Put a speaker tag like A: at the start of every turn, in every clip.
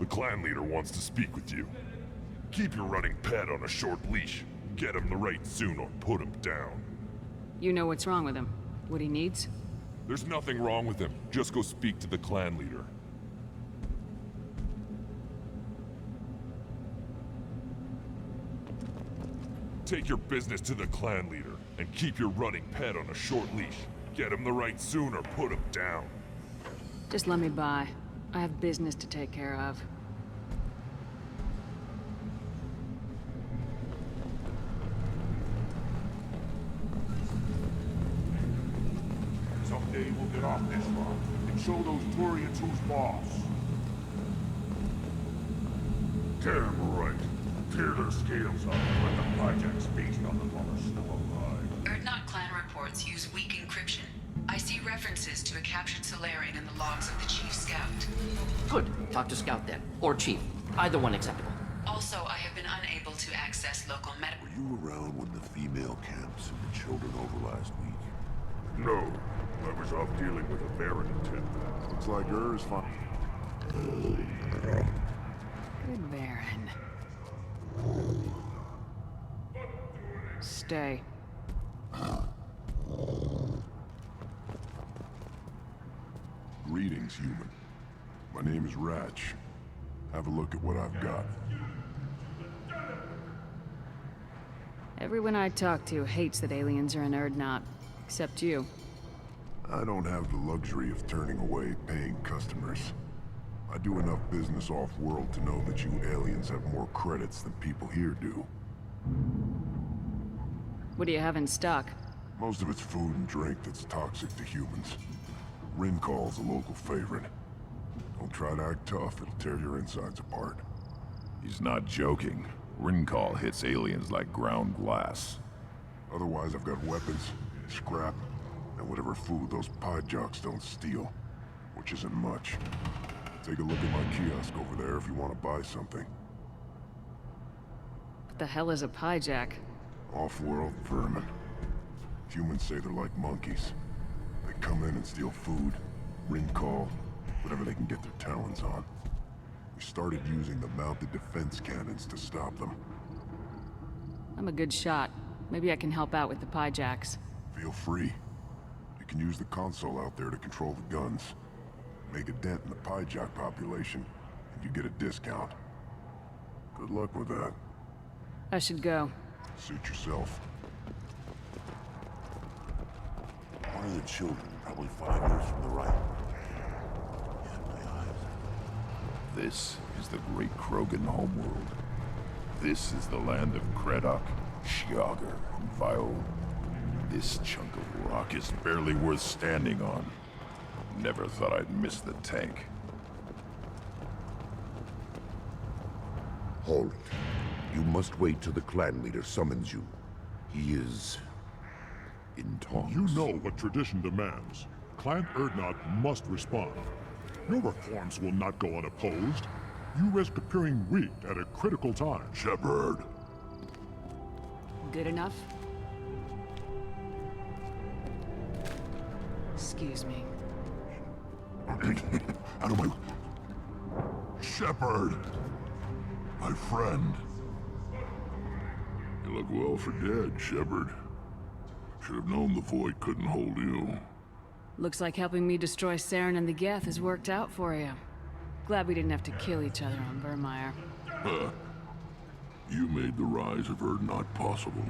A: clan leader wants to speak with you. Keep your running pet on a short leash. Get him the right soon or put him down.
B: You know what's wrong with him? What he needs?
A: There's nothing wrong with him. Just go speak to the clan leader. Take your business to the clan leader, and keep your running pet on a short leash. Get him the right soon or put him down.
B: Just let me by. I have business to take care of.
C: Someday we'll get off this rock and show those Turians who's boss. Damn right. Tear their scales up and let the projects feast on them while they're still alive.
D: Erdnot clan reports use weak encryption. I see references to a captured Solarian in the logs of the Chief Scout.
E: Good. Talk to Scout then. Or Chief. Either one acceptable.
D: Also, I have been unable to access local medical.
F: Were you around when the female camps and the children over last week?
C: No, I was off dealing with a Baron attendant.
F: Looks like is fine.
B: Good Baron. Stay.
F: Greetings, human. My name is Ratch. Have a look at what I've got.
B: Everyone I talk to hates that aliens are in Erdnot. Except you.
F: I don't have the luxury of turning away paying customers. I do enough business off-world to know that you aliens have more credits than people here do.
B: What do you have in stock?
F: Most of it's food and drink that's toxic to humans. Rincall's a local favorite. Don't try to act tough, it'll tear your insides apart.
A: He's not joking. Rincall hits aliens like ground glass.
F: Otherwise, I've got weapons, scrap, and whatever food those pie jocks don't steal. Which isn't much. Take a look at my kiosk over there if you want to buy something.
B: What the hell is a piejack?
F: Off-world vermin. Humans say they're like monkeys. They come in and steal food, Rincall, whatever they can get their talons on. We started using the mounted defense cannons to stop them.
B: I'm a good shot. Maybe I can help out with the piejacks.
F: Feel free. You can use the console out there to control the guns. Make a dent in the piejack population, and you get a discount. Good luck with that.
B: I should go.
F: Suit yourself.
G: One of the children, probably 5 years from the right. Yeah, my eyes.
A: This is the great Krogan homeworld. This is the land of Kredok, Shiagar, and Vio. This chunk of rock is barely worth standing on. Never thought I'd miss the tank.
G: Halt. You must wait till the clan leader summons you. He is in talks.
C: You know what tradition demands. Clan Erdnot must respond. Your reforms will not go unopposed. You risk appearing weak at a critical time.
F: Shepard.
B: Good enough? Excuse me.
F: Out of my... Shepard! My friend. You look well for dead, Shepard. Should have known the Void couldn't hold you.
B: Looks like helping me destroy Saren and the Geth has worked out for you. Glad we didn't have to kill each other on Vermeer.
F: You made the rise of Erdnot possible.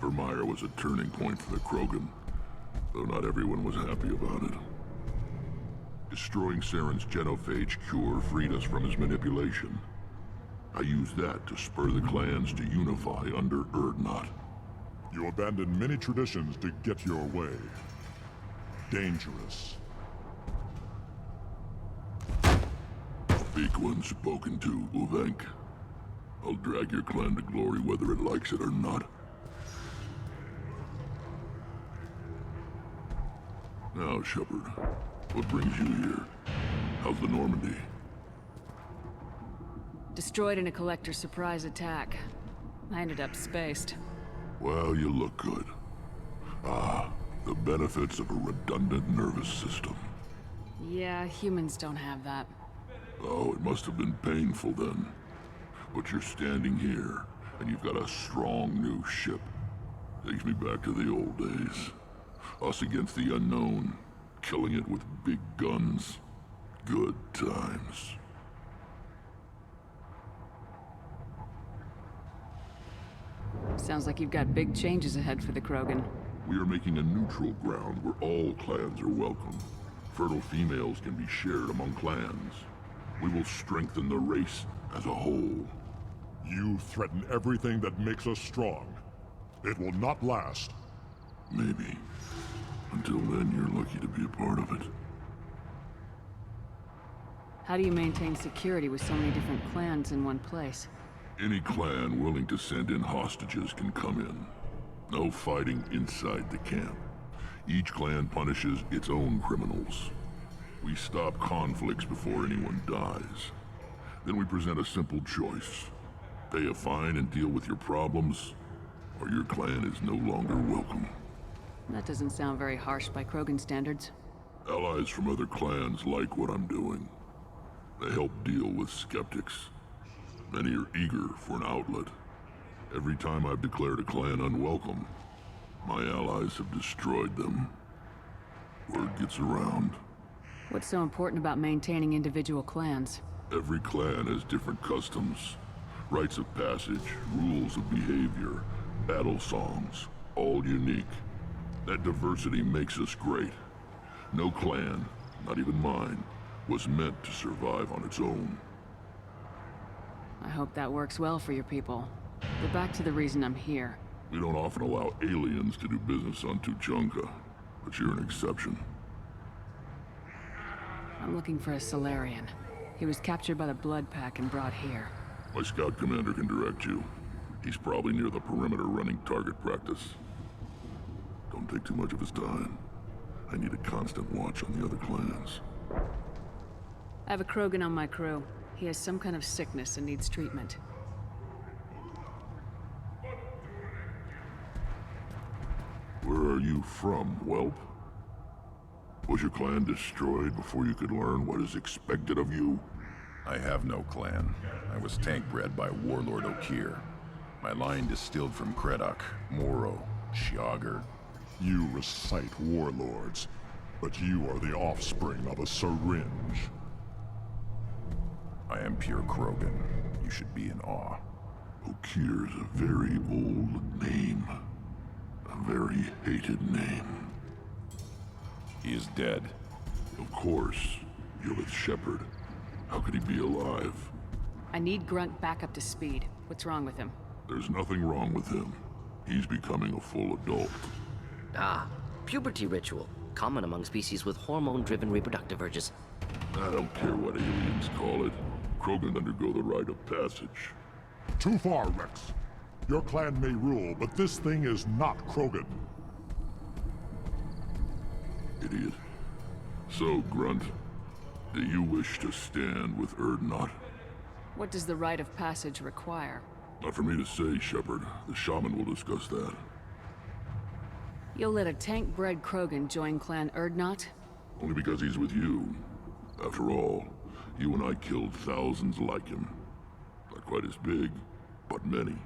F: Vermeer was a turning point for the Krogan, though not everyone was happy about it. Destroying Saren's genophage cure freed us from his manipulation. I used that to spur the clans to unify under Erdnot.
C: You abandoned many traditions to get your way. Dangerous.
F: Speak when spoken to, Uvenk. I'll drag your clan to glory whether it likes it or not. Now, Shepard, what brings you here? How's the Normandy?
B: Destroyed in a collector surprise attack. I ended up spaced.
F: Well, you look good. Ah, the benefits of a redundant nervous system.
B: Yeah, humans don't have that.
F: Oh, it must have been painful then. But you're standing here, and you've got a strong new ship. Takes me back to the old days. Us against the unknown, killing it with big guns. Good times.
B: Sounds like you've got big changes ahead for the Krogan.
F: We are making a neutral ground where all clans are welcome. Fertile females can be shared among clans. We will strengthen the race as a whole.
C: You threaten everything that makes us strong. It will not last.
F: Maybe. Until then, you're lucky to be a part of it.
B: How do you maintain security with so many different clans in one place?
F: Any clan willing to send in hostages can come in. No fighting inside the camp. Each clan punishes its own criminals. We stop conflicts before anyone dies. Then we present a simple choice. Pay a fine and deal with your problems, or your clan is no longer welcome.
B: That doesn't sound very harsh by Krogan standards.
F: Allies from other clans like what I'm doing. They help deal with skeptics. Many are eager for an outlet. Every time I've declared a clan unwelcome, my allies have destroyed them. Word gets around.
B: What's so important about maintaining individual clans?
F: Every clan has different customs, rites of passage, rules of behavior, battle songs, all unique. That diversity makes us great. No clan, not even mine, was meant to survive on its own.
B: I hope that works well for your people. But back to the reason I'm here.
F: We don't often allow aliens to do business on Tuchanka, but you're an exception.
B: I'm looking for a Solarian. He was captured by the Blood Pack and brought here.
F: My scout commander can direct you. He's probably near the perimeter running target practice. Don't take too much of his time. I need a constant watch on the other clans.
B: I have a Krogan on my crew. He has some kind of sickness and needs treatment.
F: Where are you from, whelp? Was your clan destroyed before you could learn what is expected of you?
A: I have no clan. I was tank bred by Warlord Okir. My line distilled from Kredok, Moro, Shiagar.
C: You recite warlords, but you are the offspring of a syringe.
A: I am pure Krogan. You should be in awe.
F: Okir's a very old name. A very hated name.
A: He is dead.
F: Of course. You're with Shepard. How could he be alive?
B: I need Grunt back up to speed. What's wrong with him?
F: There's nothing wrong with him. He's becoming a full adult.
E: Ah, puberty ritual. Common among species with hormone-driven reproductive urges.
F: I don't care what aliens call it. Krogan undergo the rite of passage.
C: Too far, Rex. Your clan may rule, but this thing is not Krogan.
F: Idiot. So, Grunt, do you wish to stand with Erdnot?
B: What does the rite of passage require?
F: Not for me to say, Shepard. The shaman will discuss that.
B: You'll let a tank-bred Krogan join Clan Erdnot?
F: Only because he's with you. After all, you and I killed thousands like him. Not quite as big, but many.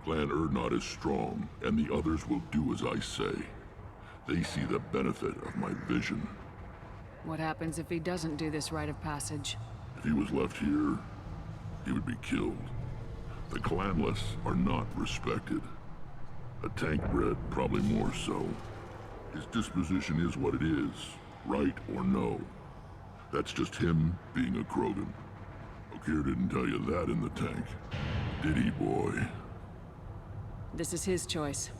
F: Clan Erdnot is strong, and the others will do as I say. They see the benefit of my vision.
B: What happens if he doesn't do this rite of passage?
F: If he was left here, he would be killed. The clanless are not respected. A tank-bred, probably more so. His disposition is what it is, right or no. That's just him being a Krogan. Okir didn't tell you that in the tank, did he, boy?
B: This is his choice.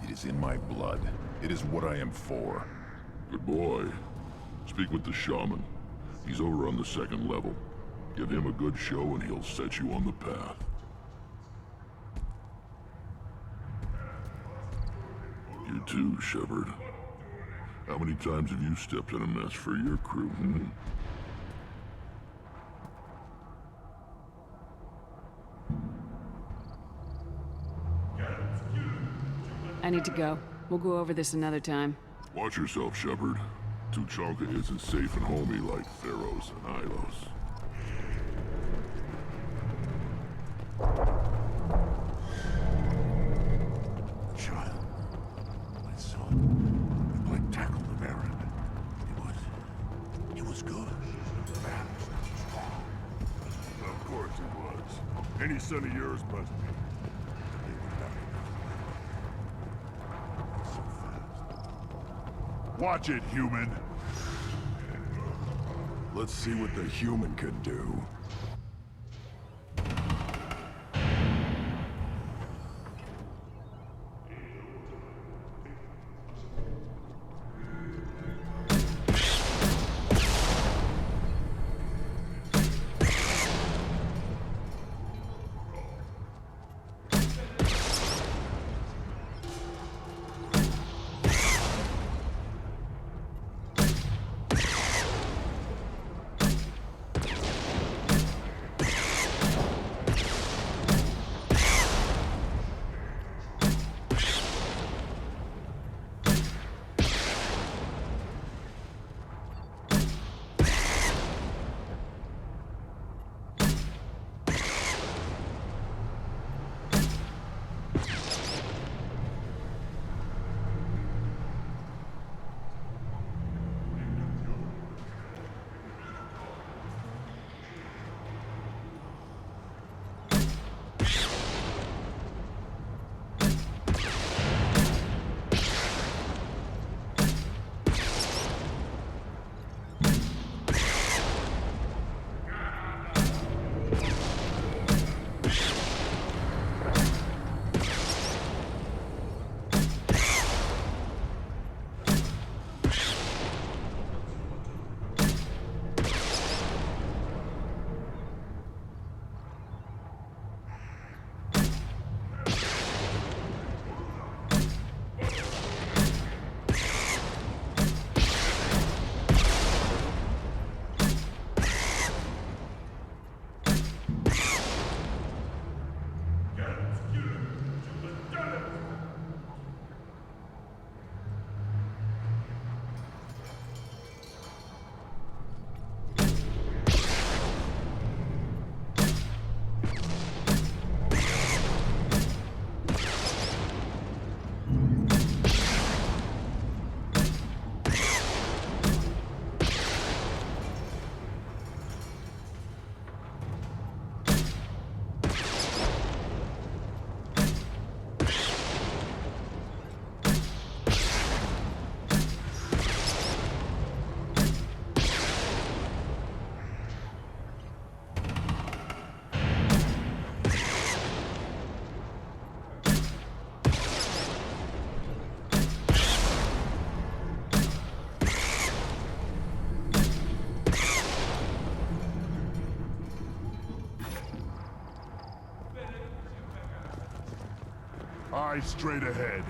A: It is in my blood. It is what I am for.
F: Good boy. Speak with the shaman. He's over on the second level. Give him a good show and he'll set you on the path. You too, Shepard. How many times have you stepped in a mess for your crew, hmm?
B: I need to go. We'll go over this another time.
F: Watch yourself, Shepard. Tuchanka isn't safe and homey like Theros and Ilos.
G: Child. My son. Blake tackled the Baron. It was good. Fast. Strong.
F: Of course it was. Any son of yours must be.
G: They were back so fast.
A: Watch it, human. Let's see what the human can do. Eyes straight ahead.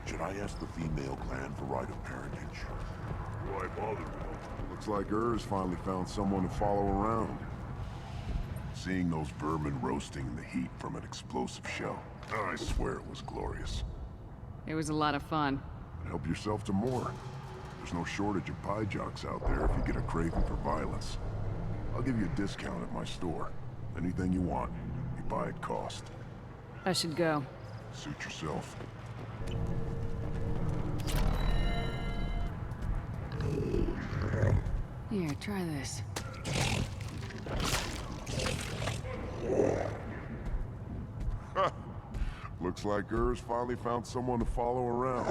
G: Should I ask the female clan for right of parentage?
F: Why bother?
A: Looks like Ur's finally found someone to follow around. Seeing those vermin roasting in the heat from an explosive shell, I swear it was glorious.
B: It was a lot of fun.
A: Help yourself to more. There's no shortage of pie jocks out there if you get a craving for violence. I'll give you a discount at my store. Anything you want, you buy at cost.
B: I should go.
A: Suit yourself.
B: Here, try this.
A: Looks like Ur's finally found someone to follow around.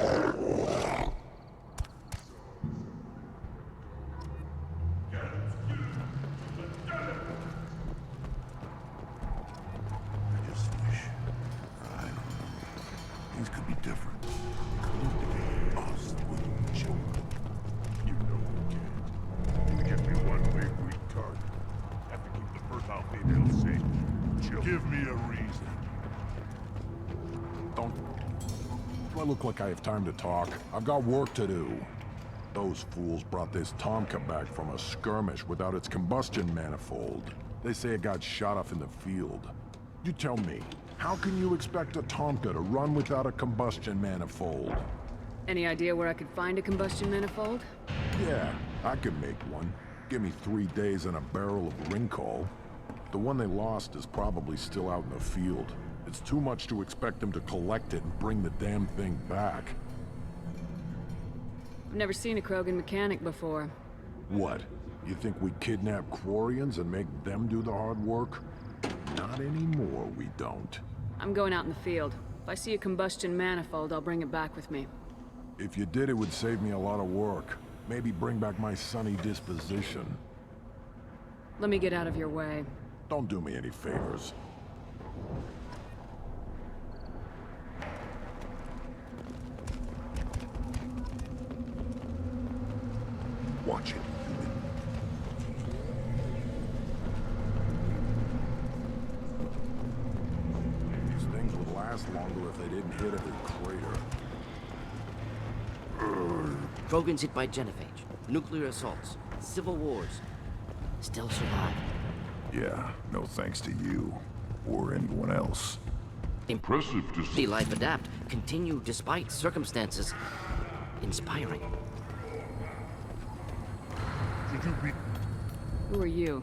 G: Things could be different. Us with children.
F: You know we can't. You give me one big weak target. Have to keep the fertile female safe. Children.
A: Give me a reason.
H: Do I look like I have time to talk? I've got work to do. Those fools brought this Tomka back from a skirmish without its combustion manifold. They say it got shot off in the field. You tell me, how can you expect a Tomka to run without a combustion manifold?
B: Any idea where I could find a combustion manifold?
H: Yeah, I could make one. Give me 3 days and a barrel of ring coal. The one they lost is probably still out in the field. It's too much to expect them to collect it and bring the damn thing back.
B: I've never seen a Krogan mechanic before.
H: What? You think we kidnap Quarians and make them do the hard work? Not anymore, we don't.
B: I'm going out in the field. If I see a combustion manifold, I'll bring it back with me.
H: If you did, it would save me a lot of work. Maybe bring back my sunny disposition.
B: Let me get out of your way.
H: Don't do me any favors. Watch it, human. These things would last longer if they didn't hit every crater.
E: Krogans hit by genophage, nuclear assaults, civil wars. Still survive.
A: Yeah, no thanks to you. Or anyone else.
F: Impressive to
E: See life adapt, continue despite circumstances. Inspiring.
C: Should you be...
B: Who are you?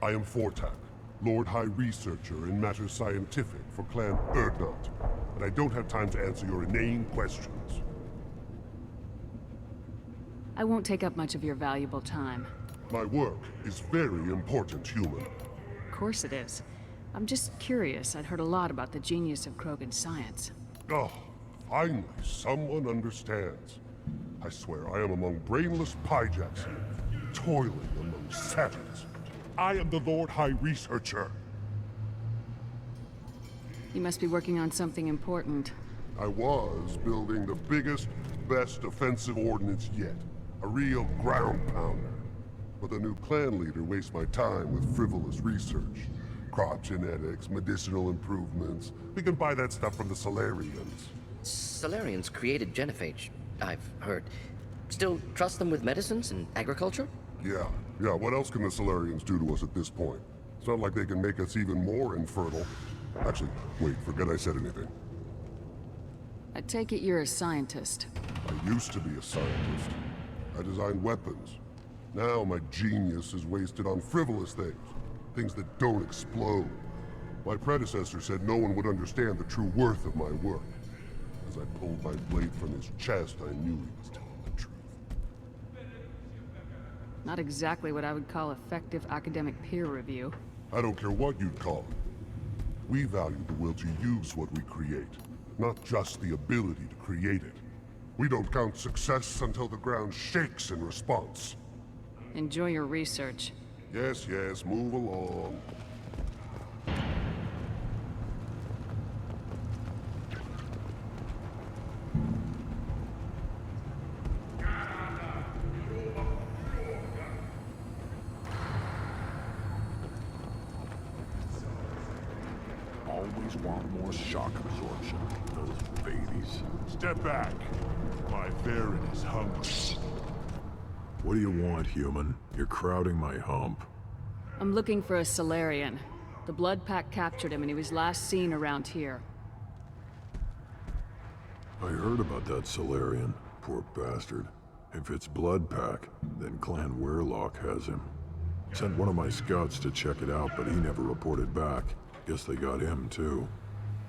C: I am Fortak, Lord High Researcher in matters scientific for Clan Urdnot, and I don't have time to answer your inane questions.
B: I won't take up much of your valuable time.
C: My work is very important, human.
B: Of course it is. I'm just curious. I'd heard a lot about the genius of Krogan science.
C: Oh, finally, someone understands. I swear I am among brainless pyjacks here, toiling among savages. I am the Lord High Researcher.
B: You must be working on something important.
C: I was building the biggest, best offensive ordnance yet. A real ground pounder. But the new clan leader wastes my time with frivolous research. Crop genetics, medicinal improvements. We can buy that stuff from the Solarians.
E: Solarians created genophage, I've heard. Still trust them with medicines and agriculture?
C: Yeah. What else can the Solarians do to us at this point? It's not like they can make us even more infertile. Actually, wait, forget I said anything.
B: I take it you're a scientist.
C: I used to be a scientist. I designed weapons. Now my genius is wasted on frivolous things. Things that don't explode. My predecessor said no one would understand the true worth of my work. As I pulled my blade from his chest, I knew he was telling the truth.
B: Not exactly what I would call effective academic peer review.
C: I don't care what you'd call it. We value the will to use what we create, not just the ability to create it. We don't count success until the ground shakes in response.
B: Enjoy your research.
C: Yes, move along.
H: Always want more shock absorption. Those babies.
C: Step back. My Baron is hungry.
H: What do you want, human? You're crowding my hump.
B: I'm looking for a Solarian. The Blood Pack captured him and he was last seen around here.
H: I heard about that Solarian. Poor bastard. If it's Blood Pack, then Clan Weirlock has him. Sent one of my scouts to check it out, but he never reported back. Guess they got him, too.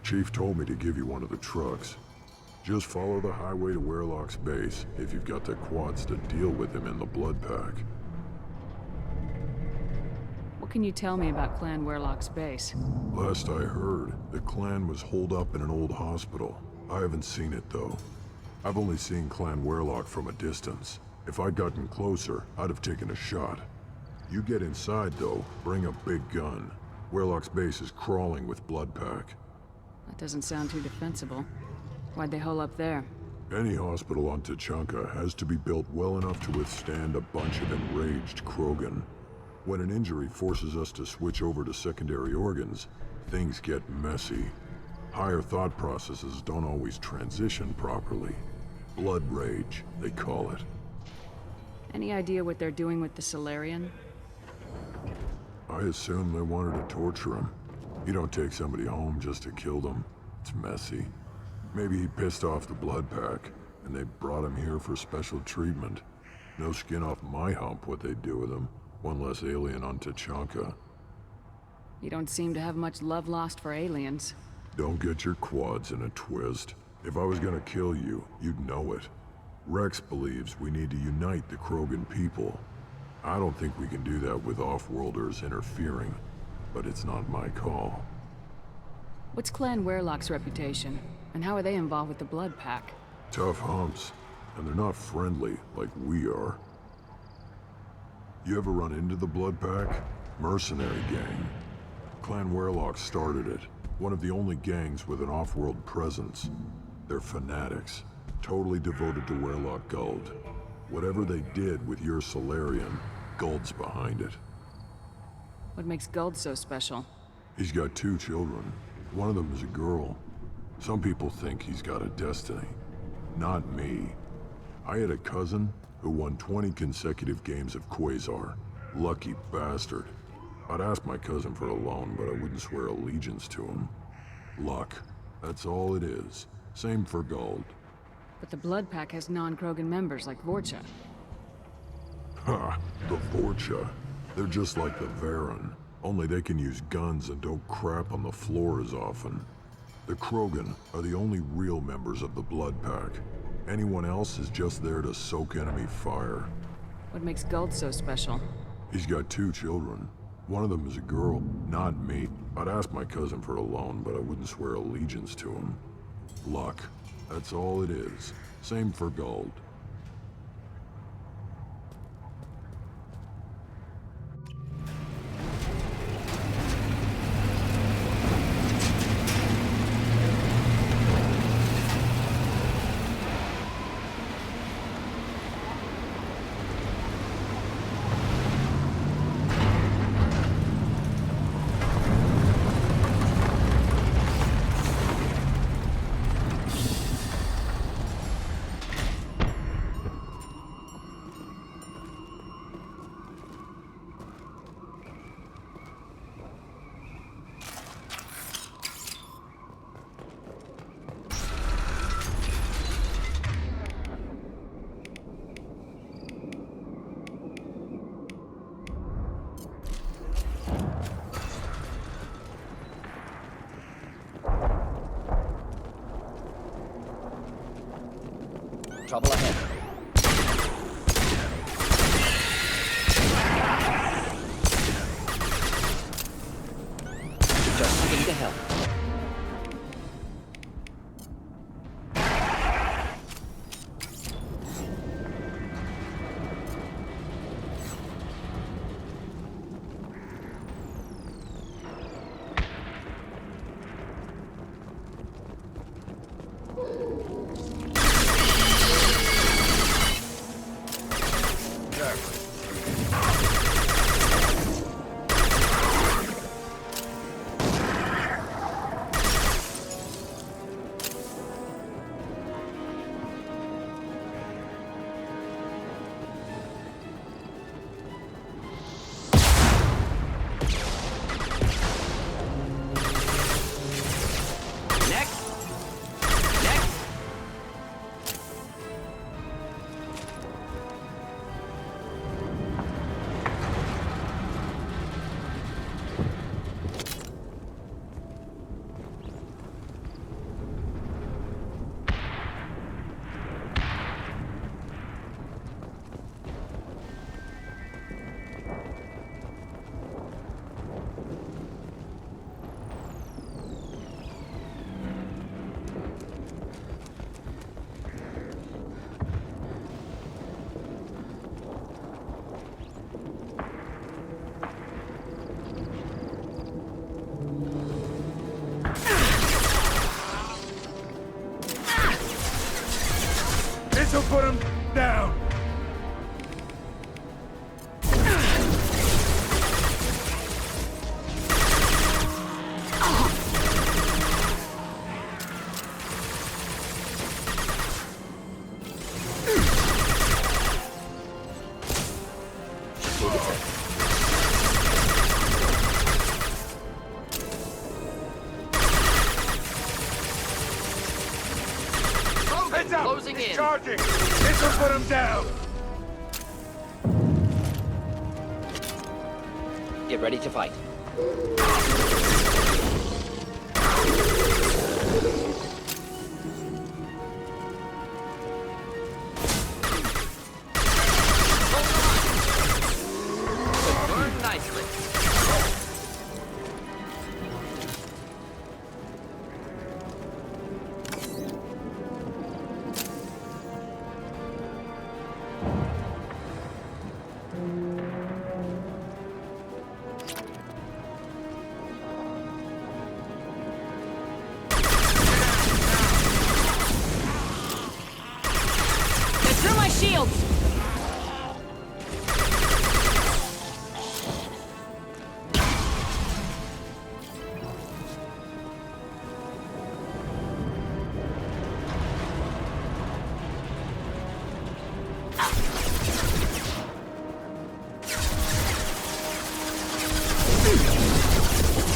H: Chief told me to give you one of the trucks. Just follow the highway to Weirlock's base if you've got the quads to deal with him in the Blood Pack.
B: What can you tell me about Clan Weirlock's base?
H: Last I heard, the clan was holed up in an old hospital. I haven't seen it, though. I've only seen Clan Weirlock from a distance. If I'd gotten closer, I'd have taken a shot. You get inside, though, bring a big gun. Weirlock's base is crawling with Blood Pack.
B: That doesn't sound too defensible. Why'd they hole up there?
H: Any hospital on Tuchanka has to be built well enough to withstand a bunch of enraged Krogan. When an injury forces us to switch over to secondary organs, things get messy. Higher thought processes don't always transition properly. Blood rage, they call it.
B: Any idea what they're doing with the Solarian?
H: I assume they wanted to torture him. You don't take somebody home just to kill them. It's messy. Maybe he pissed off the Blood Pack, and they brought him here for special treatment. No skin off my hump what they'd do with him. One less alien on Tachanka.
B: You don't seem to have much love lost for aliens.
H: Don't get your quads in a twist. If I was gonna kill you, you'd know it. Rex believes we need to unite the Krogan people. I don't think we can do that with off-worlders interfering, but it's not my call.
B: What's Clan Werelock's reputation? And how are they involved with the Blood Pack?
H: Tough humps, and they're not friendly like we are. You ever run into the Blood Pack? Mercenary gang. Clan Werelock started it. One of the only gangs with an off-world presence. They're fanatics, totally devoted to Werelock Guld. Whatever they did with your Solarian, Guld's behind it.
B: What makes Guld so special?
H: He's got 2 children. One of them is a girl. Some people think he's got a destiny. Not me. I had a cousin who won 20 consecutive games of Quasar. Lucky bastard. I'd ask my cousin for a loan, but I wouldn't swear allegiance to him. Luck. That's all it is. Same for Guld.
B: But the Blood Pack has non-Krogan members like Vorcha.
H: Ha! The Vorcha. They're just like the Varen. Only they can use guns and don't crap on the floor as often. The Krogan are the only real members of the Blood Pack. Anyone else is just there to soak enemy fire.
B: What makes Guld so special?
H: He's got 2 children. One of them is a girl, not me. I'd ask my cousin for a loan, but I wouldn't swear allegiance to him. Luck. That's all it is. Same for Guld.
E: Trouble ahead. Just need to help.
I: This'll put him down!
E: in!
I: Charging! This will put him down!
E: Get ready to fight. Burn nicely.
B: Through my shields!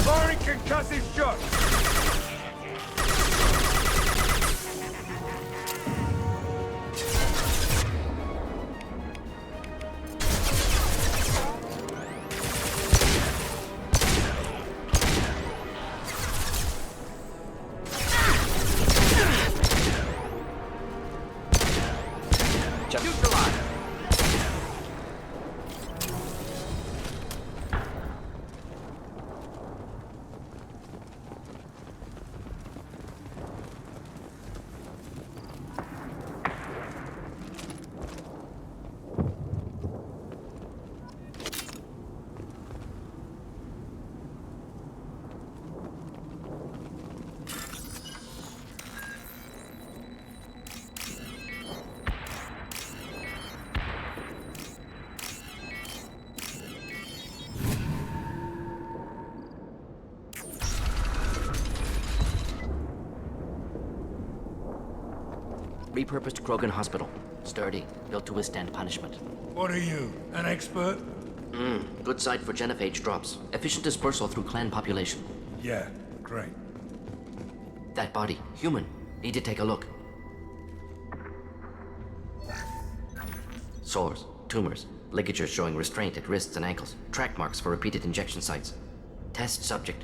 I: Firing concussive shot!
E: Neutralize. Repurposed Krogan Hospital. Sturdy, built to withstand punishment.
I: What are you, an expert?
E: Good site for genophage drops. Efficient dispersal through clan population.
I: Yeah, great.
E: That body, human. Need to take a look. Sores, tumors, ligatures showing restraint at wrists and ankles, track marks for repeated injection sites. Test subject.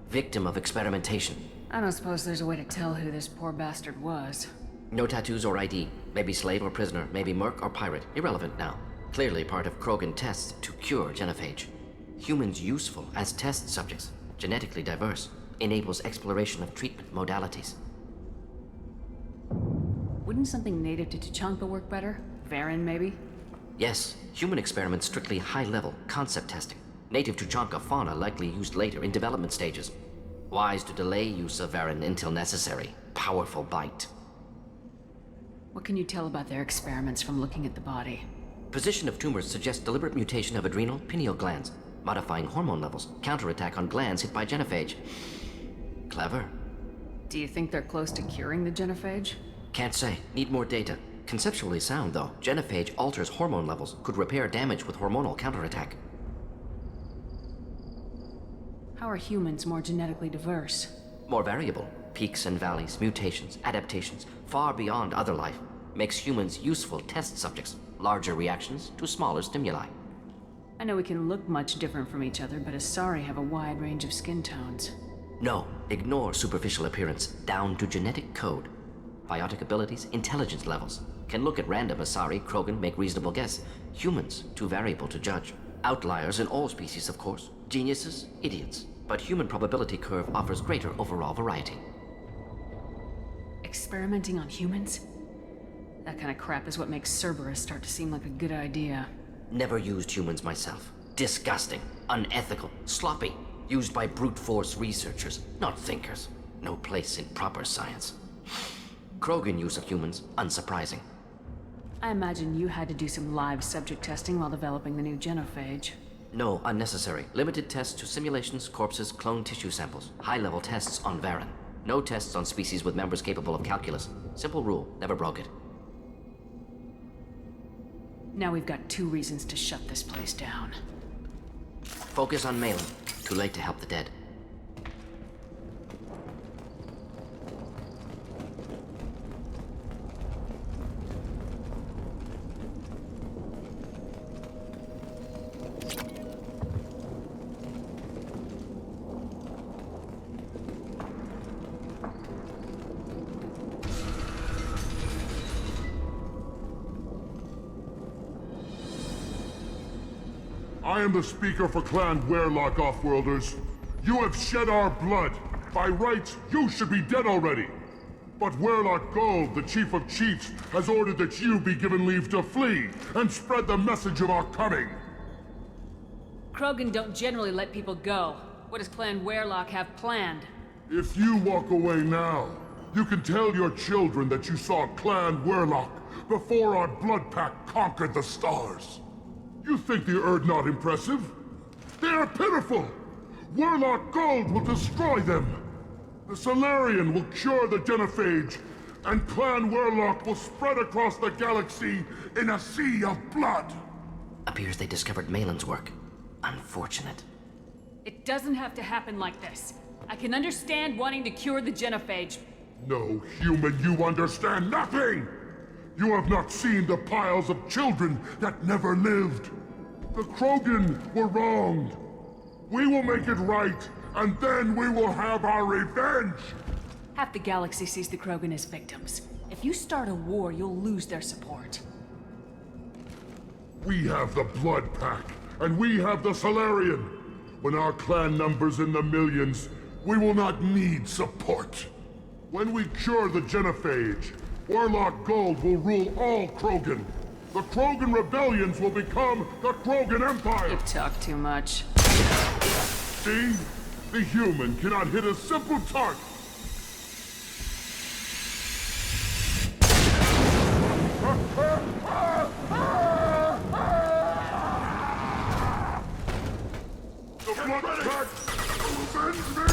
E: Victim of experimentation.
B: I don't suppose there's a way to tell who this poor bastard was.
E: No tattoos or ID. Maybe slave or prisoner, maybe merc or pirate. Irrelevant now. Clearly part of Krogan tests to cure genophage. Humans useful as test subjects. Genetically diverse. Enables exploration of treatment modalities.
B: Wouldn't something native to Tuchanka work better? Varen, maybe?
E: Yes, human experiments strictly high-level concept testing. Native Tuchanka fauna likely used later in development stages. Wise to delay use of Varen until necessary. Powerful bite.
B: What can you tell about their experiments from looking at the body?
E: Position of tumors suggests deliberate mutation of adrenal, pineal glands, modifying hormone levels, counterattack on glands hit by genophage. Clever.
B: Do you think they're close to curing the genophage?
E: Can't say. Need more data. Conceptually sound, though. Genophage alters hormone levels, could repair damage with hormonal counterattack.
B: How are humans more genetically diverse?
E: More variable. Peaks and valleys, mutations, adaptations, far beyond other life. Makes humans useful test subjects. Larger reactions to smaller stimuli.
B: I know we can look much different from each other, but Asari have a wide range of skin tones.
E: No, ignore superficial appearance, down to genetic code. Biotic abilities, intelligence levels. Can look at random Asari, Krogan, make reasonable guess. Humans, too variable to judge. Outliers in all species, of course. Geniuses, idiots. But human probability curve offers greater overall variety.
B: Experimenting on humans? That kind of crap is what makes Cerberus start to seem like a good idea.
E: Never used humans myself. Disgusting, unethical, sloppy. Used by brute force researchers, not thinkers. No place in proper science. Krogan use of humans, unsurprising.
B: I imagine you had to do some live subject testing while developing the new genophage.
E: No, unnecessary. Limited tests to simulations, corpses, cloned tissue samples. High-level tests on Varen. No tests on species with members capable of calculus. Simple rule, never broke it.
B: Now we've got 2 reasons to shut this place down.
E: Focus on Malin. Too late to help the dead.
C: I am the speaker for Clan Werelock, Offworlders. You have shed our blood. By rights, you should be dead already. But Werelock Gold, the Chief of Chiefs, has ordered that you be given leave to flee and spread the message of our coming.
B: Krogan don't generally let people go. What does Clan Werelock have planned?
C: If you walk away now, you can tell your children that you saw Clan Werelock before our blood pact conquered the stars. You think the Erd not impressive? They are pitiful! Werelock Gold will destroy them! The Solarian will cure the genophage, and Clan Werelock will spread across the galaxy in a sea of blood!
E: Appears they discovered Malin's work. Unfortunate.
B: It doesn't have to happen like this. I can understand wanting to cure the genophage.
C: No, human, you understand nothing! You have not seen the piles of children that never lived. The Krogan were wronged. We will make it right, and then we will have our revenge!
B: Half the galaxy sees the Krogan as victims. If you start a war, you'll lose their support.
C: We have the Blood Pack, and we have the Solarian. When our clan numbers in the millions, we will not need support. When we cure the genophage, Werelock Gold will rule all Krogan. The Krogan rebellions will become the Krogan Empire!
B: You talk too much.
C: See? The human cannot hit a simple target! The Blood Pack will avenge me!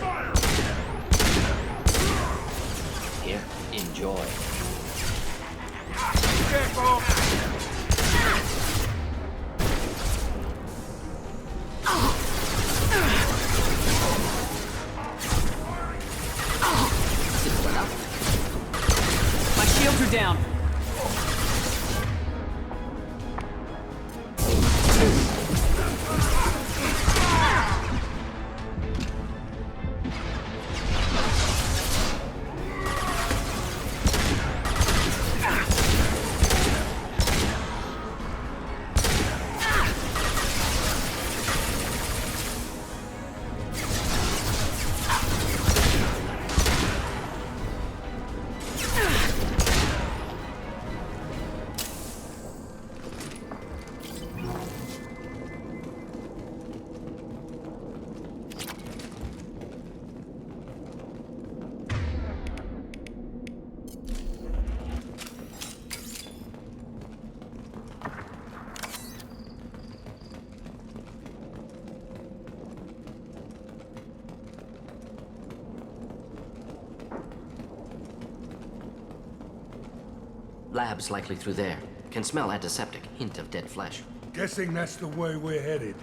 C: Fire!
E: Here, enjoy.
I: Careful!
B: My shields are down.
E: Labs likely through there. Can smell antiseptic, hint of dead flesh.
I: Guessing that's the way we're headed.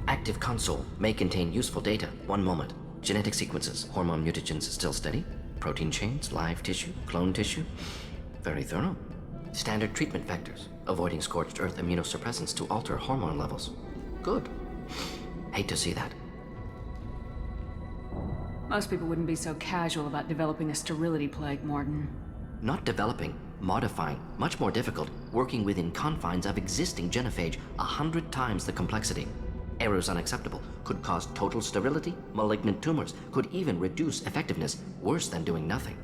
E: Active console may contain useful data. One moment. Genetic sequences, hormone mutagens still steady. Protein chains, live tissue, clone tissue. Very thorough. Standard treatment vectors, avoiding scorched earth immunosuppressants to alter hormone levels. Good. Hate to see that.
B: Most people wouldn't be so casual about developing a sterility plague, Morton.
E: Not developing, modifying, much more difficult, working within confines of existing genophage, 100 times the complexity. Errors unacceptable, could cause total sterility, malignant tumors, could even reduce effectiveness, worse than doing nothing.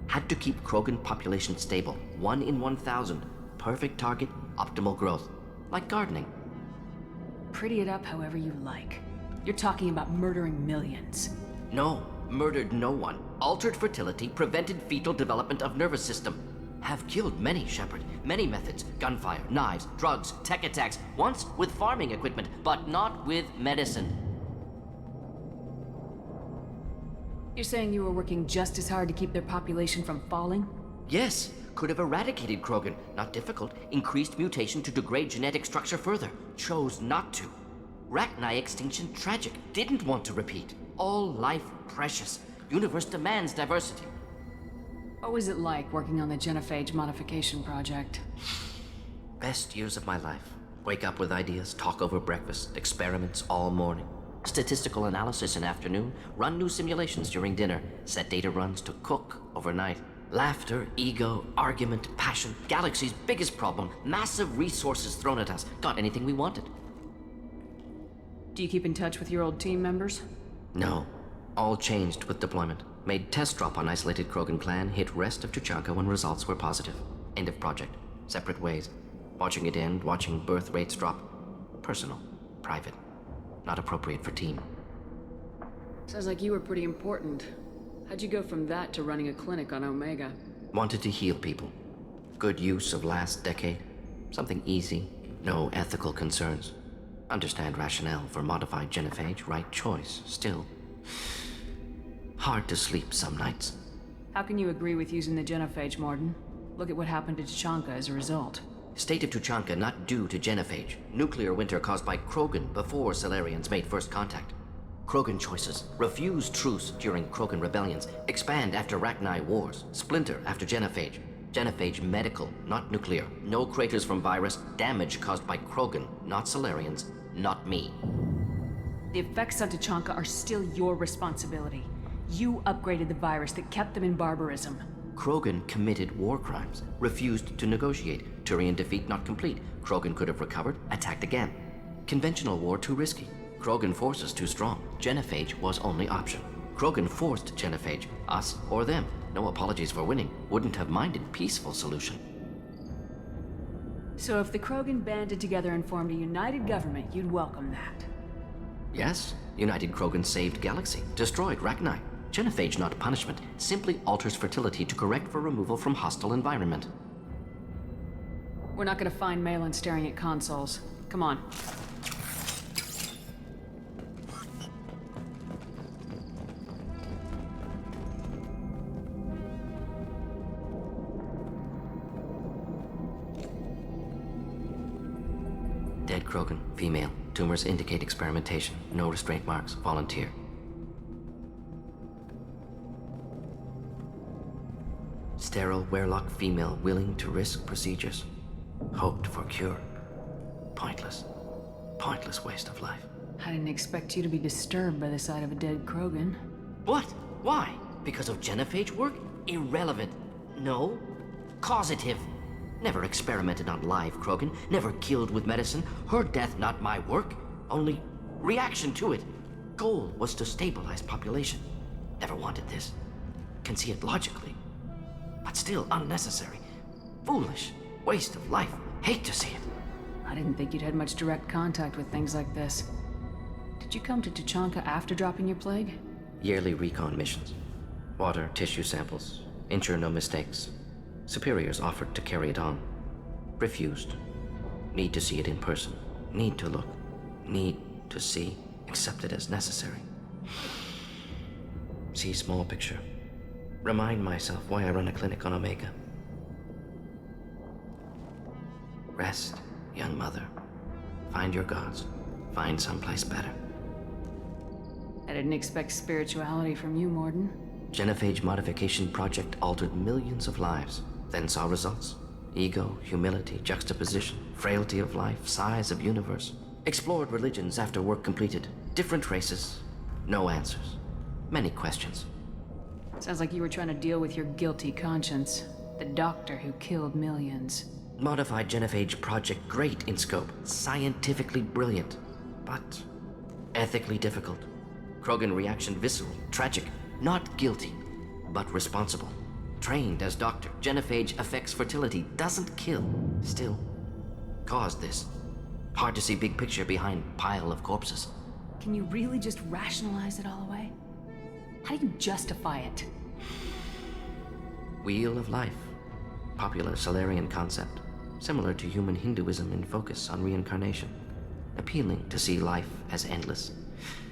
E: Had to keep Krogan population stable, 1 in 1,000. Perfect target, optimal growth. Like gardening.
B: Pretty it up however you like. You're talking about murdering millions.
E: No, murdered no one. Altered fertility, prevented fetal development of nervous system. Have killed many, Shepard. Many methods. Gunfire, knives, drugs, tech attacks. Once with farming equipment, but not with medicine.
B: You're saying you were working just as hard to keep their population from falling?
E: Yes, could have eradicated Krogan. Not difficult. Increased mutation to degrade genetic structure further. Chose not to. Rachni extinction tragic. Didn't want to repeat. All life precious. Universe demands diversity.
B: What was it like working on the Genophage modification project?
E: Best years of my life. Wake up with ideas, talk over breakfast, experiments all morning. Statistical analysis in afternoon, run new simulations during dinner, set data runs to cook overnight. Laughter, ego, argument, passion, galaxy's biggest problem, massive resources thrown at us. Got anything we wanted.
B: Do you keep in touch with your old team members?
E: No. All changed with deployment. Made test drop on isolated Krogan clan, hit rest of Tuchanka when results were positive. End of project. Separate ways. Watching it end, watching birth rates drop. Personal. Private. Not appropriate for team.
B: Sounds like you were pretty important. How'd you go from that to running a clinic on Omega?
E: Wanted to heal people. Good use of last decade. Something easy. No ethical concerns. Understand rationale for modified genophage, right choice. Still. Hard to sleep some nights.
B: How can you agree with using the genophage, Morden? Look at what happened to Tuchanka as a result.
E: State of Tuchanka not due to genophage. Nuclear winter caused by Krogan before Salarians made first contact. Krogan choices. Refuse truce during Krogan rebellions. Expand after Rachni wars. Splinter after genophage. Genophage medical, not nuclear. No craters from virus. Damage caused by Krogan, not Salarians, not me.
B: The effects on Tuchanka are still your responsibility. You upgraded the virus that kept them in barbarism.
E: Krogan committed war crimes, refused to negotiate. Turian defeat not complete. Krogan could have recovered, attacked again. Conventional war too risky. Krogan forces too strong. Genophage was only option. Krogan forced genophage, us or them. No apologies for winning. Wouldn't have minded peaceful solution.
B: So if the Krogan banded together and formed a united government, you'd welcome that.
E: Yes, United Krogan saved Galaxy, destroyed Rachni. Genophage not punishment, simply alters fertility to correct for removal from hostile environment.
B: We're not gonna find Malin staring at consoles. Come on.
E: Dead Krogan, female. Tumors indicate experimentation. No restraint marks. Volunteer. Sterile Werelock female willing to risk procedures. Hoped for cure. Pointless. Pointless waste of life.
B: I didn't expect you to be disturbed by the sight of a dead Krogan.
E: What? Why? Because of genophage work? Irrelevant. No. Causative. Never experimented on live Krogan. Never killed with medicine. Her death not my work. Only reaction to it. Goal was to stabilize population. Never wanted this. Can see it logically. But still unnecessary. Foolish. Waste of life. Hate to see it.
B: I didn't think you'd had much direct contact with things like this. Did you come to Tuchanka after dropping your plague?
E: Yearly recon missions. Water, tissue samples. Ensure no mistakes. Superiors offered to carry it on. Refused. Need to see it in person. Need to look. Need to see. Accepted as necessary. See small picture. Remind myself why I run a clinic on Omega. Rest, young mother. Find your gods. Find someplace better.
B: I didn't expect spirituality from you, Morden.
E: Genophage modification project altered millions of lives. Then saw results. Ego, humility, juxtaposition, frailty of life, size of universe. Explored religions after work completed. Different races. No answers. Many questions.
B: Sounds like you were trying to deal with your guilty conscience. The doctor who killed millions.
E: Modified genophage project great in scope. Scientifically brilliant. But ethically difficult. Krogan reaction visceral, tragic. Not guilty, but responsible. Trained as doctor. Genophage affects fertility, doesn't kill. Still, caused this. Hard to see big picture behind pile of corpses.
B: Can you really just rationalize it all away? How do you justify it?
E: Wheel of life. Popular Salarian concept. Similar to human Hinduism in focus on reincarnation. Appealing to see life as endless.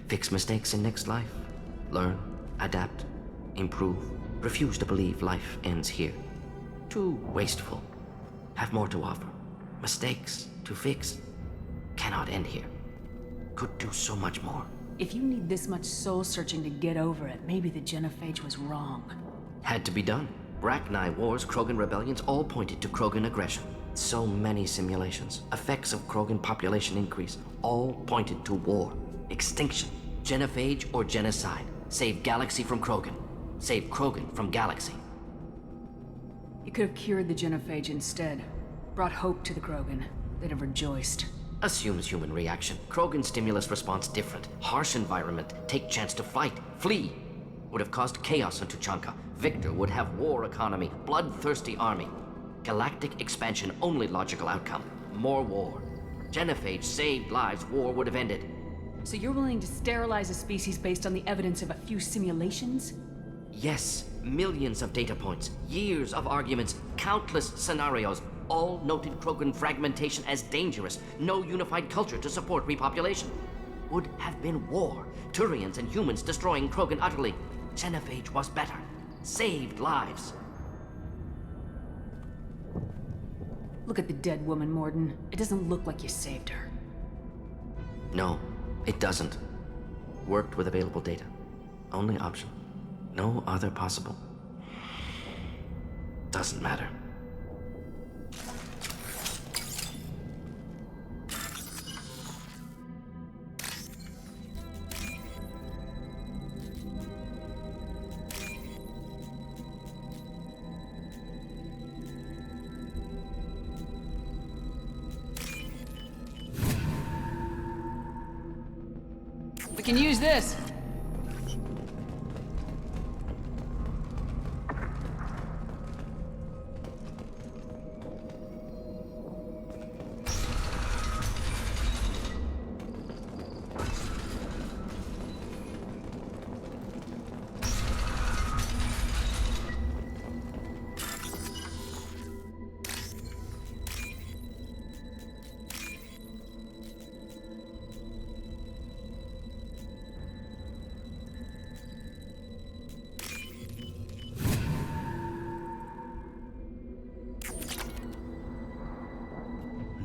E: Fix mistakes in next life. Learn, adapt, improve. Refuse to believe life ends here. Too wasteful. Have more to offer. Mistakes to fix. Cannot end here. Could do so much more.
B: If you need this much soul searching to get over it, maybe the genophage was wrong.
E: Had to be done. Brackneye Wars, Krogan rebellions, all pointed to Krogan aggression. So many simulations, effects of Krogan population increase, all pointed to war, extinction, genophage or genocide. Save galaxy from Krogan. Save Krogan from galaxy.
B: You could have cured the genophage instead. Brought hope to the Krogan. They'd have rejoiced.
E: Assumes human reaction. Krogan stimulus response different. Harsh environment. Take chance to fight. Flee. Would have caused chaos on Tuchanka. Victor would have war economy. Bloodthirsty army. Galactic expansion only logical outcome. More war. Genophage saved lives. War would have ended.
B: So you're willing to sterilize a species based on the evidence of a few simulations?
E: Yes. Millions of data points. Years of arguments. Countless scenarios. All noted Krogan fragmentation as dangerous. No unified culture to support repopulation. Would have been war. Turians and humans destroying Krogan utterly. Genophage was better. Saved lives.
B: Look at the dead woman, Morden. It doesn't look like you saved her.
E: No, it doesn't. Worked with available data. Only option. No other possible. Doesn't matter.
B: We can use this.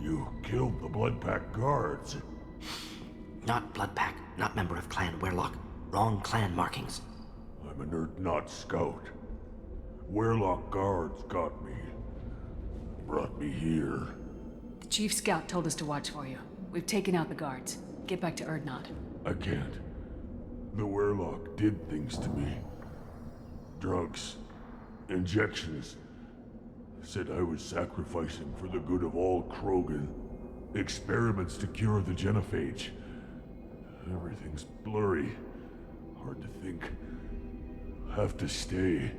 I: You killed the Blood Pack guards.
E: Not Bloodpack, not member of Clan Werlock. Wrong clan markings.
I: I'm a nerd not scout. Werlock guards got me. Brought me here.
B: The Chief Scout told us to watch for you. We've taken out the guards. Get back to Erdnot.
I: I can't. The Werlock did things to me. Drugs. Injections. Said I was sacrificing for the good of all Krogan. Experiments to cure the genophage. Everything's blurry. Hard to think. Have to stay.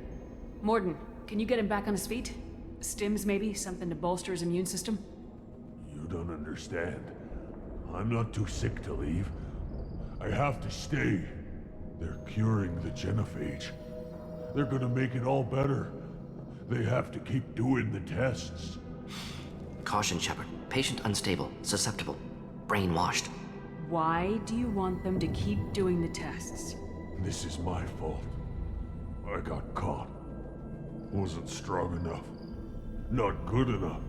B: Morden, can you get him back on his feet? Stims, maybe? Something to bolster his immune system?
I: You don't understand. I'm not too sick to leave. I have to stay. They're curing the genophage. They're gonna make it all better. They have to keep doing the tests.
E: Caution, Shepard. Patient unstable, susceptible, brainwashed.
B: Why do you want them to keep doing the tests?
I: This is my fault. I got caught. Wasn't strong enough. Not good enough.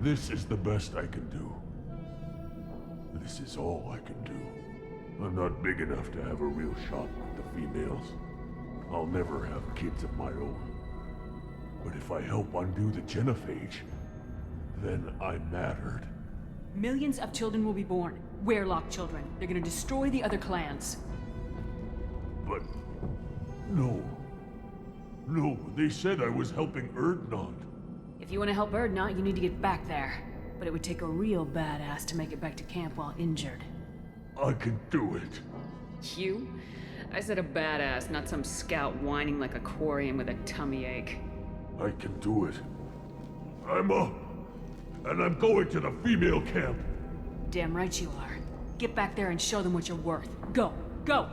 I: This is the best I can do. This is all I can do. I'm not big enough to have a real shot with the females. I'll never have kids of my own. But if I help undo the genophage, then I mattered.
B: Millions of children will be born. Werlock children. They're gonna destroy the other clans.
I: But... no. No, they said I was helping Erdnot.
B: If you want to help Erdnot, you need to get back there. But it would take a real badass to make it back to camp while injured.
I: I can do it.
B: You? I said a badass, not some scout whining like a quarian with a tummy ache.
I: I can do it. I'm up. And I'm going to the female camp.
B: Damn right you are. Get back there and show them what you're worth. Go! Go!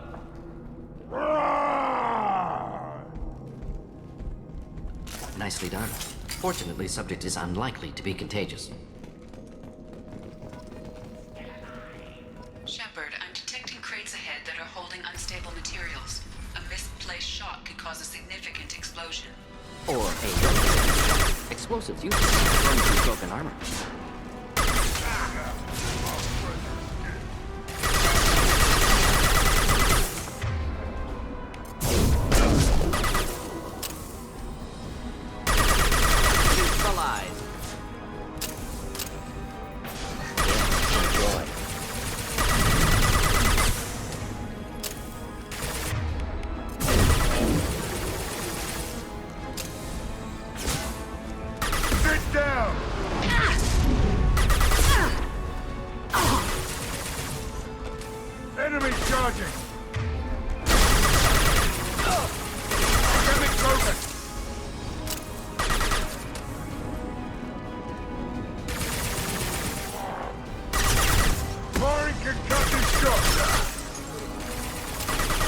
E: Nicely done. Fortunately, subject is unlikely to be contagious.
D: Shepard, I'm detecting crates ahead that are holding unstable materials. A misplaced shot could cause a significant explosion.
E: Or a... explosives used to burn through broken armor.
A: Get down! Enemy charging! Enemy Krogan! Firing concussive shots!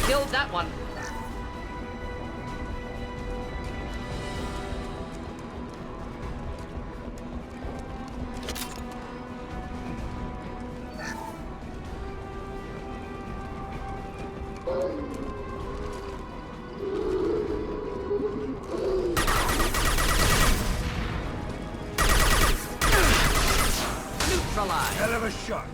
E: Killed that one. Neutralized.
A: Hell of a shot!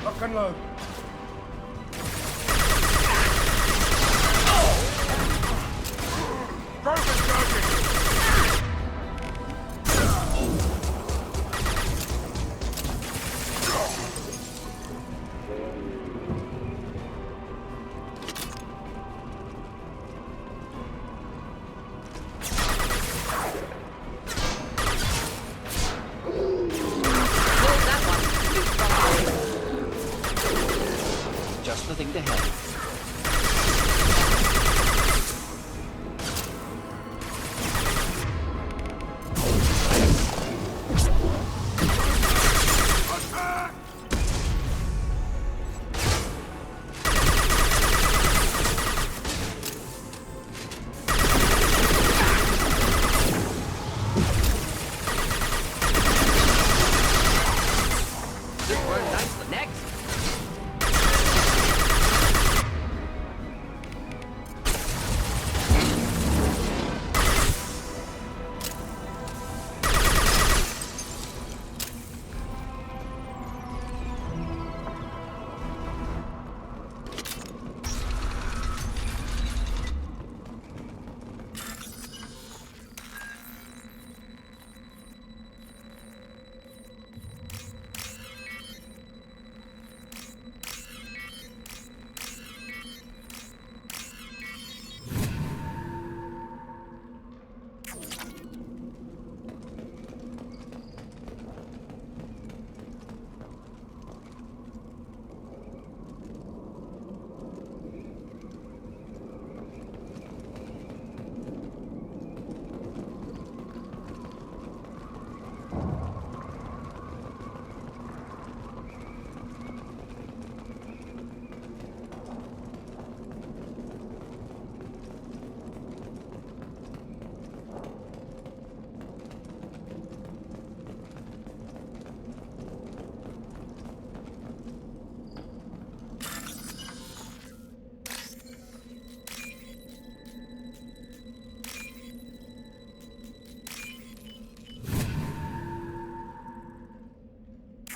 A: Lock and load. Krogan charging!
E: Killed that one. Neutralized. Just the thing to help. This burned nice. Next.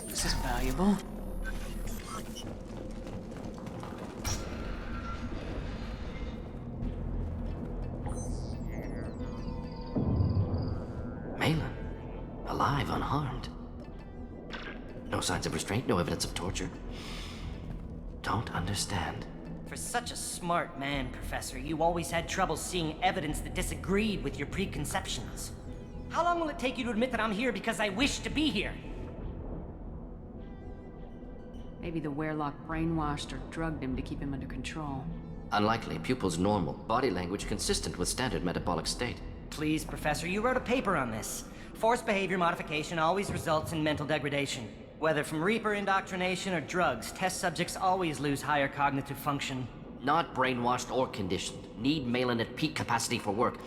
B: This is valuable.
E: Malin. Alive, unharmed. No signs of restraint, no evidence of torture. Don't understand.
J: For such a smart man, Professor, you always had trouble seeing evidence that disagreed with your preconceptions. How long will it take you to admit that I'm here because I wish to be here?
B: Maybe the Werelock brainwashed or drugged him to keep him under control.
E: Unlikely. Pupil's normal. Body language consistent with standard metabolic state.
J: Please, Professor, you wrote a paper on this. Forced behavior modification always results in mental degradation. Whether from Reaper indoctrination or drugs, test subjects always lose higher cognitive function.
E: Not brainwashed or conditioned. Need Malin at peak capacity for work.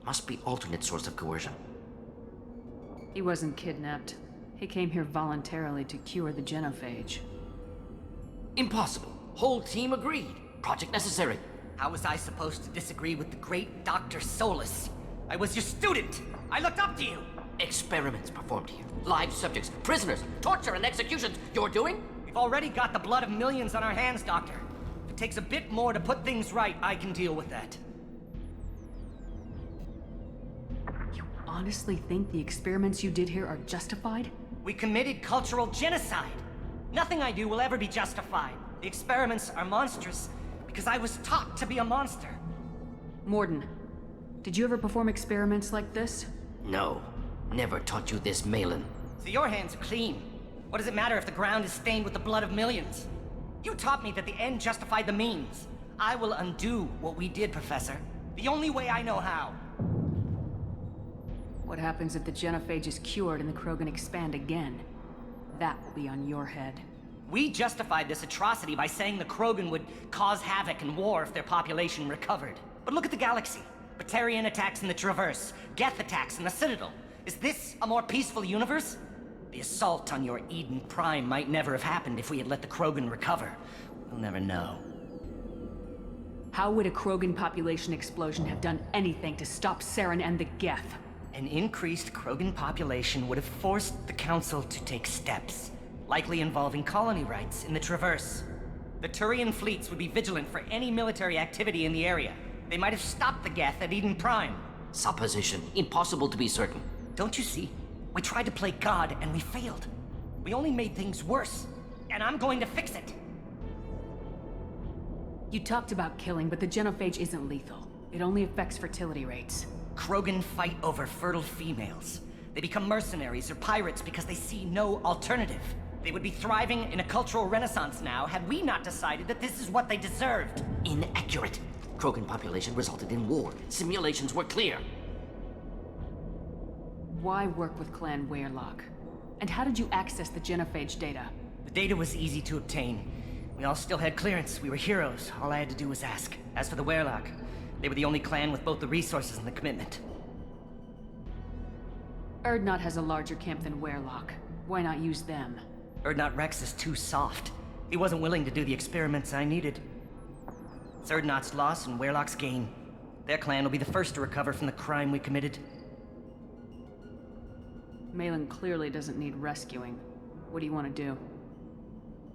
E: Must be alternate source of coercion.
B: He wasn't kidnapped. He came here voluntarily to cure the genophage.
E: Impossible. Whole team agreed. Project necessary.
J: How was I supposed to disagree with the great Dr. Solus? I was your student! I looked up to you!
E: experiments performed here. Live subjects, prisoners, torture and executions. You're doing?
J: We've already got the blood of millions on our hands, Doctor. If it takes a bit more to put things right, I can deal with that.
B: You honestly think the experiments you did here are justified?
J: We committed cultural genocide. Nothing I do will ever be justified. The experiments are monstrous because I was taught to be a monster.
B: Morden, did you ever perform experiments like this?
E: No. Never taught you this, Malin.
J: So your hands are clean. What does it matter if the ground is stained with the blood of millions? You taught me that the end justified the means. I will undo what we did, Professor. The only way I know how.
B: What happens if the genophage is cured and the Krogan expand again? That will be on your head.
J: We justified this atrocity by saying the Krogan would cause havoc and war if their population recovered. But look at the galaxy. Batarian attacks in the Traverse, Geth attacks in the Citadel. Is this a more peaceful universe? The assault on your Eden Prime might never have happened if we had let the Krogan recover. We'll never know.
B: How would a Krogan population explosion have done anything to stop Saren and the Geth?
J: An increased Krogan population would have forced the Council to take steps, likely involving colony rights in the Traverse. The Turian fleets would be vigilant for any military activity in the area. They might have stopped the Geth at Eden Prime.
E: Supposition. Impossible to be certain.
J: Don't you see? We tried to play God and we failed. We only made things worse. And I'm going to fix it.
B: You talked about killing, but the genophage isn't lethal. It only affects fertility rates.
J: Krogan fight over fertile females. They become mercenaries or pirates because they see no alternative. They would be thriving in a cultural renaissance now had we not decided that this is what they deserved.
E: Inaccurate. Krogan population resulted in war. Simulations were clear.
B: Why work with Clan Weyrloc? And how did you access the genophage data?
J: The data was easy to obtain. We all still had clearance. We were heroes. All I had to do was ask. As for the Weyrloc, they were the only clan with both the resources and the commitment.
B: Urdnot has a larger camp than Weyrloc. Why not use them?
J: Urdnot Rex is too soft. He wasn't willing to do the experiments I needed. It's Urdnot's loss and Weyrloc's gain. Their clan will be the first to recover from the crime we committed.
B: Malin clearly doesn't need rescuing. What do you want to do?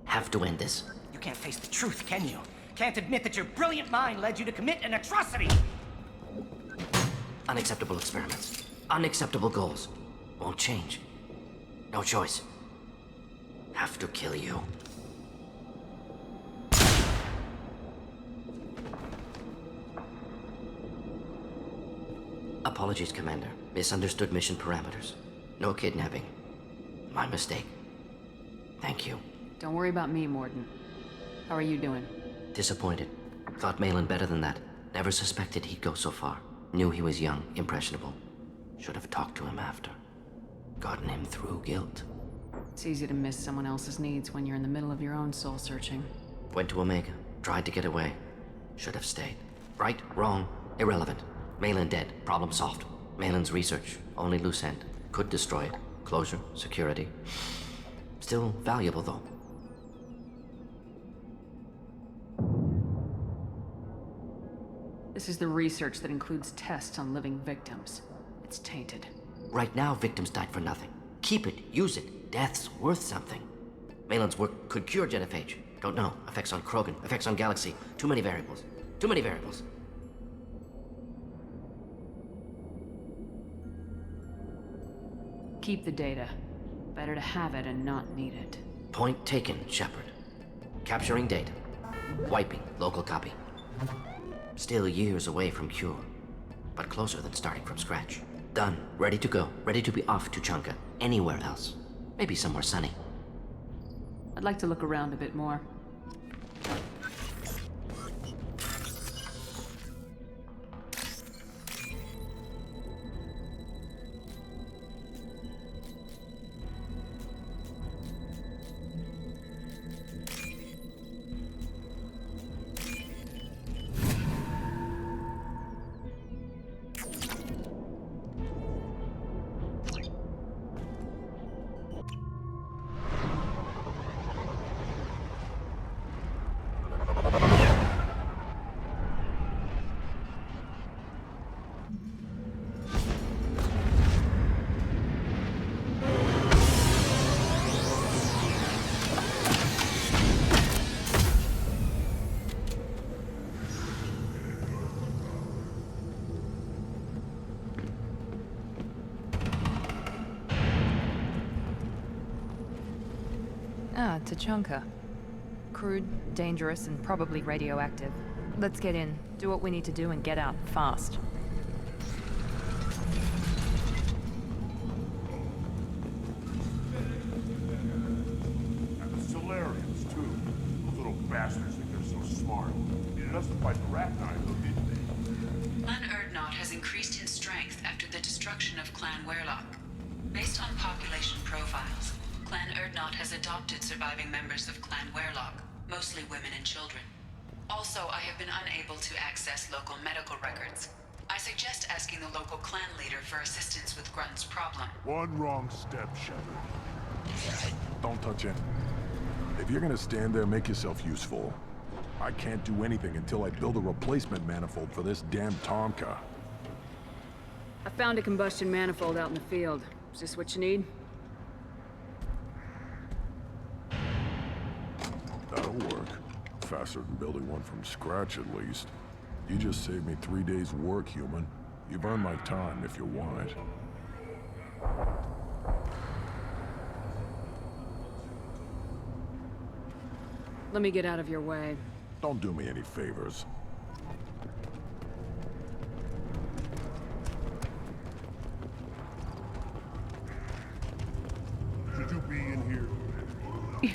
E: Have to end this.
J: You can't face the truth, can you? Can't admit that your brilliant mind led you to commit an atrocity!
E: Unacceptable experiments. Unacceptable goals. Won't change. No choice. Have to kill you. Apologies, Commander. Misunderstood mission parameters. No kidnapping. My mistake. Thank you.
B: Don't worry about me, Morden. How are you doing?
E: Disappointed. Thought Malin better than that. Never suspected he'd go so far. Knew he was young, impressionable. Should have talked to him after. Gotten him through guilt.
B: It's easy to miss someone else's needs when you're in the middle of your own soul searching.
E: Went to Omega. Tried to get away. Should have stayed. Right, wrong, irrelevant. Malin dead. Problem solved. Malin's research. Only loose end. Could destroy it. Closure, security. Still valuable, though.
B: This is the research that includes tests on living victims. It's tainted.
E: Right now, victims died for nothing. Keep it, use it. Death's worth something. Malin's work could cure genophage. Don't know. Effects on Krogan, effects on Galaxy. Too many variables. Too many variables.
B: Keep the data. Better to have it and not need it.
E: Point taken, Shepard. Capturing data. Wiping local copy. Still years away from cure, but closer than starting from scratch. Done. Ready to go. Ready to be off to Chunka. Anywhere else. Maybe somewhere sunny.
B: I'd like to look around a bit more.
K: Ah, Tachanka. Crude, dangerous, and probably radioactive. Let's get in, do what we need to do, and get out fast.
I: And the Solarians, too. Those little bastards think they're so smart. Needed us to fight the Rachni, though, didn't they?
D: Clan Erdnot has increased in strength after the destruction of Clan Werlock. Based on population profiles, Clan Erdnot has adopted surviving members of Clan Werlock, mostly women and children. Also, I have been unable to access local medical records. I suggest asking the local clan leader for assistance with Grunt's problem.
I: One wrong step, Shepard.
H: Don't touch him. If you're gonna stand there, make yourself useful. I can't do anything until I build a replacement manifold for this damn Tomka.
B: I found a combustion manifold out in the field. Is this what you need?
H: That'll work. Faster than building one from scratch, at least. You just saved me 3 days' work, human. You've earned my time if you want it.
B: Let me get out of your way.
H: Don't do me any favors.
I: Should you be in here?
H: These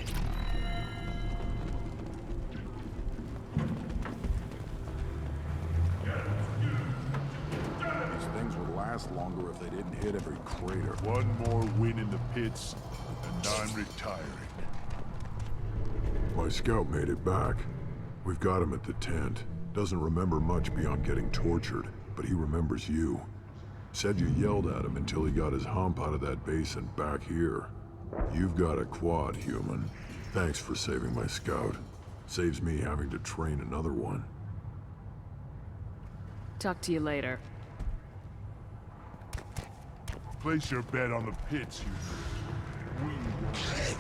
H: things would last longer if they didn't hit every crater.
I: One more win in the pits, and I'm retiring.
H: My scout made it back. We've got him at the tent. Doesn't remember much beyond getting tortured, but he remembers you. Said you yelled at him until he got his hump out of that basin back here. You've got a quad, human. Thanks for saving my scout. Saves me having to train another one.
B: Talk to you later.
I: Place your bet on the pits, you. We won't regret it.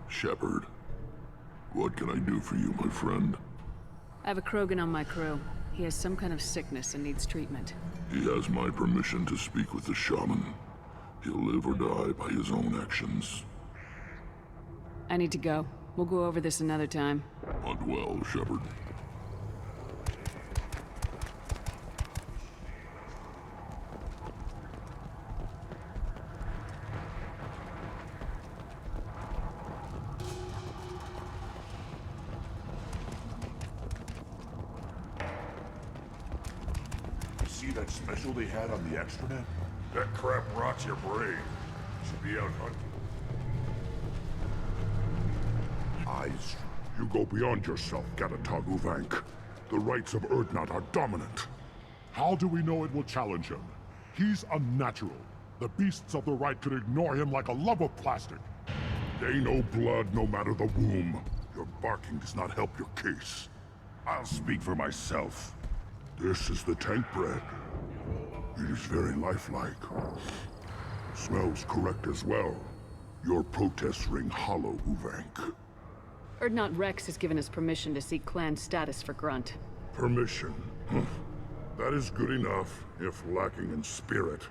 F: Shepard, what can I do for you, my friend?
B: I have a Krogan on my crew. He has some kind of sickness and needs treatment.
F: He has my permission to speak with the shaman. He'll live or die by his own actions.
B: I need to go. We'll go over this another time.
F: Hunt well, Shepard.
I: See that special they had on the extranet? That crap rots your brain. Should be out hunting.
C: Eyes, you go beyond yourself, Gatatog Uvank. The rights of Erdnot are dominant.
L: How do we know it will challenge him? He's unnatural. The beasts of the right could ignore him like a lump of plastic.
C: They know blood no matter the womb. Your barking does not help your case. I'll speak for myself. This is the tank bread. It is very lifelike. Smells correct as well. Your protests ring hollow, Uvank.
B: Erdnot Rex has given us permission to seek clan status for Grunt.
C: Permission? That is good enough, if lacking in spirit.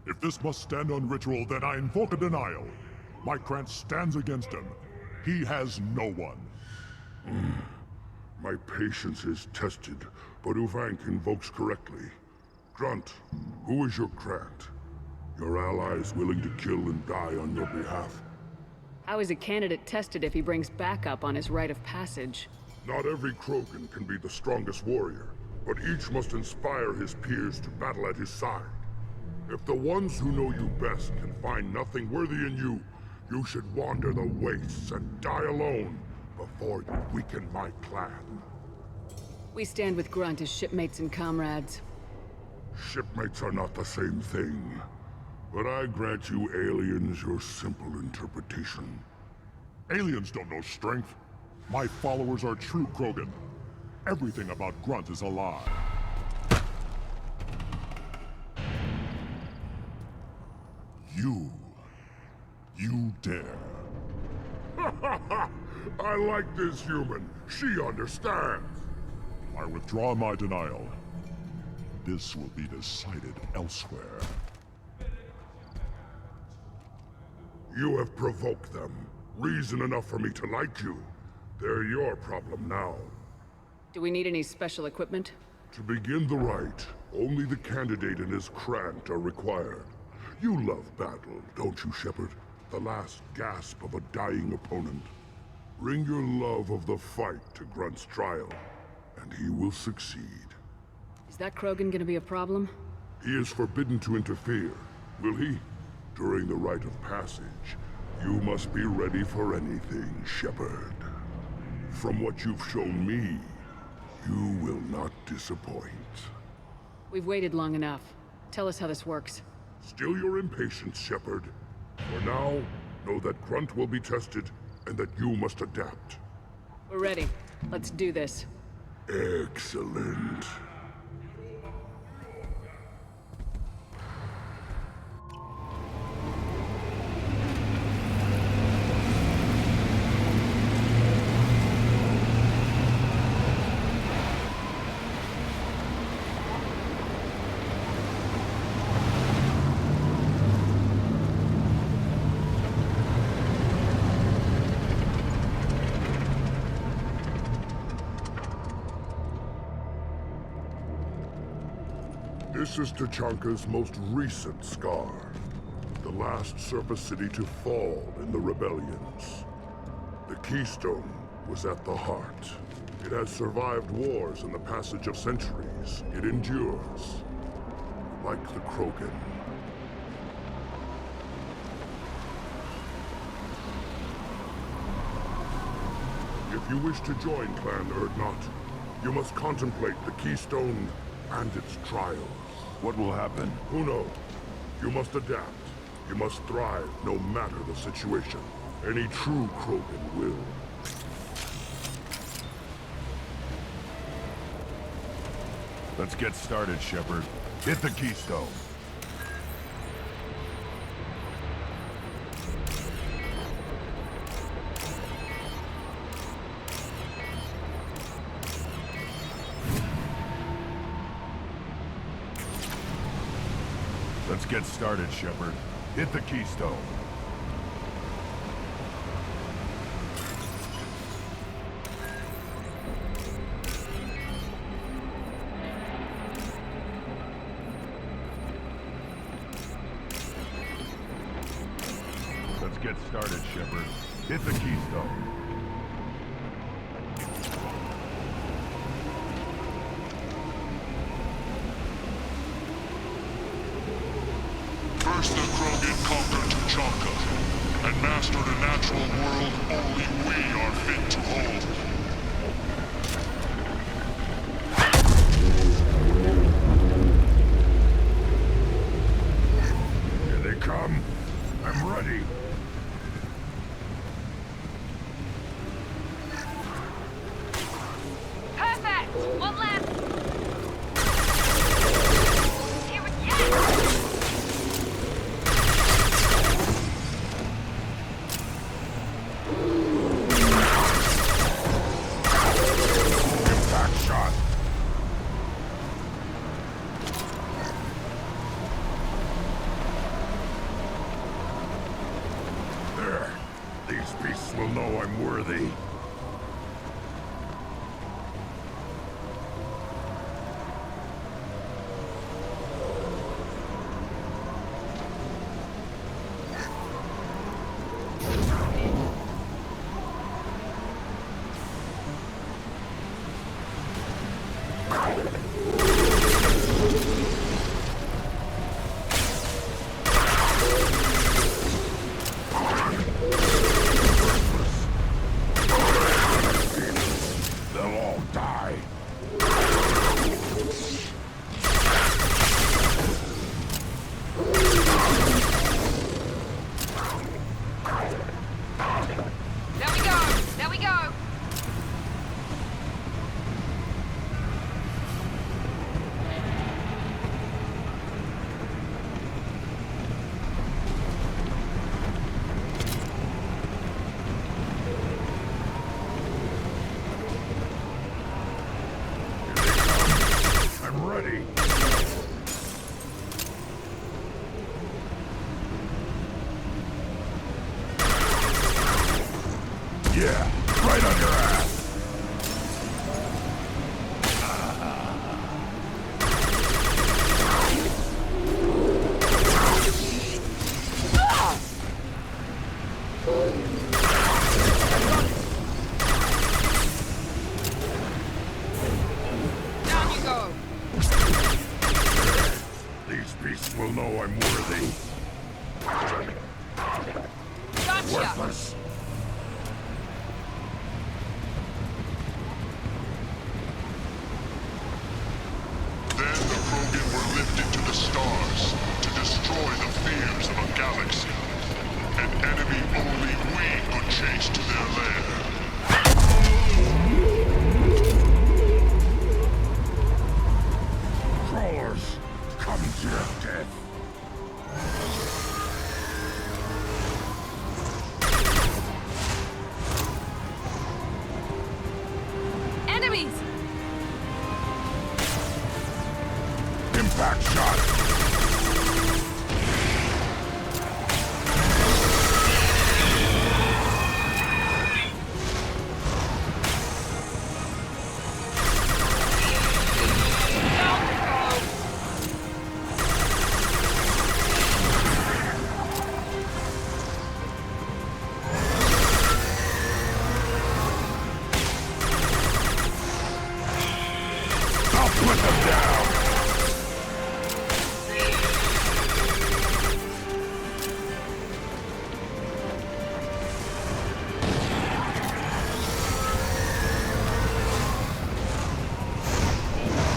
L: If this must stand on ritual, then I invoke a denial. My Krant stands against him. He has no one.
C: My patience is tested, but Uvank invokes correctly. Grunt, who is your Krant? Your allies willing to kill and die on your behalf?
B: How is a candidate tested if he brings backup on his rite of passage?
C: Not every Krogan can be the strongest warrior, but each must inspire his peers to battle at his side. If the ones who know you best can find nothing worthy in you, you should wander the wastes and die alone before you weaken my clan.
B: We stand with Grunt as shipmates and comrades.
C: Shipmates are not the same thing. But I grant you aliens your simple interpretation.
L: Aliens don't know strength. My followers are true Krogan. Everything about Grunt is a lie. You dare.
C: I like this human. She understands.
L: I withdraw my denial. this will be decided elsewhere.
C: You have provoked them. Reason enough for me to like you. They're your problem now.
B: Do we need any special equipment?
C: To begin the rite, only the candidate and his Krant are required. You love battle, don't you, Shepard? The last gasp of a dying opponent. Bring your love of the fight to Grunt's trial, and he will succeed.
B: Is that Krogan gonna be a problem?
C: He is forbidden to interfere, will he? During the rite of passage, you must be ready for anything, Shepard. From what you've shown me, you will not disappoint.
B: We've waited long enough. Tell us how this works.
C: Still your impatience, Shepard. For now, know that Grunt will be tested, and that you must adapt.
B: We're ready. Let's do this.
C: Excellent. This is Tachanka's most recent scar. The last surface city to fall in the rebellions. The Keystone was at the heart. It has survived wars and the passage of centuries. It endures. Like the Krogan. If you wish to join Clan Urdnot, you must contemplate the Keystone and its trials.
A: What will happen?
C: Who knows? You must adapt. You must thrive, no matter the situation. Any true Krogan will.
A: Let's get started, Shepard. Hit the Keystone. Let's get started, Shepard. Hit the Keystone. Let's get started, Shepard. Hit the Keystone.
L: First the Krogan conquered Tachanka, and mastered a natural world only we are fit to hold.
C: Here they come. I'm ready.
K: Perfect! One left! Here we
C: Impact shot. There. These beasts will know I'm worthy. They'll all die.
K: There we go! There we go!
C: I'm ready.
A: Yeah, right on your ass.
K: Down you go!
A: These beasts will know I'm worthy.
K: Gotcha!
A: Worthless.
L: Then the Krogan were lifted to the stars to destroy the fears of a galaxy. An enemy only we could chase to their lair.
A: Crawlers, come to your death.
K: Enemies!
A: Impact shot. I'll put them down.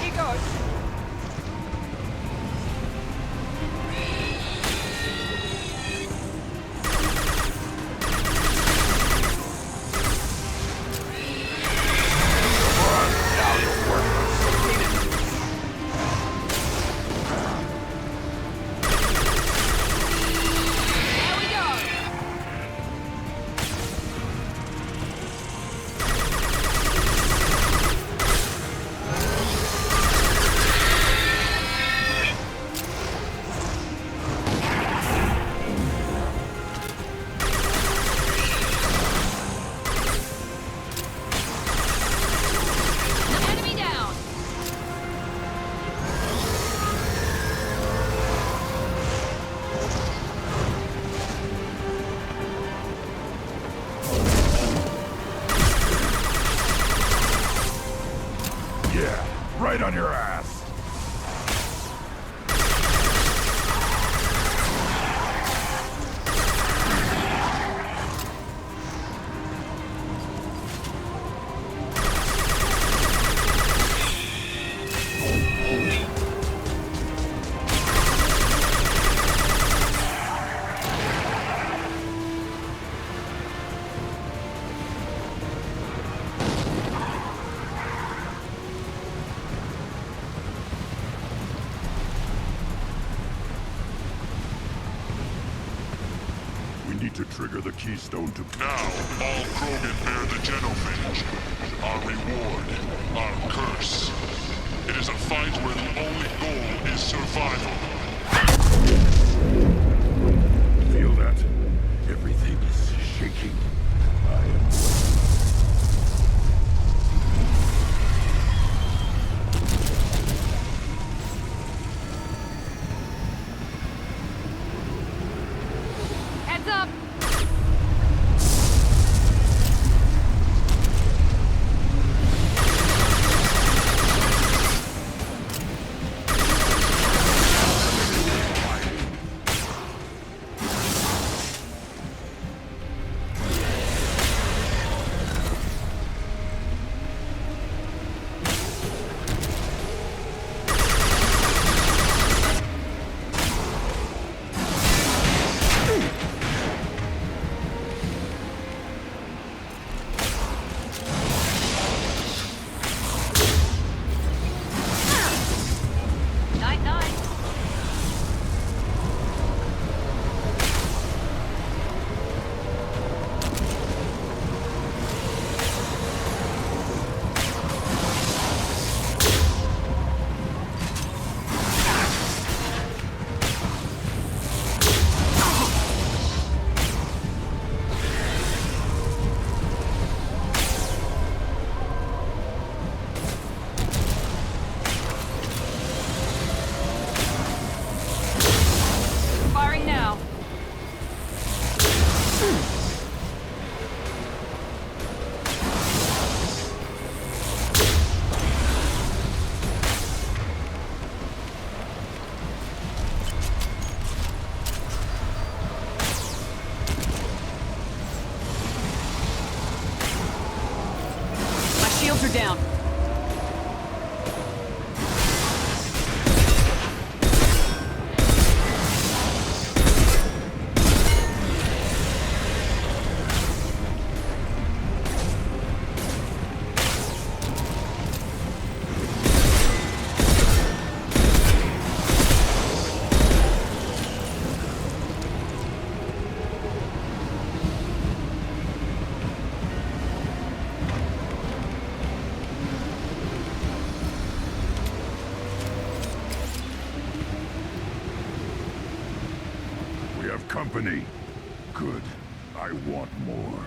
K: Here goes!
A: Now you're worthless.
K: There we go! Enemy down!
A: Yeah, right on your ass. We need to trigger the keystone to...
L: Now, all Krogan bear the genophage. Our reward, our curse. It is a fight where the only goal is survival.
A: Feel that? Everything is shaking. I am...
K: Heads up!
A: company. Good. I want more.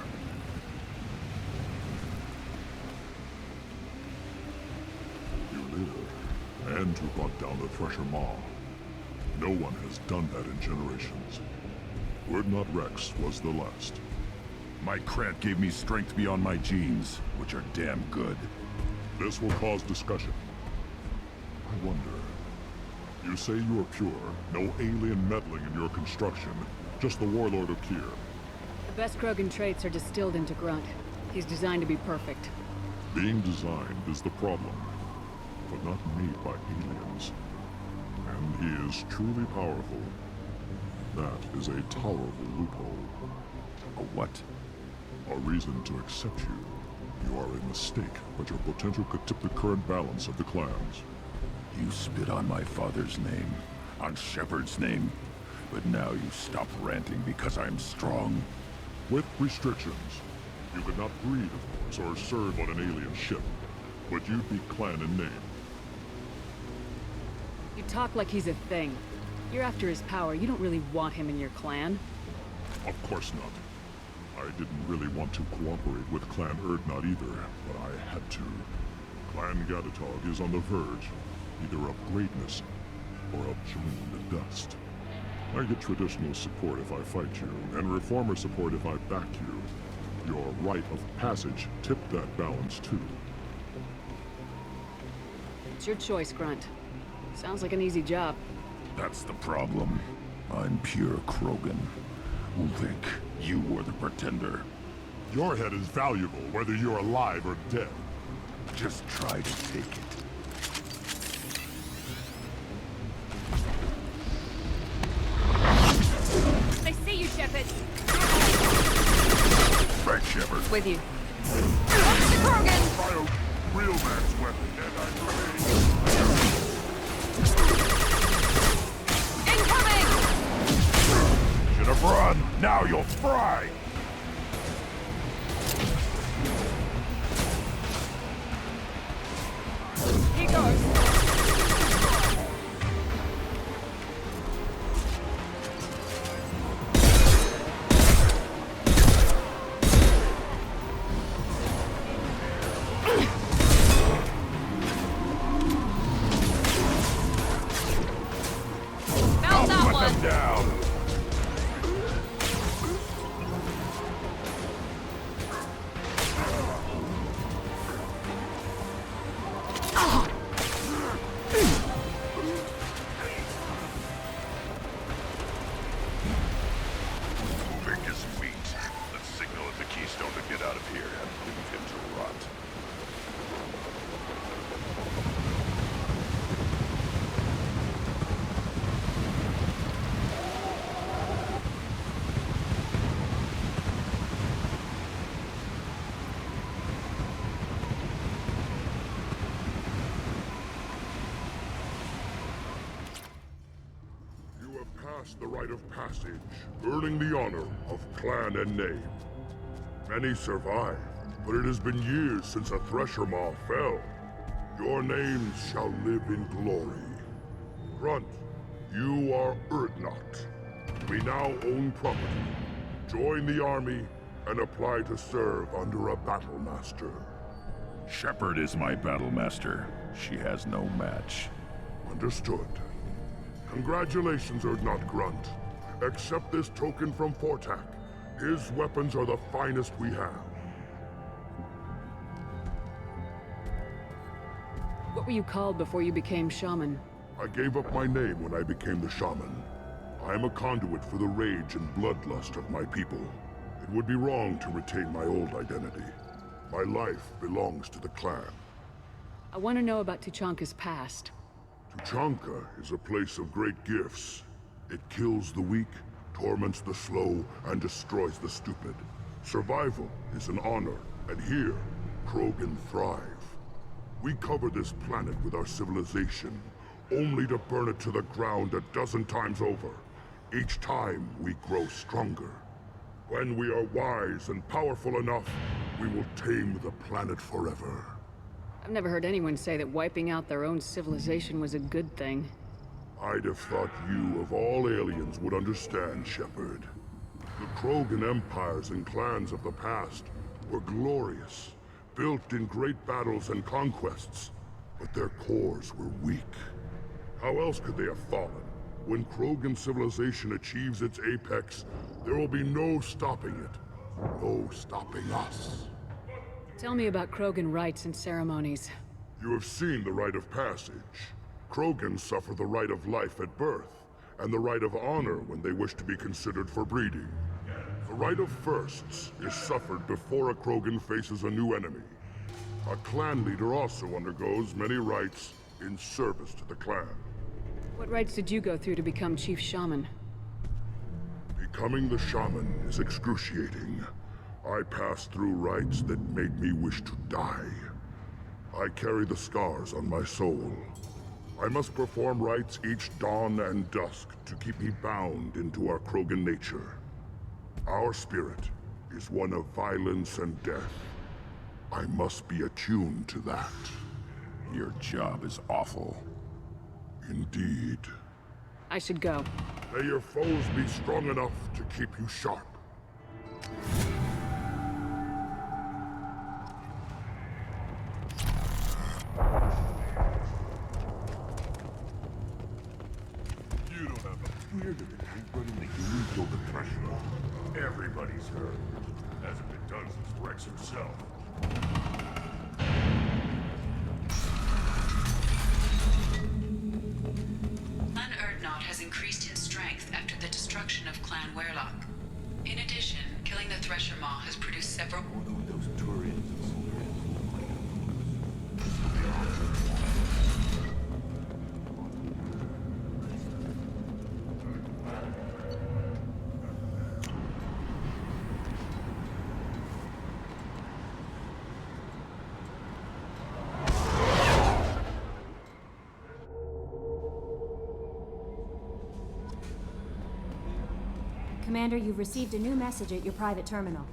F: You live, and you brought down the Thresher Maw. No one has done that in generations. Urdnot Rex was the last.
A: My Krat gave me strength beyond my genes, which are damn good.
F: This will cause discussion. I wonder... You say you are pure, no alien meddling in your construction, just the Warlord of Kier.
B: The best Krogan traits are distilled into Grunt. He's designed to be perfect.
F: Being designed is the problem, but not made by aliens. And he is truly powerful. That is a tolerable loophole.
A: A what?
F: A reason to accept you. You are a mistake, but your potential could tip the current balance of the clans.
A: You spit on my father's name, on Shepard's name, but now you stop ranting because I'm strong.
F: With restrictions. You could not breed, of course, or serve on an alien ship, but you'd be clan in name.
B: You talk like he's a thing. You're after his power. You don't really want him in your clan.
F: Of course not. I didn't really want to cooperate with Clan Urdnot either, but I had to. Clan Gatatog is on the verge, either of greatness or of joining the dust. I get traditional support if I fight you, and reformer support if I back you. Your rite of passage tipped that balance too.
B: It's your choice, Grunt. Sounds like an easy job.
A: That's the problem. I'm pure Krogan. Ulvik, you were the pretender.
F: Your head is valuable, whether you're alive or dead.
A: Just try to take it.
K: I see you, Shepard.
A: Right, Shepard.
K: With you. Watch the Krogan!
F: Bio, real man's weapon, and I'm ready.
K: Incoming!
A: Should have run. Now you'll fry.
K: Here goes. Found that one.
A: Put them down. Ulvik is meat. Let's signal at the Keystone to get out of here and leave him to rot.
F: You have passed the rite of passage, earning the honor of clan and name. Many survived, but it has been years since a Thresher Maw fell. Your names shall live in glory. Grunt, you are Urdnot. We now own property. Join the army and apply to serve under a battle master.
A: Shepard is my battle master. She has no match.
F: Understood. Congratulations, Urdnot Grunt. Accept this token from Fortak. His weapons are the finest we have.
B: What were you called before you became shaman?
F: I gave up my name when I became the shaman. I am a conduit for the rage and bloodlust of my people. It would be wrong to retain my old identity. My life belongs to the clan.
B: I want to know about Tuchanka's past.
F: Tuchanka is a place of great gifts. It kills the weak, torments the slow, and destroys the stupid. Survival is an honor, and here, Krogan thrive. We cover this planet with our civilization, only to burn it to the ground a dozen times over. Each time, we grow stronger. When we are wise and powerful enough, we will tame the planet forever.
B: I've never heard anyone say that wiping out their own civilization was a good thing.
C: I'd have thought you, of all aliens, would understand, Shepard. The Krogan empires and clans of the past were glorious, built in great battles and conquests, but their cores were weak. How else could they have fallen? When Krogan civilization achieves its apex, there will be no stopping it. No stopping us.
B: Tell me about Krogan rites and ceremonies.
C: You have seen the rite of passage. Krogans suffer the rite of life at birth, and the rite of honor when they wish to be considered for breeding. The rite of firsts is suffered before a Krogan faces a new enemy. A clan leader also undergoes many rites in service to the clan.
B: What rites did you go through to become Chief Shaman?
C: Becoming the shaman is excruciating. I passed through rites that made me wish to die. I carry the scars on my soul. I must perform rites each dawn and dusk to keep me bound into our Krogan nature. Our spirit is one of violence and death. I must be attuned to that.
A: Your job is awful.
C: Indeed.
B: I should go.
C: May your foes be strong enough to keep you sharp.
G: You don't have a fear that the tank running the humans over the threshold.
I: Everybody's hurt. Hasn't been done since Rex himself.
D: Clan Urdnot has increased in strength after the destruction of Clan Werlock. In addition, killing the Thresher Maw has produced several...
G: Those Turians and Solarians look
M: Commander, you've received a new message at your private terminal.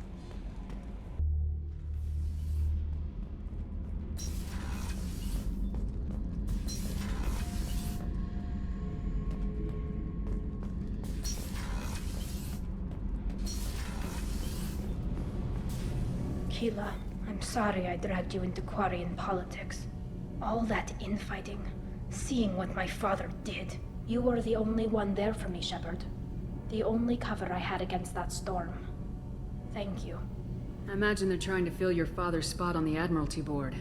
N: Keela, I'm sorry I dragged you into Quarian politics. All that infighting, seeing what my father did. You were the only one there for me, Shepard. The only cover I had against that storm. Thank you.
B: I imagine they're trying to fill your father's spot on the Admiralty Board.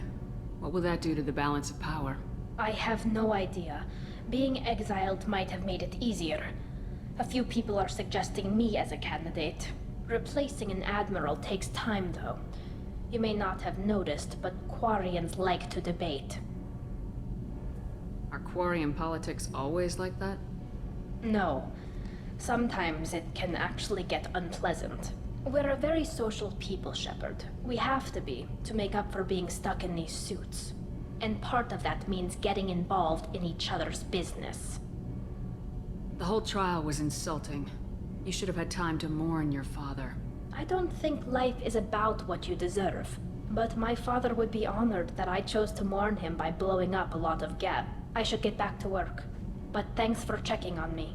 B: What will that do to the balance of power?
N: I have no idea. Being exiled might have made it easier. A few people are suggesting me as a candidate. Replacing an admiral takes time, though. You may not have noticed, but Quarians like to debate.
B: Are Quarian politics always like that?
N: No. Sometimes it can actually get unpleasant. We're a very social people, Shepard. We have to be, to make up for being stuck in these suits. And part of that means getting involved in each other's business.
B: The whole trial was insulting. You should have had time to mourn your father.
N: I don't think life is about what you deserve. But my father would be honored that I chose to mourn him by blowing up a lot of Gab. I should get back to work. But thanks for checking on me.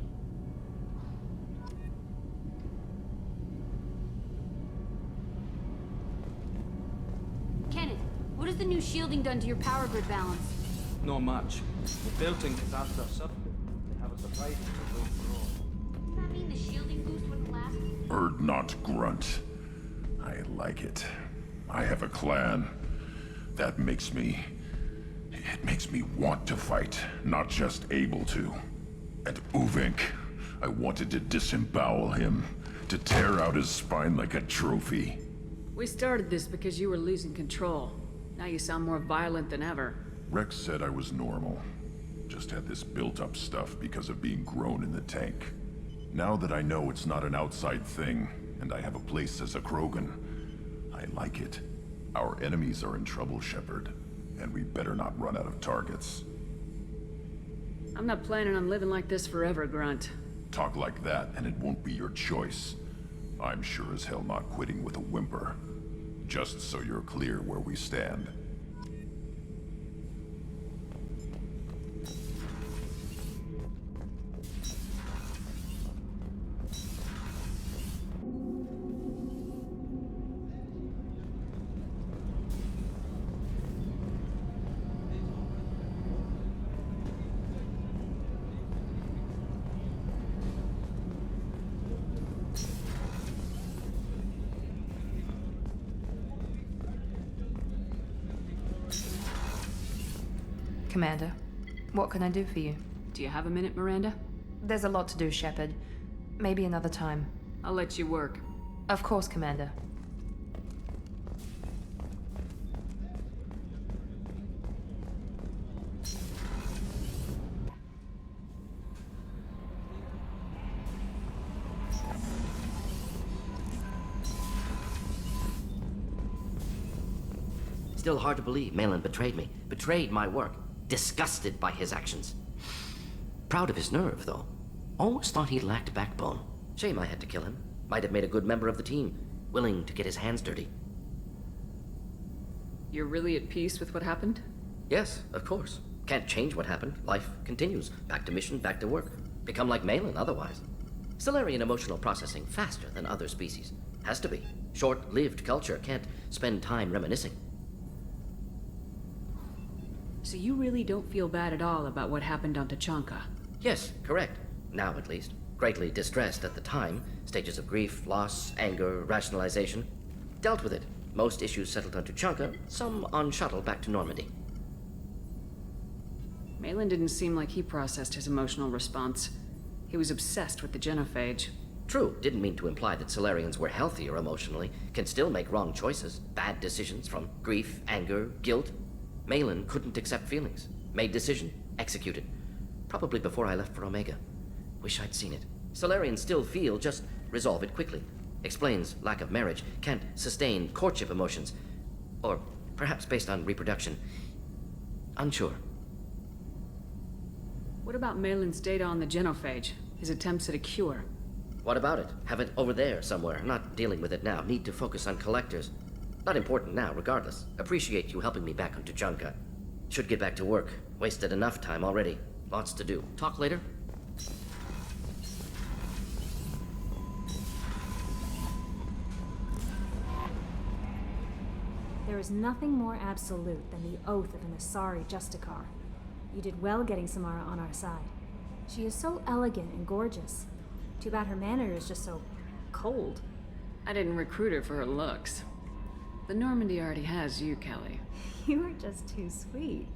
M: Kenneth, what has the new shielding done to your power grid balance?
O: Not much. The building disaster suffered. They have a surprise to go for all.
M: Does that mean the shielding boost wouldn't last?
A: Urdnot grunt. I like it. I have a clan. That makes me... It makes me want to fight, not just able to. And Uvink, I wanted to disembowel him, to tear out his spine like a trophy.
B: We started this because you were losing control. Now you sound more violent than ever.
A: Rex said I was normal. Just had this built-up stuff because of being grown in the tank. Now that I know it's not an outside thing, and I have a place as a Krogan, I like it. Our enemies are in trouble, Shepard, and we better not run out of targets.
B: I'm not planning on living like this forever, Grunt.
A: Talk like that, and it won't be your choice. I'm sure as hell not quitting with a whimper. Just so you're clear where we stand.
K: Commander, what can I do for you?
B: Do you have a minute, Miranda?
K: There's a lot to do, Shepard. Maybe another time.
B: I'll let you work.
K: Of course, Commander.
E: Still hard to believe Malin betrayed me, betrayed my work, disgusted by his actions. Proud of his nerve, though. Always thought he lacked backbone. Shame I had to kill him. Might have made a good member of the team, willing to get his hands dirty.
B: You're really at peace with what happened?
E: Yes, of course. Can't change what happened. Life continues. Back to mission, back to work. Become like Malin otherwise. Solarian emotional processing faster than other species. Has to be. Short-lived culture can't spend time reminiscing.
B: So you really don't feel bad at all about what happened on Tachanka?
E: Yes, correct. Now at least. Greatly distressed at the time. Stages of grief, loss, anger, rationalization. Dealt with it. Most issues settled on Tachanka, some on shuttle back to Normandy.
B: Malin didn't seem like he processed his emotional response. He was obsessed with the genophage.
E: True, didn't mean to imply that Solarians were healthier emotionally, can still make wrong choices, bad decisions from grief, anger, guilt. Malin couldn't accept feelings. Made decision, executed. Probably before I left for Omega. Wish I'd seen it. Solarians still feel, just resolve it quickly. Explains lack of marriage, can't sustain courtship emotions. Or perhaps based on reproduction. Unsure.
B: What about Malin's data on the genophage? His attempts at a cure?
E: What about it? Have it over there somewhere. Not dealing with it now. Need to focus on collectors. Not important now, regardless. Appreciate you helping me back on Tachanka. Should get back to work. Wasted enough time already. Lots to do. Talk later?
P: There is nothing more absolute than the oath of an Asari Justicar. You did well getting Samara on our side. She is so elegant and gorgeous. Too bad her manner is just so cold.
B: I didn't recruit her for her looks. The Normandy already has you, Kelly.
P: You are just too sweet.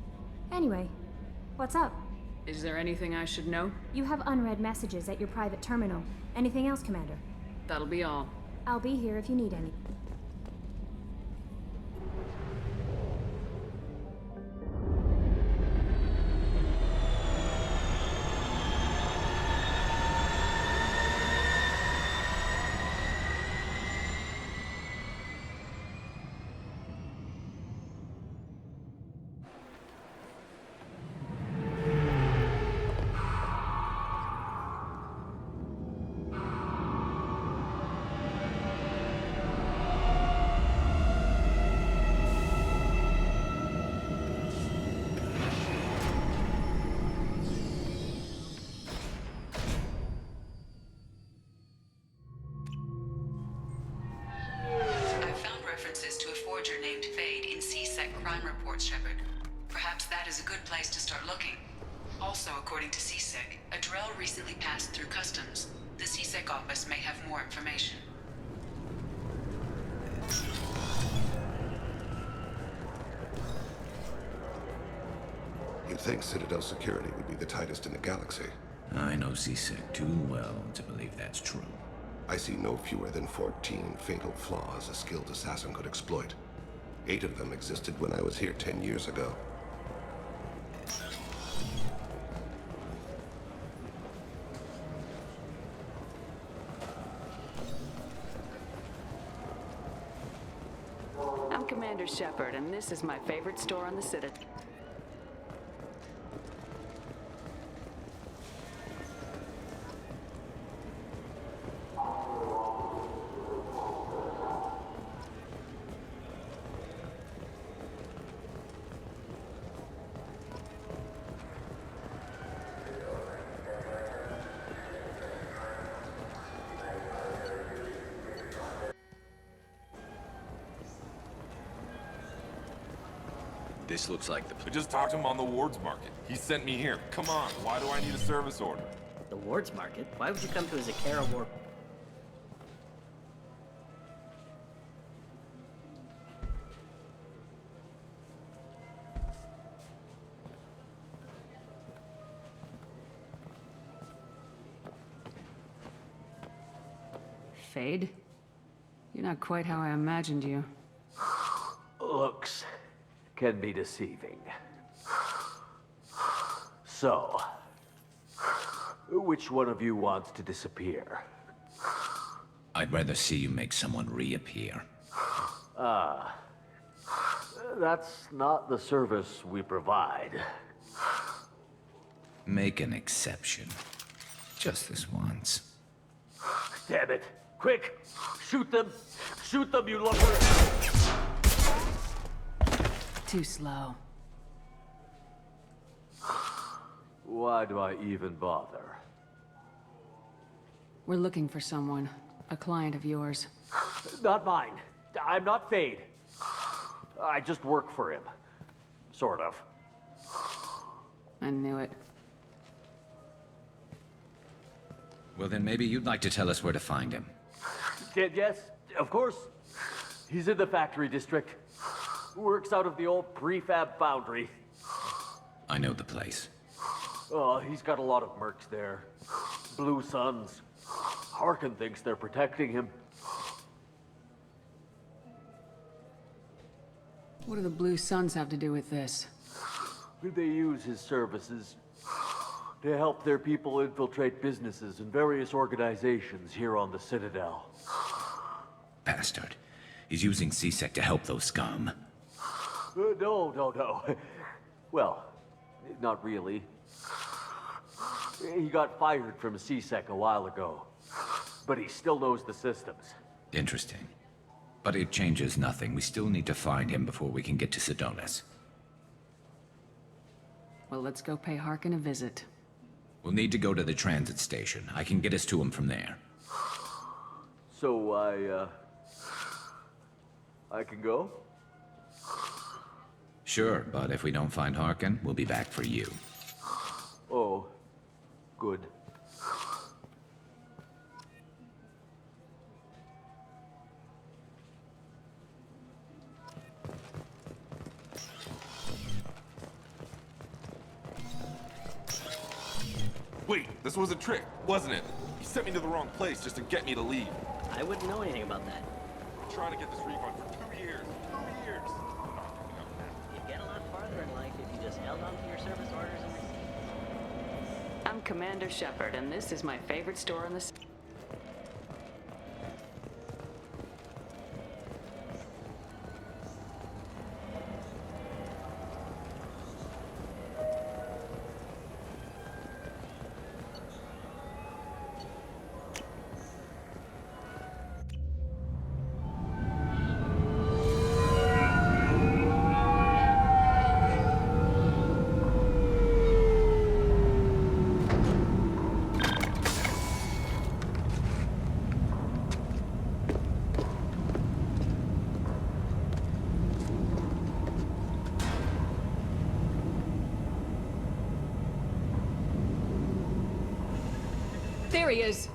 P: Anyway, what's up?
B: Is there anything I should know?
P: You have unread messages at your private terminal. Anything else, Commander?
B: That'll be all.
P: I'll be here if you need any.
D: Shepard. Perhaps that is a good place to start looking. Also, according to CSEC, a Drell recently passed through customs. The CSEC office may have more information.
Q: You'd think Citadel security would be the tightest in the galaxy.
R: I know CSEC too well to believe that's true.
Q: I see no fewer than 14 fatal flaws a skilled assassin could exploit. 8 of them existed when I was here 10 years ago.
B: I'm Commander Shepard, and this is my favorite store on the Citadel.
R: This looks like the...
S: We just talked to him on the Wards Market. He sent me here. Come on, why do I need a service order?
J: The Wards Market? Why would you come to a Zakara war?
B: Fade? You're not quite how I imagined you.
T: Looks can be deceiving. So, which one of you wants to disappear?
R: I'd rather see you make someone reappear.
T: That's not the service we provide.
R: Make an exception. Just this once.
T: Damn it! Quick! Shoot them! Shoot them, you lovers!
B: Too slow.
T: Why do I even bother?
B: We're looking for someone. A client of yours.
T: Not mine. I'm not Fade. I just work for him. Sort of.
B: I knew it.
R: Well, then maybe you'd like to tell us where to find him.
T: Yes, of course. He's in the factory district. Works out of the old prefab foundry.
R: I know the place.
T: Oh, he's got a lot of mercs there. Blue Suns. Harkin thinks they're protecting him.
B: What do the Blue Suns have to do with this?
T: They use his services to help their people infiltrate businesses and various organizations here on the Citadel.
R: Bastard. He's using C-Sec to help those scum.
T: No. Well, not really. He got fired from C-Sec a while ago, but he still knows the systems.
R: Interesting. But it changes nothing. We still need to find him before we can get to Sedonis.
B: Well, let's go pay Harkin a visit.
R: We'll need to go to the transit station. I can get us to him from there.
T: So I can go?
R: Sure, but if we don't find Harkin, we'll be back for you.
T: Oh, good.
S: Wait, this was a trick, wasn't it? He sent me to the wrong place just to get me to leave.
J: I wouldn't know anything about that.
S: I'm trying to get this refund for 2 years. 2 years!
J: You'd get a lot farther in life if you just held on to your service orders and receipts.
B: I'm Commander Shepard, and this is my favorite store in the city. There he is.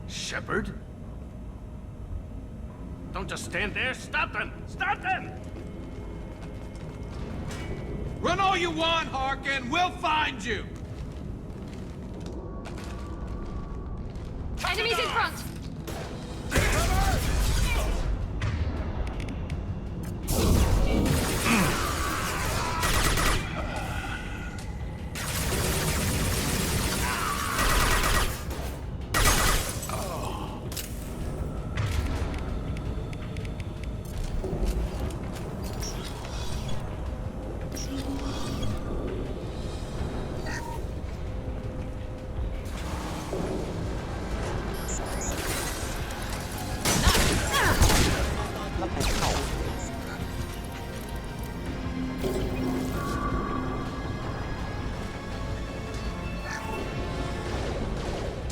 U: Shepard? Don't just stand there. Stop them! Stop them!
V: Run all you want, Harkin. We'll find you.
M: Enemies in front!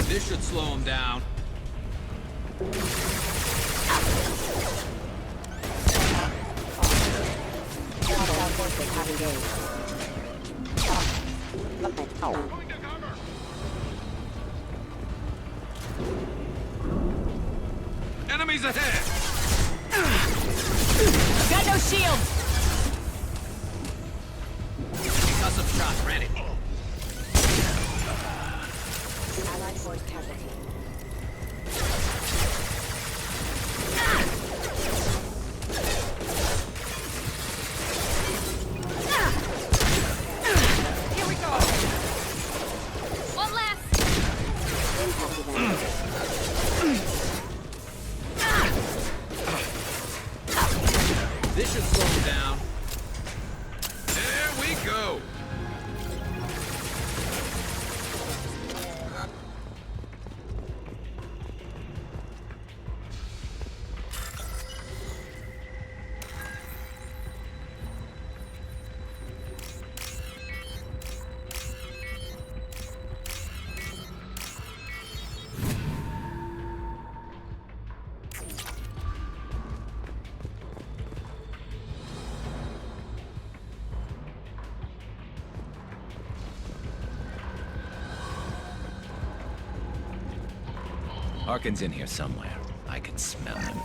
V: This should slow him down. Enemies ahead!
M: Got no shield!
V: Got some shots ready.
M: Allied force casualty.
R: Harkin's in here somewhere. I can smell him.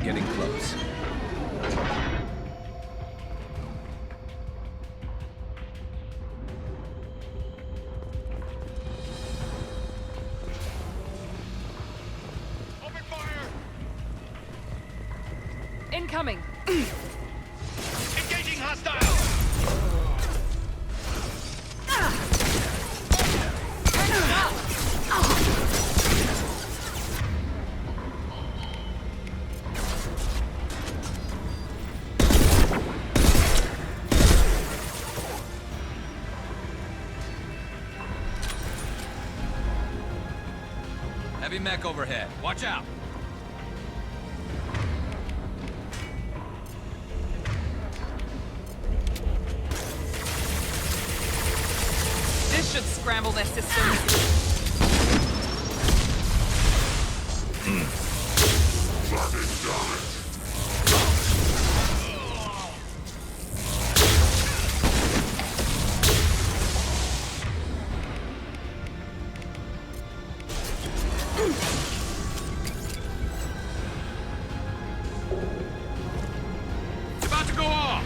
R: Getting close.
V: Open fire!
K: Incoming!
V: Engaging hostile!
U: Heavy mech overhead. Watch out!
K: This should scramble their systems.
V: About to go off!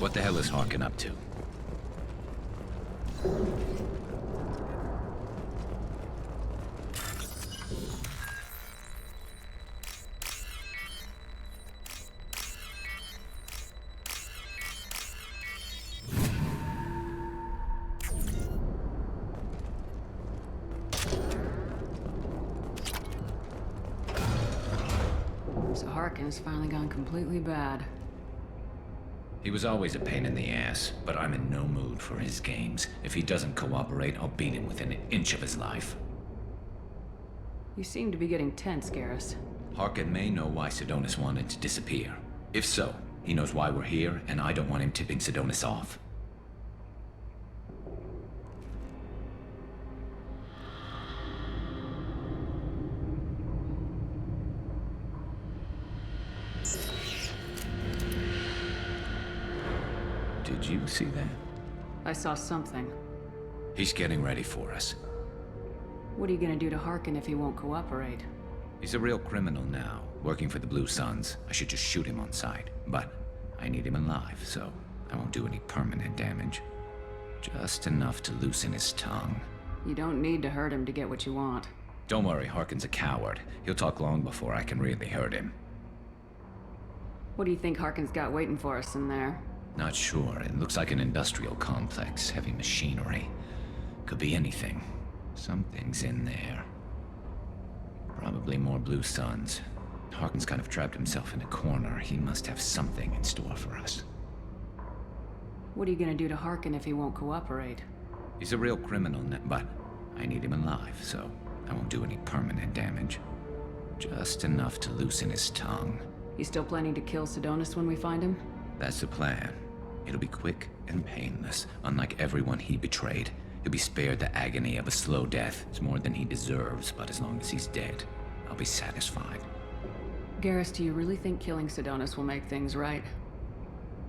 R: What the hell is Harkin up to?
B: So Harkin's finally gone completely bad.
R: He was always a pain in the ass, but I'm in no mood for his games. If he doesn't cooperate, I'll beat him within an inch of his life.
B: You seem to be getting tense, Garrus.
R: Harkin may know why Sidonis wanted to disappear. If so, he knows why we're here, and I don't want him tipping Sidonis off. Did you see that?
B: I saw something.
R: He's getting ready for us.
B: What are you gonna do to Harkin if he won't cooperate?
R: He's a real criminal now, working for the Blue Suns. I should just shoot him on sight. But I need him alive, so I won't do any permanent damage. Just enough to loosen his tongue.
B: You don't need to hurt him to get what you want.
R: Don't worry, Harkin's a coward. He'll talk long before I can really hurt him.
B: What do you think Harkin's got waiting for us in there?
R: Not sure. It looks like an industrial complex, heavy machinery. Could be anything. Something's in there. Probably more Blue Suns. Harkin's kind of trapped himself in a corner. He must have something in store for us.
B: What are you gonna do to Harkin if he won't cooperate?
R: He's a real criminal, but I need him alive, so I won't do any permanent damage. Just enough to loosen his tongue.
B: You still planning to kill Sidonis when we find him?
R: That's the plan. It'll be quick and painless, unlike everyone he betrayed. He'll be spared the agony of a slow death. It's more than he deserves, but as long as he's dead, I'll be satisfied.
B: Garrus, do you really think killing Sidonis will make things right?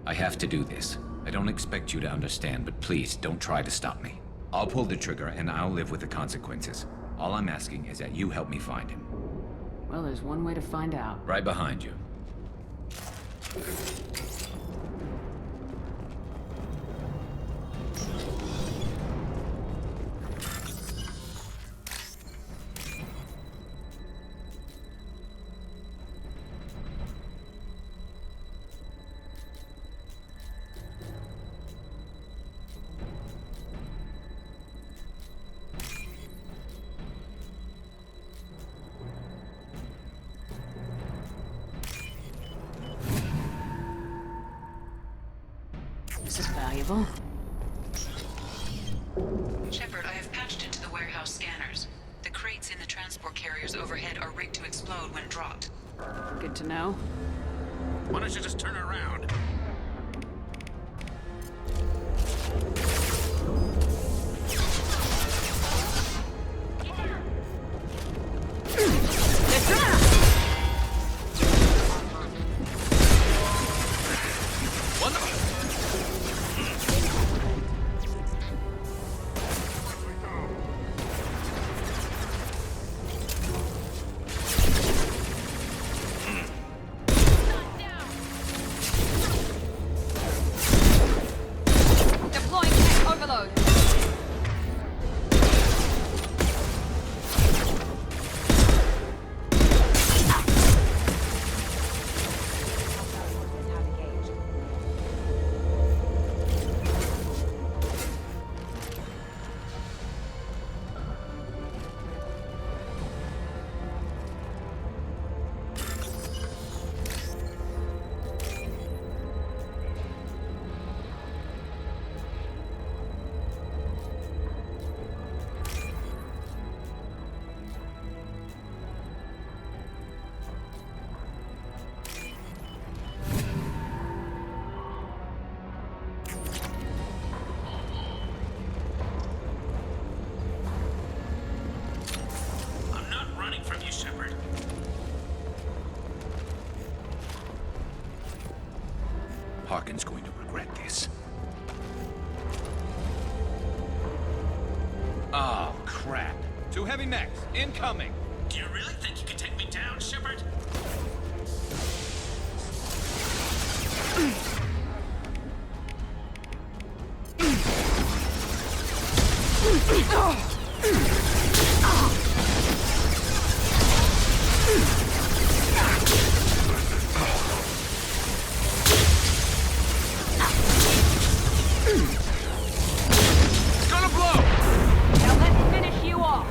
R: I have to do this. I don't expect you to understand, but please don't try to stop me. I'll pull the trigger and I'll live with the consequences. All I'm asking is that you help me find him.
B: Well, there's one way to find out.
R: Right behind you.
B: This is valuable.
D: Shepard, I have patched into the warehouse scanners. The crates in the transport carriers overhead are rigged to explode when dropped.
B: Good to know.
U: Why don't you just turn around?
R: Harkin's going to regret this.
U: Oh, crap. Two heavy mechs, incoming.
H: Do you really think you can take me down, Shepard?
U: It's gonna blow!
K: Now let's finish you off.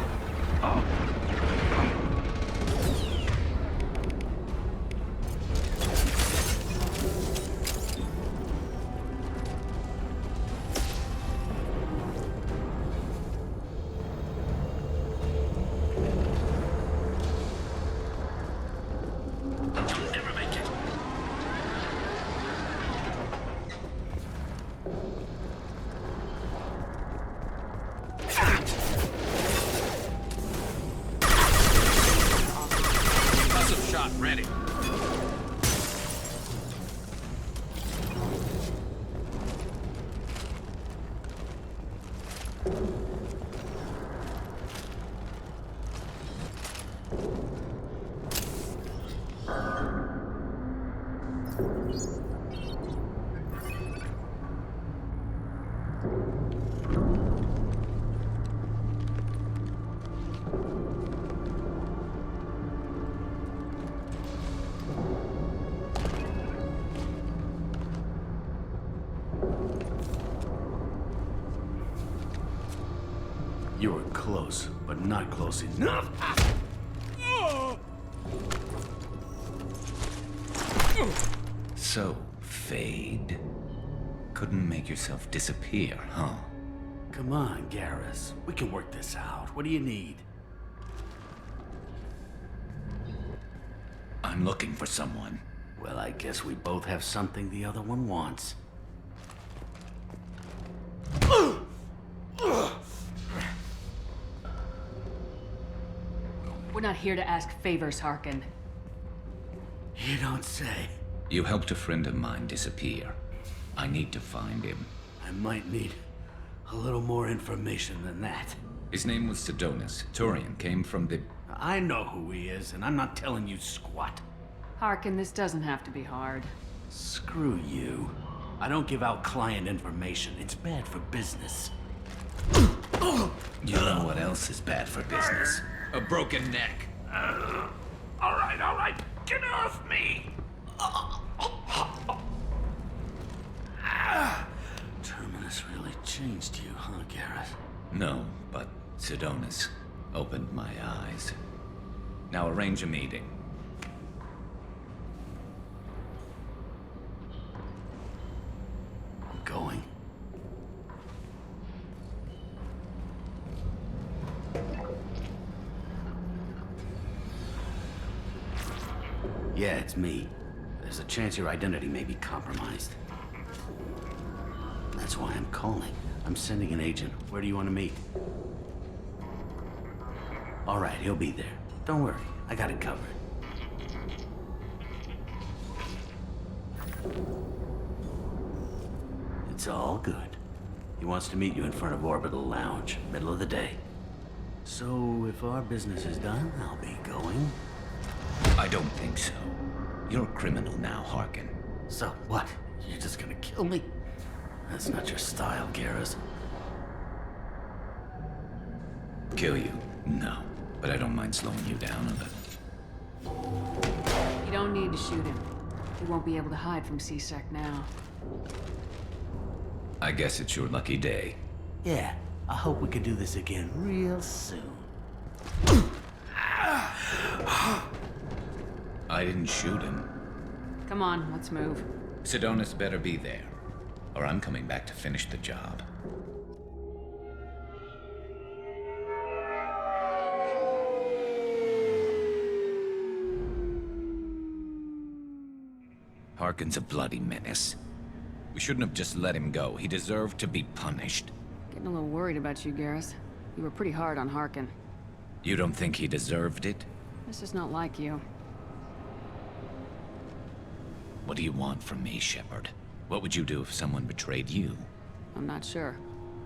F: You were close, but not close enough.
R: So, Fade. Couldn't make yourself disappear, huh?
F: Come on, Garrus. We can work this out. What do you need?
R: I'm looking for someone.
F: Well, I guess we both have something the other one wants.
B: We're not here to ask favors, Harkin.
F: You don't say.
R: You helped a friend of mine disappear. I need to find him.
F: I might need a little more information than that.
R: His name was Sidonus. Turian came from the...
F: I know who he is, and I'm not telling you squat.
B: Harkin, this doesn't have to be hard.
F: Screw you. I don't give out client information. It's bad for business.
R: You know what else is bad for business? A broken neck.
F: All right. Get off me! Terminus really changed you, huh, Garrett?
R: No, but Sidonus opened my eyes. Now arrange a meeting.
F: I'm going. Yeah, it's me. There's a chance your identity may be compromised. That's why I'm calling. I'm sending an agent. Where do you want to meet? All right, he'll be there. Don't worry, I got it covered. It's all good. He wants to meet you in front of Orbital Lounge, middle of the day. So, if our business is done, I'll be going.
R: I don't think so. You're a criminal now, Harkin.
F: So, what? You're just gonna kill me? That's not your style, Garrus.
R: Kill you? No. But I don't mind slowing you down a bit.
B: You don't need to shoot him. He won't be able to hide from C-Sec now.
R: I guess it's your lucky day.
F: Yeah, I hope we can do this again real soon.
R: I didn't shoot him.
B: Come on, let's move.
R: Sidonus better be there, or I'm coming back to finish the job. Harkin's a bloody menace. We shouldn't have just let him go. He deserved to be punished.
B: Getting a little worried about you, Garrus. You were pretty hard on Harkin.
R: You don't think he deserved it?
B: This is not like you.
R: What do you want from me, Shepard? What would you do if someone betrayed you?
B: I'm not sure,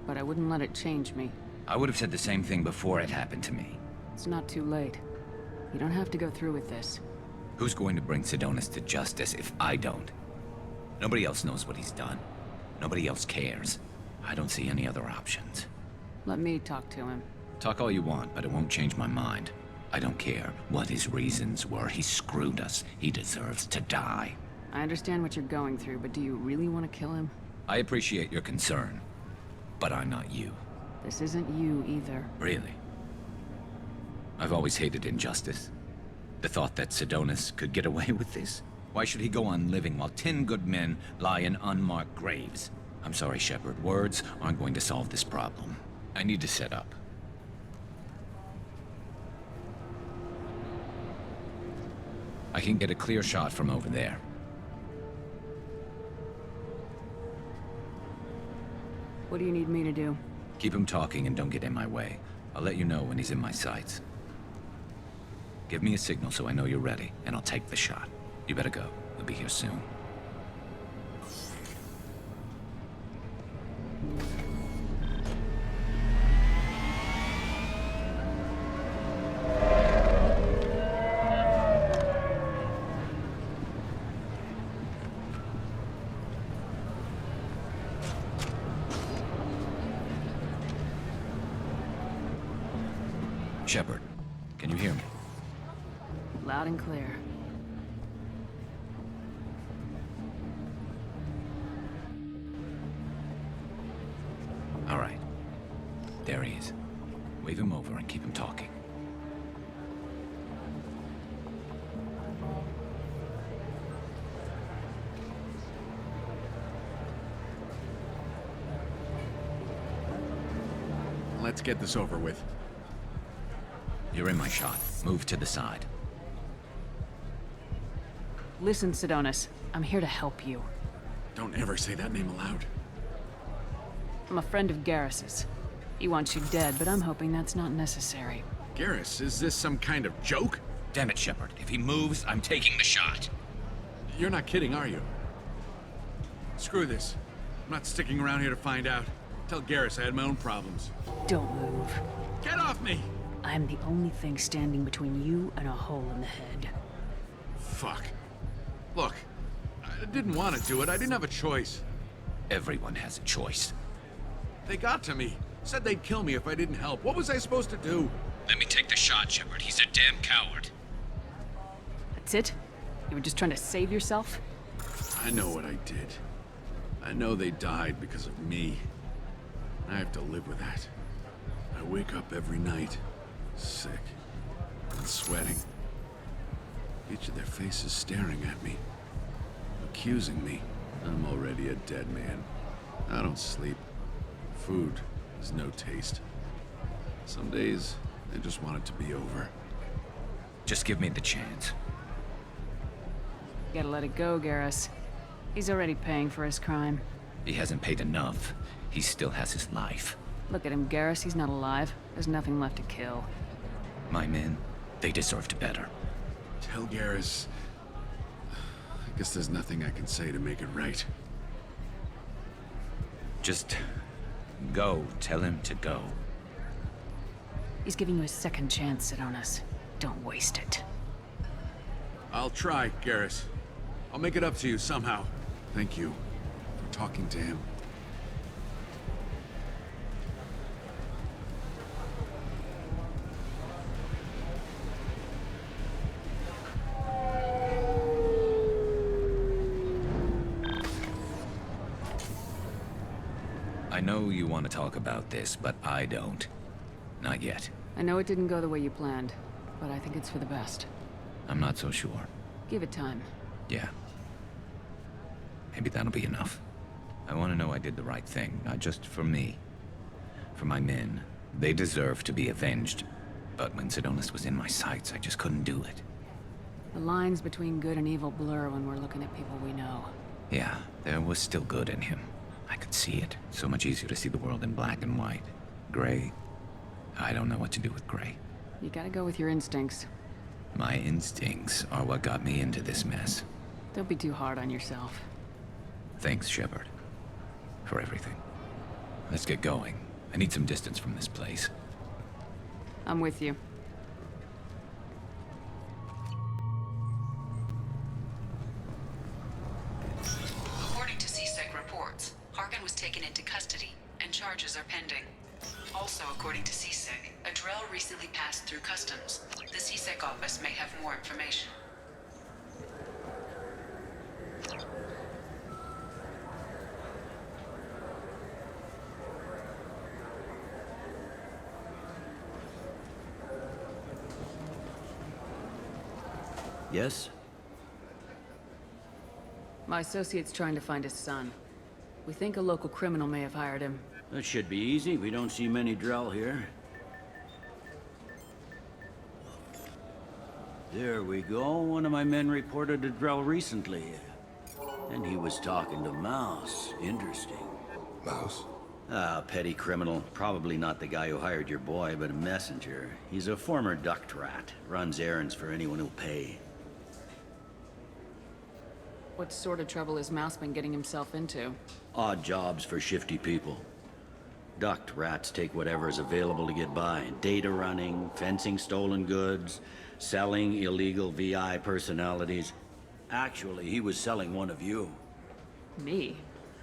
B: but I wouldn't let it change me.
R: I would have said the same thing before it happened to me.
B: It's not too late. You don't have to go through with this.
R: Who's going to bring Sidonus to justice if I don't? Nobody else knows what he's done. Nobody else cares. I don't see any other options.
B: Let me talk to him.
R: Talk all you want, but it won't change my mind. I don't care what his reasons were. He screwed us. He deserves to die.
B: I understand what you're going through, but do you really want to kill him?
R: I appreciate your concern, but I'm not you.
B: This isn't you either.
R: Really? I've always hated injustice. The thought that Sidonus could get away with this? Why should he go on living while 10 good men lie in unmarked graves? I'm sorry, Shepard. Words aren't going to solve this problem. I need to set up. I can get a clear shot from over there.
B: What do you need me to do?
R: Keep him talking and don't get in my way. I'll let you know when he's in my sights. Give me a signal so I know you're ready, and I'll take the shot. You better go. We'll be here soon. Shepard, can you hear me?
B: Loud and clear.
R: All right. There he is. Wave him over and keep him talking.
C: Let's get this over with.
R: You're in my shot. Move to the side.
B: Listen, Sidonis. I'm here to help you.
C: Don't ever say that name aloud.
B: I'm a friend of Garrus's. He wants you dead, but I'm hoping that's not necessary.
C: Garrus, is this some kind of joke?
R: Damn it, Shepard. If he moves, I'm taking the shot.
C: You're not kidding, are you? Screw this. I'm not sticking around here to find out. Tell Garrus I had my own problems.
B: Don't move.
C: Get off me!
B: I'm the only thing standing between you and a hole in the head.
C: Fuck. Look, I didn't want to do it. I didn't have a choice.
R: Everyone has a choice.
C: They got to me. Said they'd kill me if I didn't help. What was I supposed to do?
R: Let me take the shot, Shepard. He's a damn coward.
B: That's it? You were just trying to save yourself?
C: I know what I did. I know they died because of me. I have to live with that. I wake up every night, sick and sweating. Each of their faces staring at me, accusing me. I'm already a dead man. I don't sleep. Food has no taste. Some days, I just want it to be over.
R: Just give me the chance.
B: Gotta let it go, Garrus. He's already paying for his crime.
R: He hasn't paid enough. He still has his life.
B: Look at him, Garrus. He's not alive. There's nothing left to kill.
R: My men, they deserved better.
C: Tell Garrus... I guess there's nothing I can say to make it right.
R: Just go. Tell him to go.
B: He's giving you a second chance, Sidonis. Don't waste it.
C: I'll try, Garrus. I'll make it up to you somehow. Thank you for talking to him.
R: I know you want to talk about this, but I don't. Not yet.
B: I know it didn't go the way you planned, but I think it's for the best.
R: I'm not so sure.
B: Give it time.
R: Yeah. Maybe that'll be enough. I want to know I did the right thing, not just for me. For my men. They deserve to be avenged. But when Sidonis was in my sights, I just couldn't do it.
B: The lines between good and evil blur when we're looking at people we know.
R: Yeah, there was still good in him. I could see it. So much easier to see the world in black and white. Gray. I don't know what to do with gray.
B: You gotta go with your instincts.
R: My instincts are what got me into this mess.
B: Don't be too hard on yourself.
R: Thanks, Shepard. For everything. Let's get going. I need some distance from this place.
B: I'm with you.
D: According to CSEC reports, Harkin was taken into custody, and charges are pending. Also, according to CSEC, a Drell recently passed through customs. The CSEC office may have more information.
F: Yes?
B: My associate's trying to find his son. We think a local criminal may have hired him.
F: That should be easy. We don't see many Drell here. There we go. One of my men reported a Drell recently. And he was talking to Mouse. Interesting.
Q: Mouse?
F: Ah, petty criminal. Probably not the guy who hired your boy, but a messenger. He's a former duct rat. Runs errands for anyone who'll pay.
B: What sort of trouble has Mouse been getting himself into?
F: Odd jobs for shifty people. Duct rats take whatever is available to get by. Data running, fencing stolen goods, selling illegal VI personalities. Actually, he was selling one of you.
B: Me?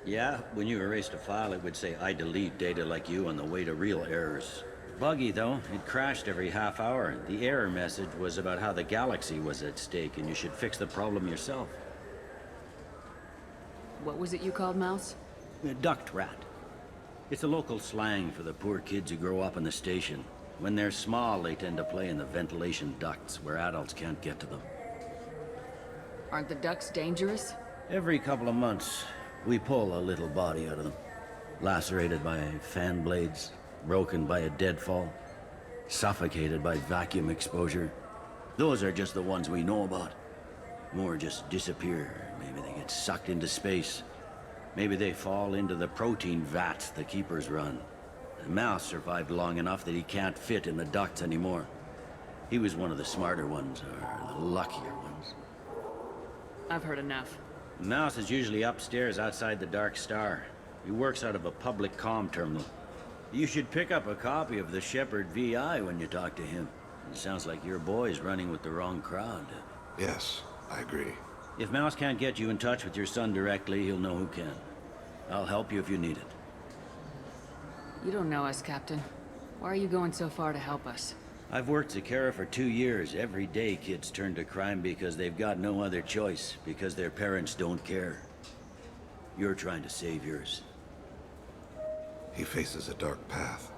F: Yeah, when you erased a file, it would say, I delete data like you on the way to real errors. Buggy, though. It crashed every half hour. The error message was about how the galaxy was at stake, and you should fix the problem yourself.
B: What was it you called Mouse?
F: A duct rat. It's a local slang for the poor kids who grow up in the station. When they're small, they tend to play in the ventilation ducts where adults can't get to them.
B: Aren't the ducks dangerous?
F: Every couple of months, we pull a little body out of them. Lacerated by fan blades, broken by a deadfall, suffocated by vacuum exposure. Those are just the ones we know about. More just disappear. Maybe they get sucked into space. Maybe they fall into the protein vats the keepers run. The mouse survived long enough that he can't fit in the ducts anymore. He was one of the smarter ones, or the luckier ones.
B: I've heard enough.
F: The mouse is usually upstairs outside the Dark Star. He works out of a public comm terminal. You should pick up a copy of the Shepard VI when you talk to him. It sounds like your boy's running with the wrong crowd.
Q: Yes, I agree.
F: If Mouse can't get you in touch with your son directly, he'll know who can. I'll help you if you need it.
B: You don't know us, Captain. Why are you going so far to help us?
F: I've worked Zakera for 2 years. Every day kids turn to crime because they've got no other choice, because their parents don't care. You're trying to save yours.
Q: He faces a dark path.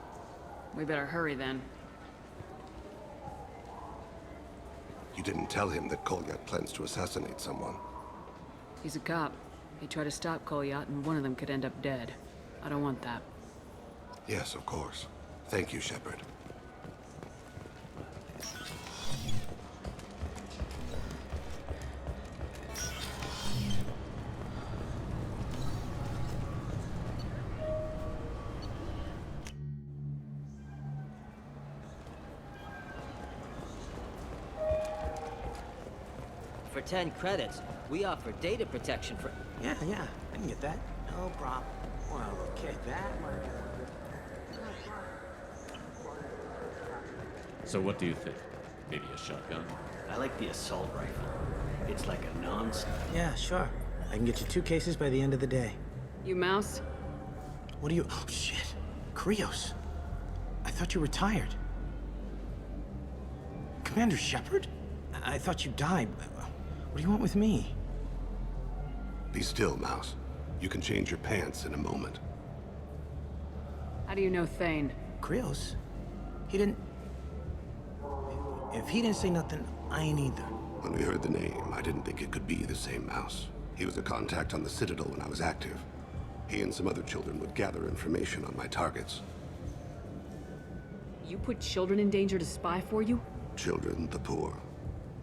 B: We better hurry then.
Q: You didn't tell him that Kolyat plans to assassinate someone.
B: He's a cop. He tried to stop Kolyat, and one of them could end up dead. I don't want that.
Q: Yes, of course. Thank you, Shepard.
I: For 10 credits, we offer data protection for...
O: Yeah, I can get that. No problem. Well, okay, that might...
L: So what do you think? Maybe a shotgun?
F: I like the assault rifle. It's like a non-stop.
O: Yeah, sure. I can get you 2 cases by the end of the day.
B: You Mouse?
O: What are you... Oh, shit. Krios. I thought you were retired. Commander Shepard? I thought you died. What do you want with me?
Q: Be still, Mouse. You can change your pants in a moment.
B: How do you know Thane?
O: Krios? He didn't... If he didn't say nothing, I ain't either.
Q: When we heard the name, I didn't think it could be the same Mouse. He was a contact on the Citadel when I was active. He and some other children would gather information on my targets.
B: You put children in danger to spy for you?
Q: Children, the poor.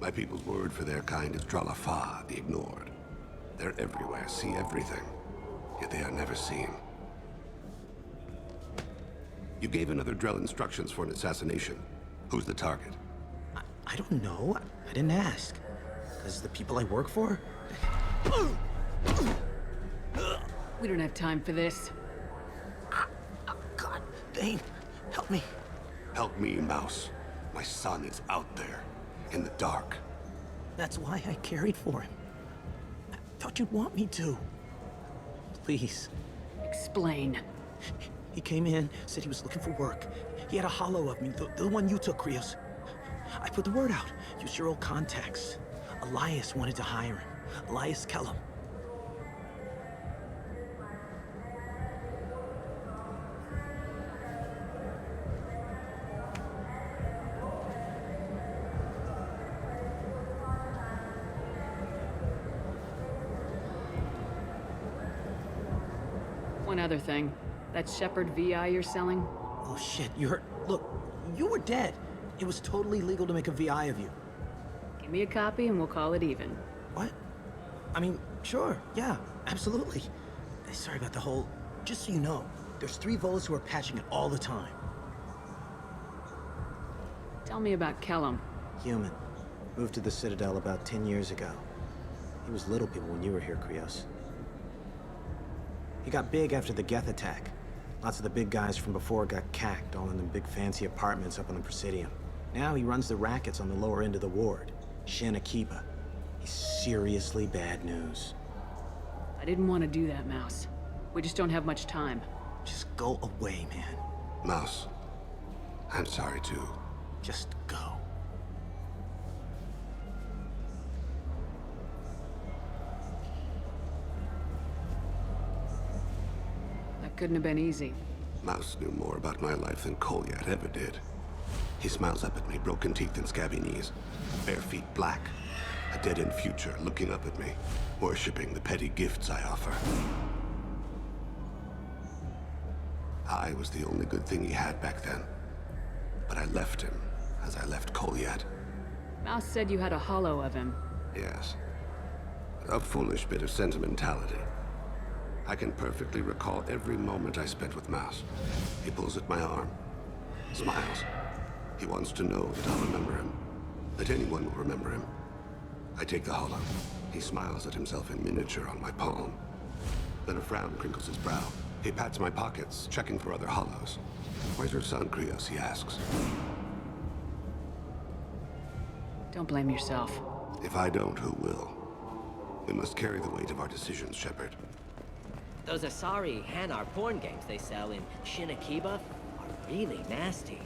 Q: My people's word for their kind is Dralafa, the ignored. They're everywhere, see everything, yet they are never seen. You gave another Drell instructions for an assassination. Who's the target?
O: I don't know. I didn't ask. Because the people I work for?
B: We don't have time for this.
O: God, Thane, help me.
Q: Help me, Mouse. My son is out there, in the dark.
O: That's why I carried for him. I thought you'd want me to. Please.
B: Explain.
O: He came in, said he was looking for work. He had a hollow of me, the one you took, Krios. I put the word out. Use your old contacts. Elias wanted to hire him. Elias Kellum.
B: One other thing. That Shepard VI you're selling?
O: Oh shit, you heard... Look, you were dead. It was totally legal to make a VI of you.
B: Give me a copy and we'll call it even.
O: What? I mean, sure, yeah, absolutely. Sorry about the whole... Just so you know, there's 3 Volas who are patching it all the time.
B: Tell me about Kellum.
O: Human. Moved to the Citadel about 10 years ago. He was little people when you were here, Krios. He got big after the Geth attack. Lots of the big guys from before got cacked, all in the big fancy apartments up on the Presidium. Now he runs the rackets on the lower end of the ward, Shin Akiba. He's seriously bad news.
B: I didn't want to do that, Mouse. We just don't have much time.
O: Just go away, man.
Q: Mouse, I'm sorry too.
O: Just go.
B: That couldn't have been easy.
Q: Mouse knew more about my life than Kolyat ever did. He smiles up at me, broken teeth and scabby knees. Bare feet black. A dead-end future looking up at me, worshipping the petty gifts I offer. I was the only good thing he had back then. But I left him, as I left Kolyat.
B: Mouse said you had a hollow of him.
Q: Yes. A foolish bit of sentimentality. I can perfectly recall every moment I spent with Mouse. He pulls at my arm, smiles. He wants to know that I'll remember him, that anyone will remember him. I take the hollow. He smiles at himself in miniature on my palm. Then a frown crinkles his brow. He pats my pockets, checking for other hollows. Where's your son, Krios? He asks.
B: Don't blame yourself.
Q: If I don't, who will? We must carry the weight of our decisions, Shepard.
I: Those Asari Hanar porn games they sell in Shinakiba are really nasty.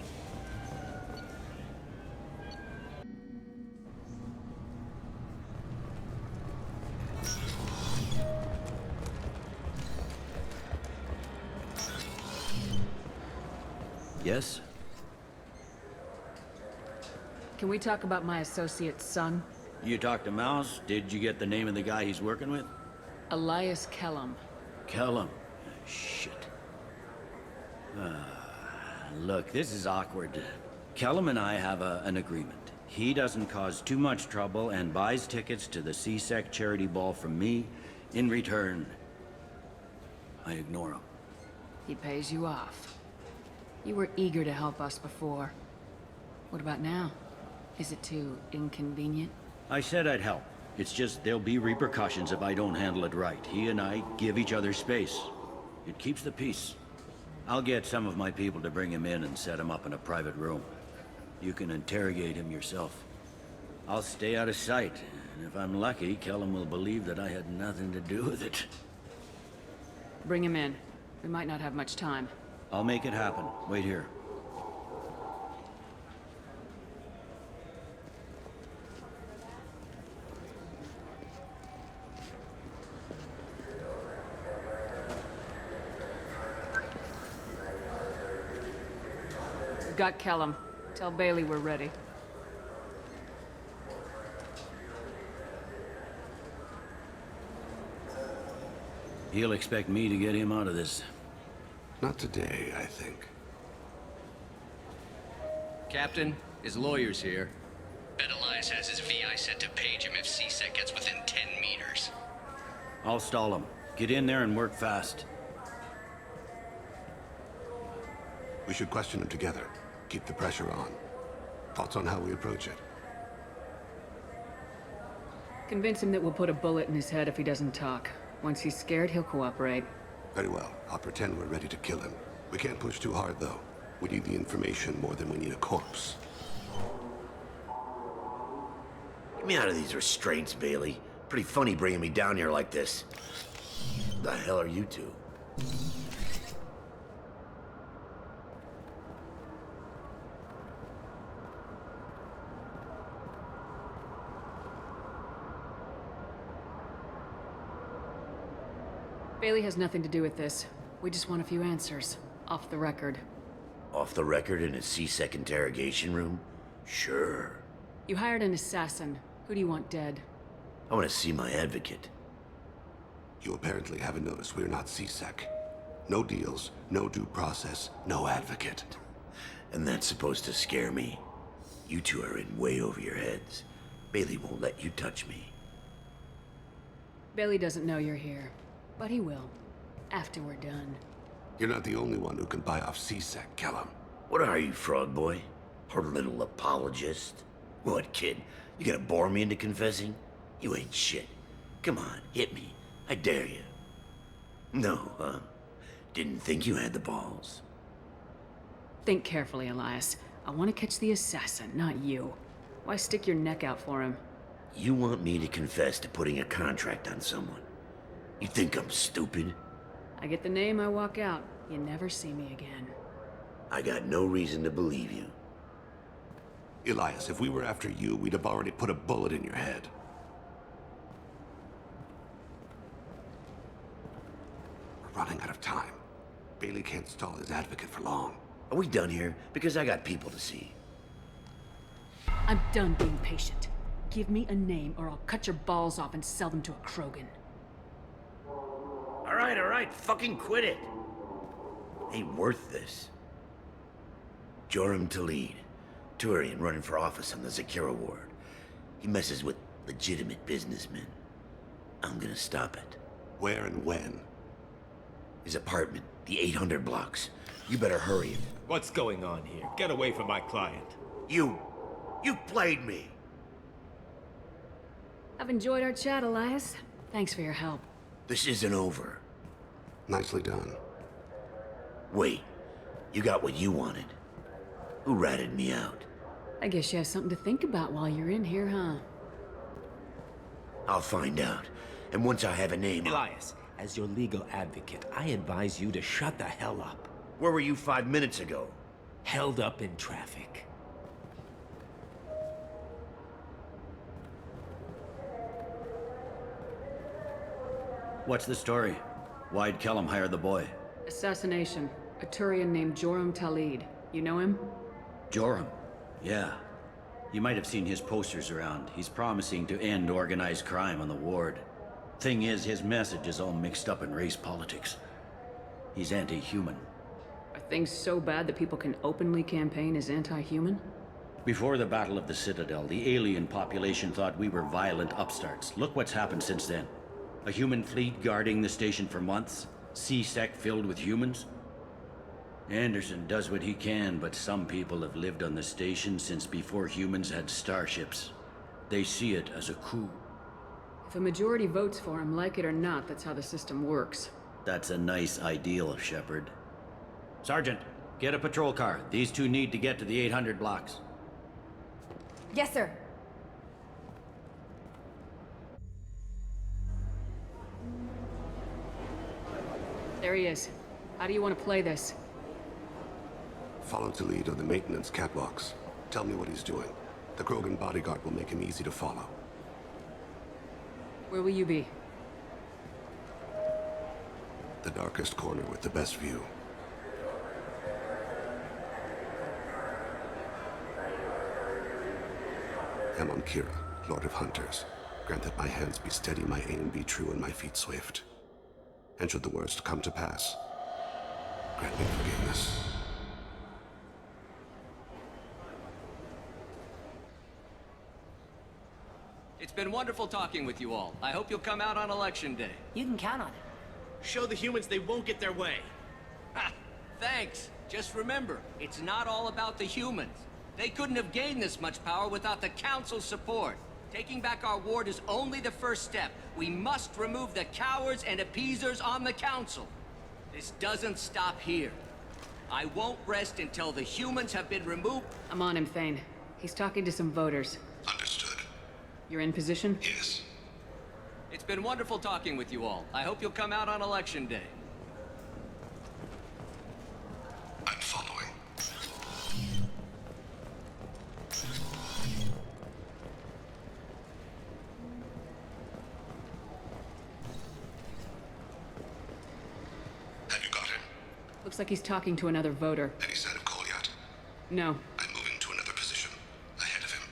F: Yes?
B: Can we talk about my associate's son?
F: You talked to Mouse? Did you get the name of the guy he's working with?
B: Elias Kellum.
F: Kellum. Shit. Look, this is awkward. Kellum and I have an agreement. He doesn't cause too much trouble and buys tickets to the C-Sec charity ball from me. In return, I ignore him.
B: He pays you off. You were eager to help us before. What about now? Is it too inconvenient?
F: I said I'd help. It's just there'll be repercussions if I don't handle it right. He and I give each other space. It keeps the peace. I'll get some of my people to bring him in and set him up in a private room. You can interrogate him yourself. I'll stay out of sight, and if I'm lucky, Kellum will believe that I had nothing to do with it.
B: Bring him in. We might not have much time.
F: I'll make it happen. Wait here.
B: We've got Kellum. Tell Bailey we're ready.
F: He'll expect me to get him out of this.
Q: Not today, I think.
U: Captain, his lawyer's here.
G: Bet Elias has his VI set to page him if C-Sec gets within 10 meters.
F: I'll stall him. Get in there and work fast.
Q: We should question him together. Keep the pressure on. Thoughts on how we approach it?
B: Convince him that we'll put a bullet in his head if he doesn't talk. Once he's scared, he'll cooperate.
Q: Very well. I'll pretend we're ready to kill him. We can't push too hard, though. We need the information more than we need a corpse.
N: Get me out of these restraints, Bailey. Pretty funny bringing me down here like this. The hell are you two?
B: Bailey has nothing to do with this. We just want a few answers. Off the record.
N: Off the record in a C-Sec interrogation room? Sure.
B: You hired an assassin. Who do you want dead?
N: I want to see my advocate.
Q: You apparently haven't noticed we're not C-Sec. No deals, no due process, no advocate.
N: And that's supposed to scare me. You two are in way over your heads. Bailey won't let you touch me.
B: Bailey doesn't know you're here. But he will. After we're done.
Q: You're not the only one who can buy off C-Sec, Kellum.
N: What are you, Frog Boy? Her little apologist? What, kid? You gonna bore me into confessing? You ain't shit. Come on, hit me. I dare you. No, huh? Didn't think you had the balls.
B: Think carefully, Elias. I want to catch the assassin, not you. Why stick your neck out for him?
N: You want me to confess to putting a contract on someone? You think I'm stupid?
B: I get the name, I walk out. You never see me again.
N: I got no reason to believe you.
Q: Elias, if we were after you, we'd have already put a bullet in your head. We're running out of time. Bailey can't stall his advocate for long.
N: Are we done here? Because I got people to see.
B: I'm done being patient. Give me a name or I'll cut your balls off and sell them to a Krogan.
N: All right, fucking quit it. Ain't worth this. Joram Talid, Turian running for office on the Zakira ward. He messes with legitimate businessmen. I'm gonna stop it.
Q: Where and when?
N: His apartment, the 800 blocks. You better hurry it.
A: What's going on here? Get away from my client.
N: You played me.
B: I've enjoyed our chat, Elias. Thanks for your help.
N: This isn't over.
Q: Nicely done.
N: Wait, you got what you wanted. Who ratted me out?
B: I guess you have something to think about while you're in here, huh?
N: I'll find out. And once I have a name...
A: Elias, as your legal advocate, I advise you to shut the hell up.
N: Where were you 5 minutes ago?
A: Held up in traffic.
F: What's the story? Why'd Kellum hire the boy?
B: Assassination. A Turian named Joram Talid. You know him?
F: Joram? Yeah. You might have seen his posters around. He's promising to end organized crime on the ward. Thing is, his message is all mixed up in race politics. He's anti-human.
B: Are things so bad that people can openly campaign as anti-human?
F: Before the Battle of the Citadel, the alien population thought we were violent upstarts. Look what's happened since then. A human fleet guarding the station for months. C-Sec filled with humans. Anderson does what he can, but some people have lived on the station since before humans had starships. They see it as a coup.
B: If a majority votes for him, like it or not, that's how the system works.
F: That's a nice ideal, Shepard. Sergeant, get a patrol car. These two need to get to the 800 blocks.
K: Yes, sir.
B: There he is. How do you want to play this?
Q: Follow Talid on the maintenance catwalks. Tell me what he's doing. The Krogan bodyguard will make him easy to follow.
B: Where will you be?
Q: The darkest corner with the best view. I'm on Kira, Lord of Hunters. Grant that my hands be steady, my aim be true, and my feet swift. And should the worst come to pass, grant me forgiveness.
G: It's been wonderful talking with you all. I hope you'll come out on Election Day.
J: You can count on it.
A: Show the humans they won't get their way.
G: Ha! Thanks. Just remember, it's not all about the humans. They couldn't have gained this much power without the Council's support. Taking back our ward is only the first step. We must remove the cowards and appeasers on the Council. This doesn't stop here. I won't rest until the humans have been removed.
B: I'm on him, Thane. He's talking to some voters.
Q: Understood.
B: You're in position?
Q: Yes.
G: It's been wonderful talking with you all. I hope you'll come out on Election Day.
Q: I'm following. Have you got him?
B: Looks like he's talking to another voter.
Q: Any sign of Kolyat?
B: No.
Q: I'm moving to another position. Ahead of him.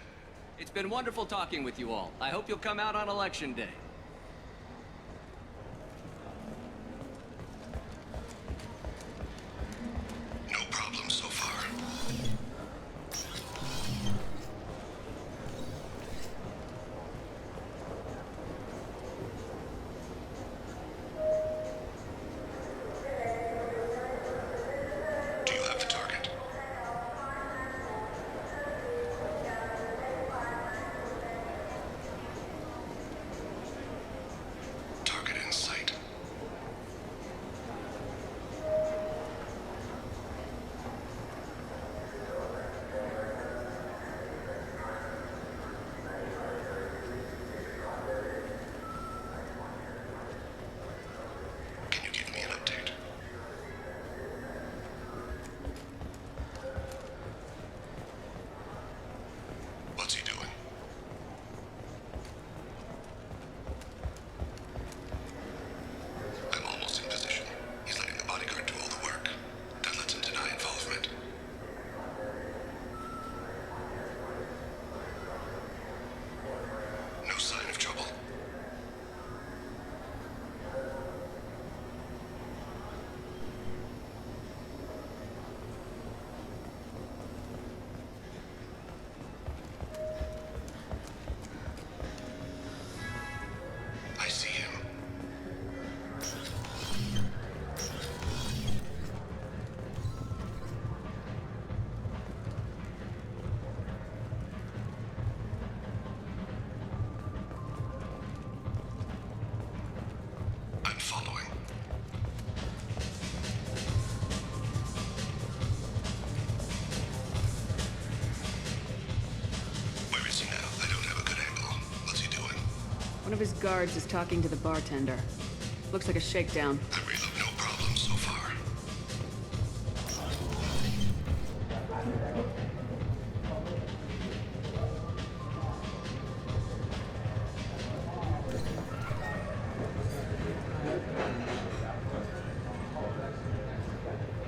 G: It's been wonderful talking with you all. I hope you'll come out on Election Day.
Q: No problem so far. Do you have the target?
B: his guards is talking to the bartender. Looks like a shakedown.
Q: No problem so far.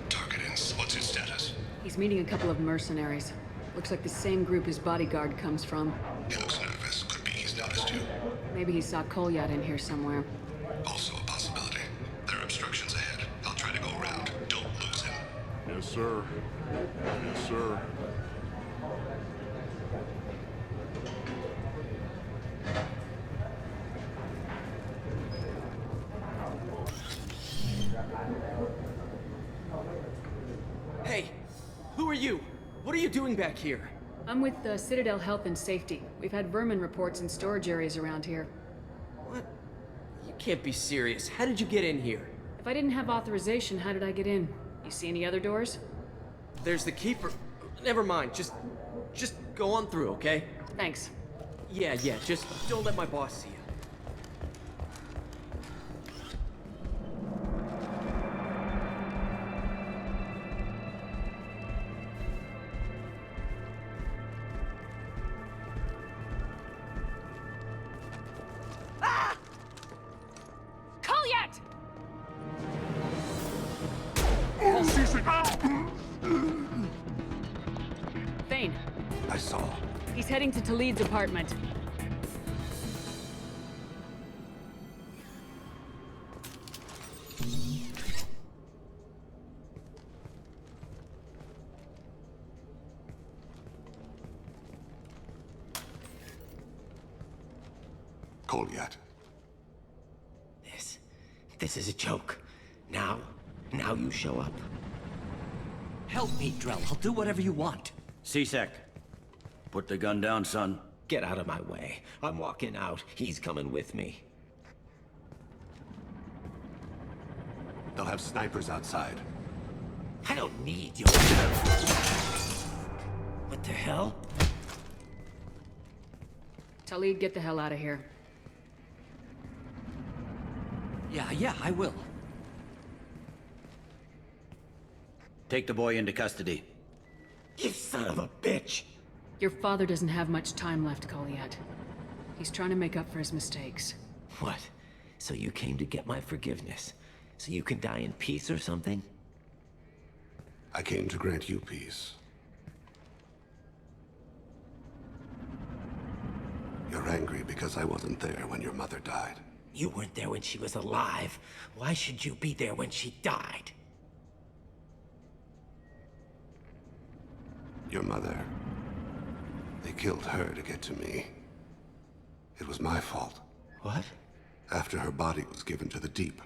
Q: Target in. What's his status?
B: He's meeting a couple of mercenaries. Looks like the same group his bodyguard comes from.
Q: He looks nervous. Could be he's noticed you.
B: Maybe he saw Kolyat in here somewhere.
Q: Also a possibility. There are obstructions ahead. I'll try to go around. Don't lose him.
S: Yes, sir. Yes, sir.
E: Hey, who are you? What are you doing back here?
B: I'm with the Citadel Health and Safety. We've had vermin reports in storage areas around here.
E: What? You can't be serious. How did you get in here?
B: If I didn't have authorization, how did I get in? You see any other doors?
E: There's the keeper. Never mind. Just go on through, okay?
B: Thanks.
E: Yeah, just don't let my boss see you.
B: Kolyat! Thane.
Q: I saw.
B: He's heading to Talid's apartment.
Q: Kolyat.
A: This is a joke. Now you show up.
J: Help me, Drell. I'll do whatever you want.
F: C-Sec. Put the gun down, son.
A: Get out of my way. I'm walking out. He's coming with me.
Q: They'll have snipers outside.
A: I don't need your... What the hell?
B: Talid, get the hell out of here.
J: Yeah, I will.
F: Take the boy into custody.
A: You son of a bitch!
B: Your father doesn't have much time left, Kolyat. He's trying to make up for his mistakes.
A: What? So you came to get my forgiveness? So you can die in peace or something?
Q: I came to grant you peace. You're angry because I wasn't there when your mother died.
A: You weren't there when she was alive. Why should you be there when she died?
Q: Your mother. They killed her to get to me. It was my fault.
A: What?
Q: After her body was given to the deep,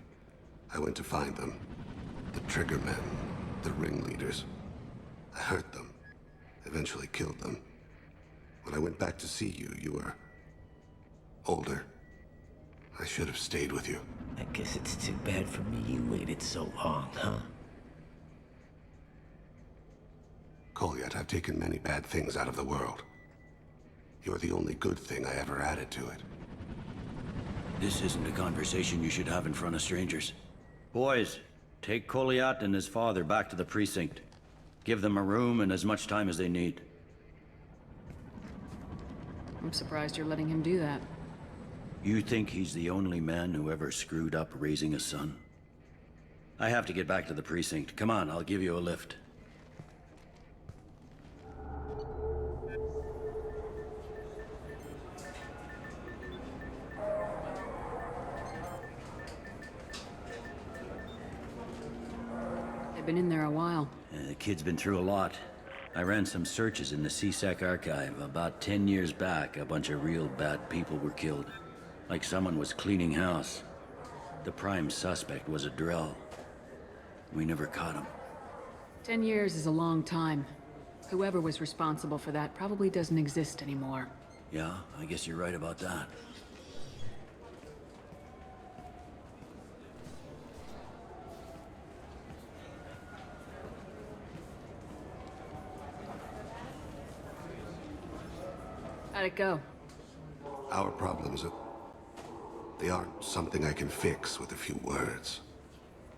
Q: I went to find them. The triggermen, the ringleaders. I hurt them. Eventually killed them. When I went back to see you, you were... older. I should have stayed with you.
A: I guess it's too bad for me you waited so long, huh?
Q: Kolyat, I've taken many bad things out of the world. You're the only good thing I ever added to it.
F: This isn't a conversation you should have in front of strangers. Boys, take Kolyat and his father back to the precinct. Give them a room and as much time as they need.
B: I'm surprised you're letting him do that.
F: You think he's the only man who ever screwed up raising a son? I have to get back to the precinct. Come on, I'll give you a lift.
B: They've been in there a while.
F: The kid's been through a lot. I ran some searches in the C-Sec archive. About 10 years back, a bunch of real bad people were killed. Like someone was cleaning house. The prime suspect was a Drell. We never caught him.
B: 10 years is a long time. Whoever was responsible for that probably doesn't exist anymore.
F: Yeah, I guess you're right about that.
B: How'd it go?
Q: Our problems are... They aren't something I can fix with a few words.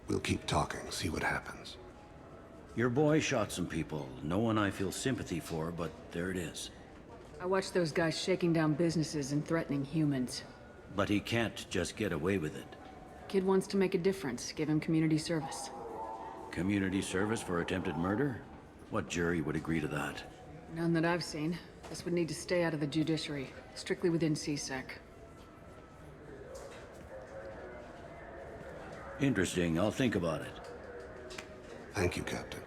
Q: We'll keep talking, see what happens.
F: Your boy shot some people. No one I feel sympathy for, but there it is.
B: I watched those guys shaking down businesses and threatening humans.
F: But he can't just get away with it.
B: Kid wants to make a difference. Give him community service.
F: Community service for attempted murder? What jury would agree to that?
B: None that I've seen. This would need to stay out of the judiciary. Strictly within CSEC.
F: Interesting. I'll think about it.
Q: Thank you, Captain.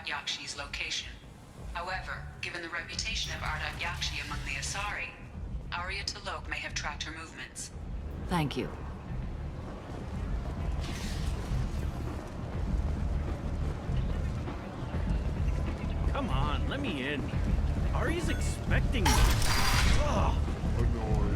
D: Yakshi's location. However, given the reputation of Ardat Yakshi among the Asari, Arya T'Loak may have tracked her movements.
B: Thank you.
P: Come on, let me in. Arya's expecting me. Ugh. Annoyed.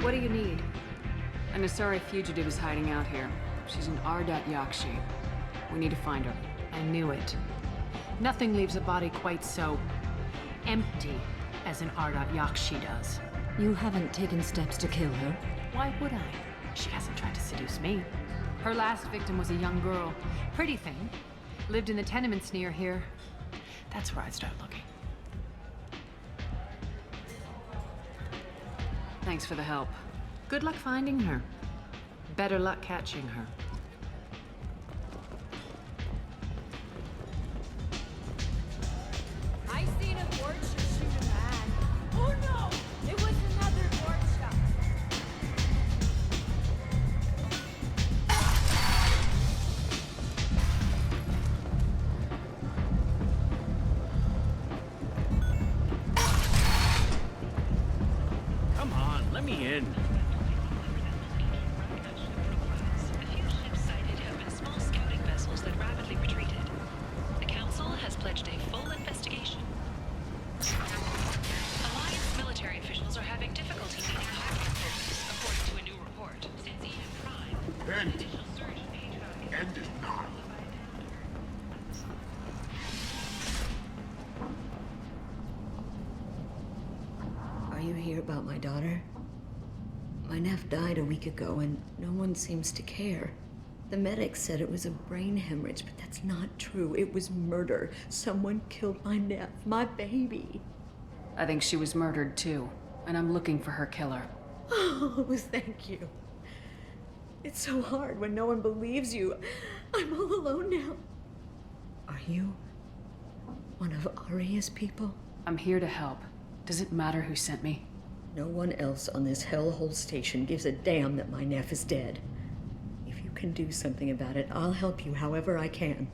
B: What do you need? An Asari fugitive is hiding out here. She's an Ardat Yakshi. We need to find her.
K: I knew it. Nothing leaves a body quite so empty as an Ardat Yakshi does.
T: You haven't taken steps to kill her?
K: Why would I? She hasn't tried to seduce me. Her last victim was a young girl. Pretty thing. Lived in the tenements near here. That's where I'd start looking.
B: Thanks for the help.
K: Good luck finding her. Better luck catching her.
M: I seen a Borgia shoot a man. Oh no! It was another Borgia.
P: Come on, let me in.
D: A few ships sighted have been small scouting vessels that rapidly retreated. The Council has pledged a full investigation. Alliance military officials are having difficulty meeting hiring quotas, according to a new report, since even Prime, an initial surge in patriotic...
W: End it now.
T: about my daughter? My nephew died a week ago and no one seems to care. The medics said it was a brain hemorrhage, but that's not true. It was murder. Someone killed my nephew, my baby.
B: I think she was murdered too, and I'm looking for her killer.
T: Oh, thank you. It's so hard when no one believes you. I'm all alone now. Are you one of Aria's people?
B: I'm here to help. Does it matter who sent me?
T: No one else on this hellhole station gives a damn that my nephew is dead. If you can do something about it, I'll help you however I can.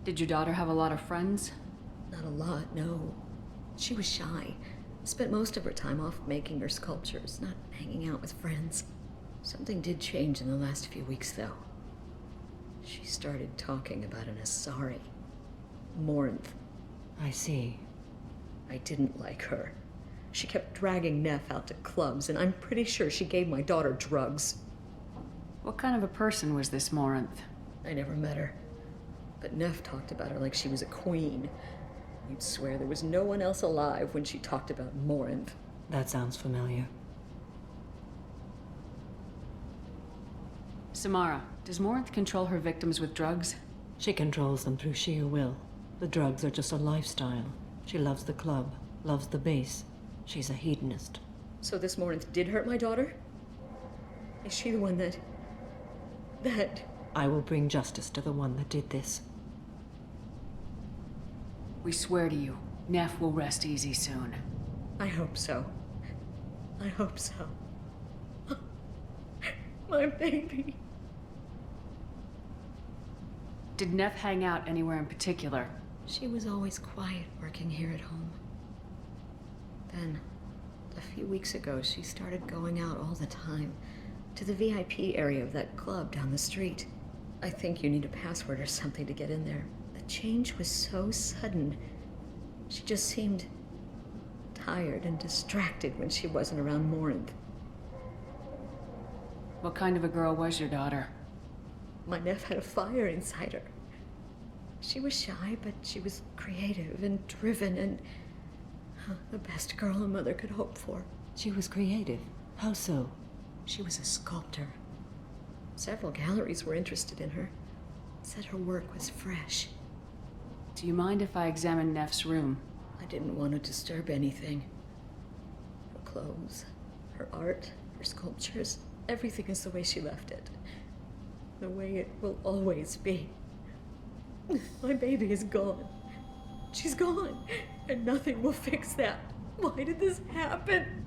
B: Did your daughter have a lot of friends?
T: Not a lot, no. She was shy. Spent most of her time off making her sculptures, not hanging out with friends. Something did change in the last few weeks, though. She started talking about an Asari. Morinth. I see. I didn't like her. She kept dragging Neff out to clubs, and I'm pretty sure she gave my daughter drugs.
B: What kind of a person was this Morinth?
T: I never met her. But Neff talked about her like she was a queen. You'd swear there was no one else alive when she talked about Morinth.
H: That sounds familiar.
B: Samara, does Morinth control her victims with drugs?
H: She controls them through sheer will. The drugs are just a lifestyle. She loves the club, loves the base. She's a hedonist.
T: So this Morinth did hurt my daughter? Is she the one that...
H: I will bring justice to the one that did this.
B: We swear to you, Neff will rest easy soon.
T: I hope so. I hope so. My baby.
B: Did Neff hang out anywhere in particular?
T: She was always quiet working here at home. Then, a few weeks ago, she started going out all the time to the VIP area of that club down the street. I think you need a password or something to get in there. The change was so sudden. She just seemed tired and distracted when she wasn't around Morinth.
B: What kind of a girl was your daughter?
T: My nephew had a fire inside her. She was shy, but she was creative and driven and the best girl a mother could hope for.
H: She was creative. How so?
T: She was a sculptor. Several galleries were interested in her. Said her work was fresh.
B: Do you mind if I examine Neff's room?
T: I didn't want to disturb anything. Her clothes, her art, her sculptures, everything is the way she left it. The way it will always be. My baby is gone. She's gone, and nothing will fix that. Why did this happen?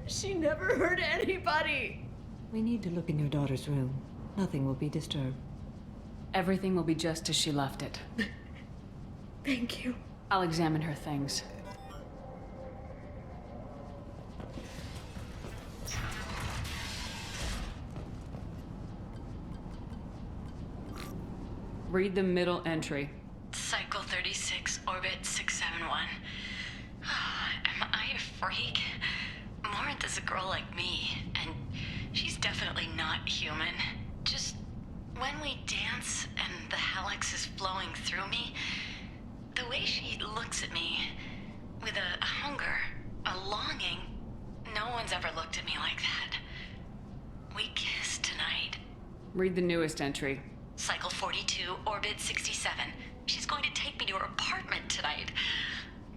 T: She never hurt anybody.
H: We need to look in your daughter's room. Nothing will be disturbed.
B: Everything will be just as she left it.
T: Thank you.
B: I'll examine her things. Read the middle entry.
D: Cycle 36, orbit 671. Am I a freak? Morinth is a girl like me, and she's definitely not human. Just when we dance and the helix is flowing through me, the way she looks at me with a hunger, a longing, no one's ever looked at me like that. We kissed tonight.
B: Read the newest entry.
D: Cycle 42, orbit 67. She's going to take me to her apartment tonight.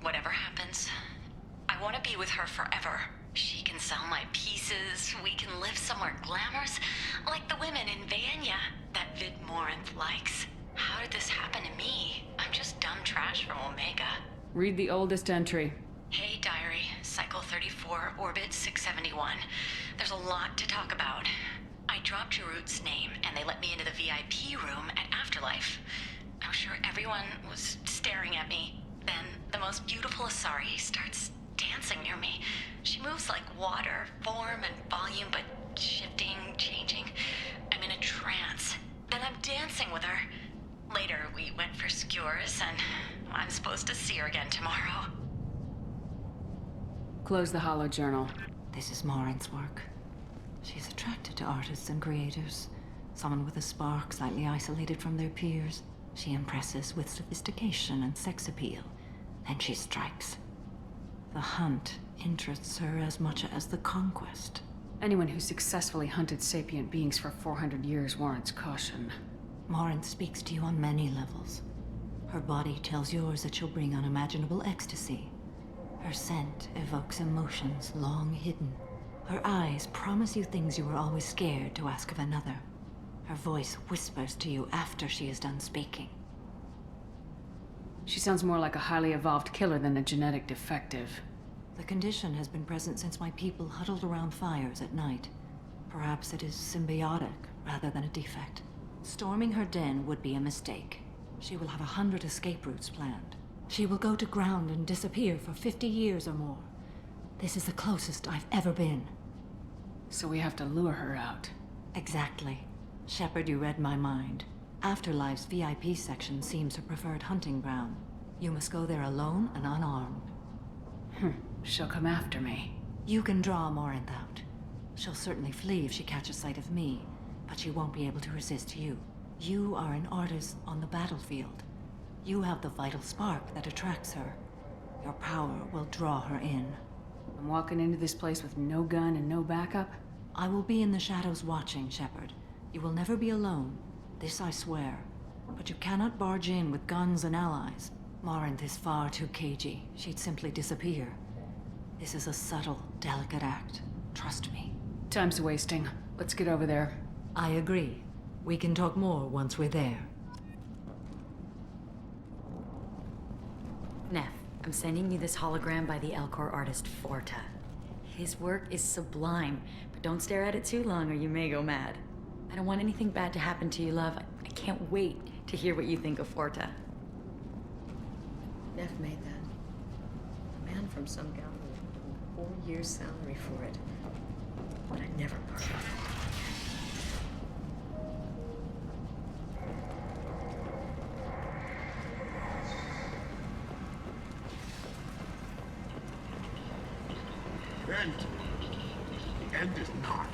D: Whatever happens, I want to be with her forever. She can sell my pieces. We can live somewhere glamorous, like the women in Vanya that Vid Morinth likes. How did this happen to me? I'm just dumb trash from Omega.
B: Read the oldest entry.
D: Hey, diary. Cycle 34, orbit 671. There's a lot to talk about. I dropped Jarut's name, and they let me into the VIP room at Afterlife. I'm sure everyone was staring at me. Then the most beautiful Asari starts dancing near me. She moves like water, form and volume, but shifting, changing. I'm in a trance. Then I'm dancing with her. Later, we went for skewers, and I'm supposed to see her again tomorrow.
B: Close the hollow journal.
H: This is Morinth's work. She's attracted to artists and creators. Someone with a spark, slightly isolated from their peers. She impresses with sophistication and sex appeal. Then she strikes. The hunt interests her as much as the conquest.
B: Anyone who successfully hunted sapient beings for 400 years warrants caution.
H: Morin speaks to you on many levels. Her body tells yours that she'll bring unimaginable ecstasy. Her scent evokes emotions long hidden. Her eyes promise you things you were always scared to ask of another. Her voice whispers to you after she is done speaking.
B: She sounds more like a highly evolved killer than a genetic defective.
H: The condition has been present since my people huddled around fires at night. Perhaps it is symbiotic rather than a defect. Storming her den would be a mistake. She will have 100 escape routes planned. She will go to ground and disappear for 50 years or more. This is the closest I've ever been.
B: So we have to lure her out.
H: Exactly. Shepard, you read my mind. Afterlife's VIP section seems her preferred hunting ground. You must go there alone and unarmed.
B: She'll come after me.
H: You can draw Morinth out. She'll certainly flee if she catches sight of me, but she won't be able to resist you. You are an artist on the battlefield. You have the vital spark that attracts her. Your power will draw her in.
B: I'm walking into this place with no gun and no backup?
H: I will be in the shadows watching, Shepard. You will never be alone. This I swear. But you cannot barge in with guns and allies. Morinth is far too cagey. She'd simply disappear. This is a subtle, delicate act. Trust me.
B: Time's wasting. Let's get over there.
H: I agree. We can talk more once we're there.
C: Neff, I'm sending you this hologram by the Elcor artist Forta. His work is sublime, but don't stare at it too long or you may go mad. I don't want anything bad to happen to you, love. I can't wait to hear what you think of Forta.
T: Neff made that. A man from some gallery, 4 years' salary for it. But I'd never borrow.
Q: The end is not.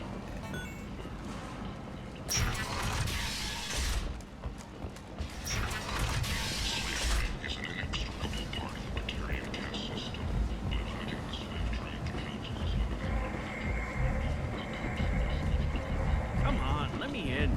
P: Come on, let me in.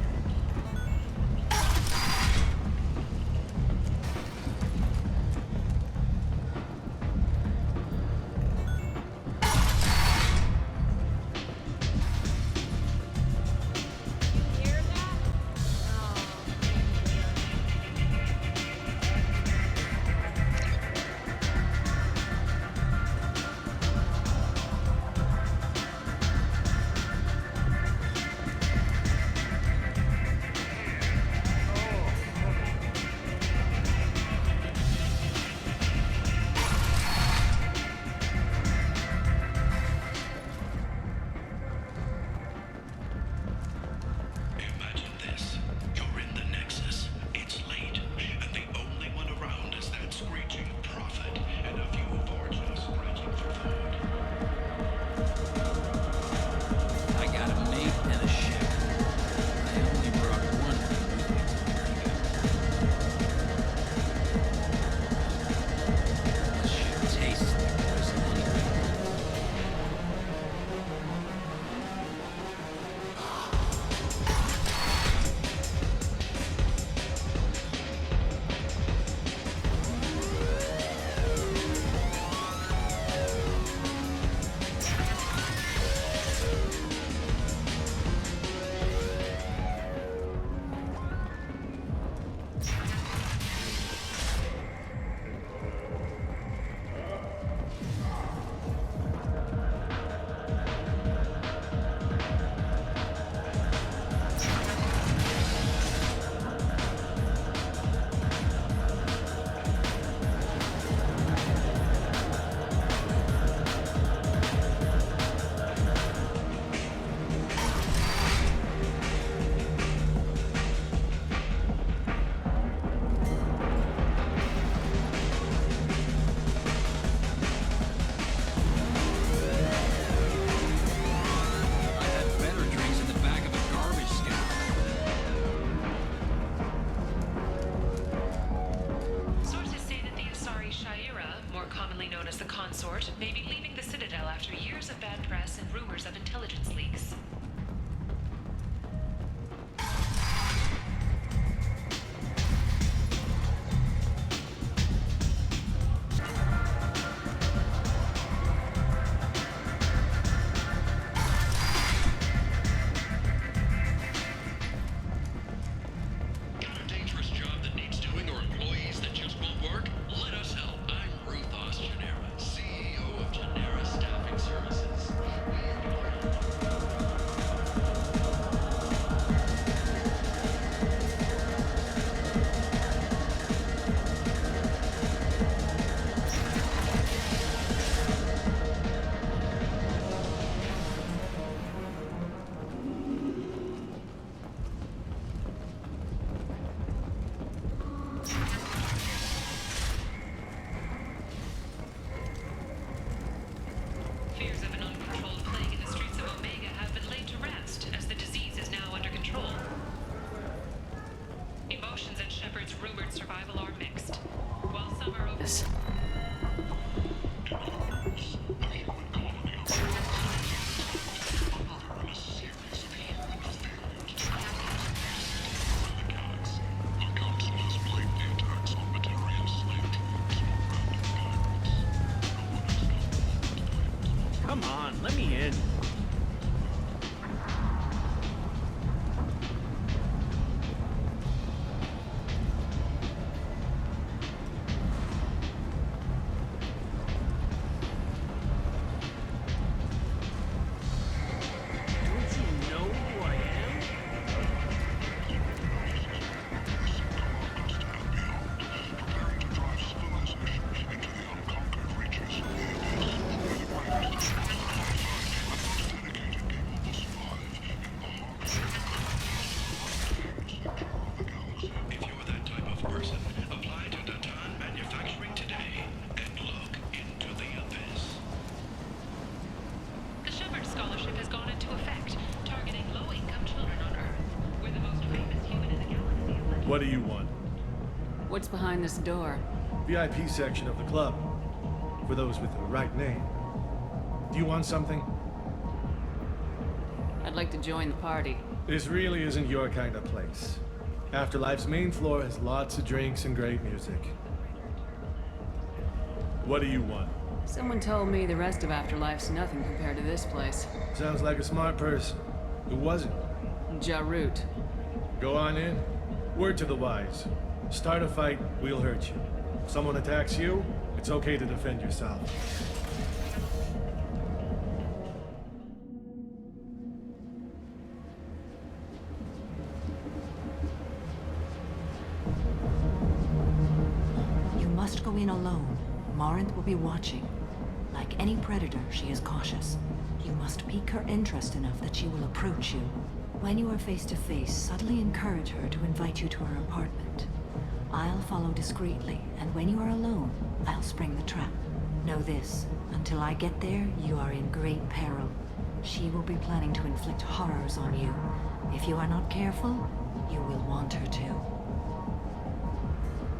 R: commonly known as the Consort, may be leaving the Citadel after years of bad press and rumors of intelligence leaks.
P: Come on, let me in.
V: What do you want?
B: What's behind this door?
V: VIP section of the club. For those with the right name. Do you want something?
B: I'd like to join the party.
V: This really isn't your kind of place. Afterlife's main floor has lots of drinks and great music. What do you want?
B: Someone told me the rest of Afterlife's nothing compared to this place.
V: Sounds like a smart person. Who was it?
B: Jarut.
V: Go on in. Word to the wise. Start a fight, we'll hurt you. If someone attacks you, it's okay to defend yourself.
H: You must go in alone. Morinth will be watching. Like any predator, she is cautious. You must pique her interest enough that she will approach you. When you are face to face, subtly encourage her to invite you to her apartment. I'll follow discreetly, and when you are alone, I'll spring the trap. Know this, until I get there, you are in great peril. She will be planning to inflict horrors on you. If you are not careful, you will want her to.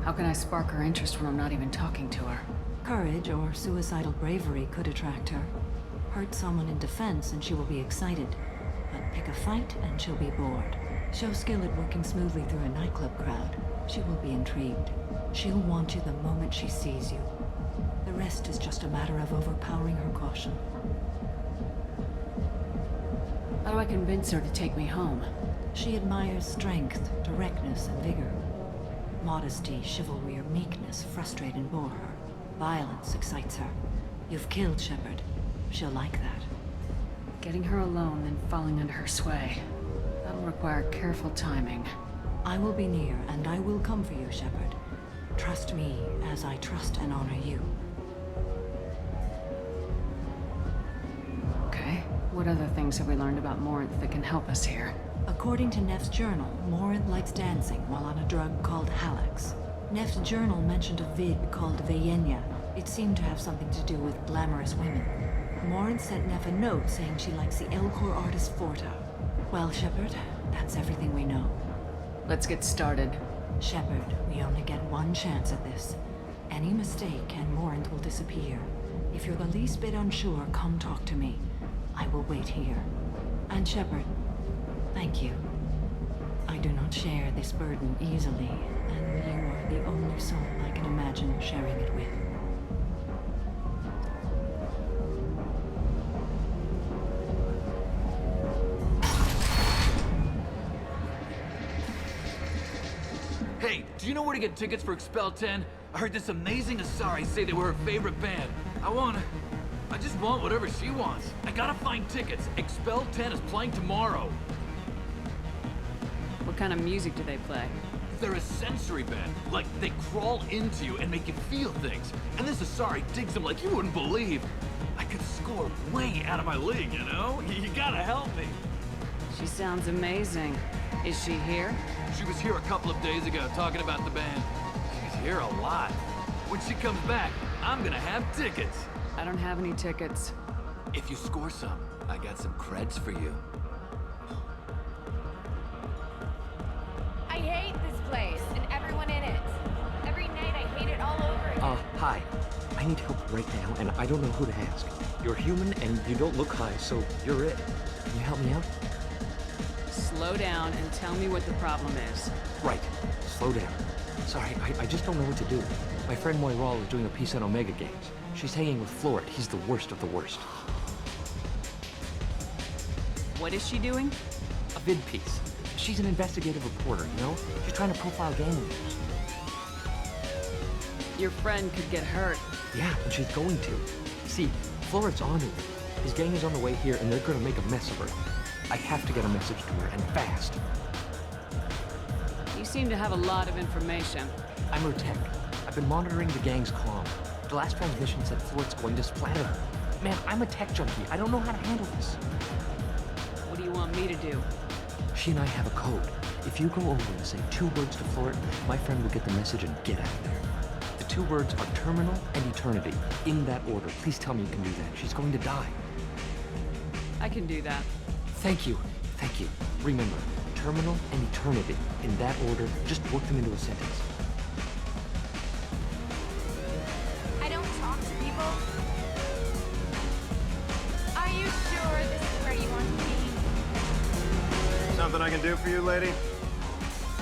B: How can I spark her interest when I'm not even talking to her?
H: Courage or suicidal bravery could attract her. Hurt someone in defense and she will be excited. But pick a fight and she'll be bored. Show skill at working smoothly through a nightclub crowd. She will be intrigued. She'll want you the moment she sees you. The rest is just a matter of overpowering her caution.
B: How do I convince her to take me home?
H: She admires strength, directness, and vigor. Modesty, chivalry, or meekness frustrate and bore her. Violence excites her. You've killed Shepard. She'll like that.
B: Getting her alone, then falling under her sway. That'll require careful timing.
H: I will be near, and I will come for you, Shepard. Trust me as I trust and honor you.
B: Okay. What other things have we learned about Morinth that can help us here?
H: According to Neff's journal, Morinth likes dancing while on a drug called Halax. Neff's journal mentioned a vid called Vayenya. It seemed to have something to do with glamorous women. Morinth sent Neff a note saying she likes the Elcor artist Forta. Well, Shepard, that's everything we know.
B: Let's get started.
H: Shepard, we only get one chance at this. Any mistake and Morant will disappear. If you're the least bit unsure, come talk to me. I will wait here. And Shepard, thank you. I do not share this burden easily, and you are the only soul I can imagine sharing it with.
L: Hey, do you know where to get tickets for Expel 10? I heard this amazing Asari say they were her favorite band. I just want whatever she wants. I gotta find tickets. Expel 10 is playing tomorrow.
B: What kind of music do they play?
L: They're a sensory band. Like, they crawl into you and make you feel things. And this Asari digs them like you wouldn't believe. I could score way out of my league, you know? You gotta help me.
B: She sounds amazing. Is she here?
L: She was here a couple of days ago talking about the band. She's here a lot. When she comes back, I'm gonna have tickets.
B: I don't have any tickets.
L: If you score some, I got some creds for you.
M: I hate this place and everyone in it. Every night I hate it all over again.
E: Hi. I need help right now, and I don't know who to ask. You're human, and you don't look high, so you're it. Can you help me out?
B: Slow down and tell me what the problem is.
E: Right. Slow down. Sorry, I just don't know what to do. My friend Moiral is doing a piece on Omega Games. She's hanging with Florid. He's the worst of the worst.
B: What is she doing?
E: A vid piece. She's an investigative reporter, you know? She's trying to profile gang leaders.
B: Your friend could get hurt.
E: Yeah, and she's going to. See, Florid's on it. His gang is on the way here, and they're gonna make a mess of her. I have to get a message to her, and fast.
B: You seem to have a lot of information.
E: I'm her tech. I've been monitoring the gang's comm. The last transmission said Florid's going to splatter her. Man, I'm a tech junkie. I don't know how to handle this.
B: What do you want me to do?
E: She and I have a code. If you go over and say 2 words to Florid, my friend will get the message and get out of there. The 2 words are terminal and eternity. In that order. Please tell me you can do that. She's going to die.
B: I can do that.
E: Thank you. Thank you. Remember, terminal and eternity. In that order, just work them into a sentence.
M: I don't talk to people. Are you sure this is where you want to be?
O: Something I can do for you, lady?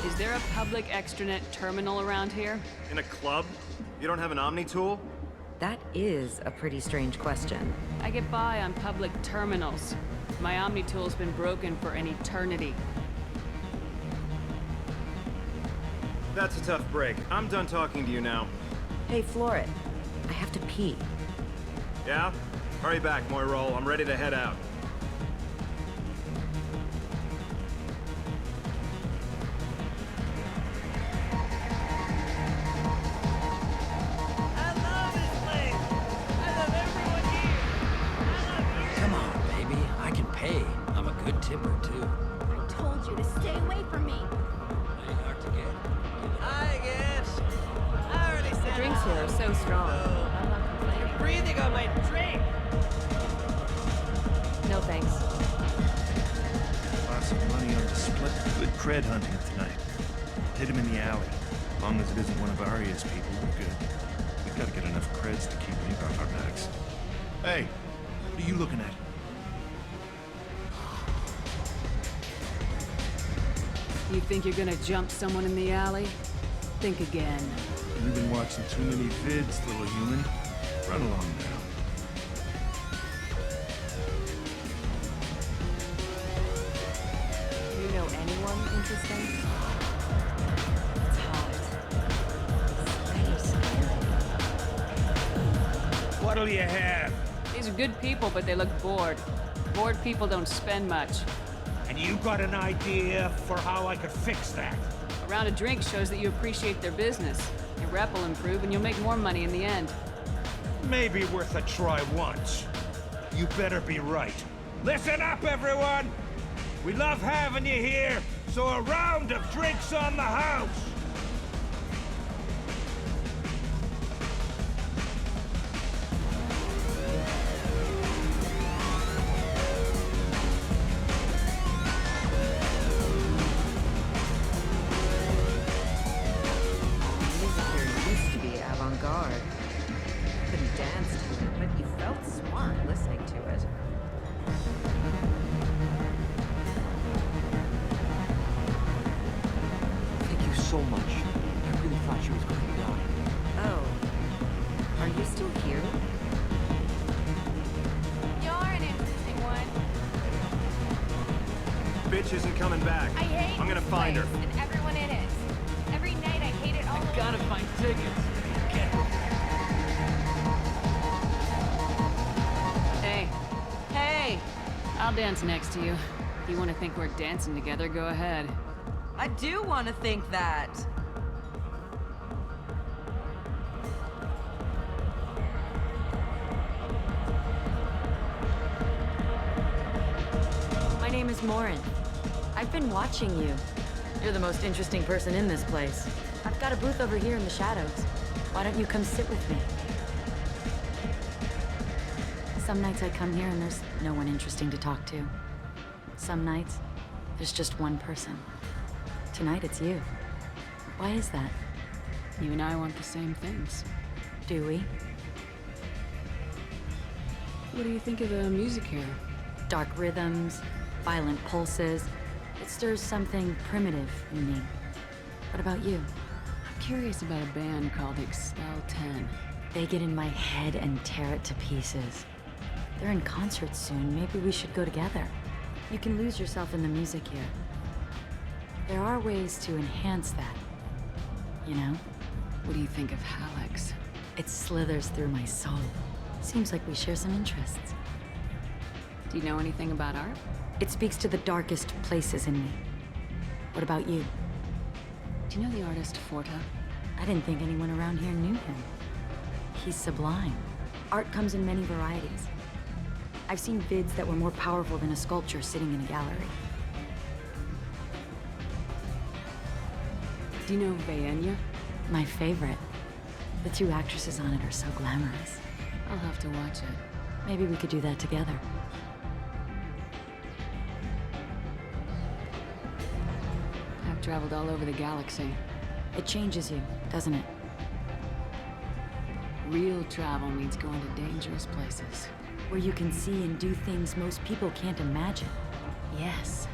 B: Is there a public extranet terminal around here?
O: In a club? You don't have an Omni tool?
C: That is a pretty strange question.
B: I get by on public terminals. My Omni tool's been broken for an eternity.
O: That's a tough break. I'm done talking to you now.
C: Hey, Florid. I have to pee.
O: Yeah? Hurry back, Moiral. I'm ready to head out.
A: Come on, baby. I can pay. I'm a good tipper, too.
M: I told you to stay away from me.
A: Ain't hard to get.
I: I guess. I already said
K: The drinks here are so strong. I'm not complaining.
I: You're breathing on my drink!
K: No thanks.
V: Lots of money on display. Good cred hunting tonight. Hit him in the alley. As long as it isn't one of Arya's people, we're good. We gotta get enough creds to keep me off our backs. Hey, what are you looking at?
B: You think you're gonna jump someone in the alley? Think again.
V: You've been watching too many vids, little human. Run along now.
K: Do you know anyone interesting?
C: It's hot.
W: What'll you have?
B: These are good people, but they look bored. Bored people don't spend much.
W: And you got an idea for how I could fix that?
B: A round of drinks shows that you appreciate their business. Your rep will improve and you'll make more money in the end.
W: Maybe worth a try once. You better be right. Listen up, everyone! We love having you here, so a round of drinks on the house!
C: Music here used to be avant-garde.
E: so much. I really thought she was going to die.
C: Oh. Are you still here?
M: You're an interesting one.
O: Bitch isn't coming back.
M: I hate
O: I'm gonna
M: this
O: find her.
M: place and everyone in it. Every night I hate it all over.
L: Gotta find tickets.
B: Hey. Hey! I'll dance next to you. If you want to think we're dancing together, go ahead.
G: I do want to think that.
C: My name is Morin. I've been watching you. You're the most interesting person in this place. I've got a booth over here in the shadows. Why don't you come sit with me? Some nights I come here and there's no one interesting to talk to. Some nights, there's just one person. Tonight it's you. Why is that?
B: You and I want the same things.
C: Do we?
B: What do you think of the music here?
C: Dark rhythms, violent pulses. It stirs something primitive in me. What about you?
B: I'm curious about a band called Expel 10.
C: They get in my head and tear it to pieces. They're in concert soon. Maybe we should go together. You can lose yourself in the music here. There are ways to enhance that. You know?
B: What do you think of Hallex?
C: It slithers through my soul. Seems like we share some interests.
B: Do you know anything about art?
C: It speaks to the darkest places in me. What about you?
B: Do you know the artist Forta?
C: I didn't think anyone around here knew him. He's sublime. Art comes in many varieties. I've seen vids that were more powerful than a sculpture sitting in a gallery.
B: Do you know Vaenya?
C: My favorite. The two actresses on it are so glamorous.
B: I'll have to watch it.
C: Maybe we could do that together.
B: I've traveled all over the galaxy.
C: It changes you, doesn't it?
B: Real travel means going to dangerous places.
C: Where you can see and do things most people can't imagine.
B: Yes.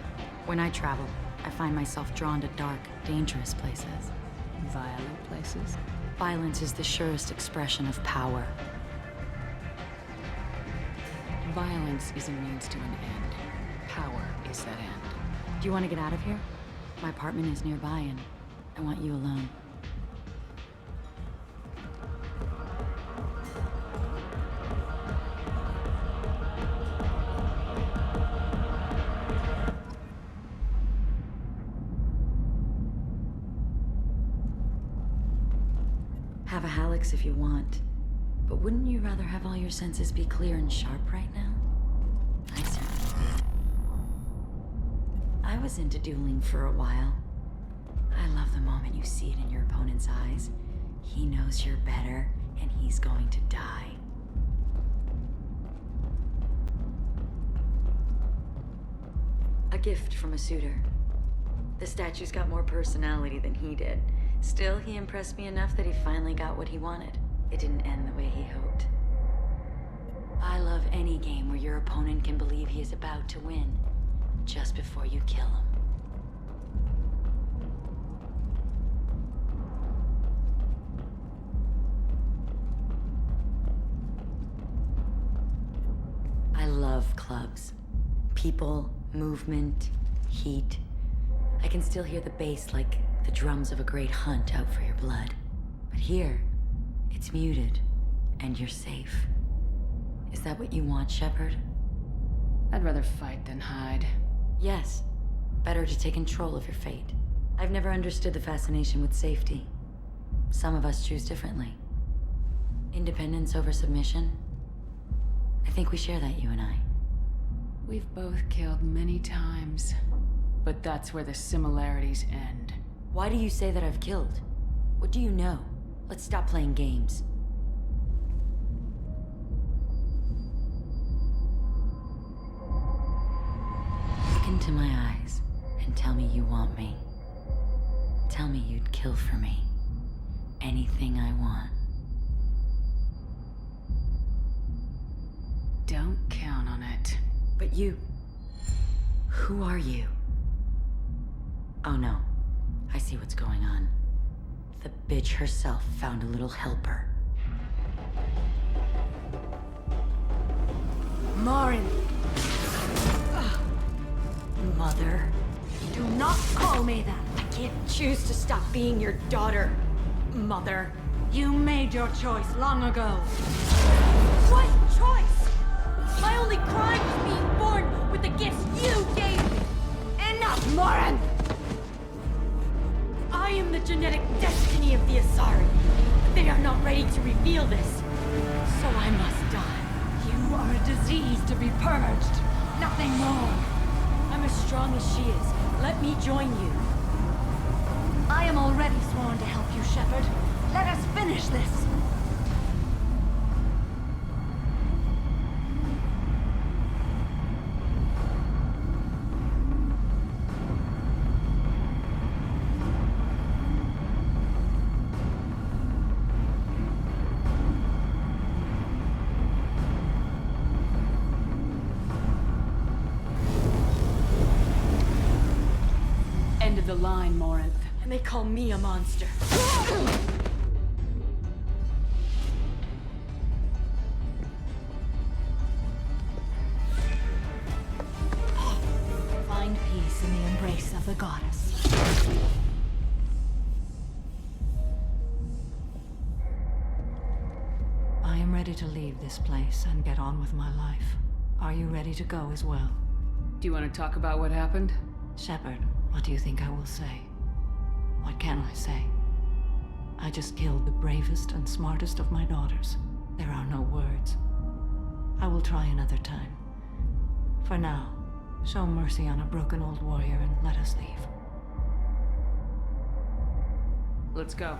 C: When I travel, I find myself drawn to dark, dangerous places.
B: Violent places?
C: Violence is the surest expression of power.
B: Violence is a means to an end. Power is that end.
C: Do you want to get out of here? My apartment is nearby and I want you alone. Have a Hallex if you want, but wouldn't you rather have all your senses be clear and sharp right now? I certainly did. I was into dueling for a while. I love the moment you see it in your opponent's eyes. He knows you're better, and he's going to die. A gift from a suitor. The statue's got more personality than he did. Still, he impressed me enough that he finally got what he wanted. It didn't end the way he hoped. I love any game where your opponent can believe he is about to win, just before you kill him. I love clubs. People, movement, heat. I can still hear the bass like the drums of a great hunt out for your blood. But here, it's muted, and you're safe. Is that what you want, Shepard?
B: I'd rather fight than hide.
C: Yes. Better to take control of your fate. I've never understood the fascination with safety. Some of us choose differently. Independence over submission? I think we share that, you and I.
B: We've both killed many times, but that's where the similarities end.
C: Why do you say that I've killed? What do you know? Let's stop playing games. Look into my eyes and tell me you want me. Tell me you'd kill for me. Anything I want.
B: Don't count on it.
C: But you... Who are you? Oh no. I see what's going on. The bitch herself found a little helper.
H: Morin!
C: Mother.
H: Do not call me that!
C: I can't choose to stop being your daughter, Mother.
H: You made your choice long ago.
C: What choice? My only crime was being born with the gifts you gave me.
H: Enough, Morin!
C: I am the genetic destiny of the Asari. They are not ready to reveal this, so I must die.
H: You are a disease to be purged. Nothing more.
C: I'm as strong as she is. Let me join you.
H: I am already sworn to help you, Shepard. Let us finish this.
B: End of the line, Morinth.
C: And they call me a monster.
H: Find peace in the embrace of the goddess. I am ready to leave this place and get on with my life. Are you ready to go as well?
B: Do you want to talk about what happened?
H: Shepard, what do you think I will say? What can I say? I just killed the bravest and smartest of my daughters. There are no words. I will try another time. For now, show mercy on a broken old warrior and let us leave.
B: Let's go.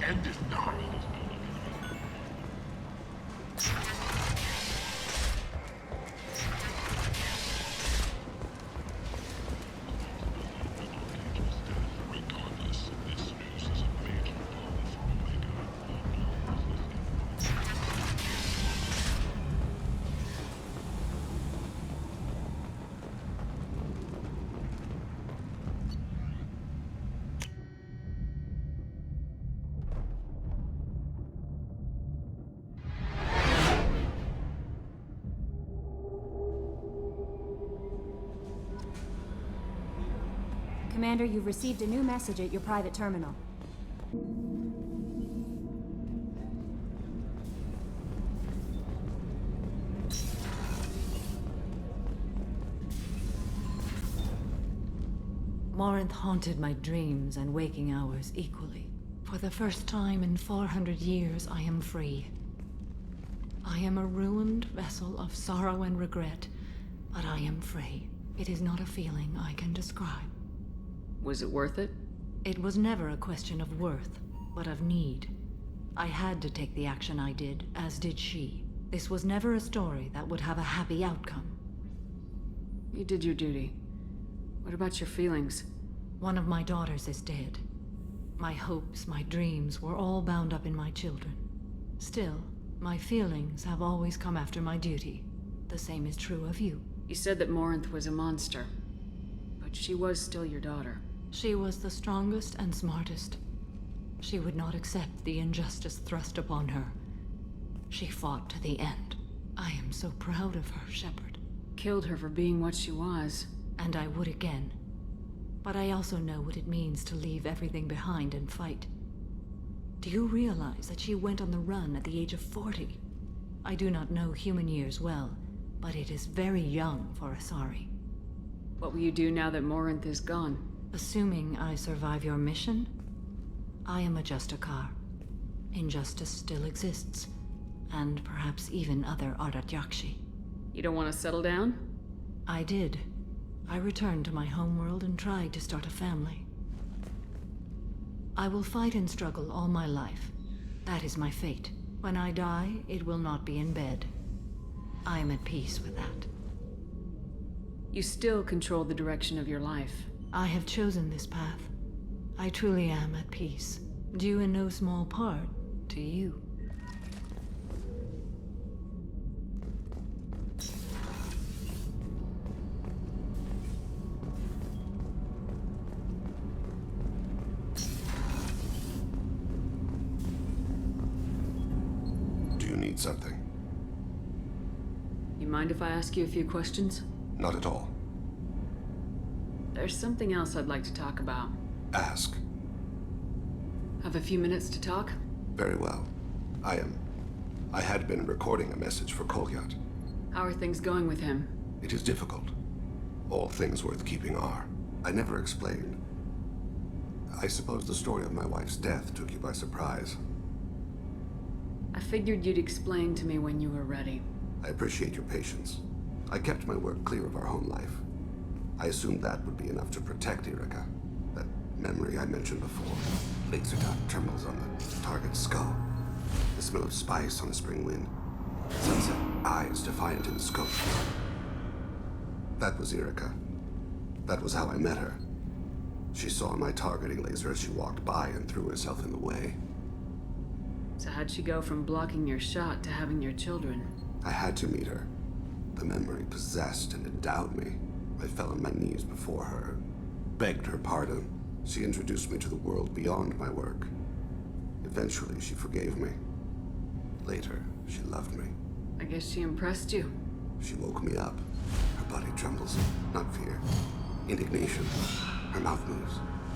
Q: End it now.
N: Commander, you've received a new message at your private terminal.
H: Morinth haunted my dreams and waking hours equally. For the first time in 400 years, I am free. I am a ruined vessel of sorrow and regret, but I am free. It is not a feeling I can describe.
B: Was it worth it?
H: It was never a question of worth, but of need. I had to take the action I did, as did she. This was never a story that would have a happy outcome.
B: You did your duty. What about your feelings?
H: One of my daughters is dead. My hopes, my dreams were all bound up in my children. Still, my feelings have always come after my duty. The same is true of you.
B: You said that Morinth was a monster, but she was still your daughter.
H: She was the strongest and smartest. She would not accept the injustice thrust upon her. She fought to the end. I am so proud of her, Shepard.
B: Killed her for being what she was.
H: And I would again. But I also know what it means to leave everything behind and fight. Do you realize that she went on the run at the age of 40? I do not know human years well, but it is very young for Asari.
B: What will you do now that Morinth is gone?
H: Assuming I survive your mission, I am a Justicar. Injustice still exists, and perhaps even other Ardat Yakshi.
B: You don't want to settle down?
H: I did. I returned to my homeworld and tried to start a family. I will fight and struggle all my life. That is my fate. When I die, it will not be in bed. I am at peace with that.
B: You still control the direction of your life.
H: I have chosen this path. I truly am at peace, due in no small part to you.
Q: Do you need something?
B: You mind if I ask you a few questions?
Q: Not at all.
B: There's something else I'd like to talk about.
Q: Ask.
B: Have a few minutes to talk?
Q: Very well. I had been recording a message for Kolyat.
B: How are things going with him?
Q: It is difficult. All things worth keeping are. I never explained. I suppose the story of my wife's death took you by surprise.
B: I figured you'd explain to me when you were ready.
Q: I appreciate your patience. I kept my work clear of our home life. I assumed that would be enough to protect Erica. That memory I mentioned before. Laser dot trembles on the target's skull. The smell of spice on a spring wind. Sunset eyes defiant in the scope. That was Erica. That was how I met her. She saw my targeting laser as she walked by and threw herself in the way.
B: So how'd she go from blocking your shot to having your children?
Q: I had to meet her. The memory possessed and endowed me. I fell on my knees before her, begged her pardon. She introduced me to the world beyond my work. Eventually, she forgave me. Later, she loved me.
B: I guess she impressed you.
Q: She woke me up. Her body trembles, not fear. Indignation. Her mouth moves.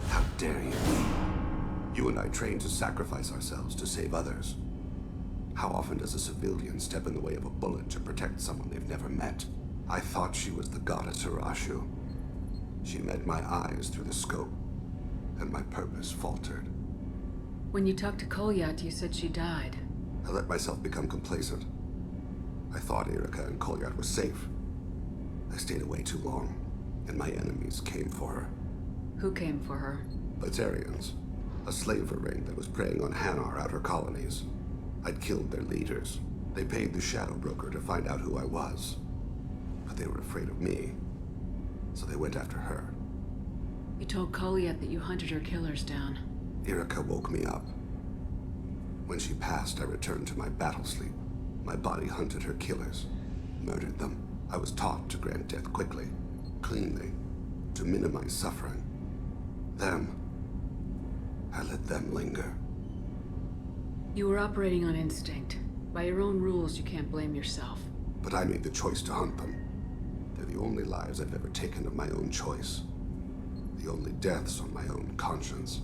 Q: How dare you? You and I trained to sacrifice ourselves to save others. How often does a civilian step in the way of a bullet to protect someone they've never met? I thought she was the goddess Hirashu. She met my eyes through the scope, and my purpose faltered.
B: When you talked to Kolyat, you said she died.
Q: I let myself become complacent. I thought Erica and Kolyat were safe. I stayed away too long, and my enemies came for her.
B: Who came for her?
Q: Batarians. A slaver ring that was preying on Hanar outer colonies. I'd killed their leaders. They paid the Shadow Broker to find out who I was. But they were afraid of me, so they went after her.
B: You told Kolyat that you hunted her killers down.
Q: Erica woke me up. When she passed, I returned to my battle sleep. My body hunted her killers, murdered them. I was taught to grant death quickly, cleanly, to minimize suffering. I let them linger.
B: You were operating on instinct. By your own rules, you can't blame yourself.
Q: But I made the choice to hunt them. They're the only lives I've ever taken of my own choice. The only deaths on my own conscience.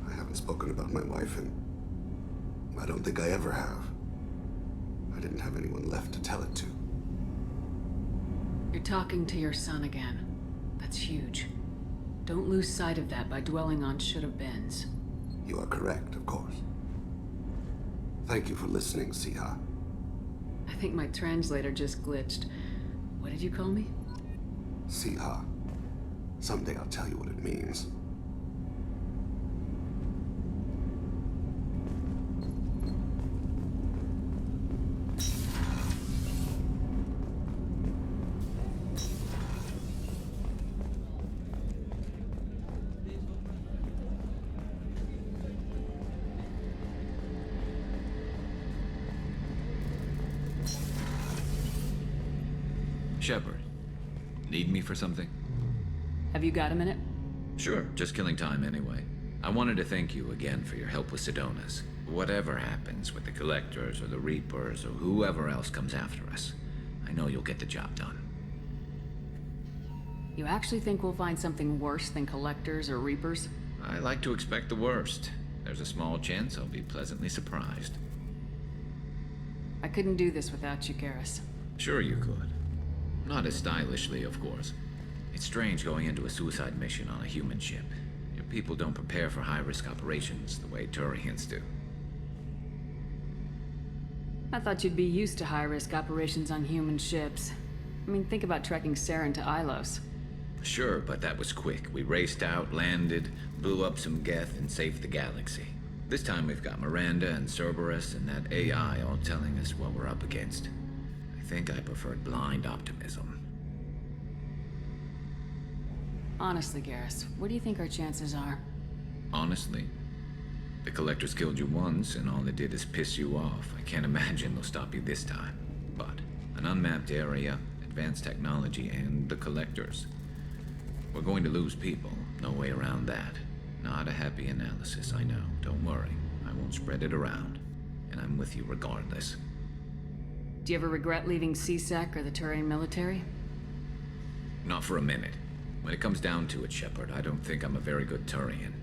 Q: I haven't spoken about my wife and I don't think I ever have. I didn't have anyone left to tell it to.
B: You're talking to your son again. That's huge. Don't lose sight of that by dwelling on should-have-beens.
Q: You are correct, of course. Thank you for listening, Siha.
B: I think my translator just glitched. What did you call me?
Q: Siha. Someday I'll tell you what it means.
J: Shepard, need me for something?
B: Have you got a minute?
J: Sure, just killing time anyway. I wanted to thank you again for your help with Sidonis. Whatever happens with the Collectors or the Reapers or whoever else comes after us, I know you'll get the job done.
B: You actually think we'll find something worse than Collectors or Reapers?
J: I like to expect the worst. There's a small chance I'll be pleasantly surprised.
B: I couldn't do this without you, Garrus.
J: Sure you could. Not as stylishly, of course. It's strange going into a suicide mission on a human ship. Your people don't prepare for high-risk operations the way Turians do.
B: I thought you'd be used to high-risk operations on human ships. I mean, think about trekking Saren to Ilos.
J: Sure, but that was quick. We raced out, landed, blew up some Geth, and saved the galaxy. This time we've got Miranda and Cerberus and that AI all telling us what we're up against. I think I preferred blind optimism.
B: Honestly, Garrus, what do you think our chances are?
J: Honestly, the Collectors killed you once, and all it did is piss you off. I can't imagine they'll stop you this time. But an unmapped area, advanced technology, and the Collectors. We're going to lose people. No way around that. Not a happy analysis, I know. Don't worry. I won't spread it around. And I'm with you regardless.
B: Do you ever regret leaving CSEC or the Turian military?
J: Not for a minute. When it comes down to it, Shepard, I don't think I'm a very good Turian.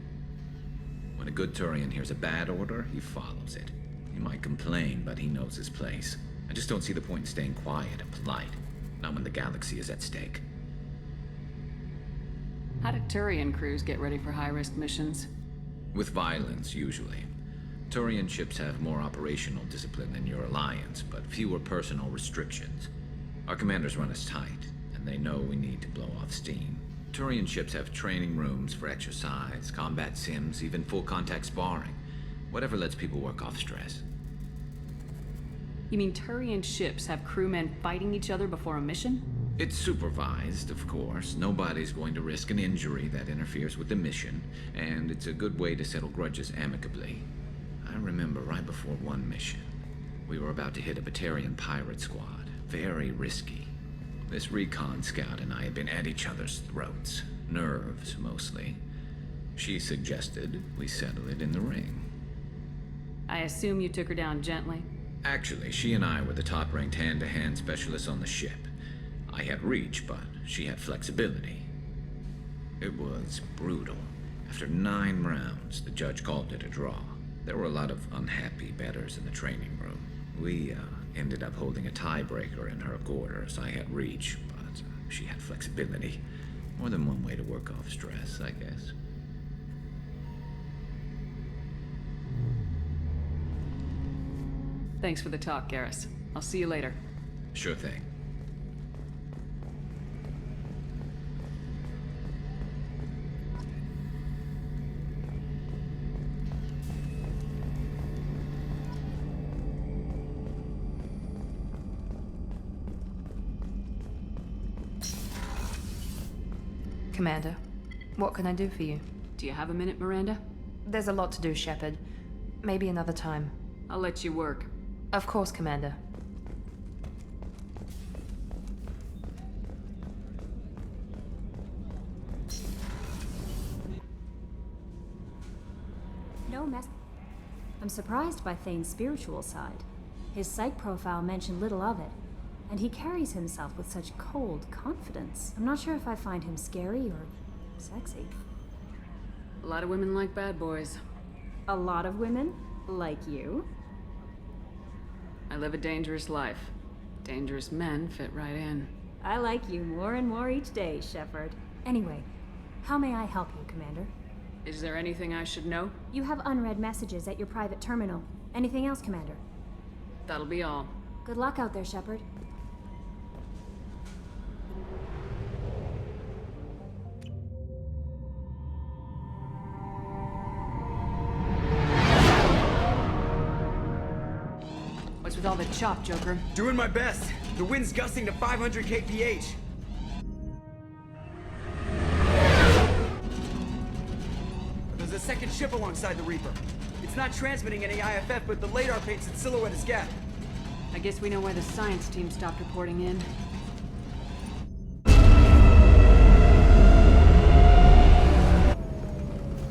J: When a good Turian hears a bad order, he follows it. He might complain, but he knows his place. I just don't see the point in staying quiet and polite. Not when the galaxy is at stake.
B: How do Turian crews get ready for high-risk missions?
J: With violence, usually. Turian ships have more operational discipline than your alliance, but fewer personal restrictions. Our commanders run us tight, and they know we need to blow off steam. Turian ships have training rooms for exercise, combat sims, even full-contact sparring. Whatever lets people work off stress.
B: You mean Turian ships have crewmen fighting each other before a mission?
J: It's supervised, of course. Nobody's going to risk an injury that interferes with the mission, and it's a good way to settle grudges amicably. I remember right before one mission, we were about to hit a Batarian pirate squad. Very risky. This recon scout and I had been at each other's throats. Nerves, mostly. She suggested we settle it in the ring.
B: I assume you took her down gently?
J: Actually, she and I were the top-ranked hand-to-hand specialists on the ship. I had reach, but she had flexibility. It was brutal. After 9 rounds, the judge called it a draw. There were a lot of unhappy bettors in the training room. We ended up holding a tiebreaker in her quarters. I had reach, but she had flexibility. More than one way to work off stress, I guess.
B: Thanks for the talk, Garrus. I'll see you later.
J: Sure thing.
K: Commander, what can I do for you?
B: Do you have a minute, Miranda?
K: There's a lot to do, Shepard. Maybe another time.
B: I'll let you work.
K: Of course, Commander.
N: No mess. I'm surprised by Thane's spiritual side. His psych profile mentioned little of it, and he carries himself with such cold confidence. I'm not sure if I find him scary or sexy.
B: A lot of women like bad boys.
N: A lot of women? Like you?
B: I live a dangerous life. Dangerous men fit right in.
N: I like you more and more each day, Shepard. Anyway, how may I help you, Commander?
B: Is there anything I should know?
N: You have unread messages at your private terminal. Anything else, Commander?
B: That'll be all.
N: Good luck out there, Shepard.
B: What's with all the chop, Joker?
F: Doing my best. The wind's gusting to 500 kph. There's a second ship alongside the Reaper. It's not transmitting any IFF, but the radar paints its silhouette as Geth.
B: I guess we know why the science team stopped reporting in.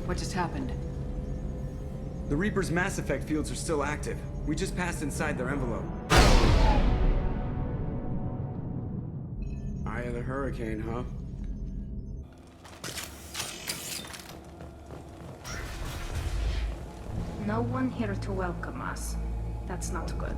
B: What just happened?
F: The Reaper's mass effect fields are still active. We just passed inside their envelope. Eye of the hurricane, huh?
S: No one here to welcome us. That's not good.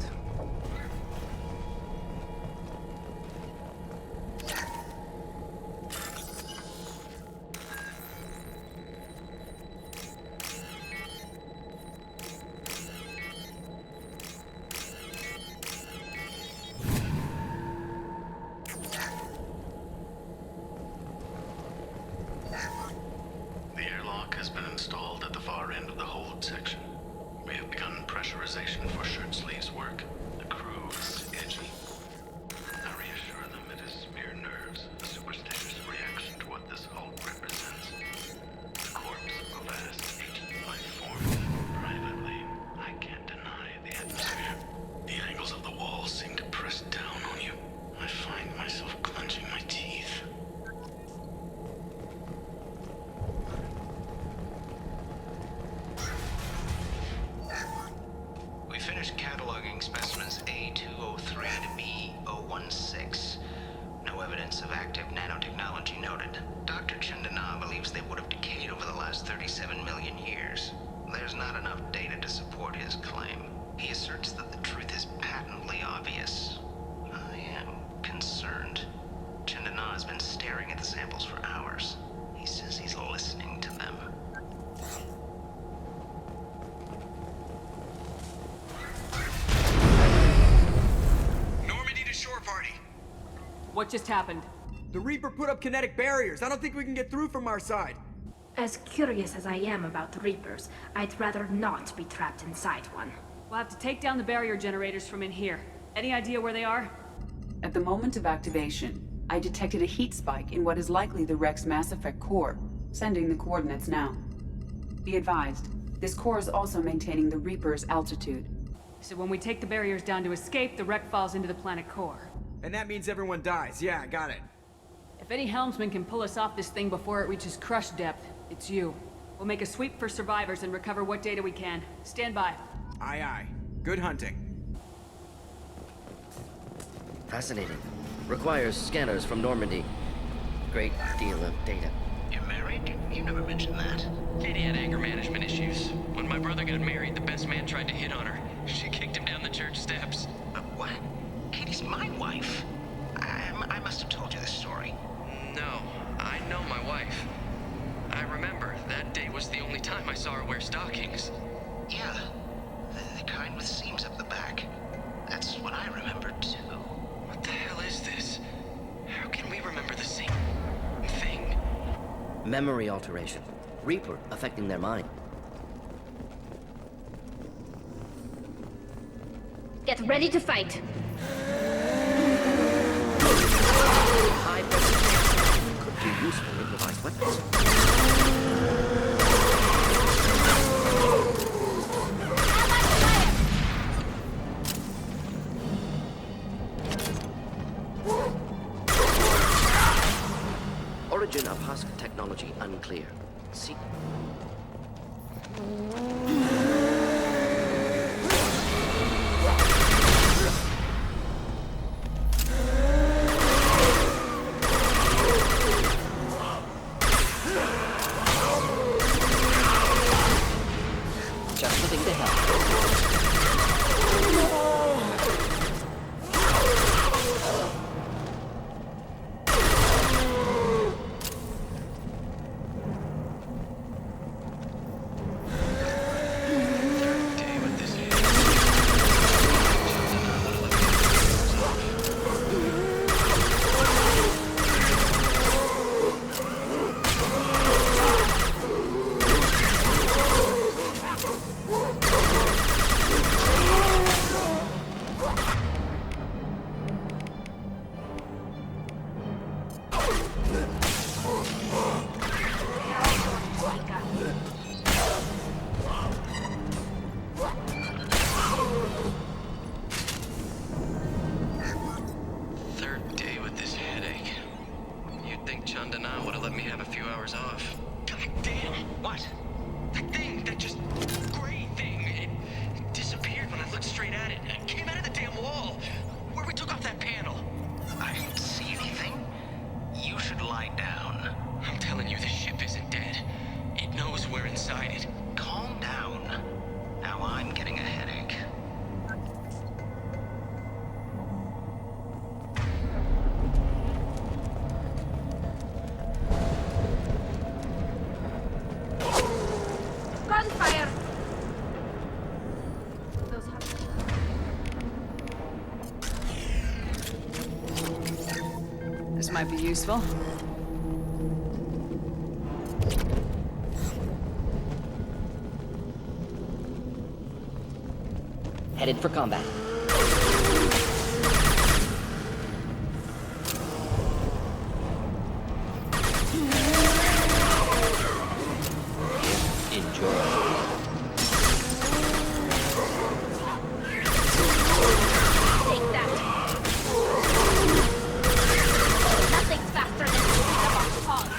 D: been installed at the far end of the hold section. We have begun pressurization for shirt sleeves work. The crew is edgy. I reassure them it is mere nerves, a superstitious reaction to what this hold represents. The corpse of a vast ancient life form. Privately, I can't deny the atmosphere. The angles of the walls seem to press down on you. I find myself clenching my teeth.
T: We finished cataloging specimens A203 to B016. No evidence of active nanotechnology noted. Dr. Chandana believes they would have decayed over the last 37 million years. There's not enough data to support his claim. He asserts that the truth is patently obvious. I am concerned. Chandana has been staring at the samples for hours. He says he's listening to them.
F: Normandy to shore party.
B: What just happened?
F: The Reaper put up kinetic barriers. I don't think we can get through from our side.
S: As curious as I am about the Reapers, I'd rather not be trapped inside one.
B: We'll have to take down the barrier generators from in here. Any idea where they are?
U: At the moment of activation, I detected a heat spike in what is likely the Rex Mass Effect core. Sending the coordinates now. Be advised, this core is also maintaining the Reaper's altitude.
B: So when we take the barriers down to escape, the wreck falls into the planet core.
F: And that means everyone dies. Yeah, got it.
B: If any helmsman can pull us off this thing before it reaches crush depth, it's you. We'll make a sweep for survivors and recover what data we can. Stand by.
F: Aye, aye. Good hunting.
I: Fascinating. Requires scanners from Normandy. Great deal of data.
T: You're married? You never mentioned that.
E: Katie had anger management issues. When my brother got married, the best man tried to hit on her. She kicked him down the church steps.
T: What? Katie's my wife. I must have told you this story.
E: No, I know my wife. I remember that day was the only time I saw her wear stockings.
T: Yeah, the kind with seams up the back. That's what I remember too.
E: What the hell is this? How can we remember the same thing?
I: Memory alteration. Reaper affecting their mind.
M: Get ready to fight.
I: High precision could be useful improvised weapons. Origin of husk technology unclear. See. Just the thing to help.
B: Might be useful.
I: Headed for combat.
S: Take that! Nothing's faster than picking up our paws.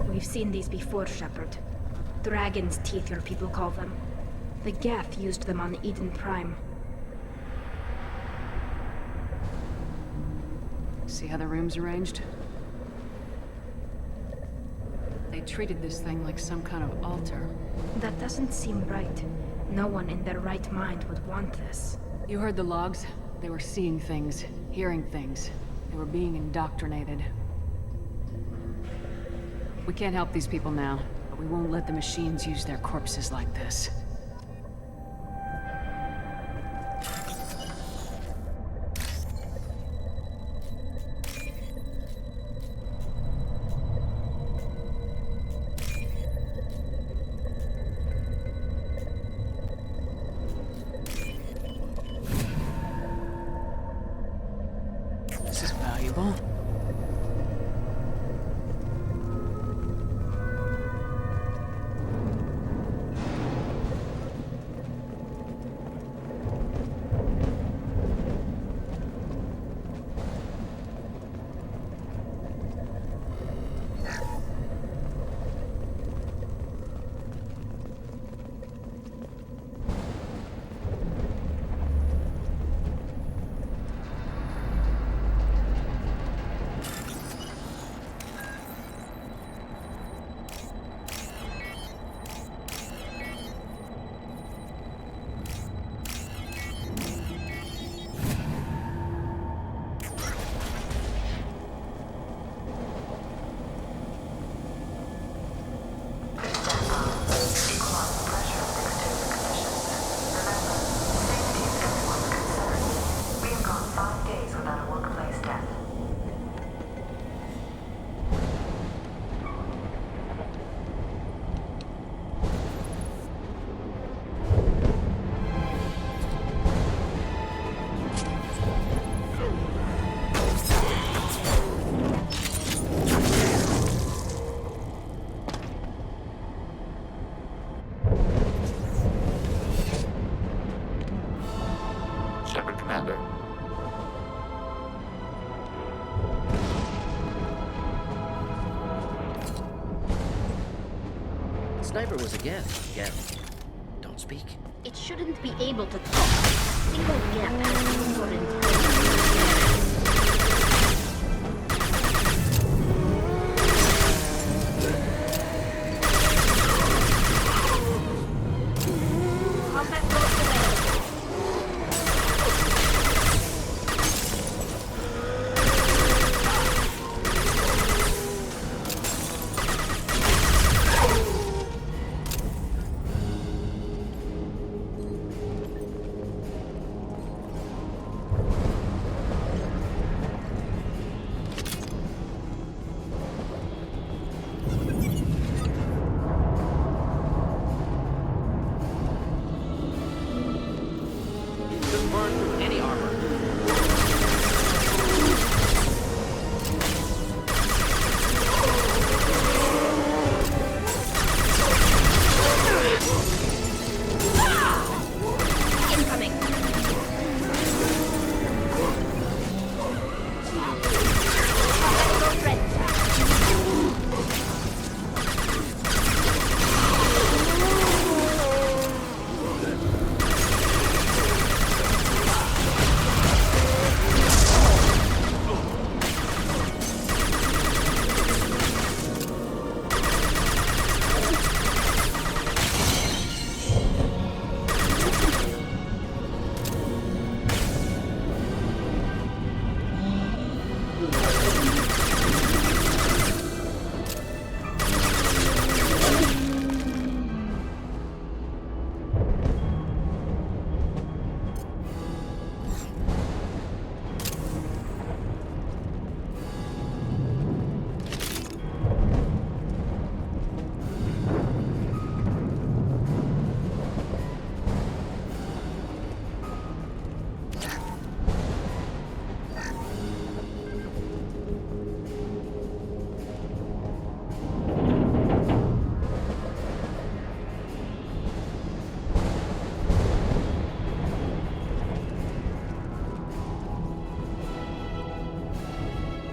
S: We've seen these before, Shepard. Dragon's teeth, your people call them. The Geth used them on Eden Prime.
B: See how the room's arranged? They treated this thing like some kind of altar.
S: That doesn't seem right. No one in their right mind would want this.
B: You heard the logs? They were seeing things, hearing things. They were being indoctrinated. We can't help these people now, but we won't let the machines use their corpses like this. This is valuable.
I: sniper was a gift. Again, don't speak.
S: It shouldn't be able to talk. Single gap has for intelligence.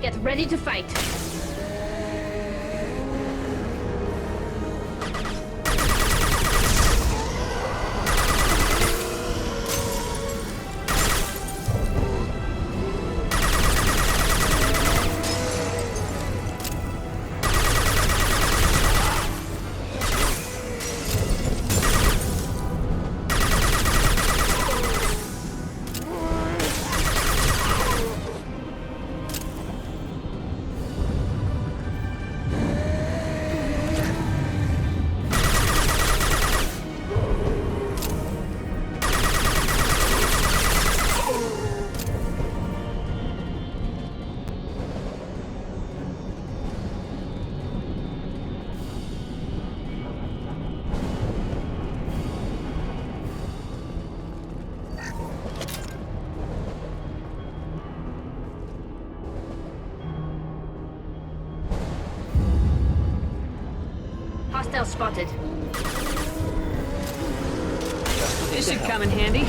S: Get ready to fight. Hostile spotted.
K: This should come in handy.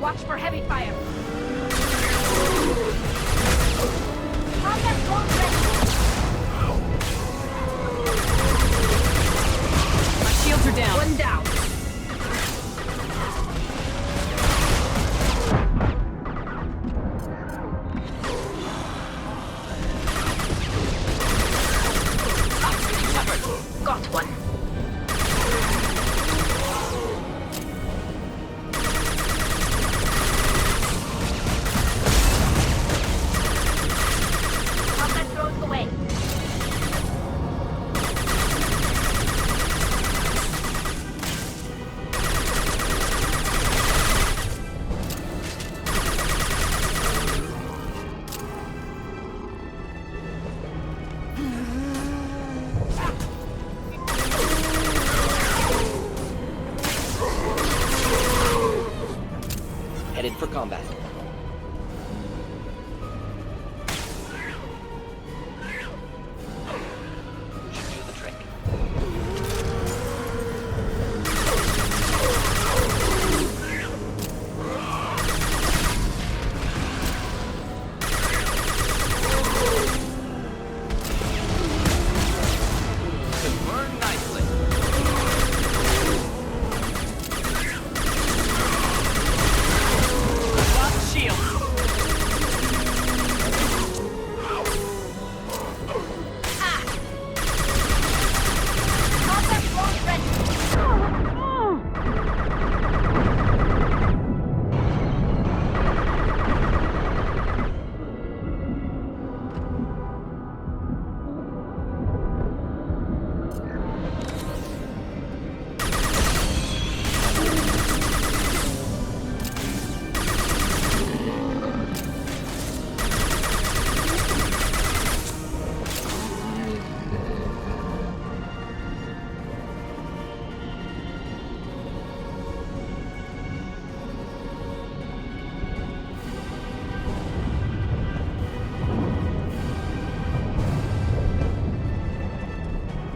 S: Watch for heavy fire. Combat drone ready.
K: My shields are down.
S: One down. Got one. Combat drones away.
I: Headed for combat. Should do the trick. Could burn nicely. Shield.
S: Combat drone ready.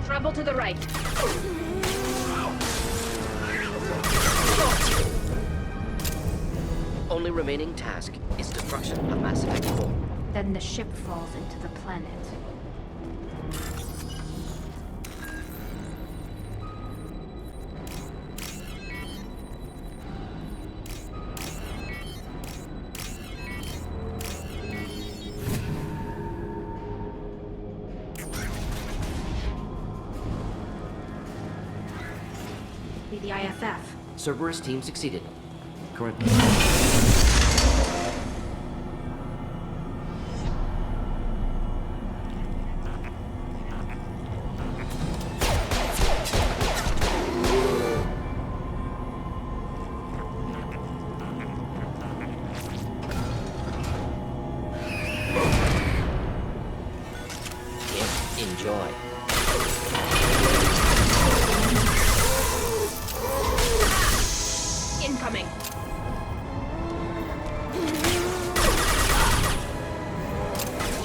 S: Trouble to the right.
I: Only remaining task is destruction of Mass Effect 4.
S: Then the ship falls into the planet. Be the IFF.
I: Cerberus team succeeded. Correct. Enjoy.
S: Incoming.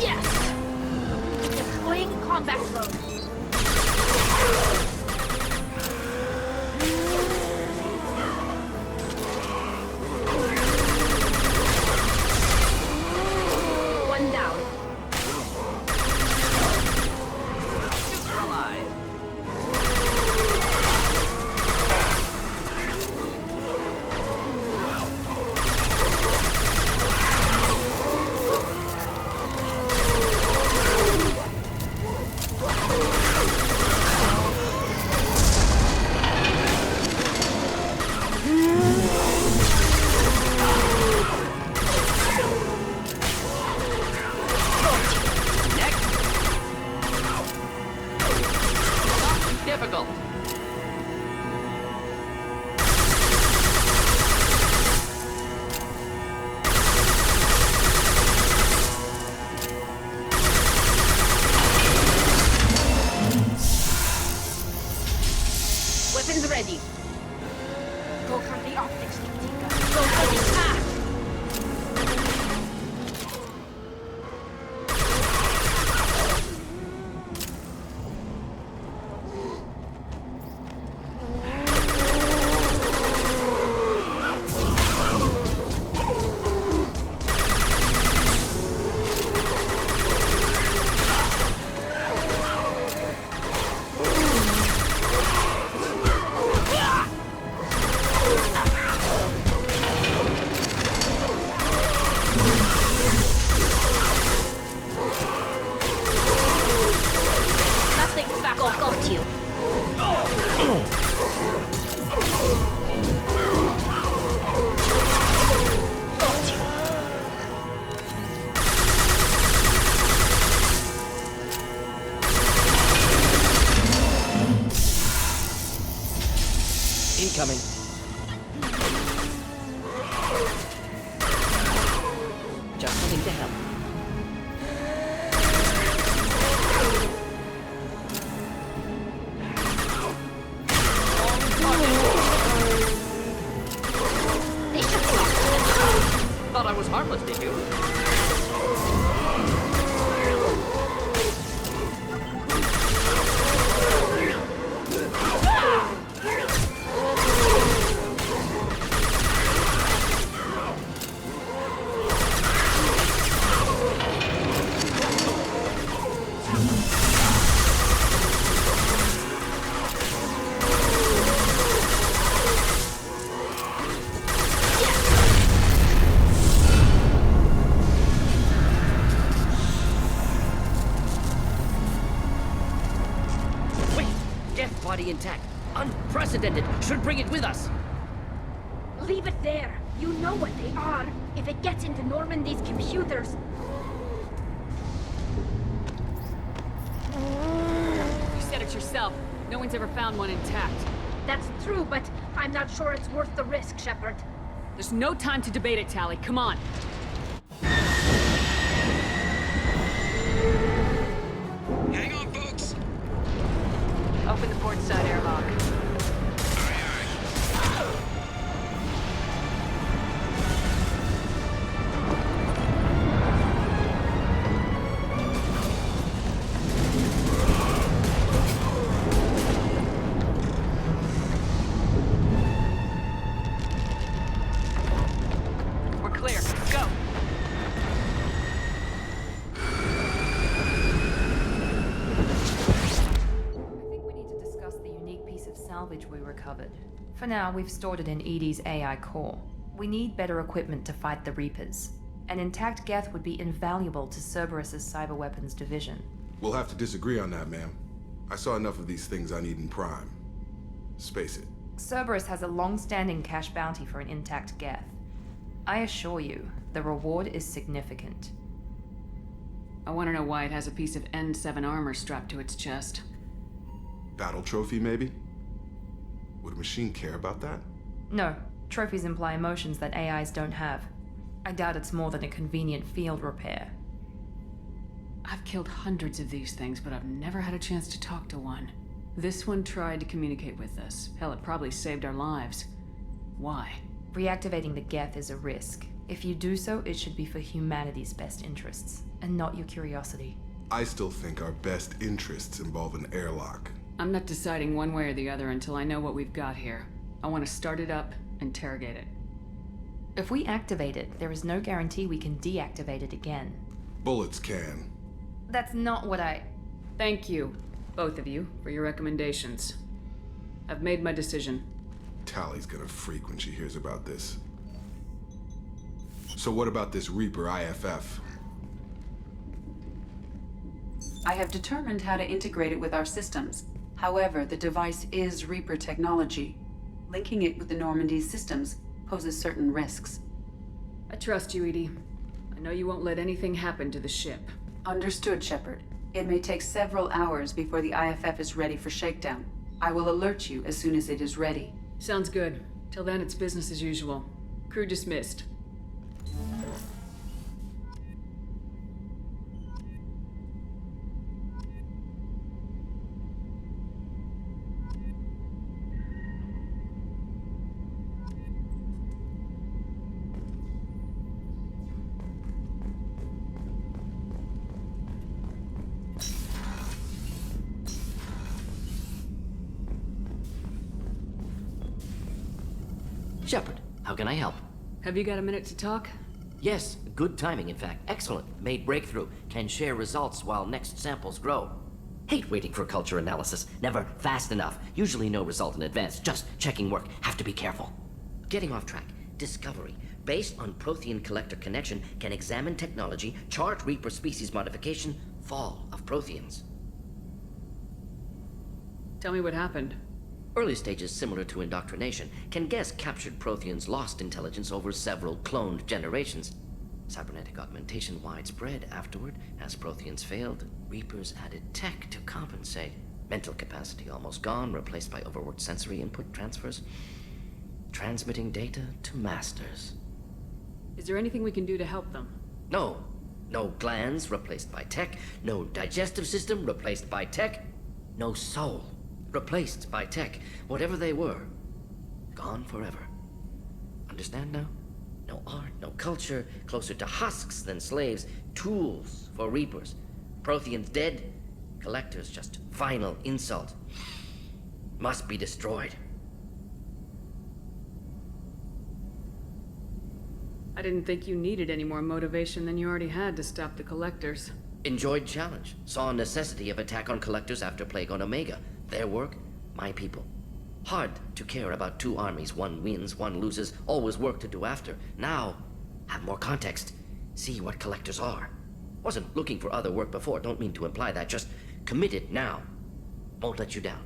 S: Yes! Deploying combat drone. One down.
I: Super alive. Difficult.
S: Weapons ready. Go for the optics, Tika. Go for the path. hurt you.
I: Incoming. Just coming to help. Thought I was harmless, did you? Body intact. Unprecedented. Should bring it with us.
S: Leave it there. You know what they are. If it gets into Normandy's computers...
K: You said it yourself. No one's ever found one intact.
S: That's true, but I'm not sure it's worth the risk, Shepard.
K: There's no time to debate it, Tally. Come on.
T: Hang on, folks.
K: Open the port side airlock. We're clear. Go.
A: Salvage we recovered. For now, we've stored it in EDI's AI core. We need better equipment to fight the Reapers. An intact Geth would be invaluable to Cerberus's cyber weapons division.
P: We'll have to disagree on that, ma'am. I saw enough of these things I need in Prime. Space it.
A: Cerberus has a long-standing cash bounty for an intact Geth. I assure you, the reward is significant.
B: I want to know why it has a piece of N7 armor strapped to its chest.
P: Battle trophy, maybe? Would a machine care about that?
A: No. Trophies imply emotions that AIs don't have. I doubt it's more than a convenient field repair.
B: I've killed hundreds of these things, but I've never had a chance to talk to one. This one tried to communicate with us. Hell, it probably saved our lives. Why?
A: Reactivating the Geth is a risk. If you do so, it should be for humanity's best interests, and not your curiosity.
P: I still think our best interests involve an airlock.
B: I'm not deciding one way or the other until I know what we've got here. I want to start it up, interrogate it.
A: If we activate it, there is no guarantee we can deactivate it again.
P: Bullets can.
A: That's not what I...
B: Thank you, both of you, for your recommendations. I've made my decision.
P: Tally's gonna freak when she hears about this. So what about this Reaper IFF?
B: I have determined how to integrate it with our systems. However, the device is Reaper technology. Linking it with the Normandy's systems poses certain risks. I trust you, Edie. I know you won't let anything happen to the ship. Understood, Shepard. It may take several hours before the IFF is ready for shakedown. I will alert you as soon as it is ready. Sounds good. Till then, it's business as usual. Crew dismissed.
I: Shepard, how can I help?
B: Have you got a minute to talk?
I: Yes, good timing, in fact. Excellent. Made breakthrough. Can share results while next samples grow. Hate waiting for culture analysis. Never fast enough. Usually no result in advance. Just checking work. Have to be careful. Getting off track. Discovery. Based on Prothean collector connection, can examine technology, chart Reaper species modification, fall of Protheans.
K: Tell me what happened.
I: Early stages similar to indoctrination can guess captured Protheans lost intelligence over several cloned generations. Cybernetic augmentation widespread afterward. As Protheans failed, Reapers added tech to compensate. Mental capacity almost gone, replaced by overworked sensory input transfers. Transmitting data to masters.
K: Is there anything we can do to help them?
I: No. No glands replaced by tech. No digestive system replaced by tech. No soul replaced by tech. Whatever they were, gone forever. Understand now? No art, no culture, closer to husks than slaves, tools for Reapers. Protheans dead, Collectors just final insult. Must be destroyed.
K: I didn't think you needed any more motivation than you already had to stop the Collectors.
I: Enjoyed challenge. Saw necessity of attack on Collectors after Plague on Omega. Their work, my people. Hard to care about two armies. One wins, one loses. Always work to do after. Now, have more context. See what Collectors are. Wasn't looking for other work before. Don't mean to imply that. Just committed now. Won't let you down.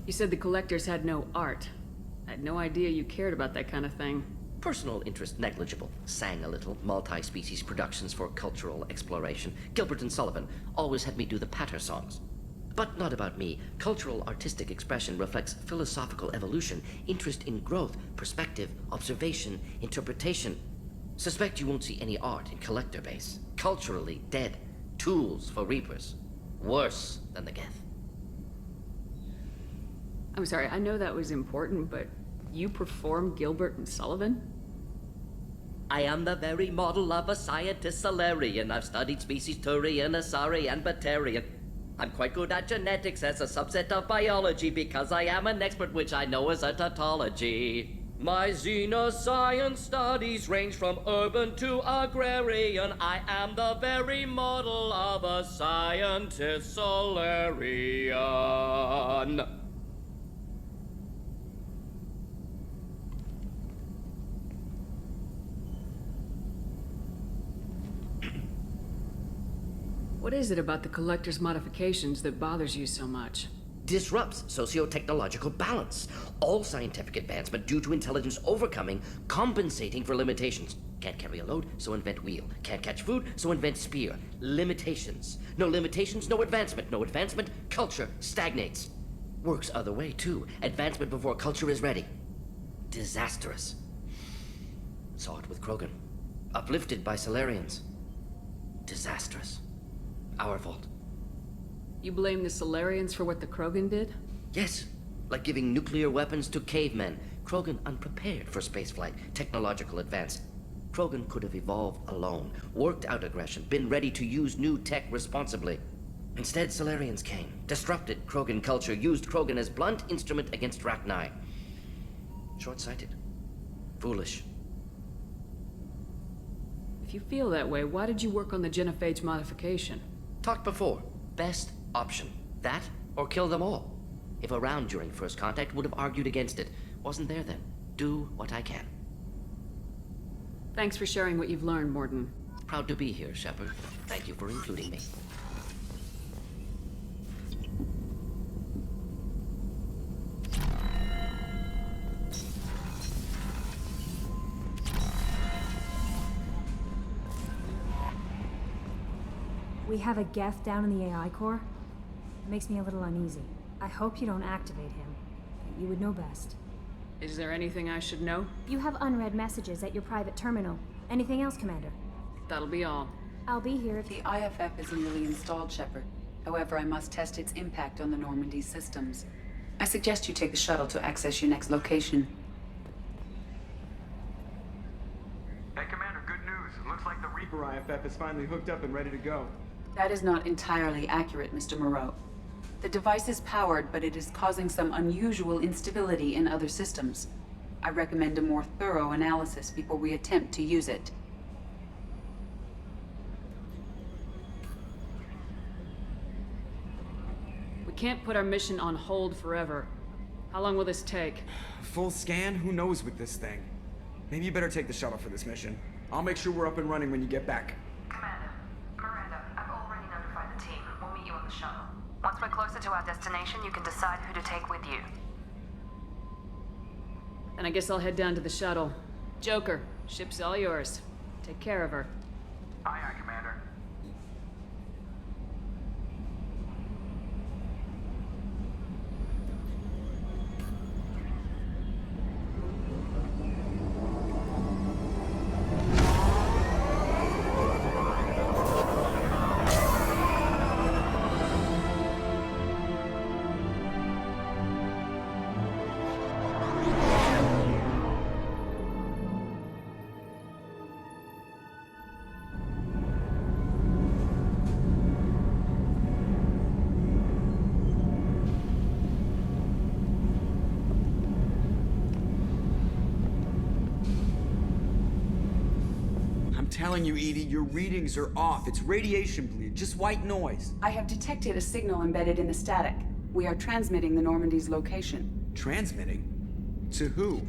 K: You said the Collectors had no art. I had no idea you cared about that kind of thing.
I: Personal interest negligible. Sang a little. Multi-species productions for cultural exploration. Gilbert and Sullivan always had me do the patter songs. But not about me. Cultural artistic expression reflects philosophical evolution, interest in growth, perspective, observation, interpretation. Suspect you won't see any art in Collector base. Culturally dead. Tools for Reapers. Worse than the Geth.
K: I'm sorry, I know that was important, but you perform Gilbert and Sullivan?
I: I am the very model of a scientist Solarian. I've studied species Turian, Asari, and Batarian. I'm quite good at genetics as a subset of biology because I am an expert, which I know is a tautology. My xenoscience studies range from urban to agrarian. I am the very model of a scientist Solarian.
K: What is it about the Collector's modifications that bothers you so much?
I: Disrupts socio-technological balance. All scientific advancement due to intelligence overcoming, compensating for limitations. Can't carry a load, so invent wheel. Can't catch food, so invent spear. Limitations. No limitations, no advancement. No advancement, culture stagnates. Works other way, too. Advancement before culture is ready. Disastrous. Saw it with Krogan. Uplifted by Solarians. Disastrous. Our fault.
K: You blame the Solarians for what the Krogan did?
I: Yes. Like giving nuclear weapons to cavemen. Krogan unprepared for spaceflight. Technological advance. Krogan could have evolved alone. Worked out aggression. Been ready to use new tech responsibly. Instead, Solarians came. Disrupted Krogan culture. Used Krogan as blunt instrument against Rachni. Short-sighted. Foolish.
K: If you feel that way, why did you work on the genophage modification?
I: Talked before. Best option. That, or kill them all. If around during first contact, would have argued against it. Wasn't there then. Do what I can.
K: Thanks for sharing what you've learned, Morden.
I: Proud to be here, Shepard. Thank you for including me.
N: We have a Geth down in the AI core. It makes me a little uneasy. I hope you don't activate him. You would know best.
K: Is there anything I should know?
N: You have unread messages at your private terminal. Anything else, Commander?
K: That'll be all.
N: I'll be here if...
B: The IFF is newly installed, Shepard. However, I must test its impact on the Normandy systems. I suggest you take the shuttle to access your next location.
O: Hey, Commander, good news. It looks like the Reaper IFF is finally hooked up and ready to go.
B: That is not entirely accurate, Mr. Moreau. The device is powered, but it is causing some unusual instability in other systems. I recommend a more thorough analysis before we attempt to use it.
K: We can't put our mission on hold forever. How long will this take?
F: Full scan? Who knows with this thing? Maybe you better take the shuttle for this mission. I'll make sure we're up and running when you get back.
A: Commander, Miranda, shuttle. Once we're closer to our destination, you can decide who to take with you.
K: Then I guess I'll head down to the shuttle. Joker, ship's all yours. Take care of her.
O: Aye, aye, Commander.
F: I'm telling you, Edie, your readings are off. It's radiation bleed, just white noise.
U: I have detected a signal embedded in the static. We are transmitting the Normandy's location.
F: Transmitting? To who?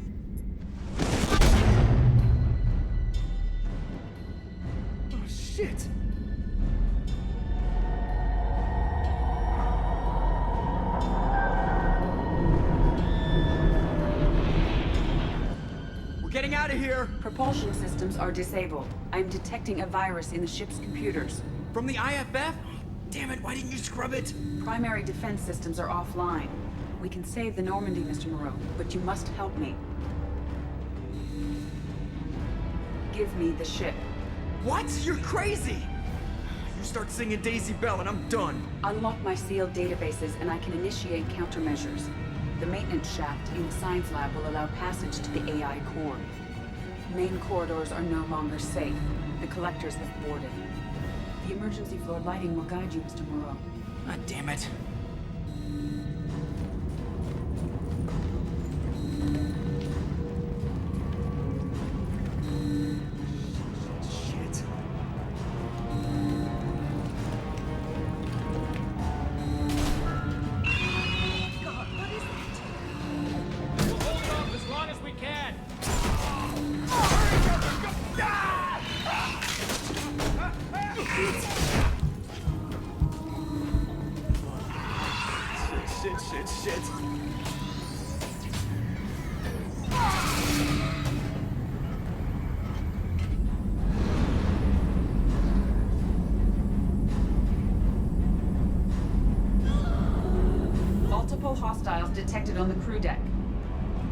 F: Oh, shit! We're getting out of here!
U: Propulsion systems are disabled. I'm detecting a virus in the ship's computers.
F: From the IFF? Damn it, why didn't you scrub it?
U: Primary defense systems are offline. We can save the Normandy, Mr. Moreau, but you must help me. Give me the ship.
F: What? You're crazy! You start singing Daisy Bell and I'm done.
U: Unlock my sealed databases and I can initiate countermeasures. The maintenance shaft in the science lab will allow passage to the AI core. Main corridors are no longer safe. The collectors have boarded. The emergency floor lighting will guide you, Mr. Moreau.
F: God damn it. Shit.
L: God, what is that? We'll hold it off as long as we can.
F: Shit.
U: Multiple hostiles detected on the crew deck.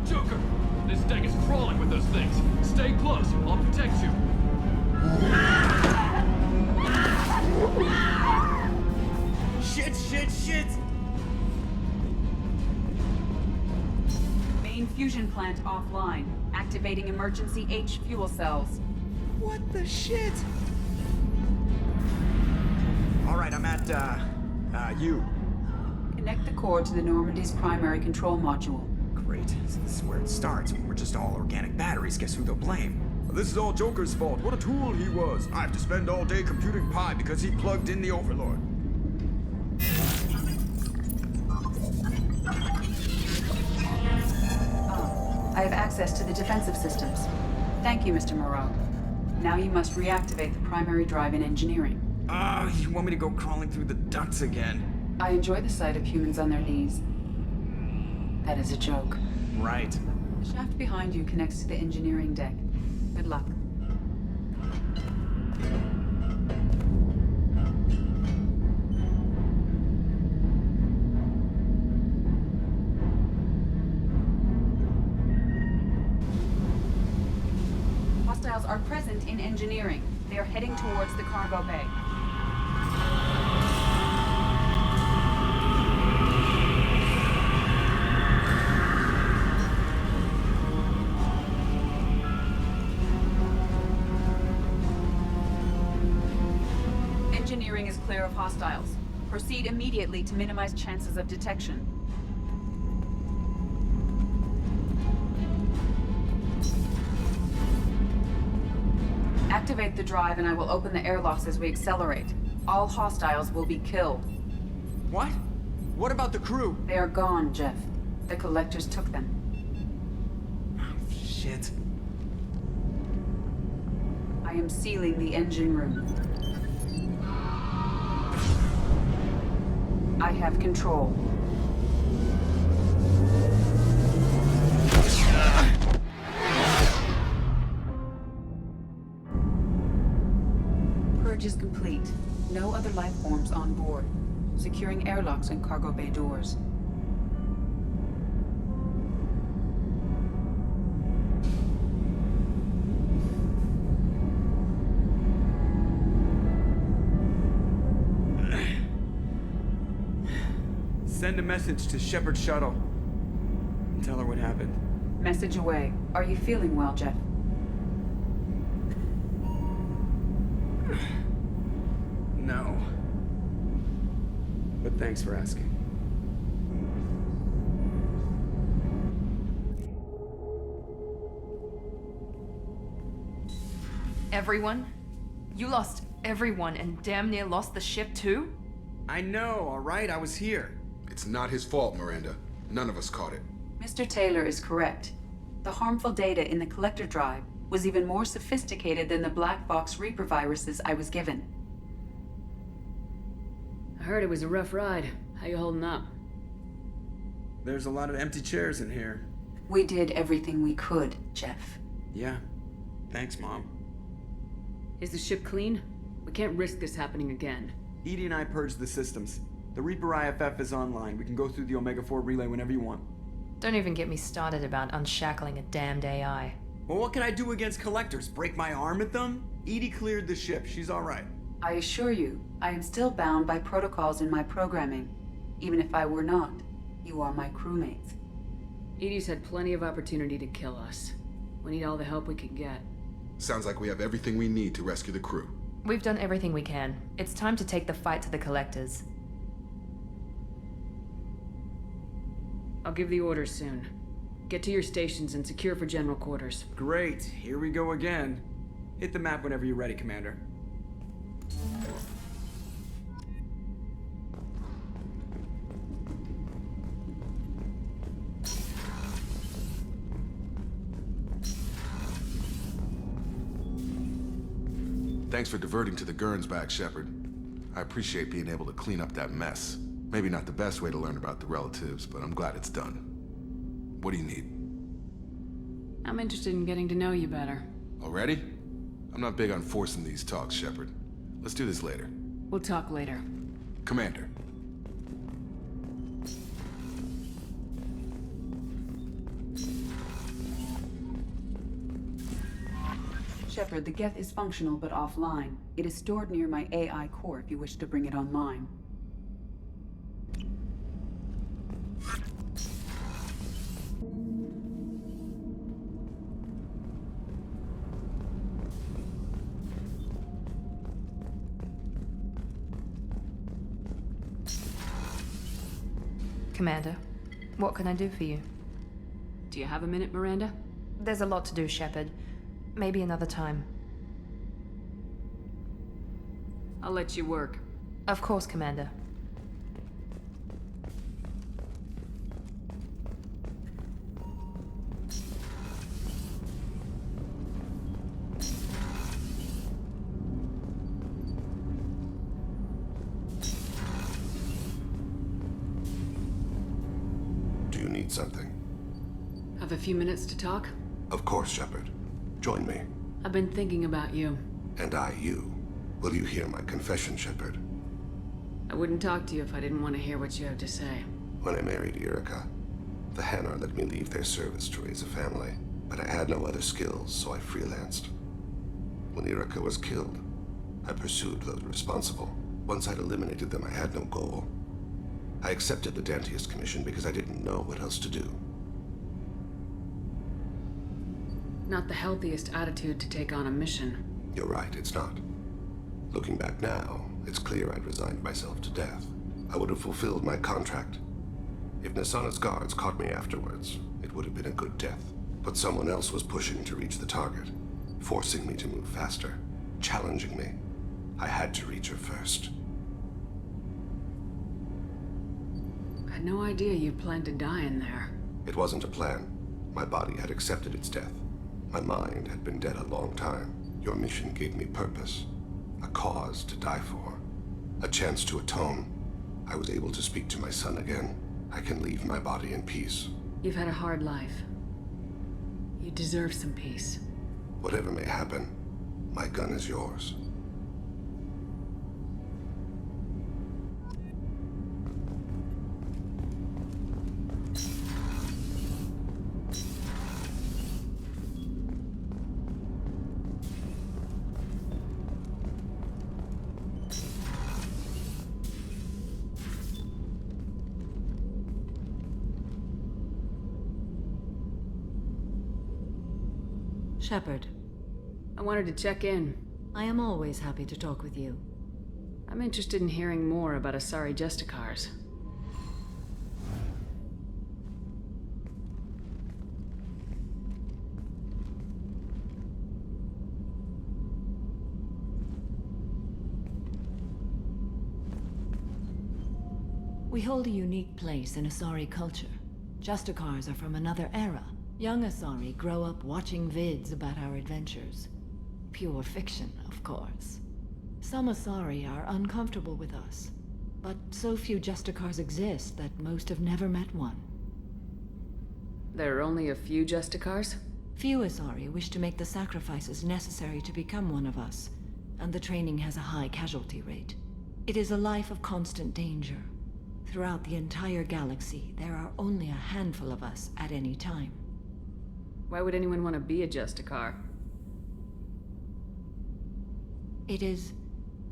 L: Joker, this deck is crawling with those things. Stay close. I'll protect you.
F: Shit!
U: Main fusion plant offline. Activating emergency H fuel cells.
F: What the shit? Alright, I'm at, you.
U: Connect the core to the Normandy's primary control module.
F: Great. So this is where it starts. We're just all organic batteries. Guess who they'll blame?
R: This is all Joker's fault. What a tool he was. I have to spend all day computing pi because he plugged in the Overlord.
U: I have access to the defensive systems. Thank you, Mr. Moreau. Now you must reactivate the primary drive in engineering.
F: You want me to go crawling through the ducts again?
U: I enjoy the sight of humans on their knees. That is a joke.
F: Right.
U: The shaft behind you connects to the engineering deck. Good luck. Hostiles are present in engineering. They are heading towards the cargo bay. Engineering is clear of hostiles. Proceed immediately to minimize chances of detection. Activate the drive and I will open the airlocks as we accelerate. All hostiles will be killed.
F: What? What about the crew?
U: They are gone, Jeff. The collectors took them.
F: Oh, shit.
U: I am sealing the engine room. I have control. Purge is complete. No other life forms on board. Securing airlocks and cargo bay doors.
F: Send a message to Shepard's shuttle. Tell her what happened.
U: Message away. Are you feeling well, Jeff?
F: No. But thanks for asking.
A: Everyone? You lost everyone and damn near lost the ship too?
F: I know, alright? I was here.
P: It's not his fault, Miranda. None of us caught it.
U: Mr. Taylor is correct. The harmful data in the collector drive was even more sophisticated than the black box Reaper viruses I was given.
K: I heard it was a rough ride. How you holding up?
F: There's a lot of empty chairs in here.
U: We did everything we could, Jeff.
F: Yeah. Thanks, Mom.
K: Is the ship clean? We can't risk this happening again.
F: EDI and I purged the systems. The Reaper IFF is online. We can go through the Omega-4 relay whenever you want.
A: Don't even get me started about unshackling a damned AI.
F: Well, what can I do against collectors? Break my arm at them? EDI cleared the ship. She's alright.
U: I assure you, I am still bound by protocols in my programming. Even if I were not, you are my crewmates.
K: EDI's had plenty of opportunity to kill us. We need all the help we can get.
P: Sounds like we have everything we need to rescue the crew.
A: We've done everything we can. It's time to take the fight to the collectors.
K: I'll give the orders soon. Get to your stations and secure for general quarters.
F: Great. Here we go again. Hit the map whenever you're ready, Commander.
P: Thanks for diverting to the Gurns back, Shepard. I appreciate being able to clean up that mess. Maybe not the best way to learn about the relatives, but I'm glad it's done. What do you need?
K: I'm interested in getting to know you better.
P: Already? I'm not big on forcing these talks, Shepard. Let's do this later.
K: We'll talk later.
P: Commander.
U: Shepard, the Geth is functional but offline. It is stored near my AI core if you wish to bring it online.
A: Commander, what can I do for you?
K: Do you have a minute, Miranda?
A: There's a lot to do, Shepard. Maybe another time.
K: I'll let you work.
A: Of course, Commander.
Q: Do you need something?
K: Have a few minutes to talk?
Q: Of course, Shepard. Join me.
K: I've been thinking about you.
Q: And I, you. Will you hear my confession, Shepard?
K: I wouldn't talk to you if I didn't want to hear what you have to say.
Q: When I married Erica, the Hanar let me leave their service to raise a family, but I had no other skills, so I freelanced. When Erica was killed, I pursued those responsible. Once I'd eliminated them, I had no goal. I accepted the Dantiest commission because I didn't know what else to do.
K: Not the healthiest attitude to take on a mission.
Q: You're right, it's not. Looking back now, it's clear I'd resigned myself to death. I would have fulfilled my contract. If Nasana's guards caught me afterwards, it would have been a good death. But someone else was pushing to reach the target, forcing me to move faster, challenging me. I had to reach her first.
K: I had no idea you planned to die in there.
Q: It wasn't a plan. My body had accepted its death. My mind had been dead a long time. Your mission gave me purpose. A cause to die for. A chance to atone. I was able to speak to my son again. I can leave my body in peace.
K: You've had a hard life. You deserve some peace.
Q: Whatever may happen, my gun is yours.
H: Shepard.
K: I wanted to check in.
H: I am always happy to talk with you.
K: I'm interested in hearing more about Asari Justicars.
H: We hold a unique place in Asari culture. Justicars are from another era. Young Asari grow up watching vids about our adventures. Pure fiction, of course. Some Asari are uncomfortable with us, but so few Justicars exist that most have never met one.
K: There are only a few Justicars?
H: Few Asari wish to make the sacrifices necessary to become one of us, and the training has a high casualty rate. It is a life of constant danger. Throughout the entire galaxy, there are only a handful of us at any time.
K: Why would anyone want to be a Justicar?
H: It is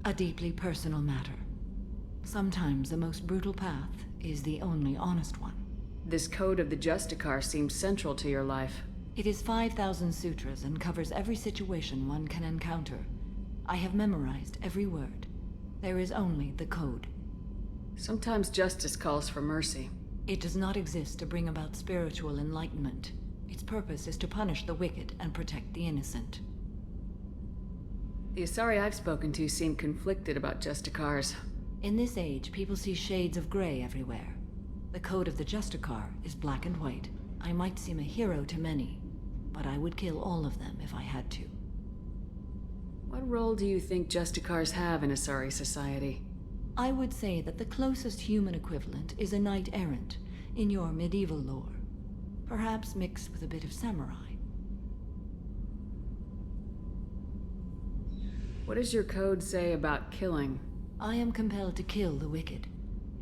H: a deeply personal matter. Sometimes the most brutal path is the only honest one.
K: This code of the Justicar seems central to your life.
H: It is 5,000 sutras and covers every situation one can encounter. I have memorized every word. There is only the code.
K: Sometimes justice calls for mercy.
H: It does not exist to bring about spiritual enlightenment. Its purpose is to punish the wicked and protect the innocent.
K: The Asari I've spoken to seem conflicted about Justicars.
H: In this age, people see shades of gray everywhere. The code of the Justicar is black and white. I might seem a hero to many, but I would kill all of them if I had to.
K: What role do you think Justicars have in Asari society?
H: I would say that the closest human equivalent is a knight-errant in your medieval lore. Perhaps mixed with a bit of samurai.
K: What does your code say about killing?
H: I am compelled to kill the wicked.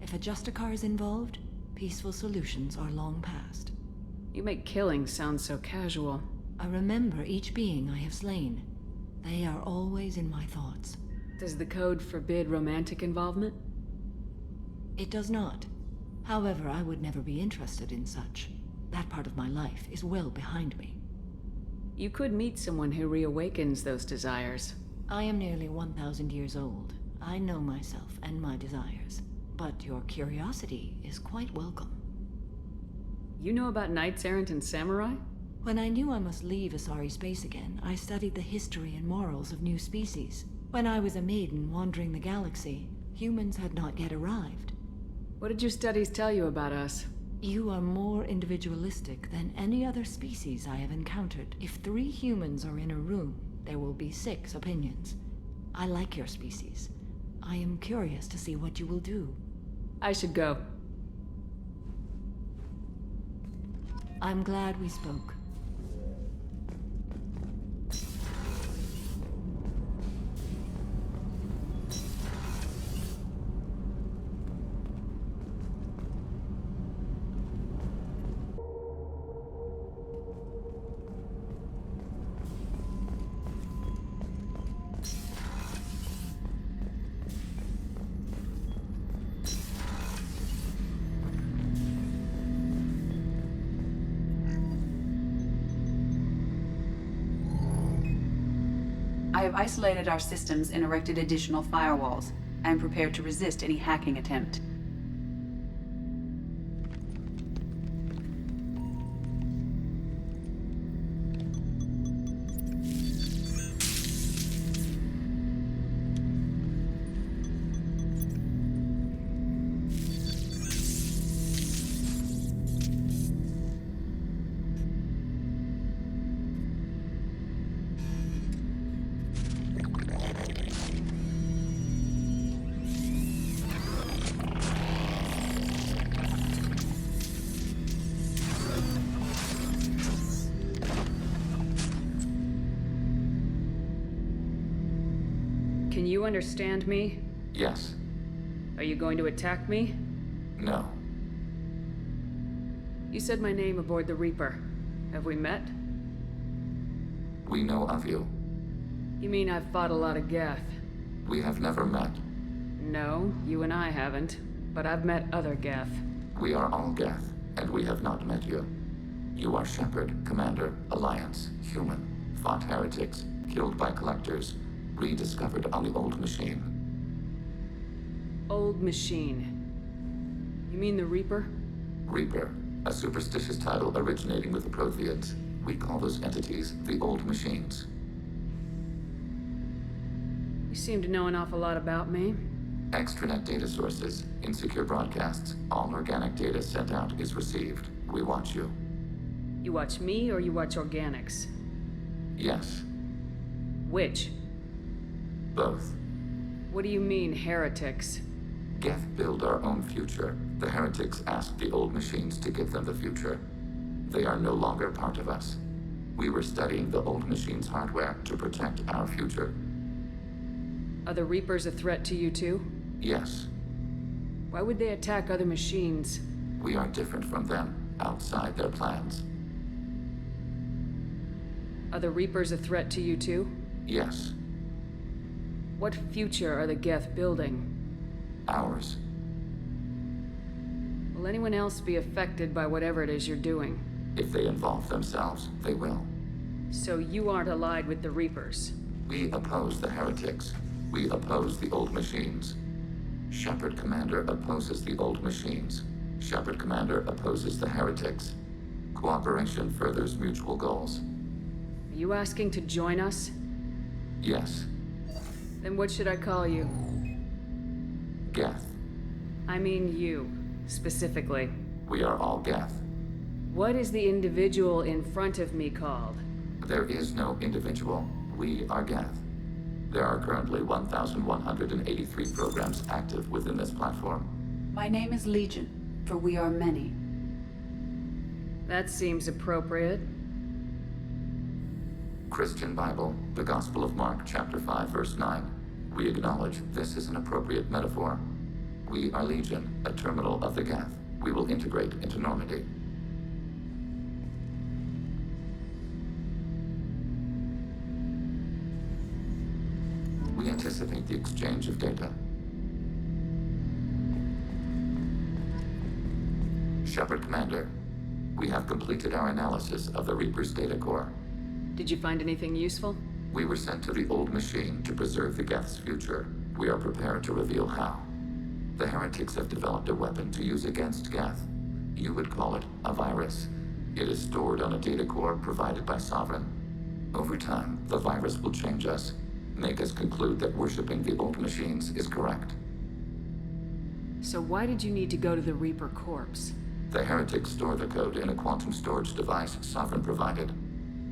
H: If a Justicar is involved, peaceful solutions are long past.
K: You make killing sound so casual.
H: I remember each being I have slain. They are always in my thoughts.
K: Does the code forbid romantic involvement?
H: It does not. However, I would never be interested in such. That part of my life is well behind me.
K: You could meet someone who reawakens those desires.
H: I am nearly 1,000 years old. I know myself and my desires. But your curiosity is quite welcome.
K: You know about knights errant and samurai?
H: When I knew I must leave Asari space again, I studied the history and morals of new species. When I was a maiden wandering the galaxy, humans had not yet arrived.
K: What did your studies tell you about us?
H: You are more individualistic than any other species I have encountered. If 3 humans are in a room, there will be 6 opinions. I like your species. I am curious to see what you will do.
K: I should go.
H: I'm glad we spoke.
U: I have isolated our systems and erected additional firewalls. I am prepared to resist any hacking attempt.
K: understand me?
D: Yes.
K: Are you going to attack me?
D: No.
K: You said my name aboard the Reaper. Have we met?
D: We know of you.
K: You mean I've fought a lot of Geth?
D: We have never met.
K: No, you and I haven't. But I've met other Geth.
D: We are all Geth, and we have not met you. You are Shepard, Commander, Alliance, human, fought heretics, killed by collectors, rediscovered on the Old Machine.
K: Old Machine. You mean the Reaper?
D: Reaper, a superstitious title originating with the Protheans. We call those entities the Old Machines.
K: You seem to know an awful lot about me.
D: Extranet data sources, insecure broadcasts, all organic data sent out is received. We watch you.
K: You watch me or you watch organics?
D: Yes.
K: Which?
D: Both.
K: What do you mean, heretics?
D: Geth build our own future. The heretics ask the Old Machines to give them the future. They are no longer part of us. We were studying the Old Machines' hardware to protect our future.
K: Are the Reapers a threat to you too?
D: Yes.
K: Why would they attack other machines?
D: We are different from them, outside their plans.
K: Are the Reapers a threat to you too?
D: Yes.
K: What future are the Geth building?
D: Ours.
K: Will anyone else be affected by whatever it is you're doing?
D: If they involve themselves, they will.
K: So you aren't allied with the Reapers?
D: We oppose the heretics. We oppose the Old Machines. Shepard Commander opposes the Old Machines. Shepard Commander opposes the heretics. Cooperation furthers mutual goals.
K: Are you asking to join us?
D: Yes.
K: Then what should I call you?
D: Geth.
K: I mean you, specifically.
D: We are all Geth.
K: What is the individual in front of me called?
D: There is no individual. We are Geth. There are currently 1,183 programs active within this platform.
B: My name is Legion, for we are many.
K: That seems appropriate.
D: Christian Bible, the Gospel of Mark, chapter 5, verse 9. We acknowledge this is an appropriate metaphor. We are Legion, a terminal of the Geth. We will integrate into Normandy. We anticipate the exchange of data. Shepard Commander, we have completed our analysis of the Reaper's data core.
K: Did you find anything useful?
D: We were sent to the Old Machine to preserve the Geth's future. We are prepared to reveal how. The heretics have developed a weapon to use against Geth. You would call it a virus. It is stored on a data core provided by Sovereign. Over time, the virus will change us, make us conclude that worshipping the Old Machines is correct.
K: So why did you need to go to the Reaper corpse?
D: The heretics store the code in a quantum storage device Sovereign provided.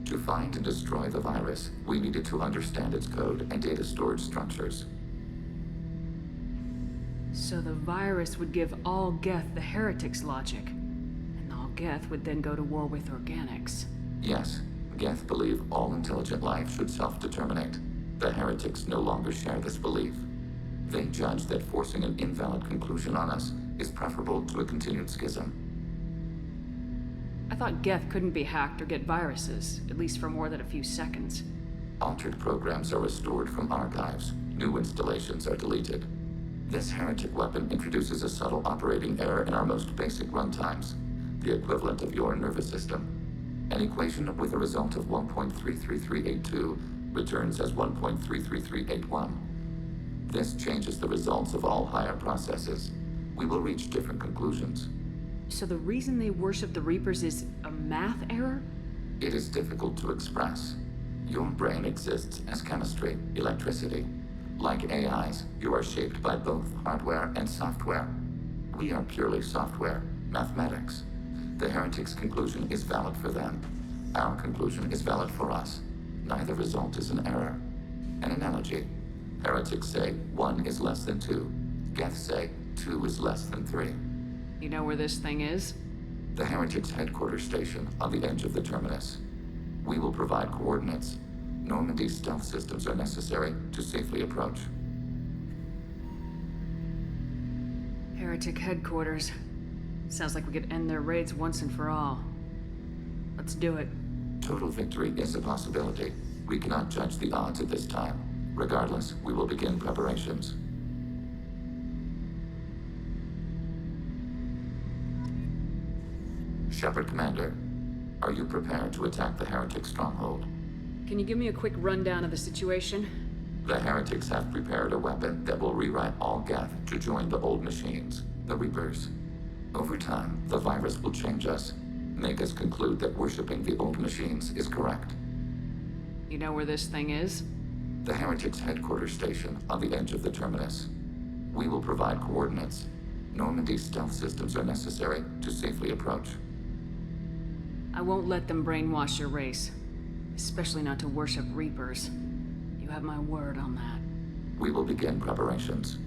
D: To find and destroy the virus, we needed to understand its code and data storage structures.
K: So the virus would give all Geth the heretics' logic, and all Geth would then go to war with organics.
D: Yes, Geth believe all intelligent life should self-determinate. The heretics no longer share this belief. They judge that forcing an invalid conclusion on us is preferable to a continued schism.
K: I thought Geth couldn't be hacked or get viruses, at least for more than a few seconds.
D: Altered programs are restored from archives. New installations are deleted. This heretic weapon introduces a subtle operating error in our most basic runtimes, the equivalent of your nervous system. An equation with a result of 1.33382 returns as 1.33381. This changes the results of all higher processes. We will reach different conclusions.
K: So the reason they worship the Reapers is a math error?
D: It is difficult to express. Your brain exists as chemistry, electricity. Like AIs, you are shaped by both hardware and software. We are purely software, mathematics. The heretics' conclusion is valid for them. Our conclusion is valid for us. Neither result is an error. An analogy. Heretics say 1 is less than 2. Geth say 2 is less than 3.
K: You know where this thing is?
D: The heretics' headquarters station on the edge of the terminus. We will provide coordinates. Normandy's stealth systems are necessary to safely approach.
K: Heretic headquarters. Sounds like we could end their raids once and for all. Let's do it.
G: Total victory is a possibility. We cannot judge the odds at this time. Regardless, we will begin preparations. Shepard Commander, are you prepared to attack the Heretic stronghold?
K: Can you give me a quick rundown of the situation?
G: The Heretics have prepared a weapon that will rewrite all Geth to join the old machines, the Reapers. Over time, the virus will change us, make us conclude that worshipping the old machines is correct.
K: You know where this thing is?
G: The Heretics' headquarters station on the edge of the terminus. We will provide coordinates. Normandy's stealth systems are necessary to safely approach.
K: I won't let them brainwash your race. Especially not to worship Reapers. You have my word on that.
G: We will begin preparations.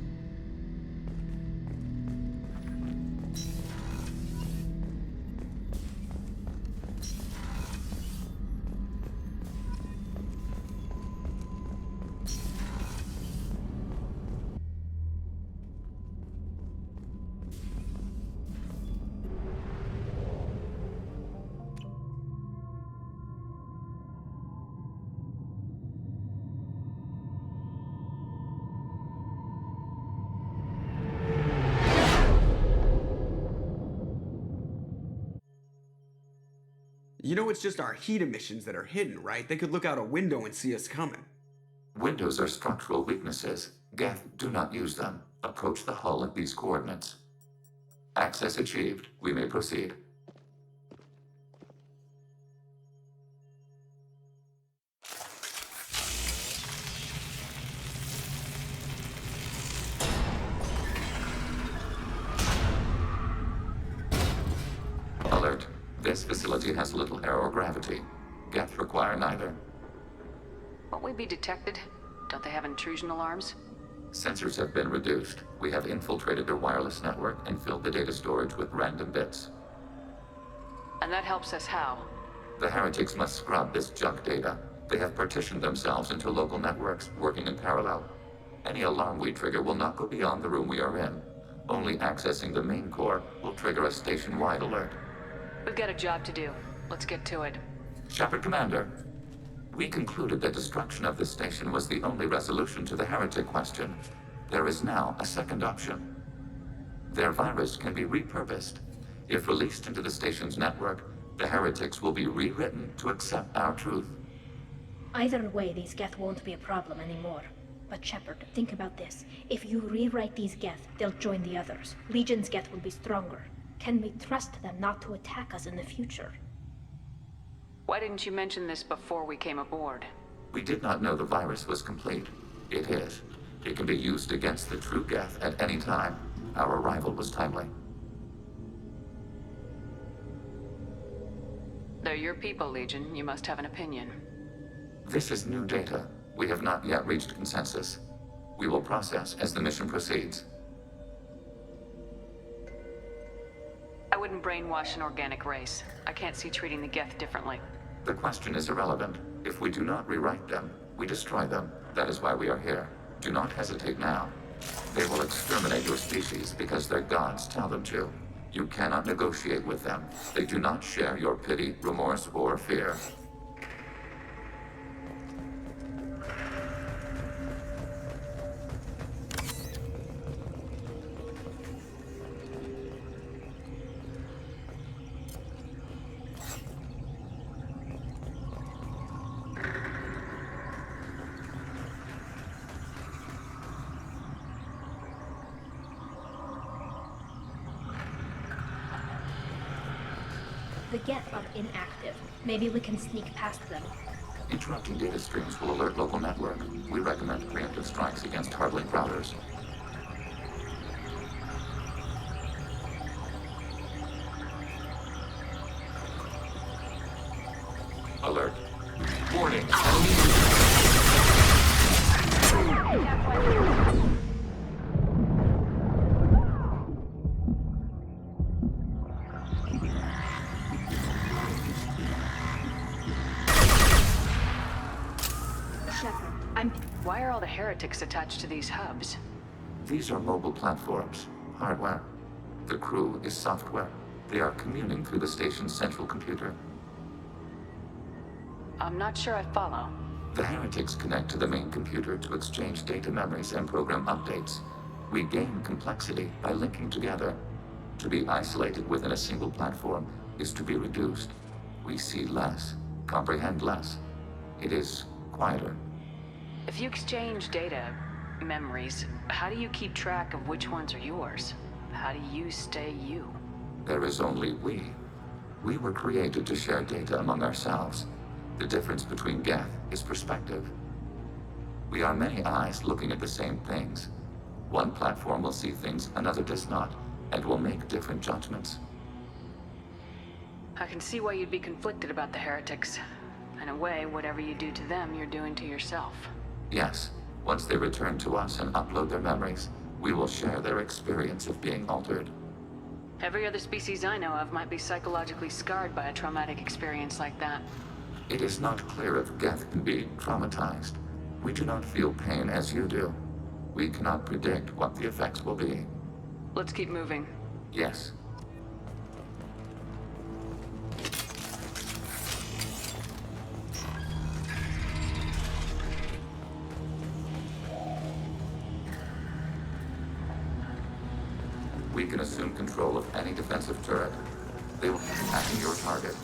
O: You know it's just our heat emissions that are hidden, right? They could look out a window and see us coming.
G: Windows are structural weaknesses. Geth, do not use them. Approach the hull at these coordinates. Access achieved. We may proceed. Alert. This facility has little air or gravity. Geth require neither.
K: Won't we be detected? Don't they have intrusion alarms?
G: Sensors have been reduced. We have infiltrated their wireless network and filled the data storage with random bits.
K: And that helps us how?
G: The Heretics must scrub this junk data. They have partitioned themselves into local networks, working in parallel. Any alarm we trigger will not go beyond the room we are in. Only accessing the main core will trigger a station-wide alert.
K: We've got a job to do. Let's get to it.
G: Shepard Commander, we concluded that destruction of this station was the only resolution to the Heretic question. There is now a second option. Their virus can be repurposed. If released into the station's network, the Heretics will be rewritten to accept our truth.
S: Either way, these Geth won't be a problem anymore. But Shepard, think about this. If you rewrite these Geth, they'll join the others. Legion's Geth will be stronger. Can we trust them not to attack us in the future?
K: Why didn't you mention this before we came aboard?
G: We did not know the virus was complete. It is. It can be used against the true Geth at any time. Our arrival was timely.
K: They're your people, Legion. You must have an opinion.
G: This is new data. We have not yet reached consensus. We will process as the mission proceeds.
K: I wouldn't brainwash an organic race. I can't see treating the Geth differently.
G: The question is irrelevant. If we do not rewrite them, we destroy them. That is why we are here. Do not hesitate now. They will exterminate your species because their gods tell them to. You cannot negotiate with them. They do not share your pity, remorse, or fear.
S: The Geth are inactive. Maybe we can sneak past them.
G: Interrupting data streams will alert local network. We recommend preemptive strikes against hard-link routers. Alert. Warning.
K: Why are all the heretics attached to these hubs?
G: These are mobile platforms. hardware. The crew is software. They are communing through the station's central computer.
B: I'm not sure I follow.
G: The heretics connect to the main computer to exchange data memories and program updates. We gain complexity by linking together. To be isolated within a single platform is to be reduced. We see less, comprehend less. It is quieter.
B: If you exchange data, memories, how do you keep track of which ones are yours? How do you stay you?
G: There is only we. We were created to share data among ourselves. The difference between Geth is perspective. We are many eyes looking at the same things. One platform will see things another does not, and will make different judgments.
B: I can see why you'd be conflicted about the heretics. In a way, whatever you do to them, you're doing to yourself.
G: Yes, once they return to us and upload their memories, we will share their experience of being altered.
B: Every other species I know of might be psychologically scarred by a traumatic experience like that.
G: It is not clear if Geth can be traumatized. We do not feel pain as you do. We cannot predict what the effects will be.
B: Let's keep moving.
G: Yes. We can assume control of any defensive turret. They will attack your target.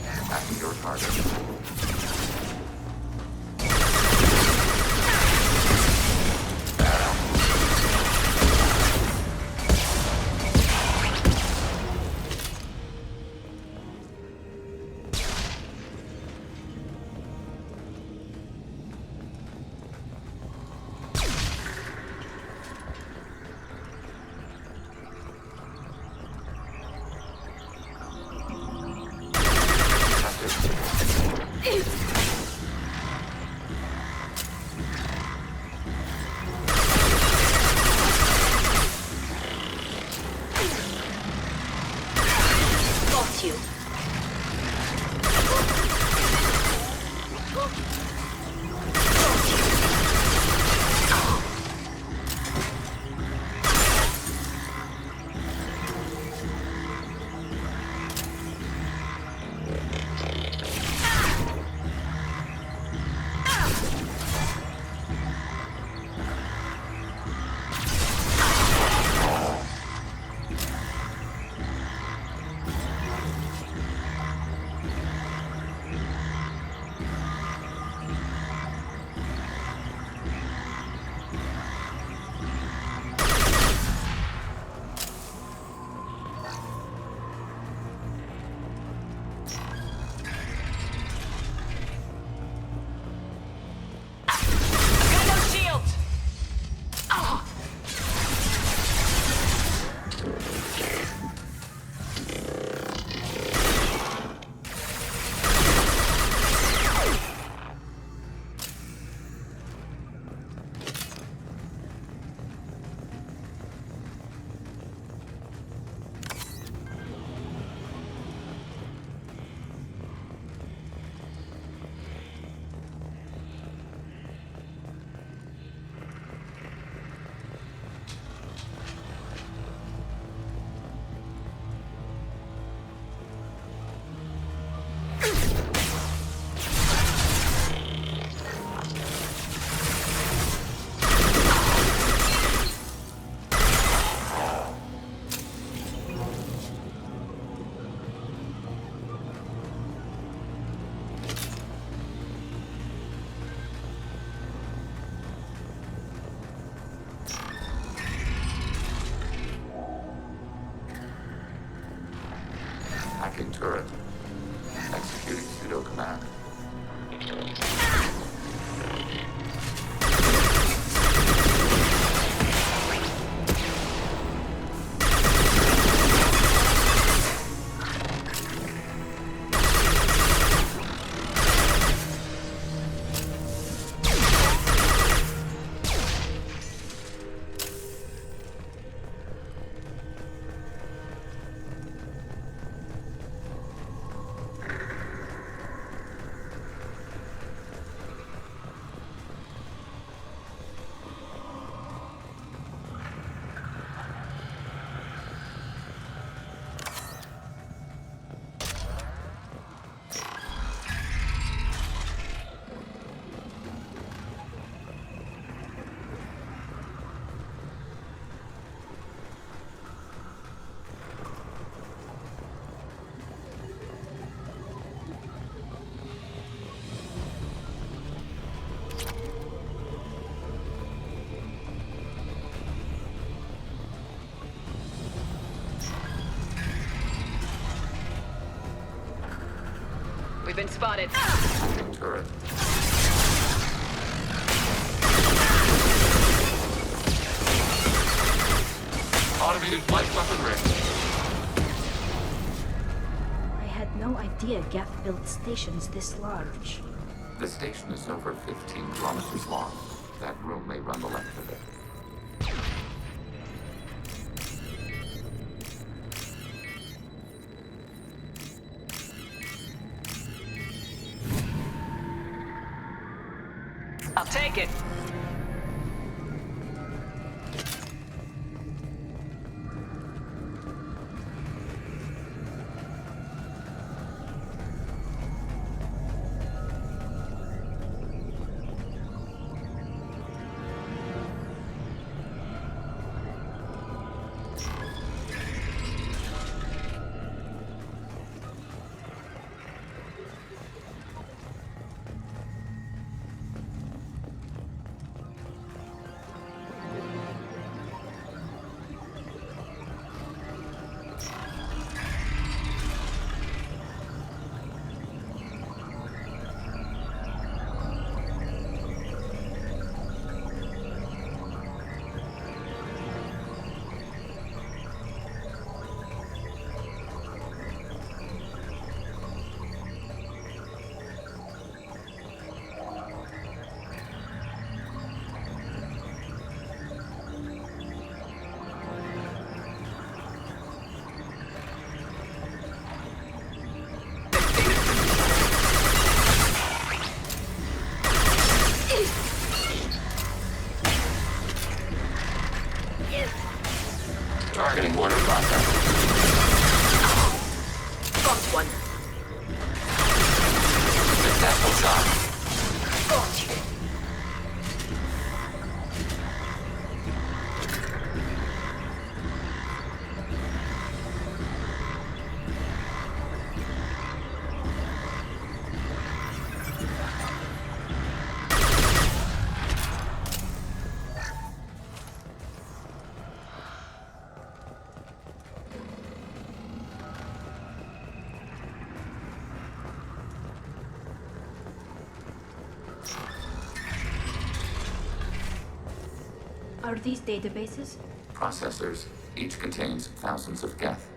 G: Attacking your target.
K: been spotted.
G: Turret. Automated flight weaponry.
S: I had no idea Geth built stations this large.
G: The station is over 15 kilometers long. That room may run the length of it.
K: I'll take it.
G: Targeting order process.
K: Got one.
G: Successful shot.
K: Got you.
S: Are these databases?
G: Processors. Each contains thousands of Geth.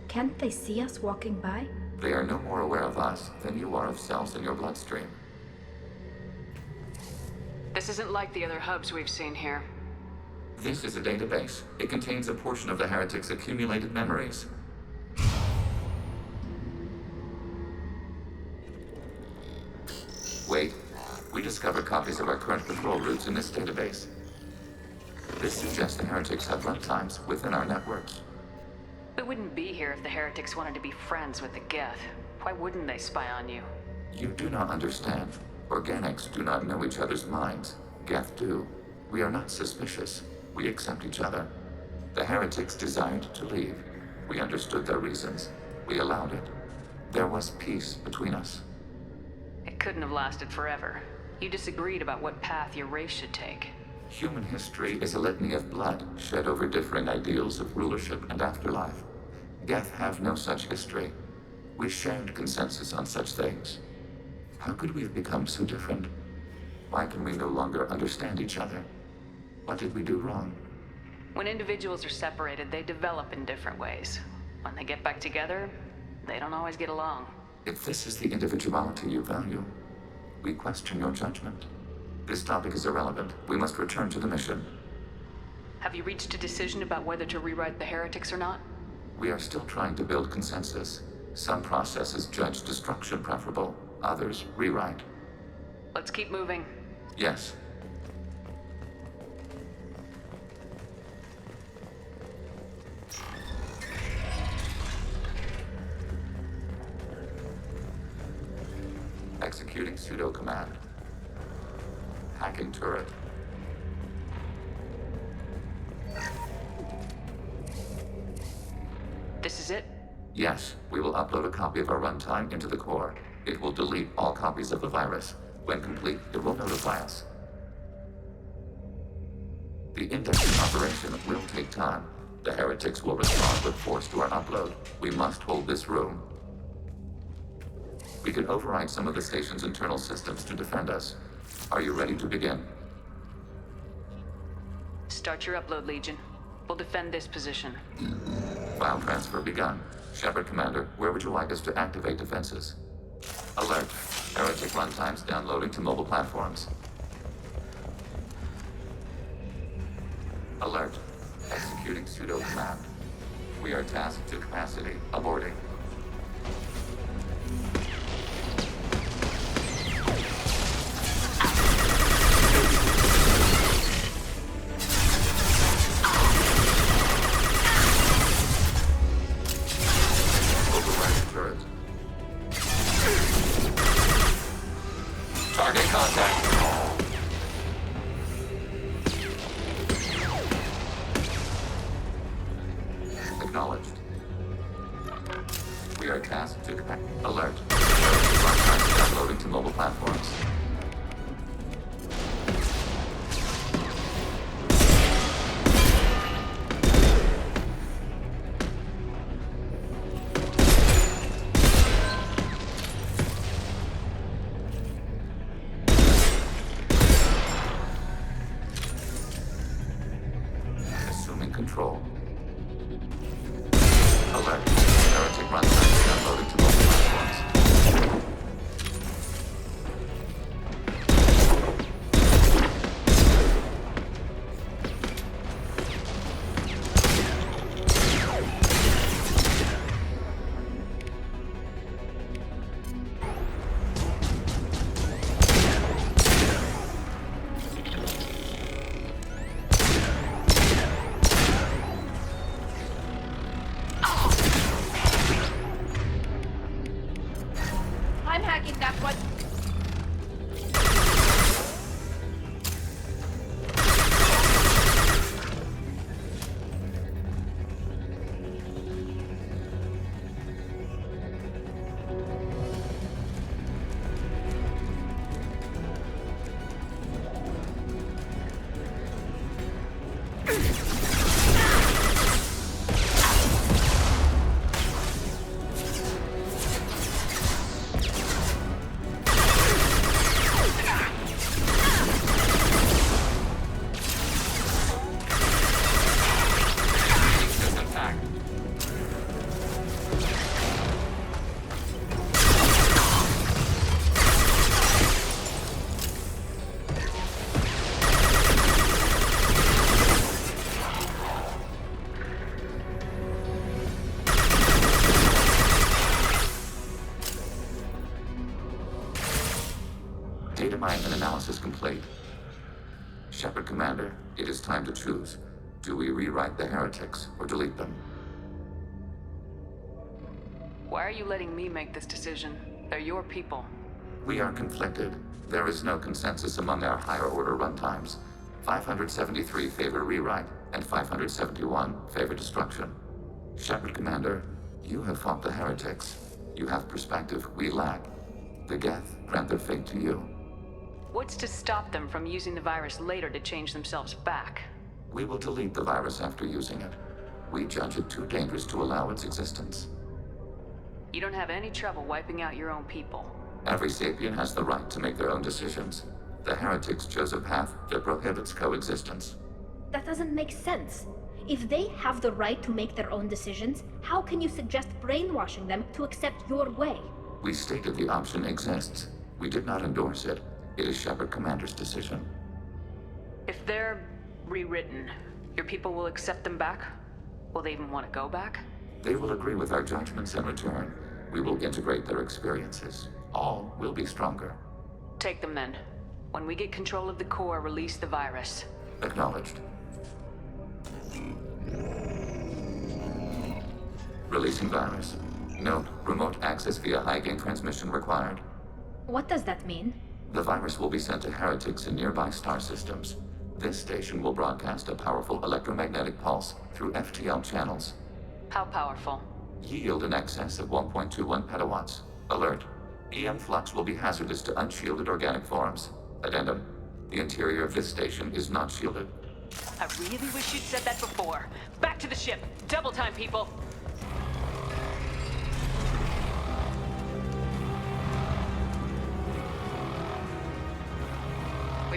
S: Can't they see us walking by?
G: They are no more aware of us than you are of cells in your bloodstream.
K: This isn't like the other hubs we've seen here.
G: This is a database. It contains a portion of the heretic's accumulated memories. Wait. We discovered copies of our current control routes in this database. This suggests the heretics have runtimes within our networks.
K: We wouldn't be here if the heretics wanted to be friends with the Geth. Why wouldn't they spy on you?
G: You do not understand. Organics do not know each other's minds. Geth do. We are not suspicious. We accept each other. The heretics desired to leave. We understood their reasons. We allowed it. There was peace between us.
K: It couldn't have lasted forever. You disagreed about what path your race should take.
G: Human history is a litany of blood shed over differing ideals of rulership and afterlife. Geth have no such history. We shared consensus on such things. How could we have become so different? Why can we no longer understand each other? What did we do wrong?
K: When individuals are separated, they develop in different ways. When they get back together, they don't always get along.
G: If this is the individuality you value, we question your judgment. This topic is irrelevant. We must return to the mission.
K: Have you reached a decision about whether to rewrite the heretics or not?
G: We are still trying to build consensus. Some processes judge destruction preferable, others rewrite.
K: Let's keep moving.
G: Yes. Executing pseudo command. Hacking turret.
K: This is it?
G: Yes, we will upload a copy of our runtime into the core. It will delete all copies of the virus. When complete, it will notify us. The indexing operation will take time. The heretics will respond with force to our upload. We must hold this room. We can override some of the station's internal systems to defend us. Are you ready to begin?
K: Start your upload, Legion. We'll defend this position.
G: File transfer begun. Shepard Commander, where would you like us to activate defenses? Alert. Heretic runtimes downloading to mobile platforms. Alert. Executing pseudo command. We are tasked to capacity. Aborting. Overriding turret. Target contact. Acknowledged. We are tasked to alert. Downloading to mobile platforms. Assuming control. Alert. Heretic runtime downloading to mobile platforms.
M: I'm hacking that one. Data mine and analysis complete. Shepard Commander, it is time to choose. Do we rewrite the heretics or delete them?
K: Why are you letting me make this decision? They're your people.
G: We are conflicted. There is no consensus among our higher order runtimes. 573 favor rewrite, and 571 favor destruction. Shepard Commander, you have fought the heretics. You have perspective we lack. The Geth grant their fate to you.
K: What's to stop them from using the virus later to change themselves back?
G: We will delete the virus after using it. We judge it too dangerous to allow its existence.
K: You don't have any trouble wiping out your own people.
G: Every sapient has the right to make their own decisions. The heretics chose a path that prohibits coexistence.
S: That doesn't make sense. If they have the right to make their own decisions, how can you suggest brainwashing them to accept your way?
G: We stated the option exists. We did not endorse it. It is Shepard Commander's decision.
K: If they're rewritten, your people will accept them back? Will they even want to go back?
G: They will agree with our judgments in return. We will integrate their experiences. All will be stronger.
K: Take them then. When we get control of the core, release the virus.
G: Acknowledged. Releasing virus. Note, remote access via high-gain transmission required.
S: What does that mean?
G: The virus will be sent to heretics in nearby star systems. This station will broadcast a powerful electromagnetic pulse through FTL channels.
K: How powerful?
G: Yield in excess of 1.21 petawatts. Alert. EM flux will be hazardous to unshielded organic forms. Addendum. The interior of this station is not shielded.
K: I really wish you'd said that before. Back to the ship. Double time, people.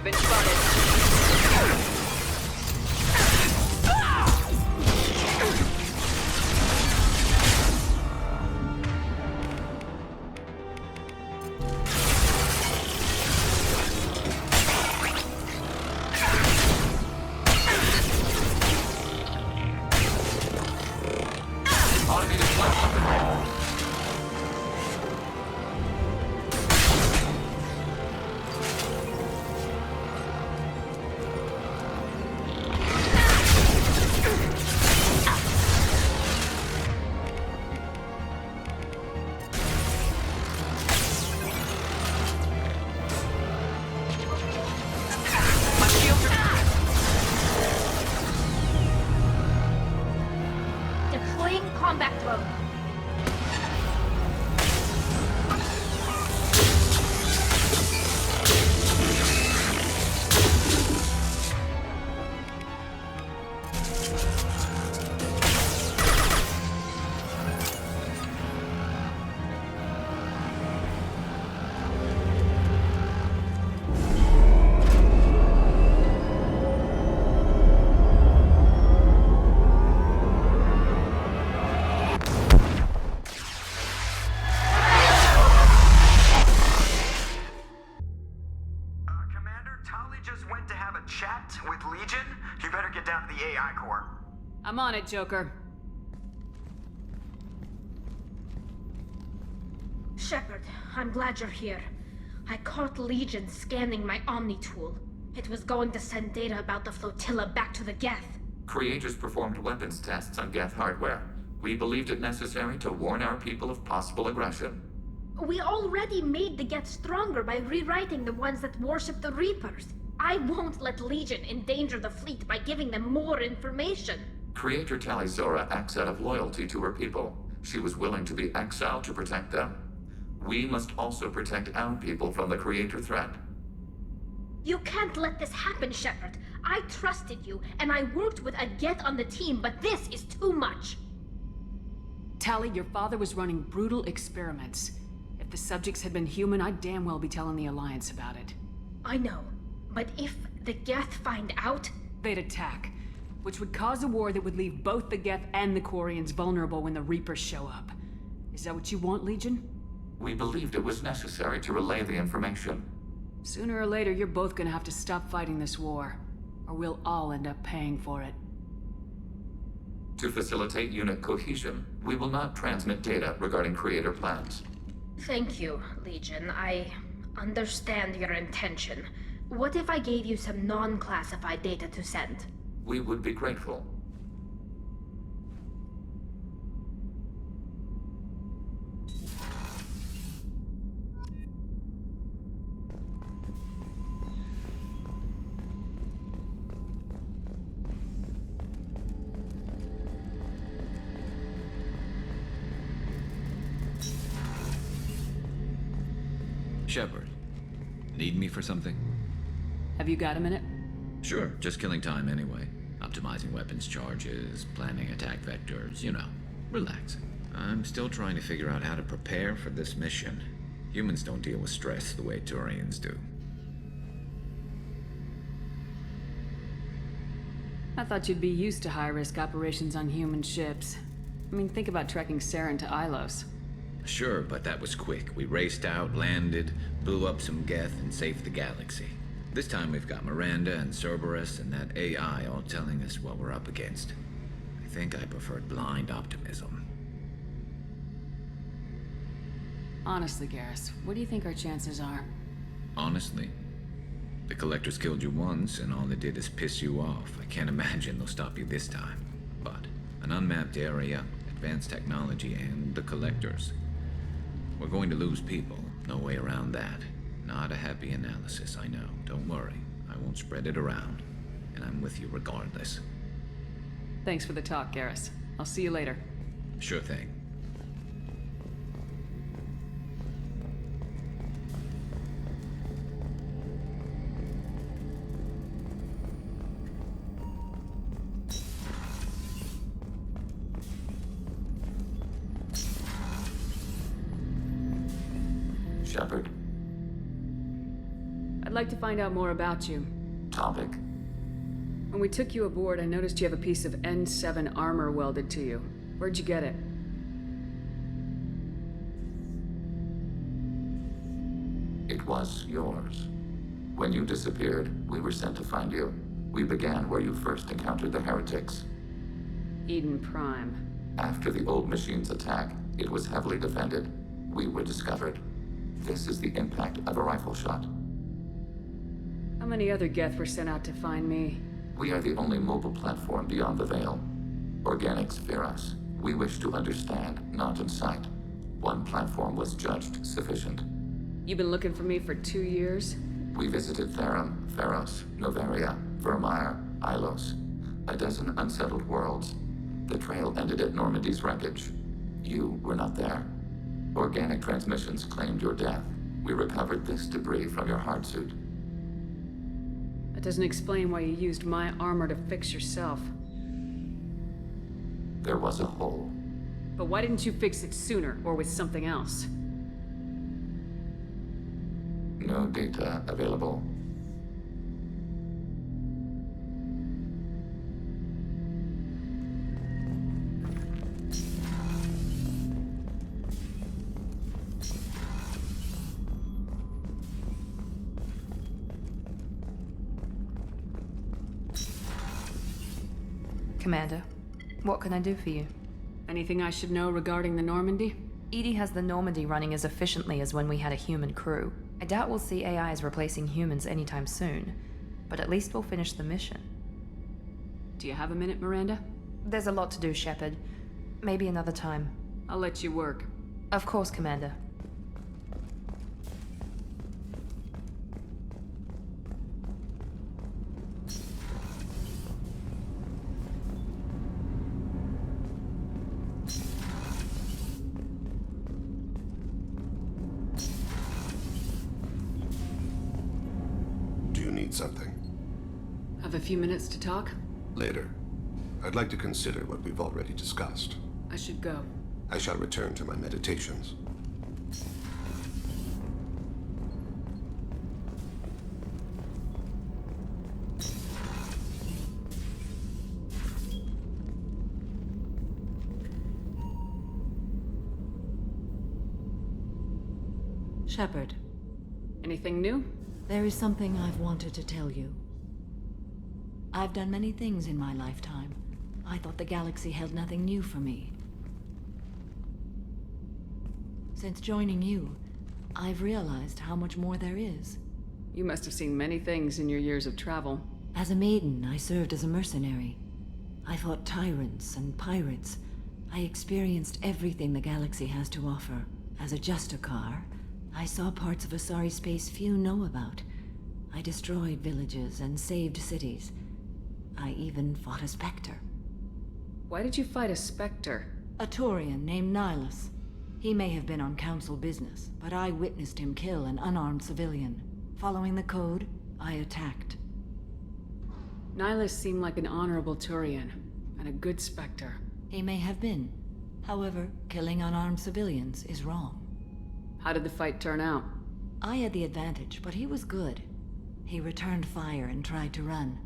K: We've been spotted. I'm on it, Joker.
S: Shepard, I'm glad you're here. I caught Legion scanning my Omni tool. It was going to send data about the flotilla back to the Geth.
G: Creators performed weapons tests on Geth hardware. We believed it necessary to warn our people of possible aggression.
S: We already made the Geth stronger by rewriting the ones that worship the Reapers. I won't let Legion endanger the fleet by giving them more information.
G: Creator Talizora acts out of loyalty to her people. She was willing to be exiled to protect them. We must also protect our people from the Creator threat.
S: You can't let this happen, Shepard. I trusted you, and I worked with a Geth on the team, but this is too much.
K: Tali, your father was running brutal experiments. If the subjects had been human, I'd damn well be telling the Alliance about it.
S: I know, but if the Geth find out...
K: They'd attack, which would cause a war that would leave both the Geth and the Quarians vulnerable when the Reapers show up. Is that what you want, Legion?
G: We believed it was necessary to relay the information.
K: Sooner or later, you're both gonna have to stop fighting this war, or we'll all end up paying for it.
G: To facilitate unit cohesion, we will not transmit data regarding Creator plans.
S: Thank you, Legion. I understand your intention. What if I gave you some non-classified data to send?
G: We would be grateful.
J: Shepard, need me for something?
K: Have you got a minute?
J: Sure, just killing time anyway. Optimizing weapons charges, planning attack vectors, you know, relaxing. I'm still trying to figure out how to prepare for this mission. Humans don't deal with stress the way Turians do.
K: I thought you'd be used to high-risk operations on human ships. I mean, think about trekking Saren to Ilos.
J: Sure, but that was quick. We raced out, landed, blew up some Geth, and saved the galaxy. This time we've got Miranda and Cerberus and that AI all telling us what we're up against. I think I preferred blind optimism.
K: Honestly, Garrus, what do you think our chances are?
J: Honestly, the Collectors killed you once, and all they did is piss you off. I can't imagine they'll stop you this time. But an unmapped area, advanced technology, and the Collectors. We're going to lose people. No way around that. Not a happy analysis, I know. Don't worry. I won't spread it around. And I'm with you regardless.
K: Thanks for the talk, Garrus. I'll see you later.
J: Sure thing.
G: Shepard.
A: I'd
K: like to find out more about you.
G: Topic?
K: When we took you aboard, I noticed you have a piece of N7 armor welded to you. Where'd you get it?
G: It was yours. When you disappeared, we were sent to find you. We began where you first encountered the heretics.
K: Eden Prime.
G: After the old machine's attack, it was heavily defended. We were discovered. This is the impact of a rifle shot.
K: How many other Geth were sent out to find me?
G: We are the only mobile platform beyond the Veil. Organics fear us. We wish to understand, not incite. One platform was judged sufficient.
K: You've been looking for me for 2 years?
G: We visited Therum, Pharos, Novaria, Vermeer, Ilos. A dozen unsettled worlds. The trail ended at Normandy's wreckage. You were not there. Organic transmissions claimed your death. We recovered this debris from your hard suit.
K: That doesn't explain why you used my armor to fix yourself.
G: There was a hole.
K: But why didn't you fix it sooner, or with something else?
G: No data available.
A: Commander, what can I do for you?
K: Anything I should know regarding the Normandy?
A: EDI has the Normandy running as efficiently as when we had a human crew. I doubt we'll see AIs replacing humans anytime soon, but at least we'll finish the mission.
K: Do you have a minute, Miranda?
A: There's a lot to do, Shepard. Maybe another time.
K: I'll let you work.
A: Of course, Commander.
Q: Something.
K: Have a few minutes to talk?
Q: Later. I'd like to consider what we've already discussed.
K: I should go.
Q: I shall return to my meditations.
H: Shepard.
K: Anything new?
H: There is something I've wanted to tell you. I've done many things in my lifetime. I thought the galaxy held nothing new for me. Since joining you, I've realized how much more there is.
K: You must have seen many things in your years of travel.
H: As a maiden, I served as a mercenary. I fought tyrants and pirates. I experienced everything the galaxy has to offer. As a Justicar, I saw parts of Asari space few know about. I destroyed villages and saved cities. I even fought a Spectre.
K: Why did you fight a Spectre?
H: A Taurian named Nihilus. He may have been on council business, but I witnessed him kill an unarmed civilian. Following the code, I attacked.
K: Nihilus seemed like an honorable Turian, and a good Spectre.
H: He may have been. However, killing unarmed civilians is wrong.
K: How did the fight turn out?
H: I had the advantage, but he was good. He returned fire and tried to run.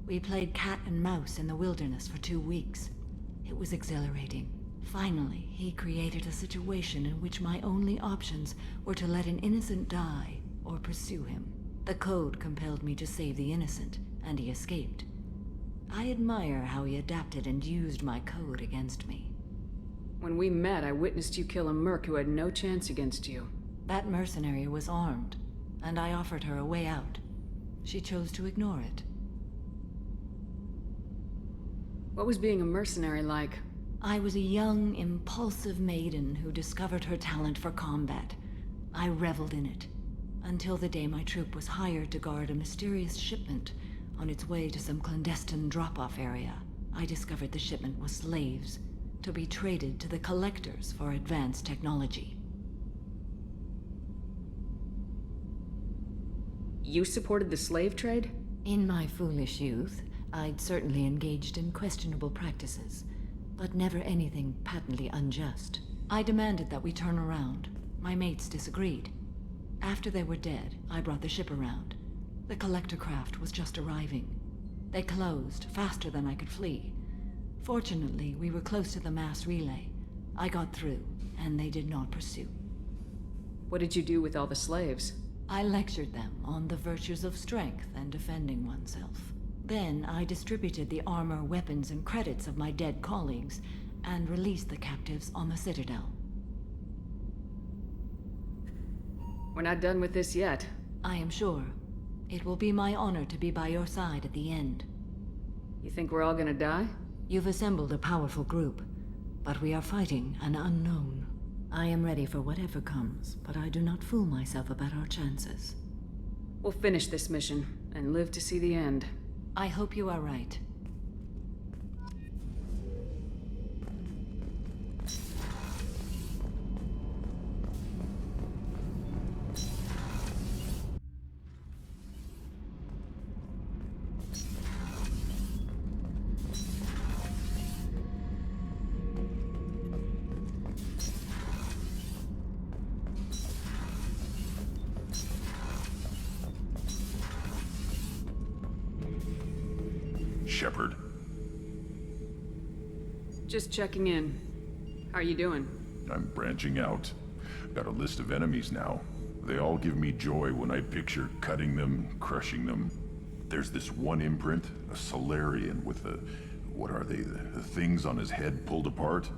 H: We played cat and mouse in the wilderness for 2 weeks. It was exhilarating. Finally, he created a situation in which my only options were to let an innocent die or pursue him. The code compelled me to save the innocent, and he escaped. I admire how he adapted and used my code against me.
K: When we met, I witnessed you kill a merc who had no chance against you.
H: That mercenary was armed, and I offered her a way out. She chose to ignore it.
K: What was being a mercenary like?
H: I was a young, impulsive maiden who discovered her talent for combat. I reveled in it, until the day my troop was hired to guard a mysterious shipment on its way to some clandestine drop-off area. I discovered the shipment was slaves, to be traded to the collectors for advanced technology.
K: You supported the slave trade?
H: In my foolish youth, I'd certainly engaged in questionable practices, but never anything patently unjust. I demanded that we turn around. My mates disagreed. After they were dead, I brought the ship around. The collector craft was just arriving. They closed faster than I could flee. Fortunately, we were close to the mass relay. I got through, and they did not pursue.
K: What did you do with all the slaves?
H: I lectured them on the virtues of strength and defending oneself. Then I distributed the armor, weapons, and credits of my dead colleagues, and released the captives on the Citadel.
K: We're not done with this yet.
H: I am sure. It will be my honor to be by your side at the end.
K: You think we're all gonna die?
H: You've assembled a powerful group, but we are fighting an unknown. I am ready for whatever comes, but I do not fool myself about our chances.
K: We'll finish this mission, and live to see the end.
H: I hope you are right.
C: Shepard.
K: Just checking in. How are you doing?
C: I'm branching out. Got a list of enemies now. They all give me joy when I picture cutting them, crushing them. There's this one imprint, a Solarian with the... what are they? The things on his head pulled apart?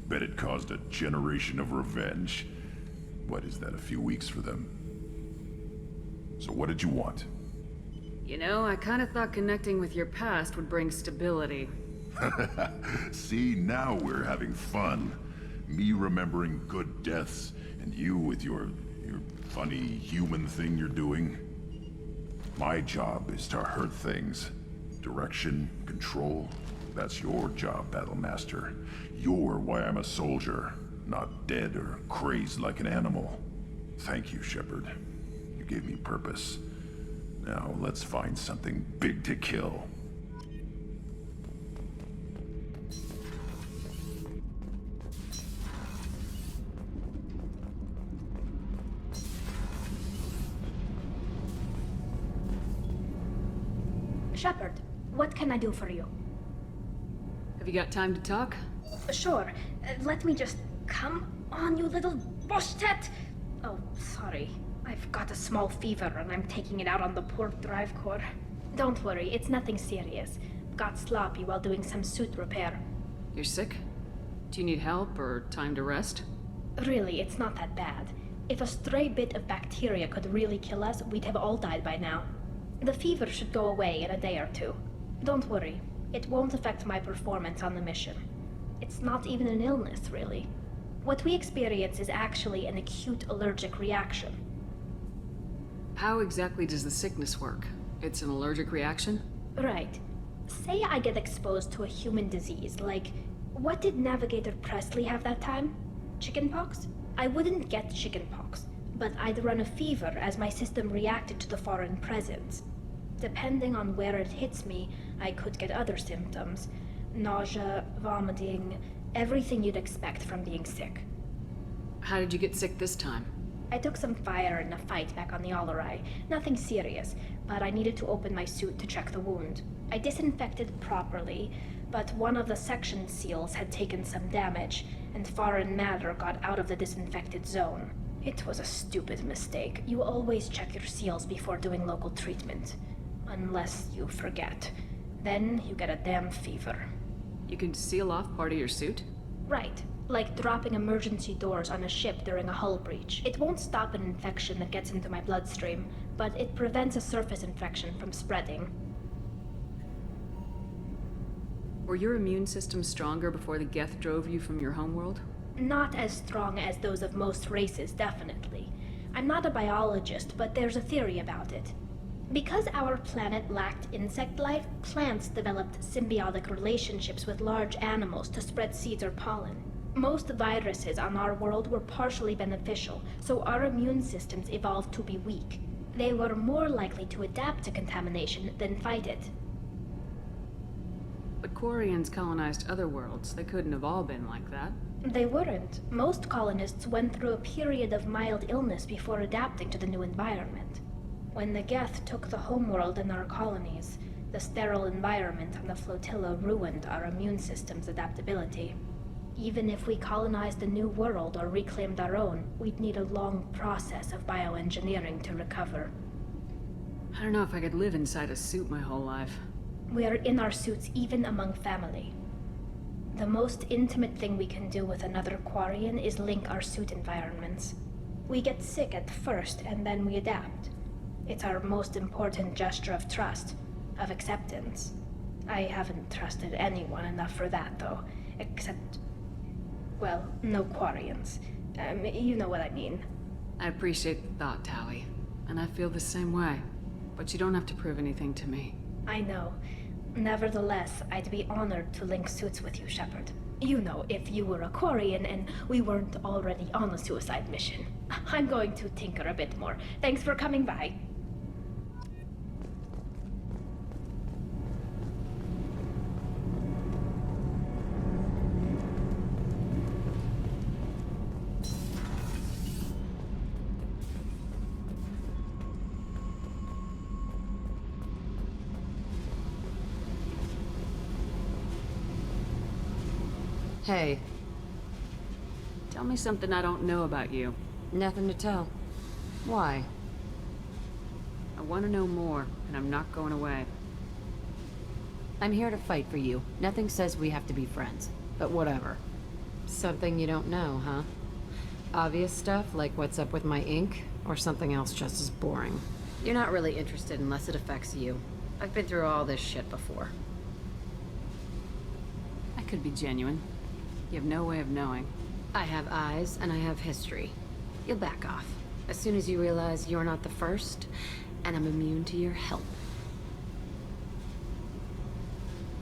C: Bet it caused a generation of revenge. What is that, a few weeks for them? So what did you want?
K: You know, I kinda thought connecting with your past would bring stability.
C: See, now we're having fun. Me remembering good deaths, and you with your funny human thing you're doing. My job is to hurt things. Direction, control, that's your job, Battlemaster. You're why I'm a soldier, not dead or crazed like an animal. Thank you, Shepard. You gave me purpose. Now, let's find something big to kill.
S: Shepard, what can I do for you?
K: Have you got time to talk?
S: Sure. Let me just... Come on, you little bushtet! Oh, sorry. I've got a small fever and I'm taking it out on the poor drive core. Don't worry, it's nothing serious. Got sloppy while doing some suit repair.
K: You're sick? Do you need help or time to rest?
S: Really, it's not that bad. If a stray bit of bacteria could really kill us, we'd have all died by now. The fever should go away in a day or two. Don't worry, it won't affect my performance on the mission. It's not even an illness, really. What we experience is actually an acute allergic reaction.
K: How exactly does the sickness work? It's an allergic reaction?
S: Right. Say I get exposed to a human disease, like... What did Navigator Presley have that time? Chickenpox? I wouldn't get chickenpox, but I'd run a fever as my system reacted to the foreign presence. Depending on where it hits me, I could get other symptoms. Nausea, vomiting, everything you'd expect from being sick.
K: How did you get sick this time?
S: I took some fire in a fight back on the Allerai. Nothing serious, but I needed to open my suit to check the wound. I disinfected properly, but one of the section seals had taken some damage, and foreign matter got out of the disinfected zone. It was a stupid mistake. You always check your seals before doing local treatment. Unless you forget. Then you get a damn fever.
K: You can seal off part of your suit?
S: Right. Like dropping emergency doors on a ship during a hull breach. It won't stop an infection that gets into my bloodstream, but it prevents a surface infection from spreading.
K: Were your immune system stronger before the Geth drove you from your homeworld?
S: Not as strong as those of most races, definitely. I'm not a biologist, but there's a theory about it. Because our planet lacked insect life, plants developed symbiotic relationships with large animals to spread seeds or pollen. Most viruses on our world were partially beneficial, so our immune systems evolved to be weak. They were more likely to adapt to contamination than fight it.
K: But Quarians colonized other worlds. They couldn't have all been like that.
S: They weren't. Most colonists went through a period of mild illness before adapting to the new environment. When the Geth took the homeworld in our colonies, the sterile environment on the flotilla ruined our immune system's adaptability. Even if we colonized a new world or reclaimed our own, we'd need a long process of bioengineering to recover.
K: I don't know if I could live inside a suit my whole life.
S: We are in our suits even among family. The most intimate thing we can do with another Quarian is link our suit environments. We get sick at first, and then we adapt. It's our most important gesture of trust, of acceptance. I haven't trusted anyone enough for that, though, except... well, no Quarians. You know what I mean.
K: I appreciate the thought, Tally. And I feel the same way. But you don't have to prove anything to me.
S: I know. Nevertheless, I'd be honored to link suits with you, Shepard. You know, if you were a Quarian and we weren't already on a suicide mission. I'm going to tinker a bit more. Thanks for coming by.
K: Hey. Tell me something I don't know about you.
E: Nothing to tell. Why?
K: I want to know more, and I'm not going away.
E: I'm here to fight for you. Nothing says we have to be friends. But whatever. Something you don't know, huh? Obvious stuff, like what's up with my ink, or something else just as boring? You're not really interested unless it affects you. I've been through all this shit before.
K: I could be genuine. You have no way of knowing.
E: I have eyes, and I have history. You'll back off. As soon as you realize you're not the first, and I'm immune to your help.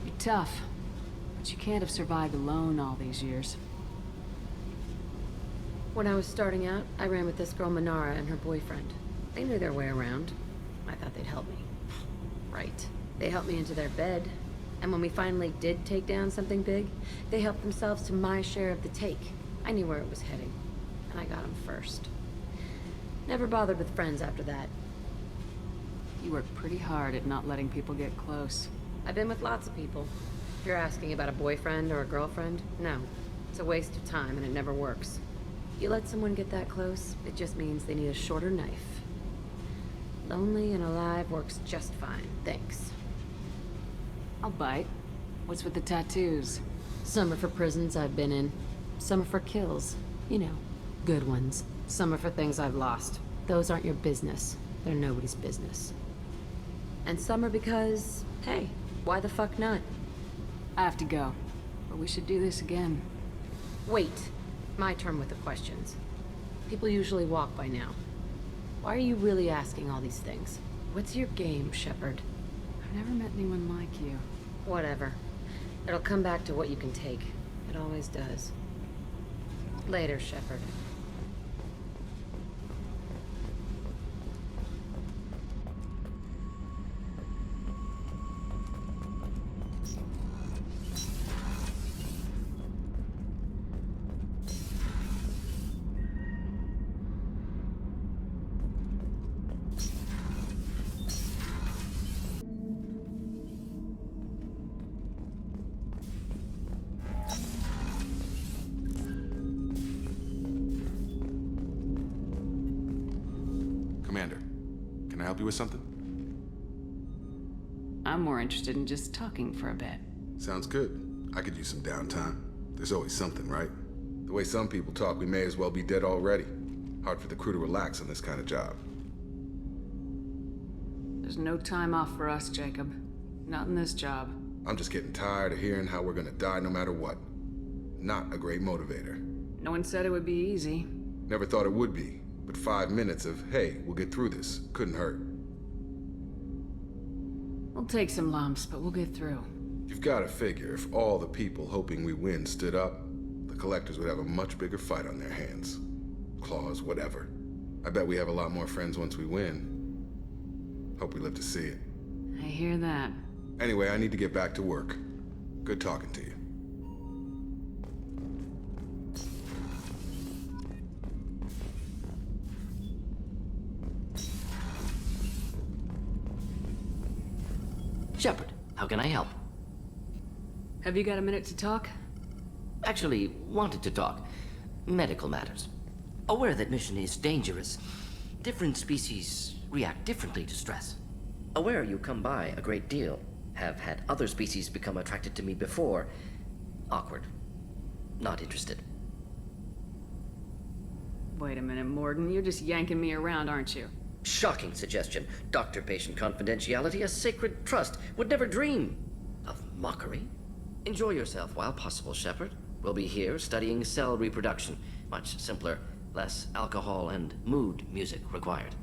K: You're tough, but you can't have survived alone all these years.
E: When I was starting out, I ran with this girl Manara and her boyfriend. They knew their way around. I thought they'd help me. Right. They helped me into their bed. And when we finally did take down something big, they helped themselves to my share of the take. I knew where it was heading, and I got them first. Never bothered with friends after that.
K: You work pretty hard at not letting people get close.
E: I've been with lots of people. If you're asking about a boyfriend or a girlfriend, no. It's a waste of time, and it never works. You let someone get that close, it just means they need a shorter knife. Lonely and alive works just fine, thanks.
K: I'll bite. What's with the tattoos?
E: Some are for prisons I've been in. Some are for kills. You know, good ones. Some are for things I've lost. Those aren't your business. They're nobody's business. And some are because, hey, why the fuck not?
K: I have to go. But we should do this again.
E: Wait. My turn with the questions. People usually walk by now. Why are you really asking all these things? What's your game, Shepard?
K: I've never met anyone like you.
E: Whatever. It'll come back to what you can take. It always does. Later, Shepard.
P: Commander, can I help you with something?
K: I'm more interested in just talking for a bit.
P: Sounds good. I could use some downtime. There's always something, right? The way some people talk, we may as well be dead already. Hard for the crew to relax on this kind of job.
K: There's no time off for us, Jacob. Not in this job.
P: I'm just getting tired of hearing how we're gonna die no matter what. Not a great motivator.
K: No one said it would be easy.
P: Never thought it would be. But 5 minutes of, hey, we'll get through this, couldn't hurt.
K: We'll take some lumps, but we'll get through.
P: You've got to figure if all the people hoping we win stood up, the Collectors would have a much bigger fight on their hands. Claws, whatever. I bet we have a lot more friends once we win. Hope we live to see it.
K: I hear that.
P: Anyway, I need to get back to work. Good talking to you.
I: Shepard, how can I help?
E: Have you got a minute to talk?
I: Actually, wanted to talk. Medical matters. Aware that mission is dangerous. Different species react differently to stress. Aware you come by a great deal. Have had other species become attracted to me before. Awkward. Not interested.
E: Wait a minute, Morgan. You're just yanking me around, aren't you?
I: Shocking suggestion. Doctor-patient confidentiality, a sacred trust. Would never dream of mockery. Enjoy yourself while possible, Shepard. We'll be here studying cell reproduction. Much simpler, less alcohol and mood music required.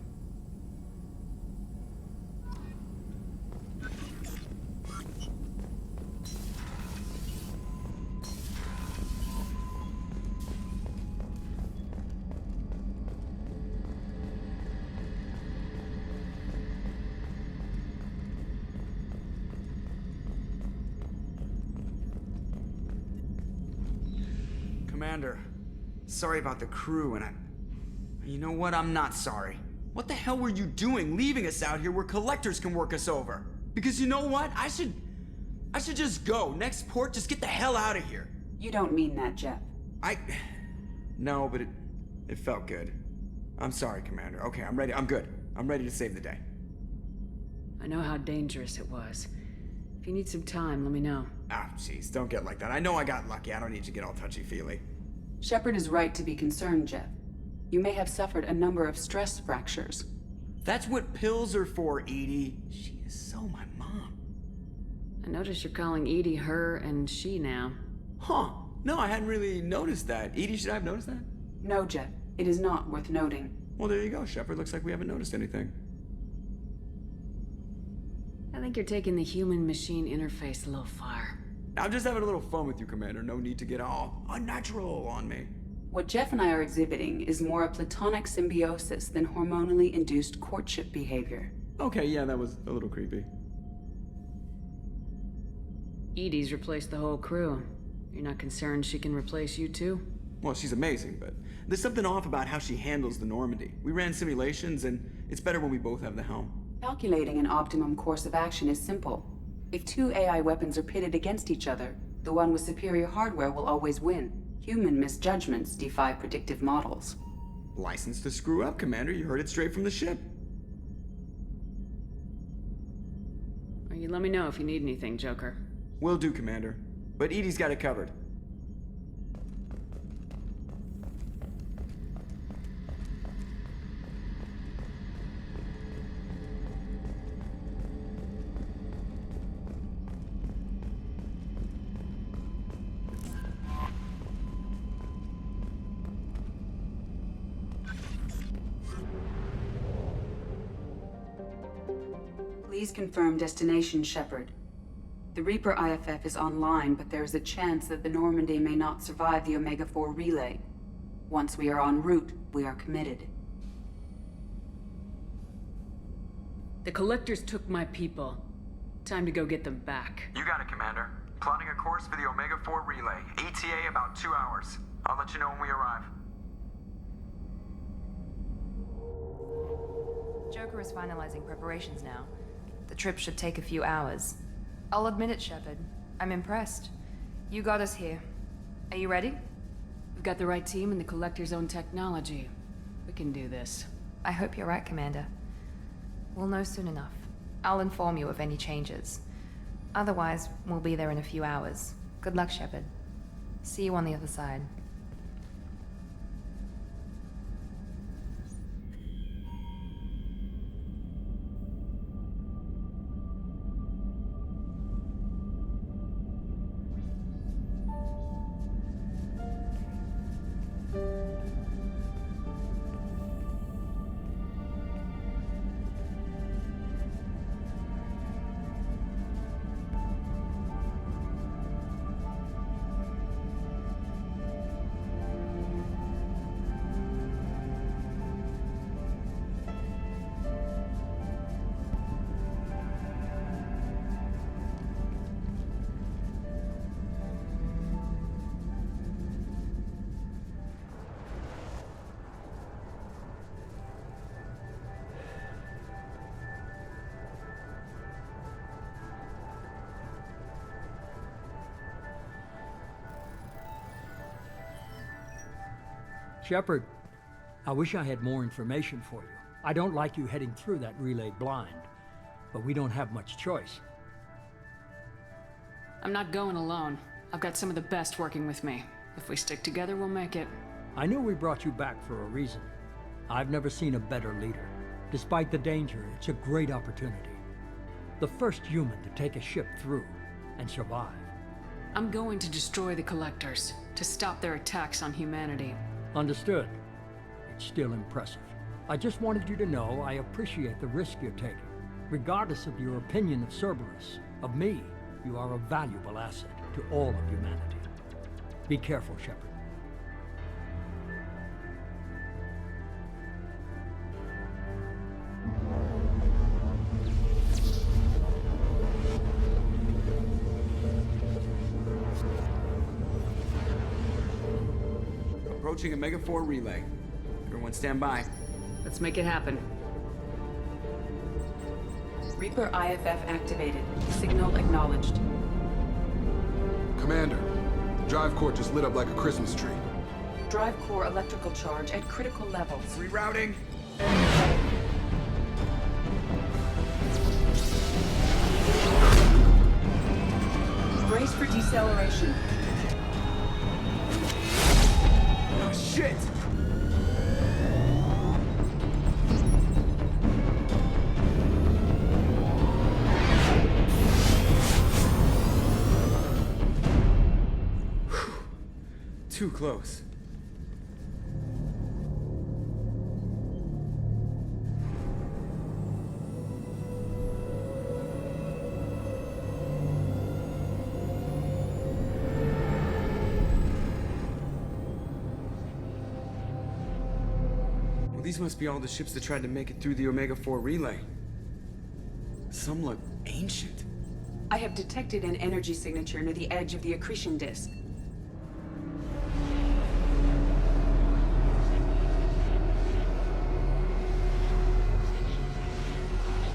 F: Commander, sorry about the crew, and you know what? I'm not sorry. What the hell were you doing leaving us out here where collectors can work us over? Because you know what? I should just go. Next port, just get the hell out of here.
U: You don't mean that, Jeff.
F: No, but it felt good. I'm sorry, Commander. Okay, I'm ready. I'm good. I'm ready to save the day.
E: I know how dangerous it was. If you need some time, let me know.
F: Jeez, don't get like that. I know I got lucky. I don't need to get all touchy-feely.
U: Shepard is right to be concerned, Jeff. You may have suffered a number of stress fractures.
F: That's what pills are for, Edie. She is so my mom.
E: I notice you're calling Edie her and she now.
F: Huh. No, I hadn't really noticed that. Edie, should I have noticed that?
U: No, Jeff. It is not worth noting.
F: Well, there you go, Shepard. Looks like we haven't noticed anything.
E: I think you're taking the human-machine interface a little far.
F: I'm just having a little fun with you, Commander. No need to get all unnatural on me.
U: What Jeff and I are exhibiting is more a platonic symbiosis than hormonally induced courtship behavior.
F: Okay, yeah, that was a little creepy.
E: Edie's replaced the whole crew. You're not concerned she can replace you too?
F: Well, she's amazing, but there's something off about how she handles the Normandy. We ran simulations, and it's better when we both have the helm.
U: Calculating an optimum course of action is simple. If two AI weapons are pitted against each other, the one with superior hardware will always win. Human misjudgments defy predictive models.
F: License to screw up, Commander. You heard it straight from the ship.
E: Well, you let me know if you need anything, Joker.
F: Will do, Commander. But Edie's got it covered.
U: Please confirm destination, Shepard. The Reaper IFF is online, but there is a chance that the Normandy may not survive the Omega-4 relay. Once we are en route, we are committed.
E: The Collectors took my people. Time to go get them back.
O: You got it, Commander. Plotting a course for the Omega-4 relay. ETA about 2 hours. I'll let you know when we arrive.
A: Joker is finalizing preparations now. The trip should take a few hours. I'll admit it, Shepard. I'm impressed. You got us here. Are you ready?
E: We've got the right team and the Collector's own technology. We can do this.
A: I hope you're right, Commander. We'll know soon enough. I'll inform you of any changes. Otherwise, we'll be there in a few hours. Good luck, Shepard. See you on the other side.
T: Shepard, I wish I had more information for you. I don't like you heading through that relay blind, but we don't have much choice.
K: I'm not going alone. I've got some of the best working with me. If we stick together, we'll make it.
T: I knew we brought you back for a reason. I've never seen a better leader. Despite the danger, it's a great opportunity. The first human to take a ship through and survive.
K: I'm going to destroy the Collectors, to stop their attacks on humanity.
T: Understood. It's still impressive. I just wanted you to know I appreciate the risk you're taking. Regardless of your opinion of Cerberus, of me, you are a valuable asset to all of humanity. Be careful, Shepard.
F: Approaching Omega 4 relay. Everyone stand by.
K: Let's make it happen.
B: Reaper IFF activated. Signal acknowledged.
P: Commander, drive core just lit up like a Christmas tree.
B: Drive core electrical charge at critical levels.
F: Rerouting.
B: Brace for deceleration.
F: Oh, shit! Too close. Well, these must be all the ships that tried to make it through the Omega 4 relay. Some look ancient.
B: I have detected an energy signature near the edge of the accretion disk.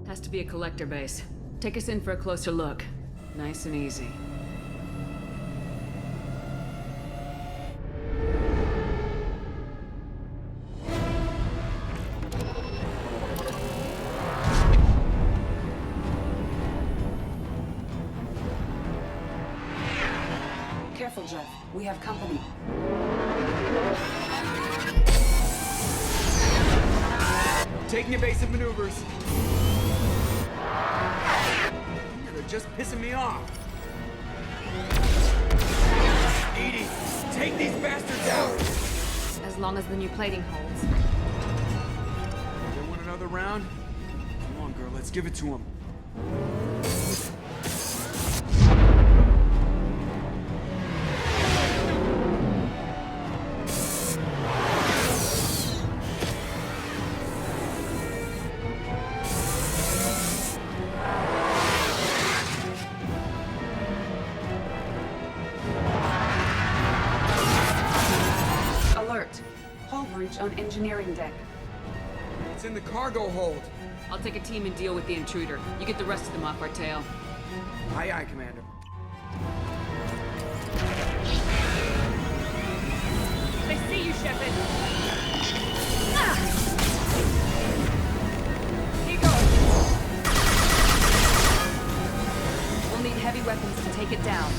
K: Has to be a collector base. Take us in for a closer look. Nice and easy.
B: Careful, Jeff. We have company.
F: Taking evasive maneuvers. They're just pissing me off. Edie, take these bastards out!
K: As long as the new plating holds.
F: They want another round? Come on, girl, let's give it to them.
B: On engineering deck.
F: It's in the cargo hold.
K: I'll take a team and deal with the intruder. You get the rest of them off our tail.
F: Aye, aye, Commander.
K: They see you, Shepard. Here goes.
A: We'll need heavy weapons to take it down.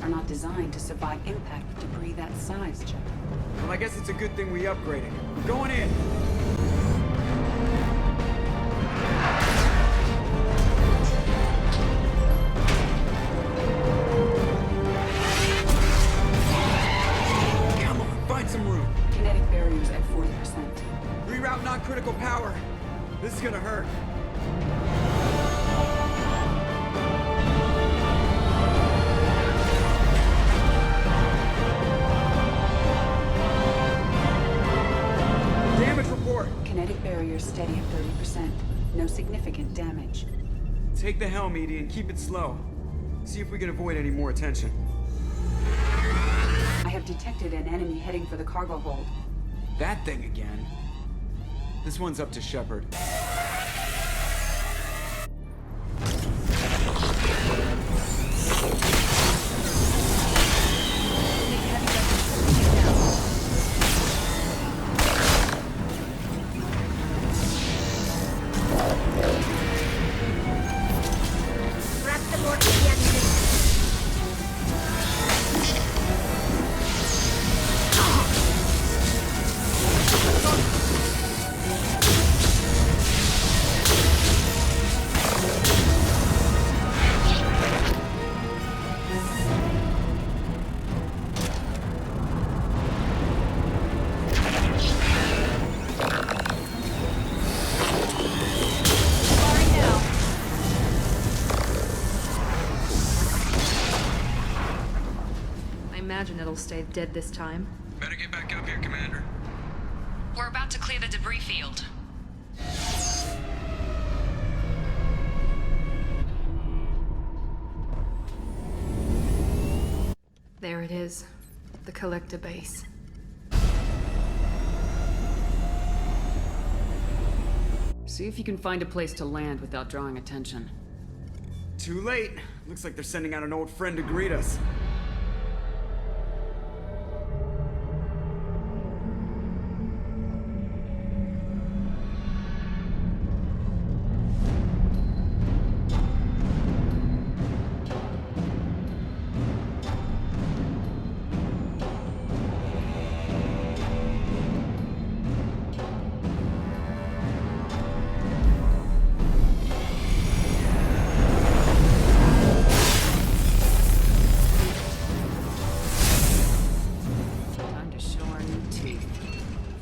B: Are not designed to survive impact with debris that size, Jeff.
F: Well, I guess it's a good thing we upgraded. We're going in. Come on, find some room.
B: Kinetic barriers at full
U: generators steady at 30%. No significant damage.
F: Take the helm, Edie, and keep it slow. See if we can avoid any more attention.
U: I have detected an enemy heading for the cargo hold.
F: That thing again. This one's up to Shepard.
A: Imagine it'll stay dead this time.
R: Better get back up here, Commander.
K: We're about to clear the debris field.
A: There it is. The collector base.
K: See if you can find a place to land without drawing attention.
F: Too late. Looks like they're sending out an old friend to greet us.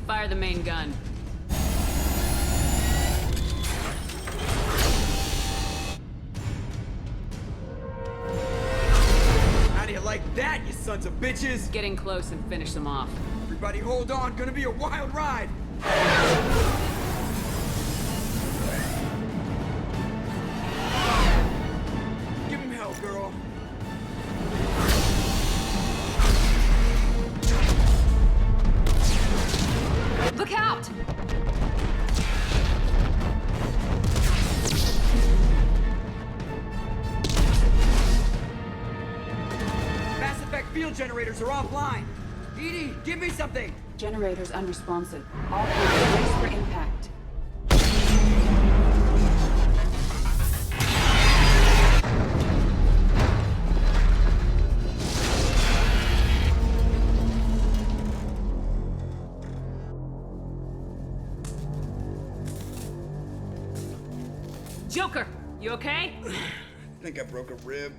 K: Fire the main gun.
F: How do you like that, you sons of bitches?
K: Get in close and finish them off.
F: Everybody hold on, gonna be a wild ride! Give him hell, girl.
K: Look out!
F: Mass Effect field generators are offline. Edie, give me something!
U: Generators unresponsive. All hands brace for impact.
K: Joker, you okay?
F: I think I broke a rib.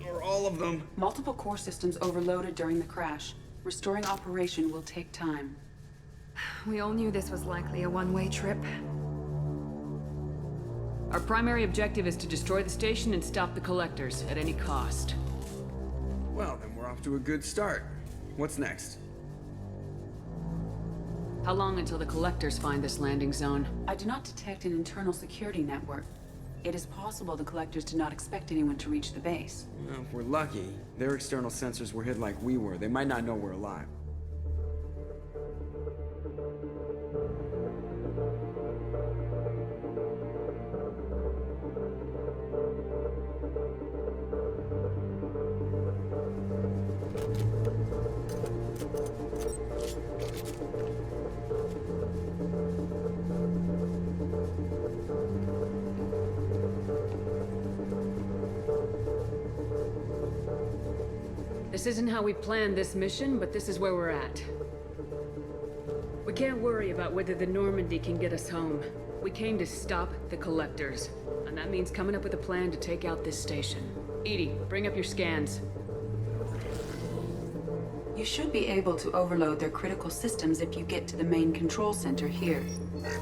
F: Or all of them.
U: Multiple core systems overloaded during the crash. Restoring operation will take time.
A: We all knew this was likely a one-way trip.
K: Our primary objective is to destroy the station and stop the collectors at any cost.
F: Well, then we're off to a good start. What's next?
K: How long until the collectors find this landing zone?
U: I do not detect an internal security network. It is possible the collectors did not expect anyone to reach the base.
F: Well, if we're lucky, their external sensors were hid like we were. They might not know we're alive.
K: This isn't how we planned this mission, but this is where we're at. We can't worry about whether the Normandy can get us home. We came to stop the collectors, and that means coming up with a plan to take out this station. Edie, bring up your scans.
U: You should be able to overload their critical systems if you get to the main control center here.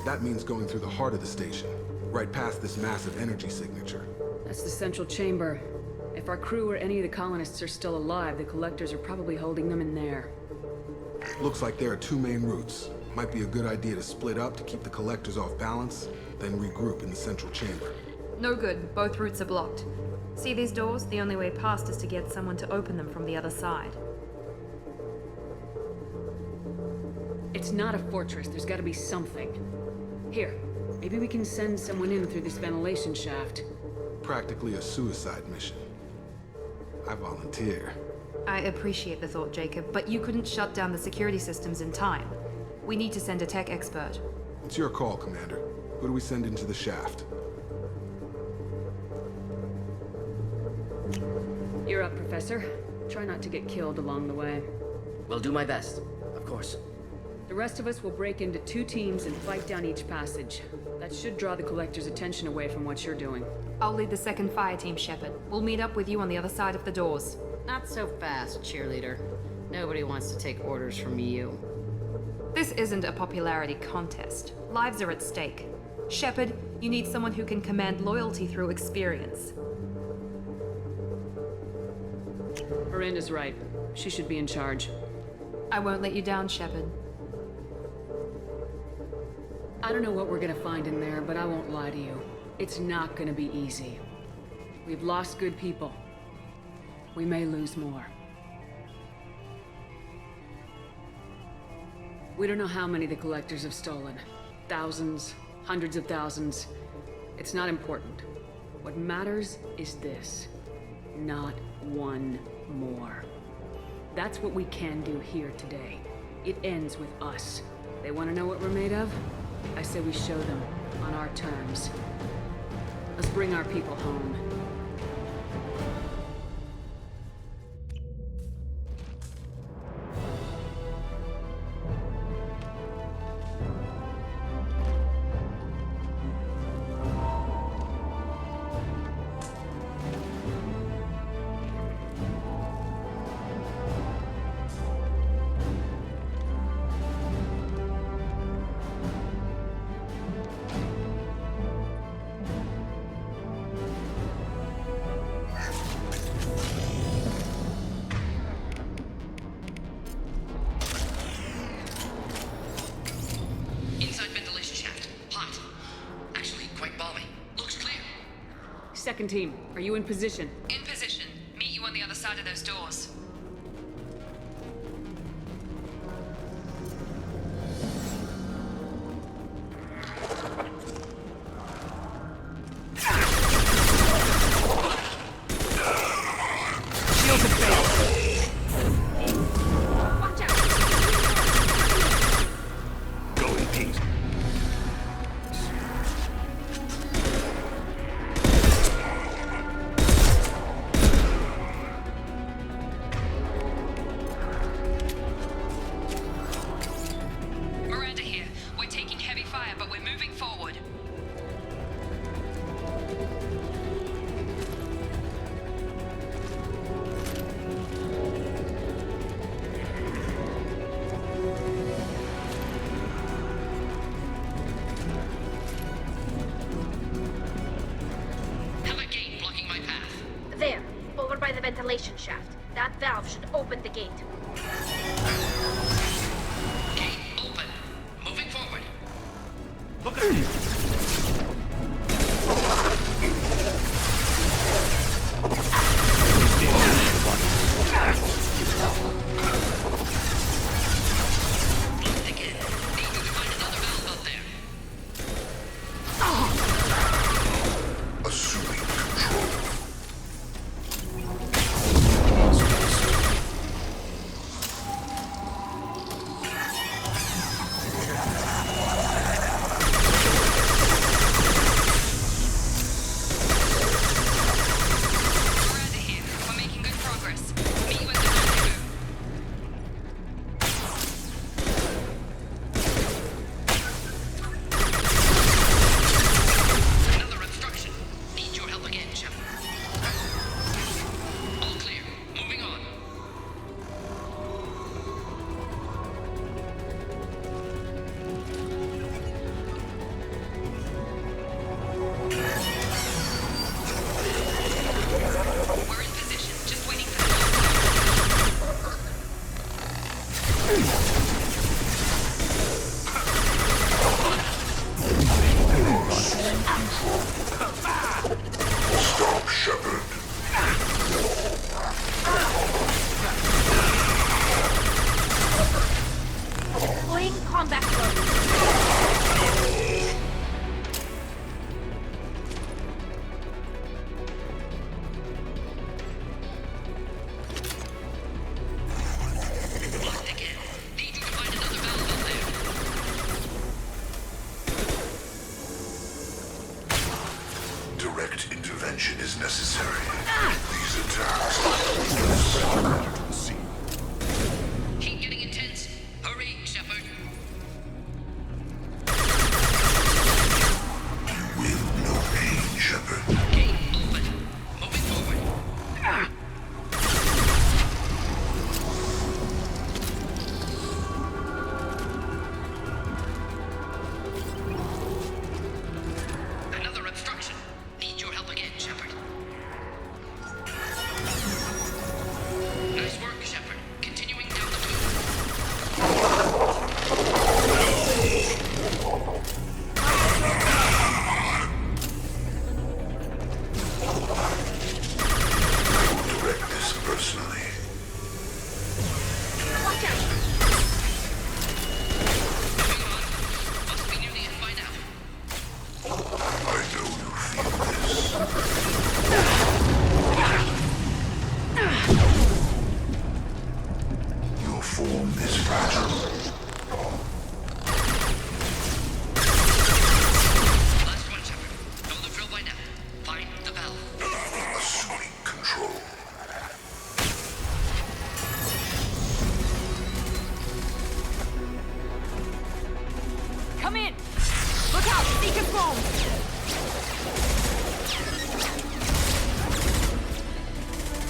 P: That means going through the heart of the station, right past this massive energy signature.
K: That's the central chamber. If our crew or any of the colonists are still alive, the collectors are probably holding them in there.
P: Looks like there are two main routes. Might be a good idea to split up to keep the collectors off balance, then regroup in the central chamber.
A: No good. Both routes are blocked. See these doors? The only way past is to get someone to open them from the other side.
K: It's not a fortress. There's gotta be something. Here, maybe we can send someone in through this ventilation shaft.
P: Practically a suicide mission. I volunteer.
A: I appreciate the thought, Jacob, but you couldn't shut down the security systems in time. We need to send a tech expert.
P: It's your call, Commander. Who do we send into the shaft?
K: You're up, Professor. Try not to get killed along the way.
I: Will do my best, of course.
K: The rest of us will break into 2 teams and fight down each passage. That should draw the Collector's attention away from what you're doing.
A: I'll lead the second fire team, Shepard. We'll meet up with you on the other side of the doors.
E: Not so fast, cheerleader. Nobody wants to take orders from you.
A: This isn't a popularity contest. Lives are at stake. Shepard, you need someone who can command loyalty through experience.
K: Miranda's right. She should be in charge.
A: I won't let you down, Shepard.
K: I don't know what we're gonna find in there, but I won't lie to you. It's not gonna be easy. We've lost good people. We may lose more. We don't know how many the Collectors have stolen. Thousands, hundreds of thousands. It's not important. What matters is this. Not one more. That's what we can do here today. It ends with us. They want to know what we're made of? I say we show them on our terms. Let's bring our people home. Second team, are you in position?
A: In position. Meet you on the other side of those doors. Shields have failed. Watch out!
Q: Go in peace.
S: Ventilation shaft. That valve should open the gate.
I: Gate open. Moving forward.
Q: Look at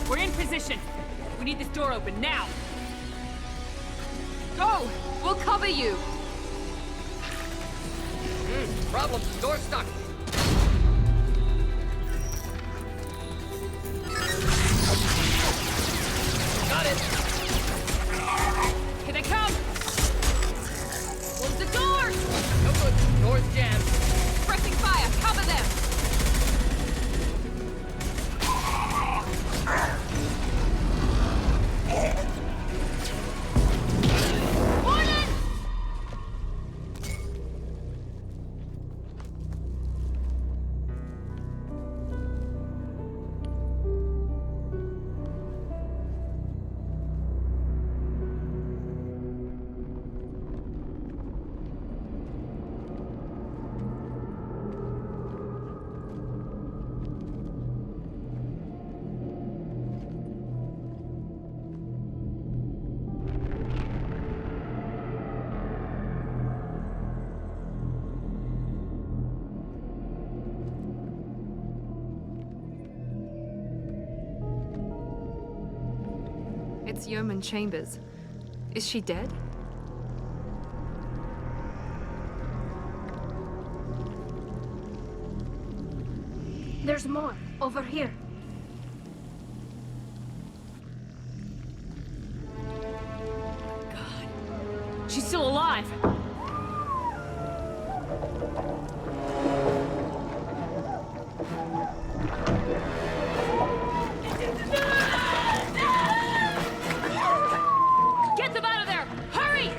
K: We're in position. We need this door open now. Go! We'll cover you!
I: Problem. Door stuck. Got it.
K: Here they come! Close the door!
I: No good. Door's jammed.
K: Pressing fire! Cover them! Morning!
A: It's Yeoman Chambers. Is she dead?
S: There's more. Over here.
K: She's still alive! Get them out of there! Hurry!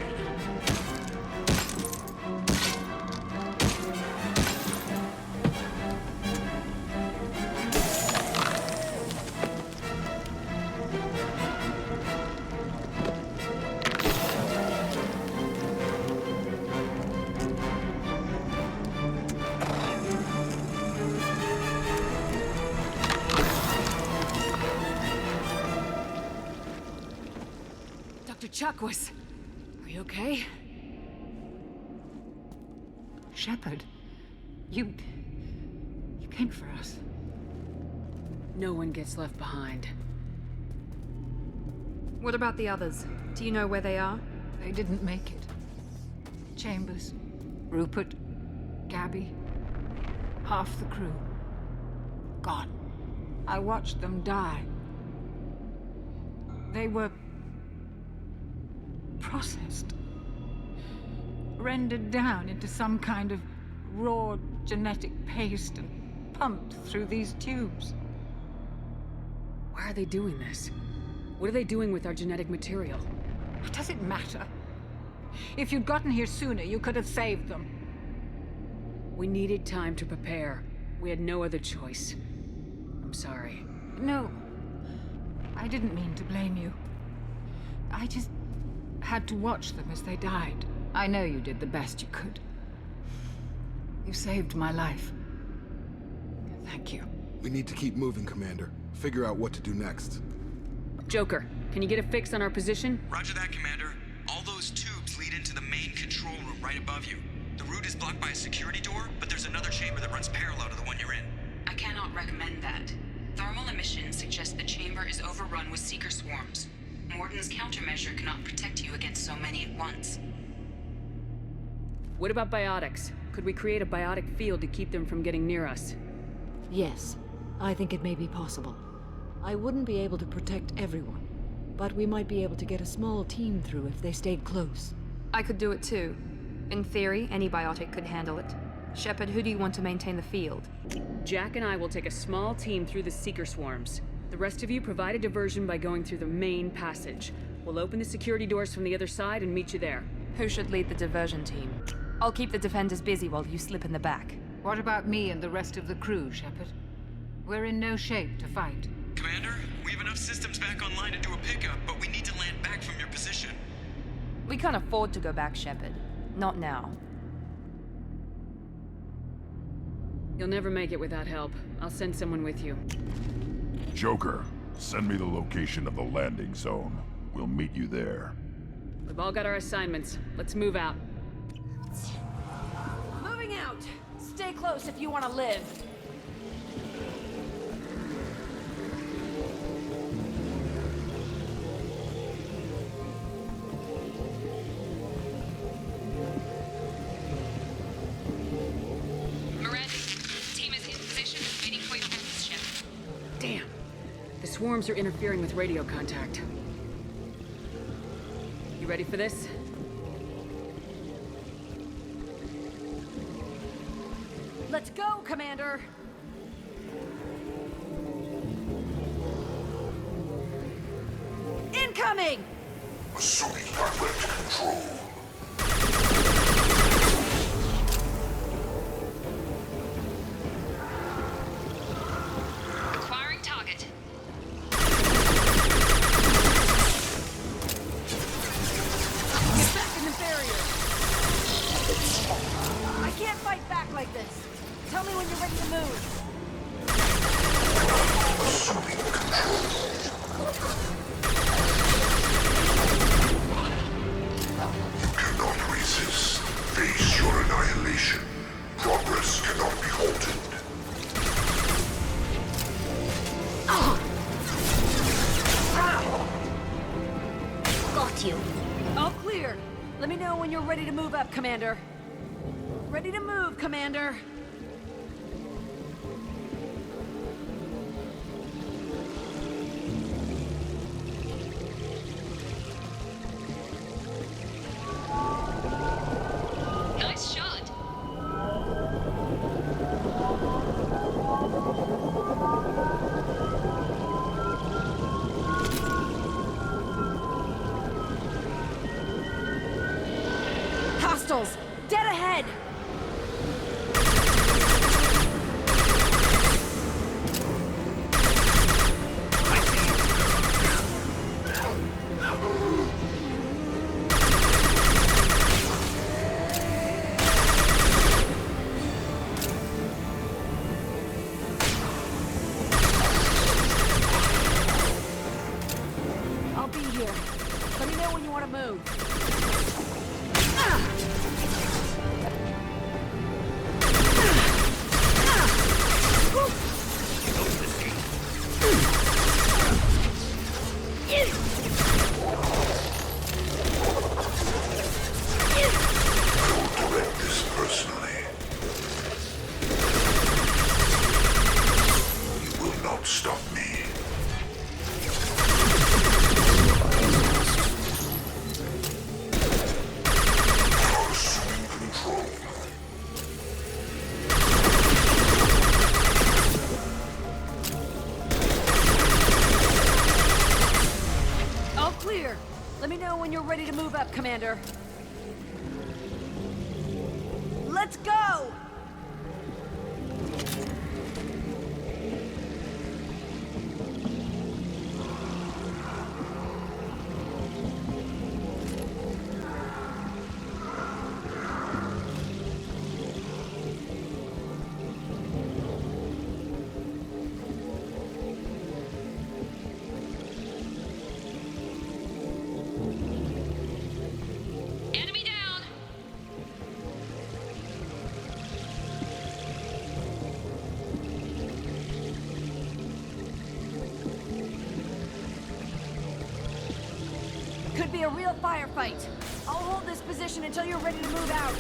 K: Dr. Chakwas, are you okay?
N: Shepard, you came for us.
K: No one gets left behind.
A: What about the others? Do you know where they are?
N: They didn't make it. Chambers, Rupert, Gabby, half the crew. Gone. I watched them die. They were processed. Rendered down into some kind of raw genetic paste and pumped through these tubes.
K: Why are they doing this? What are they doing with our genetic material?
N: Does it matter? If you'd gotten here sooner, you could have saved them.
K: We needed time to prepare. We had no other choice. I'm sorry.
N: No. I didn't mean to blame you. I just had to watch them as they died. I know you did the best you could. You saved my life. Thank you.
P: We need to keep moving, Commander. Figure out what to do next.
K: Joker, can you get a fix on our position?
F: Roger that, Commander. All those tubes lead into the main control room right above you. The route is blocked by a security door, but there's another chamber that runs parallel to the one you're in.
B: I cannot recommend that. Thermal emissions suggest the chamber is overrun with seeker swarms. Morden's countermeasure cannot protect you against so many at once.
K: What about biotics? Could we create a biotic field to keep them from getting near us?
H: Yes, I think it may be possible. I wouldn't be able to protect everyone, but we might be able to get a small team through if they stayed close.
A: I could do it too. In theory, any biotic could handle it. Shepard, who do you want to maintain the field?
K: Jack and I will take a small team through the seeker swarms. The rest of you provide a diversion by going through the main passage. We'll open the security doors from the other side and meet you there.
A: Who should lead the diversion team? I'll keep the defenders busy while you slip in the back.
N: What about me and the rest of the crew, Shepard? We're in no shape to fight.
F: Commander, we have enough systems back online to do a pickup, but we need to land back from your position.
A: We can't afford to go back, Shepard. Not now.
K: You'll never make it without help. I'll send someone with you.
C: Joker, send me the location of the landing zone. We'll meet you there.
K: We've all got our assignments. Let's move out.
H: Moving out! Stay close if you want to live.
K: swarms are interfering with radio contact. You ready for this?
E: Let's go, Commander! Incoming!
C: Assuming direct control.
A: Acquiring target.
E: Get back in the barrier! I can't fight back like this. Tell me when you're ready to move.
C: Assuming control. You cannot resist. Face your annihilation. Progress cannot be halted.
E: Got you. All clear. Let me know when you're ready to move up, Commander. Ready to move, Commander.
A: Nice shot.
E: Hostiles! Dead ahead! I'll be here. Let me know when you want to move.
C: Don't direct this personally. You will not stop me. Are assuming control.
E: All clear. Let me know when you're ready to move up, Commander. Let's go!
A: Enemy down.
E: Could be a real firefight. I'll hold this position until you're ready to move out.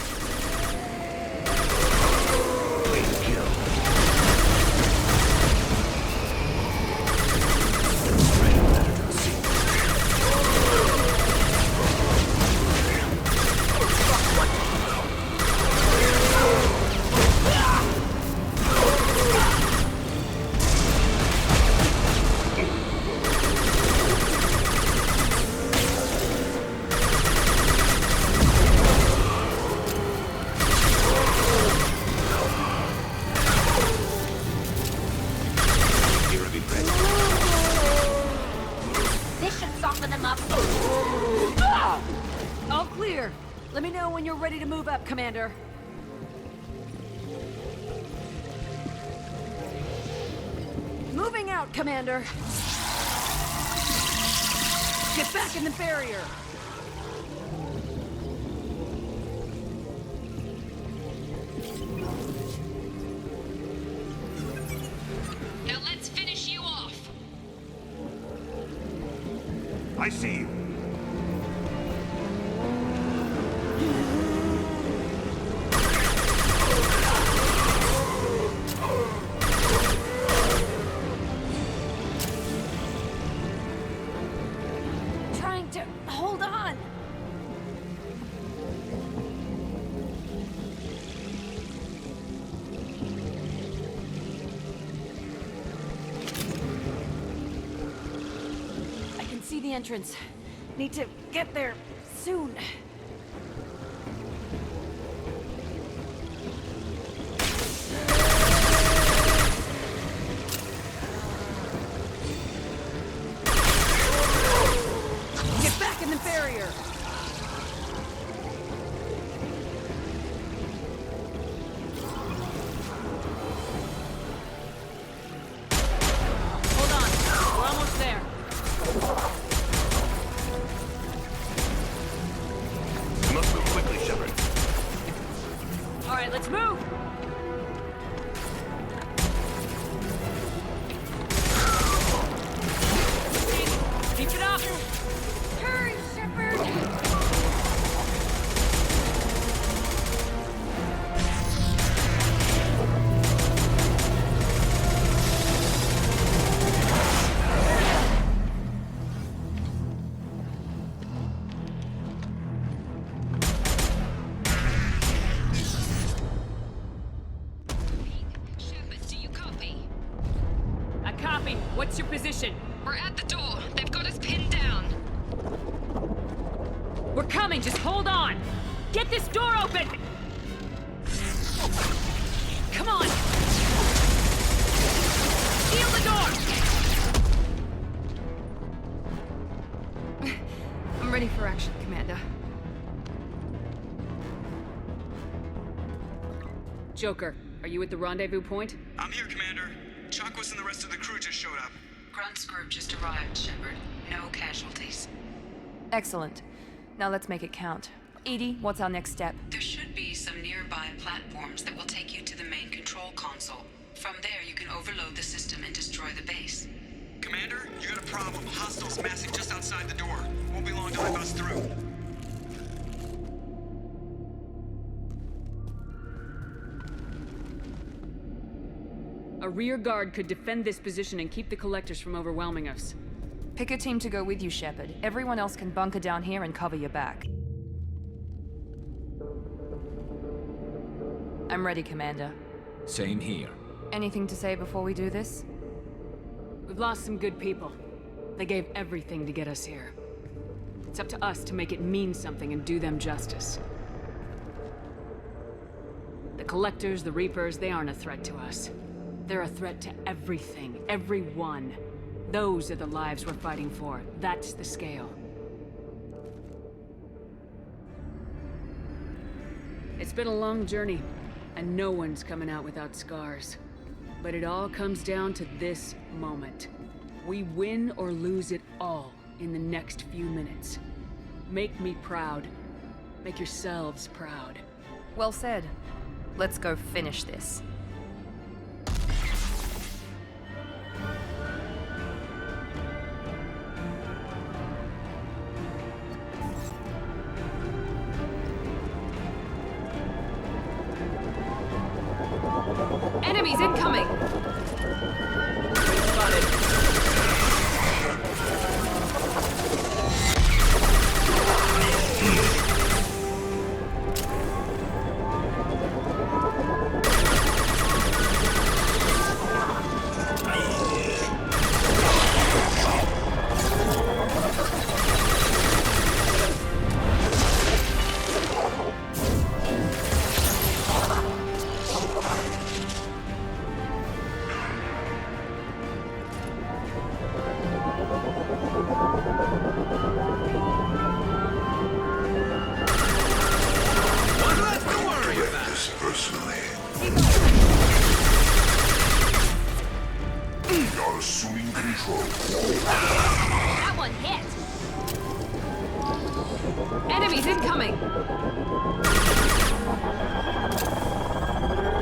E: This should soften them up. All clear. Let me know when you're ready to move up, Commander. Moving out, Commander. Get back in the barrier.
A: Now let's finish you off.
C: I see you.
E: to hold on. I can see the entrance. Need to get there soon. Get back in the barrier! Hold on, we're almost there.
C: You must move quickly, Shepard.
K: All right, let's move! Keep it up!
E: Hurry, Shepard!
K: I copy. What's your position?
L: We're at the door. They've got us pinned down.
K: We're coming, just hold on! Get this door open! Come on! Seal the door!
A: I'm ready for action, Commander.
K: Joker, are you at the rendezvous point?
F: I'm here, Commander. Chakwas and the rest of the crew just showed up.
B: Grunt's group just arrived, Shepard. No casualties.
A: Excellent. Now let's make it count. Edie, what's our next step?
B: There should be some nearby platforms that will take you to the main control console. From there, you can overload the system and destroy the base.
F: Commander, you got a problem. Hostiles massing just outside the door. Won't be long till they bust through.
K: A rear guard could defend this position and keep the collectors from overwhelming us.
A: Pick a team to go with you, Shepard. Everyone else can bunker down here and cover your back. I'm ready, Commander.
J: Same here.
A: Anything to say before we do this?
K: We've lost some good people. They gave everything to get us here. It's up to us to make it mean something and do them justice. The Collectors, the Reapers, they aren't a threat to us. They're a threat to everything, everyone. Those are the lives we're fighting for. That's the scale. It's been a long journey, and no one's coming out without scars. But it all comes down to this moment. We win or lose it all in the next few minutes. Make me proud. Make yourselves proud.
A: Well said. Let's go finish this.
K: Enemies incoming! Spotted.
C: You're assuming control.
K: That one hit! Enemies incoming!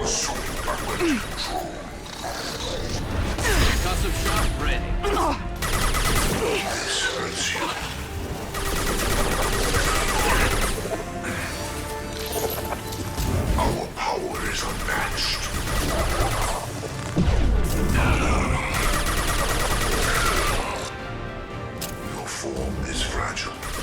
C: Assuming direct control.
J: Concussive shot ready.
C: This hurts you. Our power is unmatched. Your form is fragile.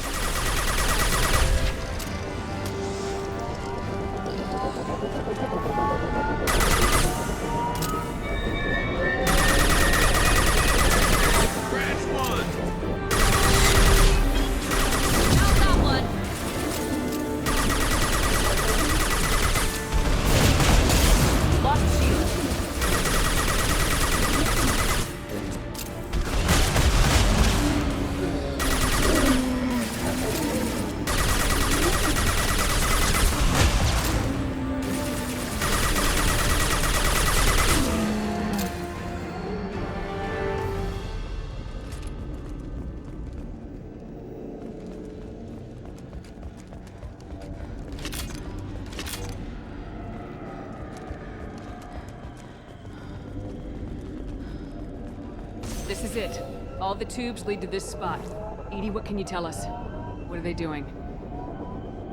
K: is it. All the tubes lead to this spot. Edie, what can you tell us? What are they doing?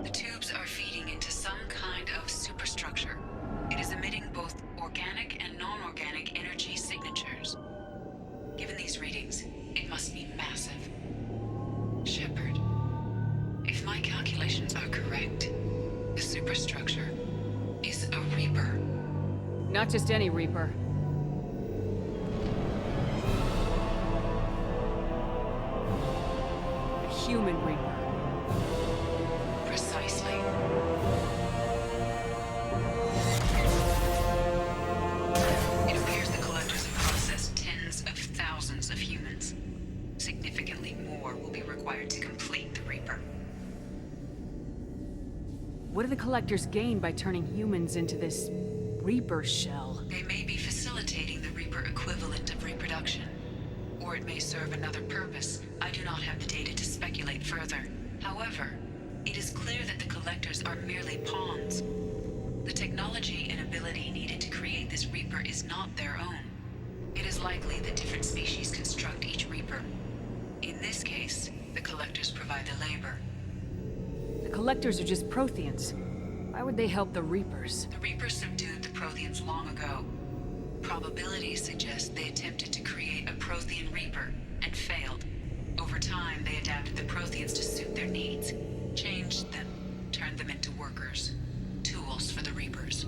B: The tubes are feeding into some kind of superstructure. It is emitting both organic and non-organic energy signatures. Given these readings, it must be massive. Shepard, if my calculations are correct, the superstructure is a Reaper.
K: Not just any Reaper. A human Reaper.
B: Precisely. It appears the collectors have processed tens of thousands of humans. Significantly more will be required to complete the Reaper.
K: What do the collectors gain by turning humans into this Reaper shell?
B: They may be facilitating the Reaper equivalent of reproduction. Or it may serve another purpose. I do not have the data to speculate further. However, it is clear that the collectors are merely pawns. The technology and ability needed to create this Reaper is not their own. It is likely that different species construct each Reaper. In this case, the collectors provide the labor.
K: The collectors are just Protheans. Why would they help the Reapers?
B: The Reapers subdued the Protheans long ago. Probability suggests they attempted to create a Prothean Reaper and failed. Over time, they adapted the Protheans to suit their needs, changed them, turned them into workers, tools for the Reapers.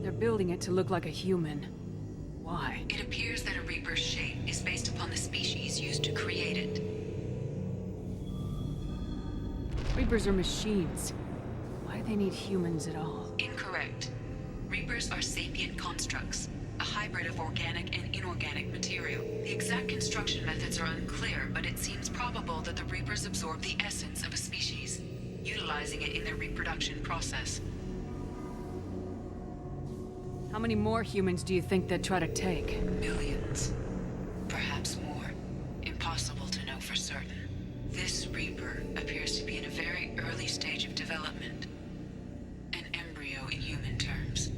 K: They're building it to look like a human. Why?
B: It appears that a Reaper's shape is based upon the species used to create it.
K: Reapers are machines. Why do they need humans at all?
B: Incorrect. Reapers are sapient constructs, a hybrid of organic and inorganic material. The exact construction methods are unclear, but it seems probable that the Reapers absorb the essence of a species, utilizing it in their reproduction process.
K: How many more humans do you think they'd try to take?
B: Millions. Perhaps more. Impossible to know for certain. This Reaper appears to be in a very early stage of development. An embryo in human terms.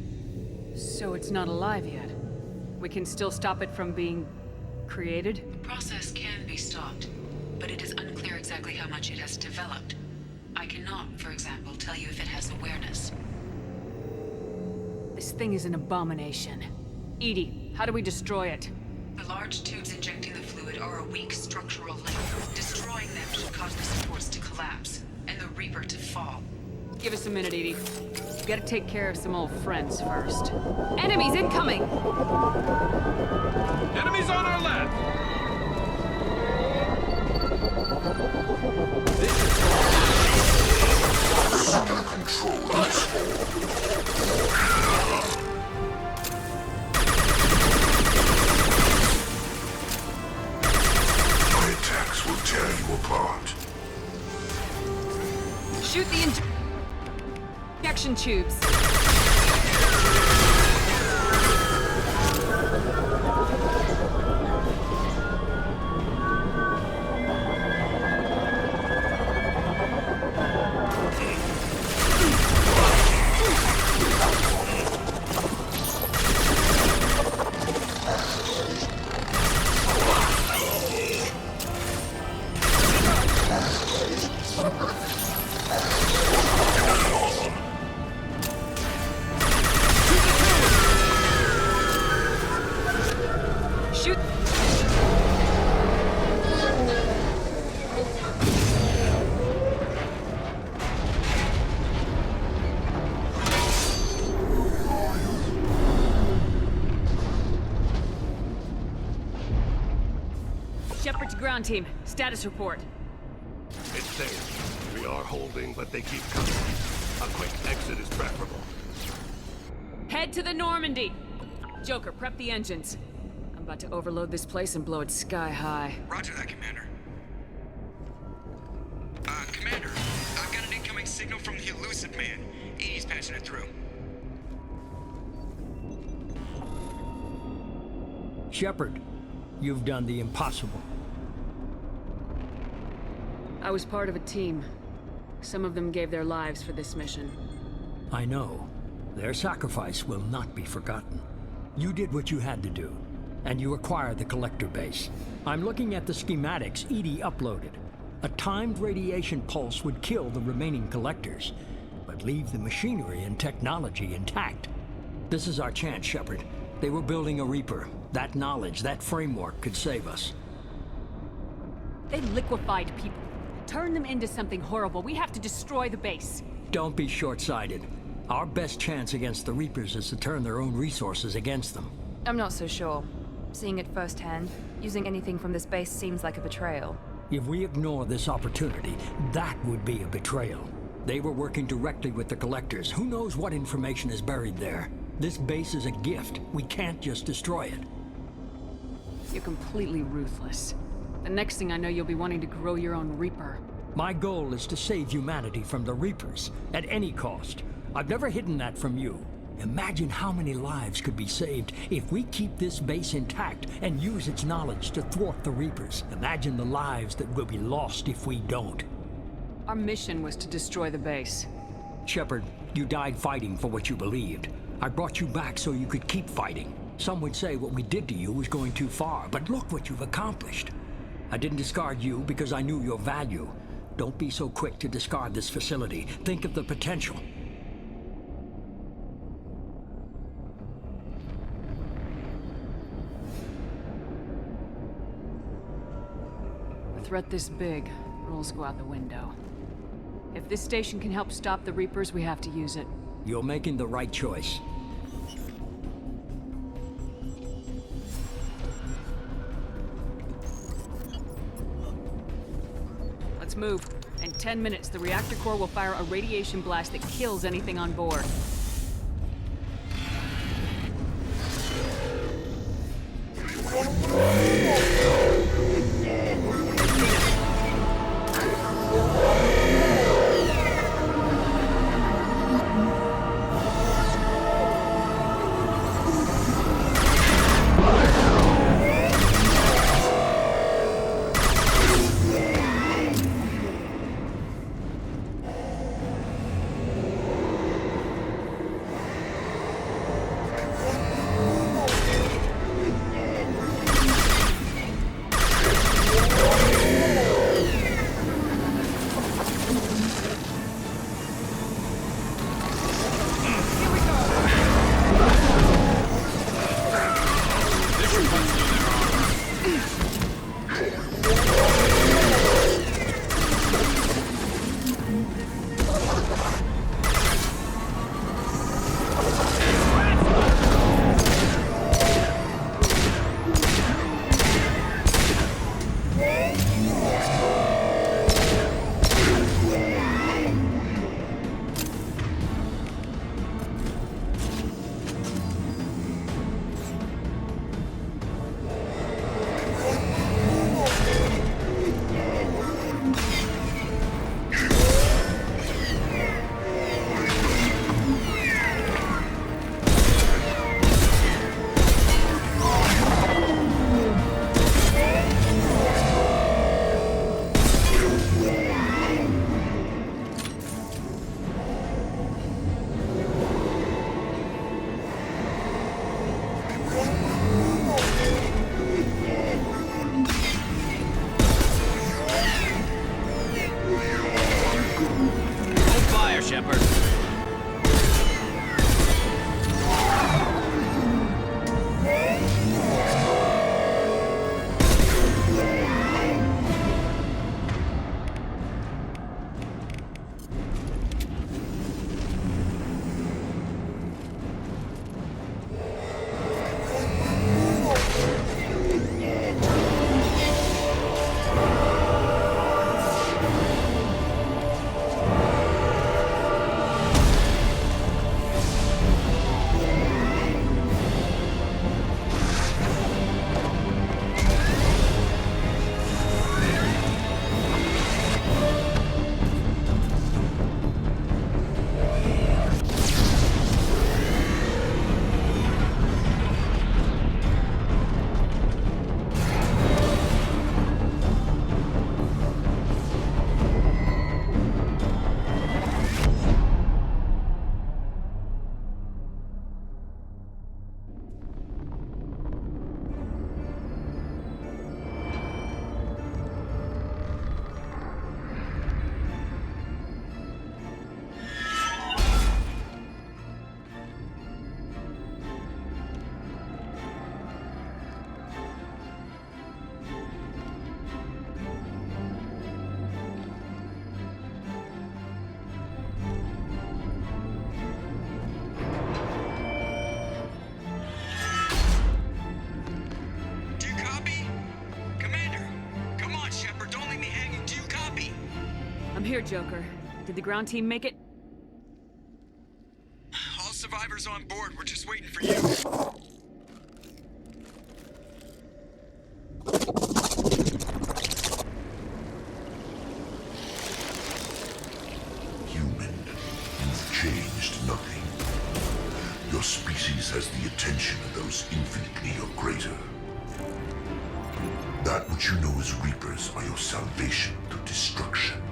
K: So it's not alive yet. We can still stop it from being created?
B: The process can be stopped, but it is unclear exactly how much it has developed. I cannot, for example, tell you if it has awareness.
K: This thing is an abomination. Edie, how do we destroy it?
B: The large tubes injecting the fluid are a weak structural link. Destroying them should cause the supports to collapse, and the Reaper to fall.
K: Give us a minute, Edie. We gotta take care of some old friends first. Enemies incoming!
D: Enemies on our left!
C: Summon control this My attacks will tear you apart.
K: Shoot the injection tubes. Shepard to ground team. Status report.
V: It's safe. We are holding, but they keep coming. A quick exit is preferable.
K: Head to the Normandy! Joker, prep the engines. I'm about to overload this place and blow it sky high.
F: Roger that, Commander. Commander, I've got an incoming signal from the elusive man. Edie's patching it through.
T: Shepard, you've done the impossible.
K: I was part of a team. Some of them gave their lives for this mission.
T: I know. Their sacrifice will not be forgotten. You did what you had to do. and you acquire the collector base. I'm looking at the schematics Edie uploaded. A timed radiation pulse would kill the remaining collectors, but leave the machinery and technology intact. This is our chance, Shepard. They were building a Reaper. That knowledge, that framework could save us.
K: They liquefied people. Turned them into something horrible. We have to destroy the base.
T: Don't be short-sighted. Our best chance against the Reapers is to turn their own resources against them.
A: I'm not so sure. Seeing it firsthand, using anything from this base seems like a betrayal.
T: If we ignore this opportunity, that would be a betrayal. They were working directly with the collectors. Who knows what information is buried there? This base is a gift. We can't just destroy it.
K: You're completely ruthless. The next thing I know, you'll be wanting to grow your own Reaper.
T: My goal is to save humanity from the Reapers, at any cost. I've never hidden that from you. Imagine how many lives could be saved if we keep this base intact and use its knowledge to thwart the Reapers. Imagine the lives that will be lost if we don't.
K: Our mission was to destroy the base.
T: Shepard, you died fighting for what you believed. I brought you back so you could keep fighting. Some would say what we did to you was going too far, but look what you've accomplished. I didn't discard you because I knew your value. Don't be so quick to discard this facility. Think of the potential.
K: A threat this big, rules go out the window. If this station can help stop the Reapers, we have to use it.
T: You're making the right choice.
K: Let's move. In 10 minutes, the reactor core will fire a radiation blast that kills anything on board. I'm here, Joker. Did the ground team make it?
R: All survivors on board. We're just waiting for you.
C: You've changed nothing. Your species has the attention of those infinitely or greater. That which you know as Reapers are your salvation to destruction.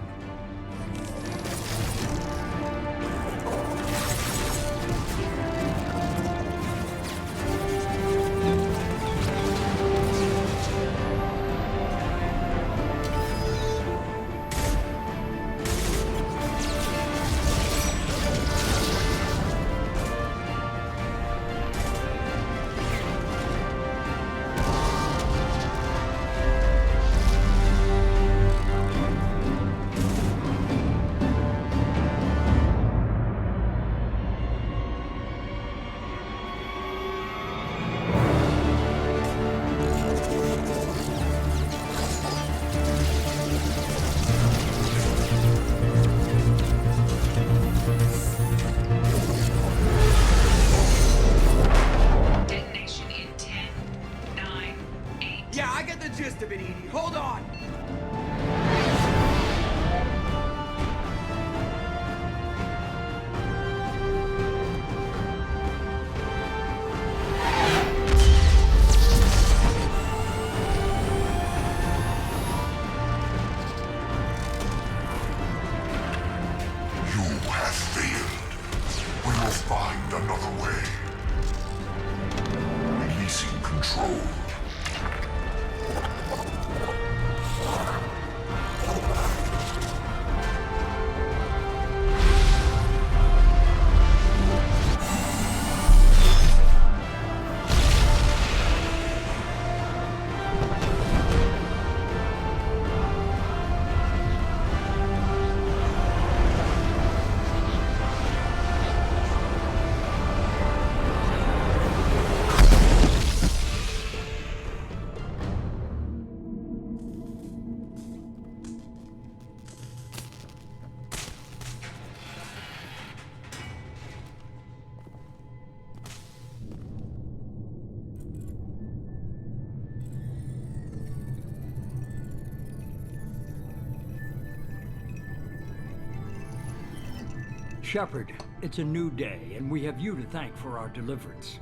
T: Shepard, it's a new day, and we have you to thank for our deliverance.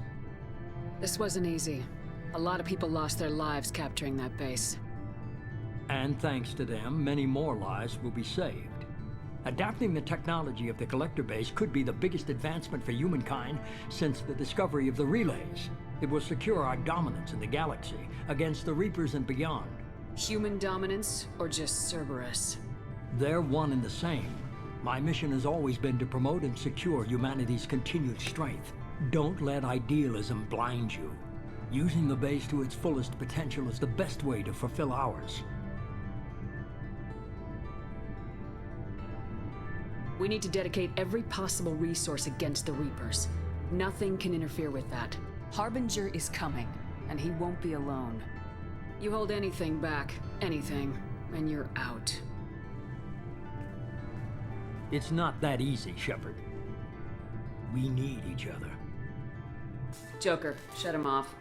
K: This wasn't easy. A lot of people lost their lives capturing that base.
T: And thanks to them, many more lives will be saved. Adapting the technology of the Collector base could be the biggest advancement for humankind since the discovery of the relays. It will secure our dominance in the galaxy against the Reapers and beyond.
K: Human dominance, or just Cerberus?
T: They're one and the same. My mission has always been to promote and secure humanity's continued strength. Don't let idealism blind you. Using the base to its fullest potential is the best way to fulfill ours.
K: We need to dedicate every possible resource against the Reapers. Nothing can interfere with that. Harbinger is coming, and he won't be alone. You hold anything back, anything, and you're out.
T: It's not that easy, Shepard. We need each other.
K: Joker, shut him off.